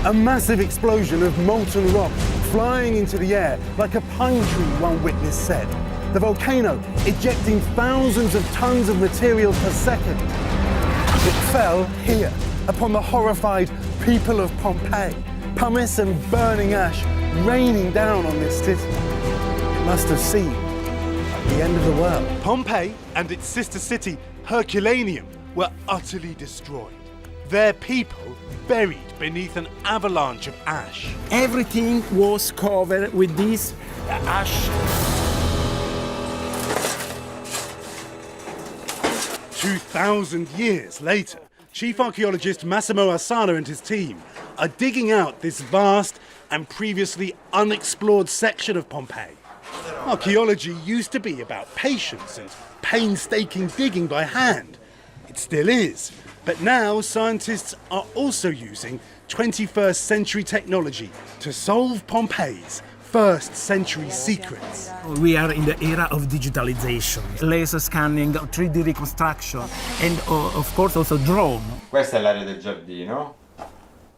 S11: A massive explosion of molten rock flying into the air like a pine tree, one witness said. The volcano ejecting thousands of tons of material per second. It fell here upon the horrified people of Pompeii. Pumice and burning ash raining down on this city. It must have seemed like the end of the world. Pompeii and its sister city, Herculaneum, were utterly destroyed. Their people buried beneath an avalanche of ash.
S17: Everything was covered with this ash.
S11: 2,000 years later, Chief Archaeologist Massimo Asana and his team are digging out this vast and previously unexplored section of Pompeii. Archaeology used to be about patience and painstaking digging by hand. It still is, but now scientists are also using 21st century technology to solve Pompeii's first century secrets.
S17: We are in the era of digitalization, laser scanning, 3D reconstruction, and of course also drone.
S18: Questa è l'area del giardino.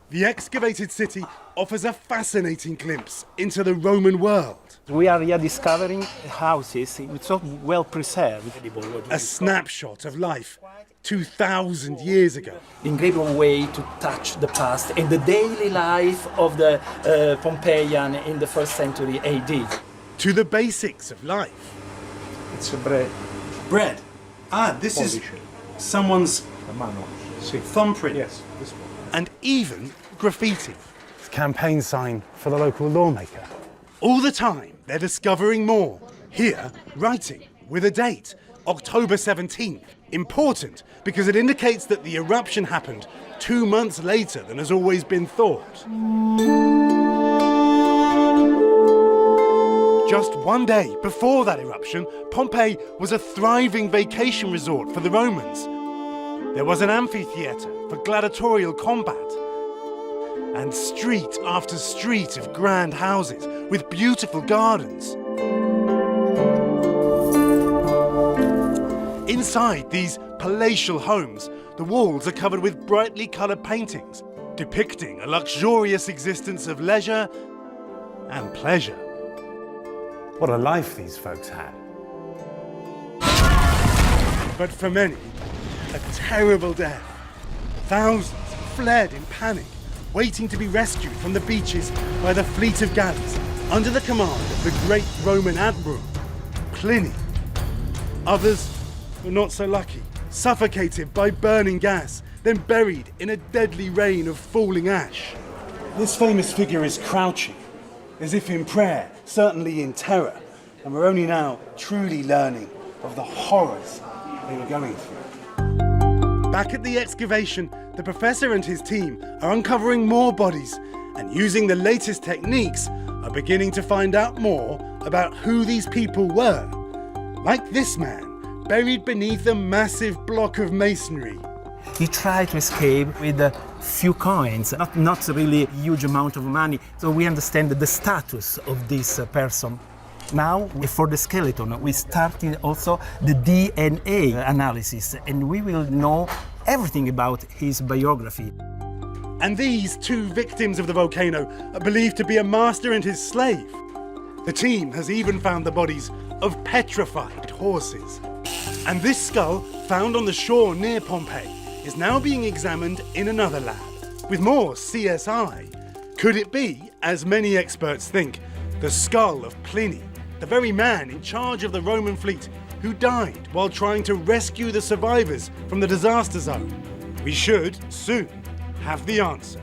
S11: The excavated city offers a fascinating glimpse into the Roman world.
S17: We are here discovering houses so well preserved.
S11: A snapshot of life 2,000 years ago.
S17: Incredible way to touch the past and the daily life of the Pompeian in the 1st century AD.
S11: To the basics of life.
S17: It's a bread.
S11: Bread? Ah, this is someone's thumbprint.
S17: Yes, this one.
S11: And even graffiti.
S19: It's a campaign sign for the local lawmaker.
S11: All the time, they're discovering more. Here, writing with a date, October 17th. Important because it indicates that the eruption happened 2 months later than has always been thought. Just one day before that eruption, Pompeii was a thriving vacation resort for the Romans. There was an amphitheatre for gladiatorial combat, and street after street of grand houses with beautiful gardens. Inside these palatial homes, the walls are covered with brightly coloured paintings depicting a luxurious existence of leisure and pleasure.
S19: What a life these folks had.
S11: But for many, a terrible death. Thousands fled in panic, waiting to be rescued from the beaches by the fleet of galleys under the command of the great Roman admiral, Pliny. Others were not so lucky, suffocated by burning gas, then buried in a deadly rain of falling ash.
S19: This famous figure is crouching, as if in prayer, certainly in terror, and we're only now truly learning of the horrors they were going through.
S11: Back at the excavation, the professor and his team are uncovering more bodies and using the latest techniques are beginning to find out more about who these people were. Like this man, buried beneath a massive block of masonry.
S17: He tried to escape with a few coins, not really a huge amount of money, so we understand the status of this person. Now, for the skeleton, we started also the DNA analysis, and we will know everything about his biography.
S11: And these two victims of the volcano are believed to be a master and his slave. The team has even found the bodies of petrified horses. And this skull, found on the shore near Pompeii, is now being examined in another lab, with more CSI. Could it be, as many experts think, the skull of Pliny, the very man in charge of the Roman fleet who died while trying to rescue the survivors from the disaster zone? We should, soon, have the answer.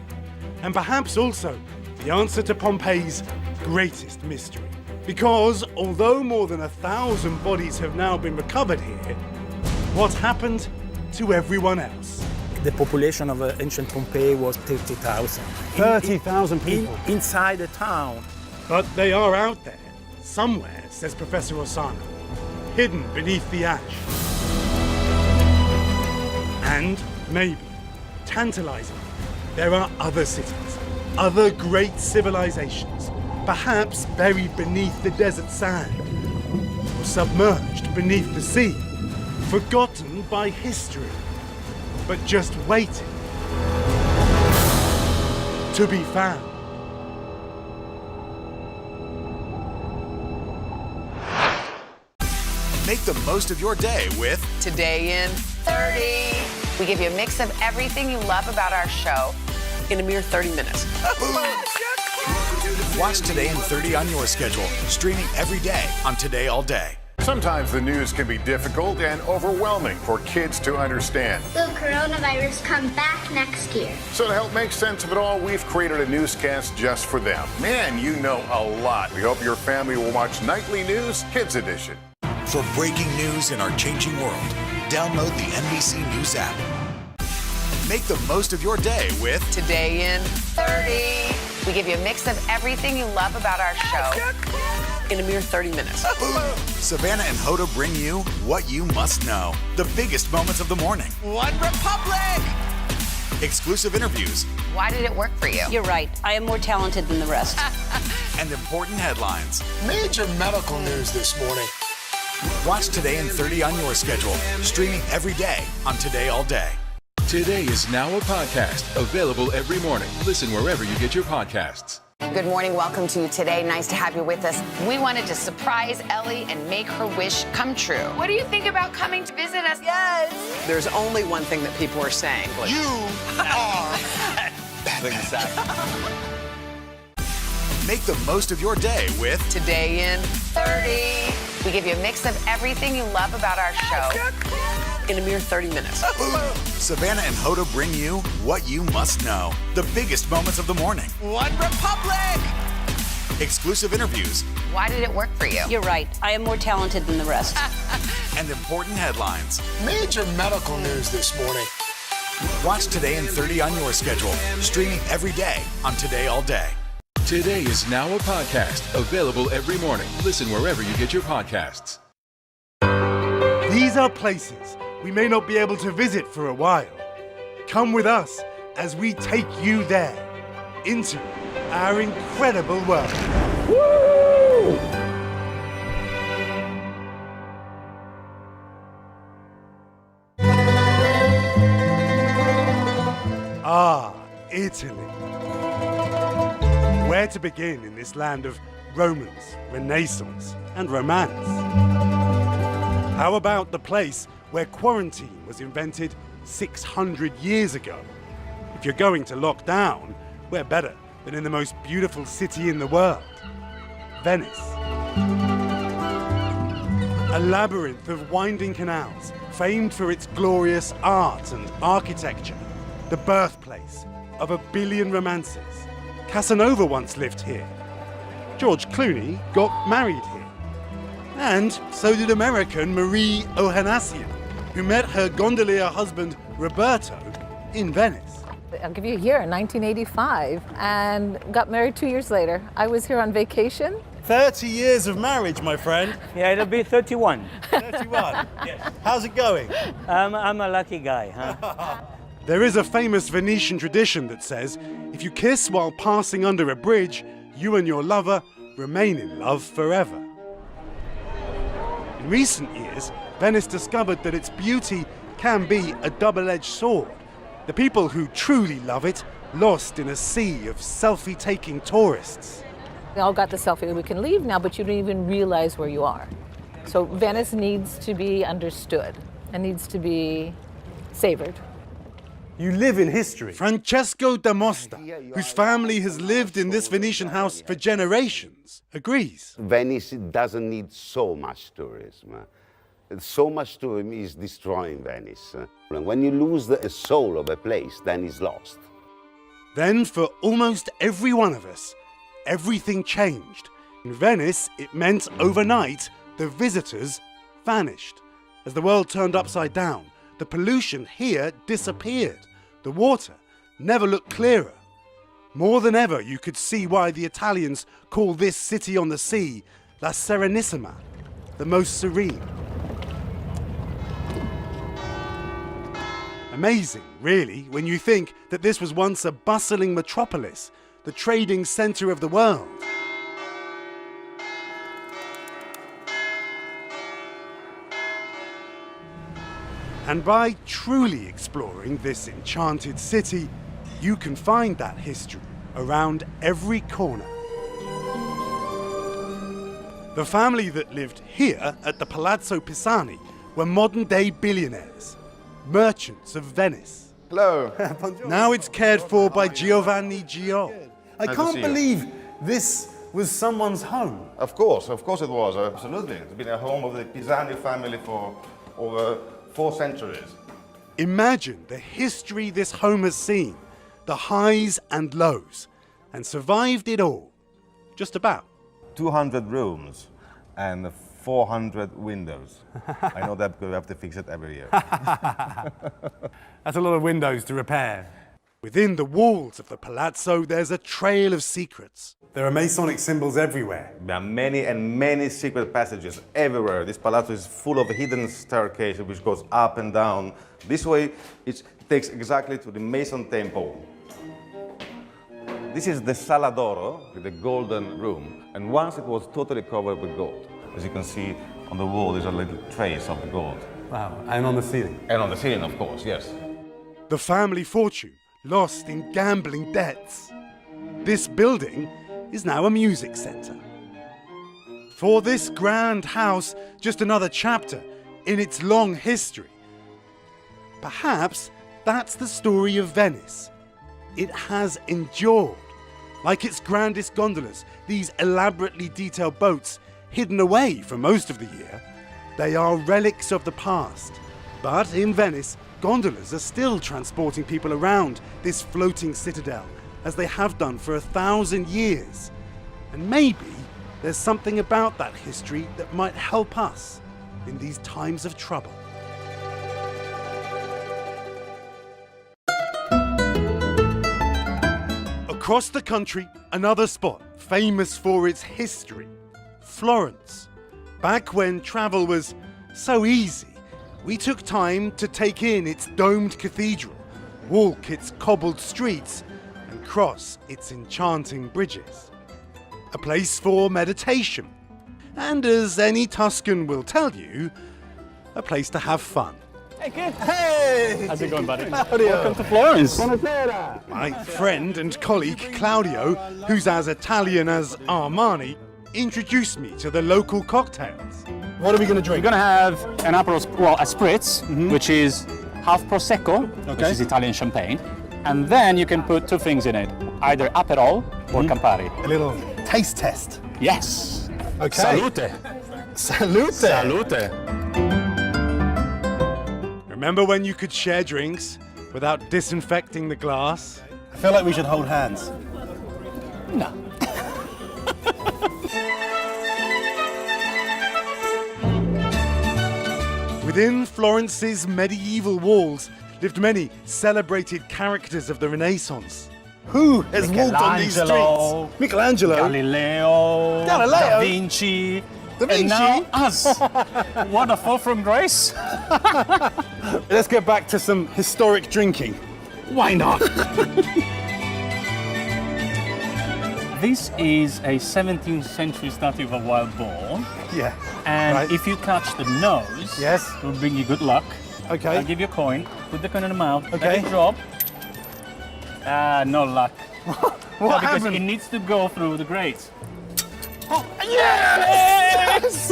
S11: And perhaps also the answer to Pompeii's greatest mystery. Because although more than 1,000 bodies have now been recovered here, what happened to everyone else?
S17: The population of ancient Pompeii was 30,000.
S19: 30,000 people.
S17: Inside the town.
S11: But they are out there, somewhere, says Professor Ossana, hidden beneath the ash. And maybe, tantalizing, there are other cities, other great civilizations, perhaps buried beneath the desert sand, or submerged beneath the sea, forgotten by history, but just waiting to be found.
S15: Make the most of your day with
S1: Today in
S2: 30. We give you a mix of everything you love about our show
S1: in a mere 30 minutes.
S15: Watch Today in 30 on your schedule, streaming every day on Today All Day.
S8: Sometimes the news can be difficult and overwhelming for kids to understand.
S21: Will coronavirus come back next year?
S8: So to help make sense of it all, we've created a newscast just for them. Man, you know a lot. We hope your family will watch Nightly News Kids Edition.
S15: For breaking news in our changing world, download the NBC News app. Make the most of your day with
S1: Today in
S2: 30. We give you a mix of everything you love about our show
S1: in a mere 30 minutes.
S15: Savannah and Hoda bring you what you must know. The biggest moments of the morning.
S2: One Republic!
S15: Exclusive interviews.
S2: Why did it work for you?
S12: You're right. I am more talented than the rest.
S15: And important headlines.
S26: Major medical news this morning.
S15: Watch Today in 30 on your schedule, streaming every day on Today All Day.
S20: Today is now a podcast, available every morning. Listen wherever you get your podcasts.
S2: Good morning. Welcome to Today. Nice to have you with us. We wanted to surprise Ellie and make her wish come true. What do you think about coming to visit us? Yes.
S1: There's only one thing that people are saying.
S8: You are
S15: Make the most of your day with
S1: Today in
S2: 30. We give you a mix of everything you love about our show
S1: in a mere 30 minutes.
S15: Savannah and Hoda bring you what you must know. The biggest moments of the morning.
S2: One Republic!
S15: Exclusive interviews.
S2: Why did it work for you?
S12: You're right. I am more talented than the rest.
S15: And important headlines.
S26: Major medical news this morning.
S15: Watch Today in 30 on your schedule, streaming every day on Today All Day.
S20: Today is now a podcast, available every morning. Listen wherever you get your podcasts.
S11: These are places we may not be able to visit for a while. Come with us as we take you there, into our incredible world. Ah, Italy. Where to begin in this land of Romance, Renaissance, and romance? How about the place where quarantine was invented 600 years ago? If you're going to lock down, where better than in the most beautiful city in the world, Venice. A labyrinth of winding canals, famed for its glorious art and architecture, the birthplace of a billion romances. Casanova once lived here. George Clooney got married here. And so did American Marie Ohanessian, who met her gondolier husband Roberto in Venice.
S4: I'll give you a year, 1985, and got married 2 years later. I was here on vacation.
S11: 30 years of marriage, my friend.
S10: Yeah, it'll be 31.
S11: 31? Yes. How's it going?
S10: I'm a lucky guy, huh?
S11: There is a famous Venetian tradition that says, if you kiss while passing under a bridge, you and your lover remain in love forever. In recent years, Venice discovered that its beauty can be a double-edged sword. The people who truly love it, lost in a sea of selfie-taking tourists.
S4: We all got the selfie that we can leave now, but you don't even realize where you are. So Venice needs to be understood and needs to be savored.
S11: You live in history. Francesco da Mosta, whose family has lived in this Venetian house for generations, agrees.
S22: Venice doesn't need so much tourism. So much tourism is destroying Venice. And when you lose the soul of a place, then it's lost.
S11: Then, for almost every one of us, everything changed. In Venice, it meant overnight the visitors vanished. As the world turned upside down, the pollution here disappeared. The water never looked clearer. More than ever, you could see why the Italians call this city on the sea La Serenissima, the most serene. Amazing, really, when you think that this was once a bustling metropolis, the trading center of the world. And by truly exploring this enchanted city, you can find that history around every corner. The family that lived here at the Palazzo Pisani were modern-day billionaires, merchants of Venice.
S23: Hello.
S11: Now it's cared for by Giovanni Gio.
S23: I can't believe this was someone's home. Of course it was, absolutely. It's been a home of the Pisani family for over 4 centuries.
S11: Imagine the history this home has seen, the highs and lows, and survived it all. Just about.
S23: 200 rooms and 400 windows. I know that because we have to fix it every year.
S11: That's a lot of windows to repair. Within the walls of the palazzo, there's a trail of secrets.
S23: There are Masonic symbols everywhere. There are many secret passages everywhere. This palazzo is full of hidden staircases which goes up and down. This way, it takes exactly to the Mason temple. This is the Sala d'Oro, the golden room, and once it was totally covered with gold. As you can see on the wall, there's a little trace of the gold.
S11: Wow, and on the ceiling.
S23: And on the ceiling, of course, yes.
S11: The family fortune lost in gambling debts. This building is now a music center. For this grand house, just another chapter in its long history. Perhaps that's the story of Venice. It has endured. Like its grandest gondolas, these elaborately detailed boats, hidden away for most of the year, they are relics of the past. But in Venice, gondolas are still transporting people around this floating citadel, as they have done for 1,000 years. And maybe there's something about that history that might help us in these times of trouble. Across the country, another spot famous for its history, Florence. Back when travel was so easy, we took time to take in its domed cathedral, walk its cobbled streets, and cross its enchanting bridges. A place for meditation, and as any Tuscan will tell you, a place to have fun. Hey, good. Hey!
S5: How's it going, buddy?
S11: Claudio.
S5: Welcome to Florence.
S11: Buonasera. My friend and colleague Claudio, who's as Italian as Armani, introduced me to the local cocktails. What are we going to drink?
S5: We're going to have an Aperol, well, a spritz, which is half Prosecco, which is Italian champagne. And then you can put two things in it, either Aperol or Campari.
S11: A little taste test.
S5: Yes.
S11: Okay.
S5: Salute.
S11: Salute.
S5: Salute.
S11: Remember when you could share drinks without disinfecting the glass?
S19: I feel like we should hold hands.
S5: No.
S11: Within Florence's medieval walls lived many celebrated characters of the Renaissance. Who has walked on these streets? Michelangelo.
S5: Galileo. Da Vinci.
S11: Da Vinci?
S5: And now us. What a fall from grace.
S11: Let's get back to some historic drinking. Why not?
S5: This is a 17th century statue of a wild boar.
S11: Yeah.
S5: And
S11: right.
S5: if you catch the nose,
S11: yes,
S5: it will bring you good luck.
S11: Okay.
S5: I'll give you a coin. Put the coin in the mouth.
S11: Okay.
S5: Let it drop. No luck.
S11: What
S5: because
S11: happened?
S5: it needs to go through the grates.
S11: Oh, yes!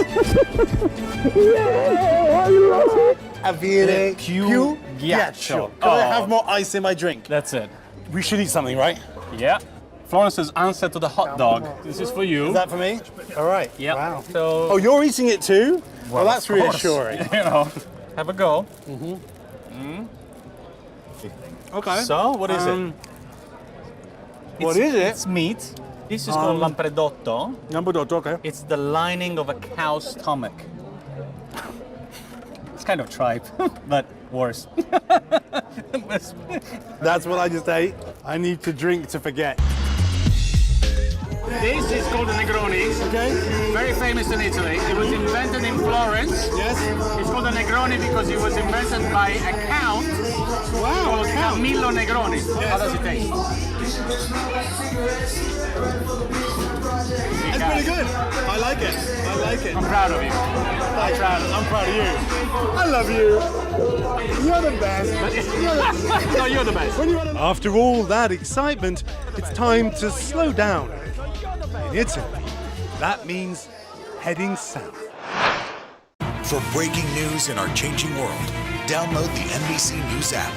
S11: Yeah, I love it. Avere più ghiaccio. Can I have more ice in my drink?
S5: That's it.
S11: We should eat something, right?
S5: Yeah. Florence's answer to the hot dog. This is for you.
S11: Is that for me? All right.
S5: Yeah.
S11: Wow.
S5: So.
S11: Oh, you're eating it too? Well, that's
S5: of course.
S11: reassuring.
S5: You know, have a go.
S11: Okay.
S5: So, what is it?
S11: What is it?
S5: It's meat. This is called lampredotto.
S11: Lampredotto, okay.
S5: It's the lining of a cow's stomach. It's kind of tripe, but worse.
S11: That's what I just ate. I need to drink to forget.
S5: This is called the Negroni.
S11: Okay.
S5: Very famous in Italy. It was invented in Florence.
S11: Yes.
S5: It's called the Negroni because it was invented by a count.
S11: Wow,
S5: Called
S11: a count.
S5: Camillo Negroni.
S11: Yes.
S5: How does it taste?
S11: It's pretty good. I like it. I like it.
S5: I'm proud of you.
S11: I'm proud of you. I love you. You're the best.
S5: No, you're the best.
S11: After all that excitement, it's time to slow down. In Italy, that means heading south.
S15: For breaking news in our changing world, download the NBC News app.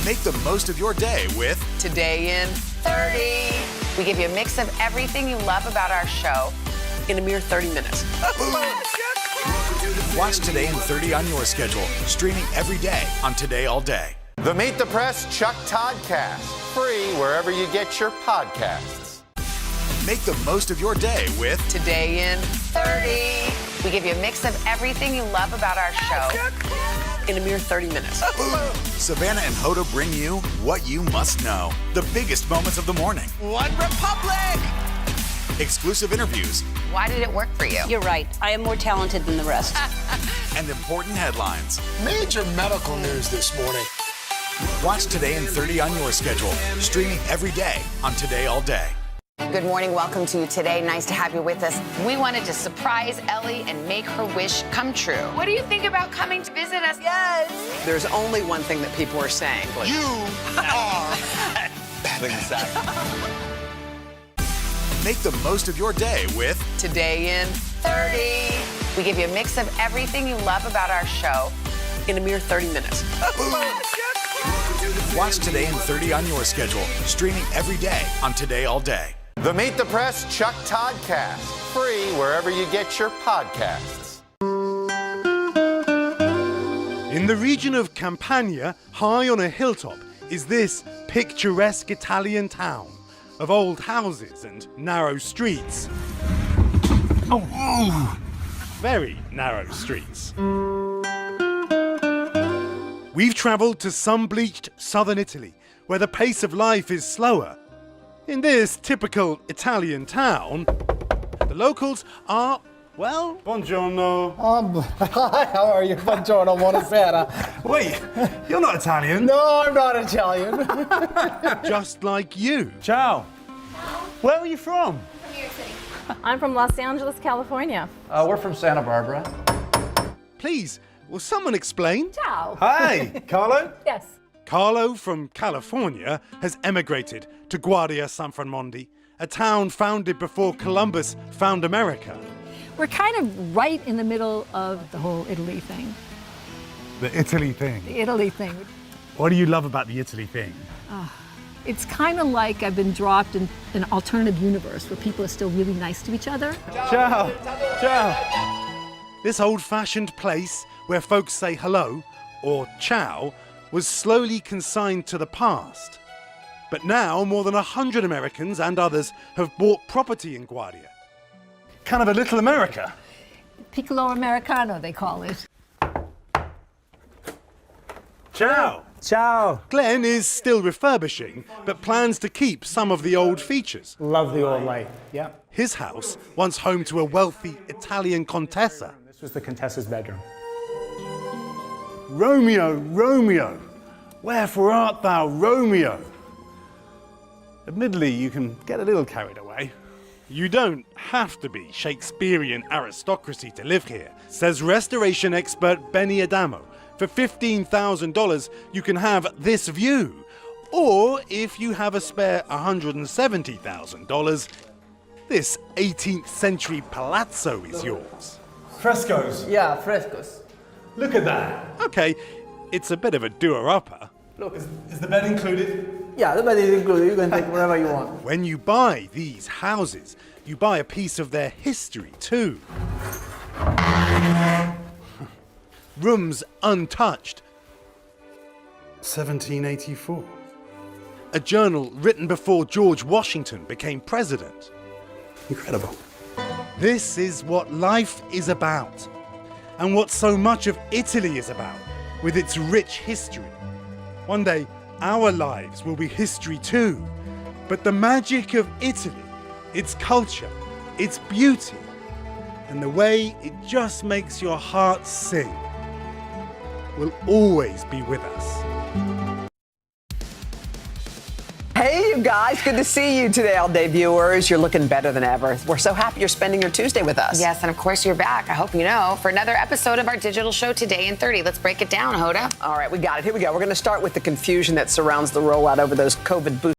S15: Make the most of your day with
S1: Today in
S2: 30. We give you a mix of everything you love about our show
S1: in a mere 30 minutes.
S15: Watch Today in 30 on your schedule, streaming every day on Today All Day.
S3: The Meet the Press Chuck Toddcast, free wherever you get your podcasts.
S15: Make the most of your day with
S1: Today in
S2: 30. We give you a mix of everything you love about our show
S1: in a mere 30 minutes.
S15: Savannah and Hoda bring you what you must know. The biggest moments of the morning.
S1: One Republic!
S15: Exclusive interviews.
S2: Why did it work for you?
S12: You're right. I am more talented than the rest.
S15: And important headlines.
S26: Major medical news this morning.
S15: Watch Today in 30 on your schedule, streaming every day on Today All Day.
S2: Good morning. Welcome to Today. Nice to have you with us. We wanted to surprise Ellie and make her wish come true. What do you think about coming to visit us? Yes.
S1: There's only one thing that people are saying.
S26: You are
S15: Make the most of your day with
S1: Today in
S2: 30. We give you a mix of everything you love about our show
S1: in a mere 30 minutes.
S15: Watch Today in 30 on your schedule, streaming every day on Today All Day.
S3: The Meet the Press Chuck Toddcast, free wherever you get your podcasts.
S11: In the region of Campania, high on a hilltop, is this picturesque Italian town of old houses and narrow streets. Very narrow streets. We've traveled to sun-bleached southern Italy, where the pace of life is slower. In this typical Italian town, the locals are, well...
S19: Buongiorno.
S7: Hi, how are you? Buongiorno, buonasera.
S11: Wait, you're not Italian.
S7: No, I'm not Italian.
S11: Just like you.
S19: Ciao. Where are you from?
S9: New York City. I'm from Los Angeles, California.
S7: We're from Santa Barbara.
S11: Please, Will someone explain?
S4: Ciao.
S19: Hi, Carlo.
S4: Yes.
S11: Carlo from California has emigrated to Guardia San Framondi, a town founded before Columbus found America.
S4: We're kind of right in the middle of the whole Italy thing.
S19: The Italy thing.
S4: The Italy thing.
S19: What do you love about the Italy thing?
S4: It's kind of like I've been dropped in an alternative universe where people are still really nice to each other.
S19: Ciao. Ciao.
S11: This old-fashioned place where folks say hello, or ciao, was slowly consigned to the past. But now more than 100 Americans and others have bought property in Guardia.
S19: Kind of a little America.
S4: Piccolo Americano, they call it.
S19: Ciao.
S17: Ciao.
S11: Glenn is still refurbishing, but plans to keep some of the old features.
S7: Love the old life. Yeah.
S11: His house, once home to a wealthy Italian contessa.
S7: This was the Contessa's bedroom.
S19: Romeo, Romeo, wherefore art thou, Romeo? Admittedly, you can get a little carried away.
S11: You don't have to be Shakespearean aristocracy to live here, says restoration expert Benny Adamo. For $15,000, you can have this view. Or if you have a spare $170,000, this 18th century palazzo is yours.
S19: Frescoes.
S7: Yeah, frescoes.
S19: Look at that.
S11: Okay, it's a bit of a doer-upper.
S7: Look.
S19: Is the bed included?
S7: Yeah, the bed is included. You can take whatever you want.
S11: When you buy these houses, you buy a piece of their history too. Rooms untouched.
S19: 1784.
S11: A journal written before George Washington became president.
S19: Incredible.
S11: This is what life is about, and what so much of Italy is about, with its rich history. One day, our lives will be history too, but the magic of Italy, its culture, its beauty, and the way it just makes your heart sing, will always be with us.
S1: Hey, you guys, good to see you today, All Day viewers. You're looking better than ever. We're so happy you're spending your Tuesday with us.
S2: Yes, and of course you're back, I hope you know, for another episode of our digital show Today in 30. Let's break it down, Hoda.
S1: All right, we got it. Here we go. We're going to start with the confusion that surrounds the rollout over those COVID boosters.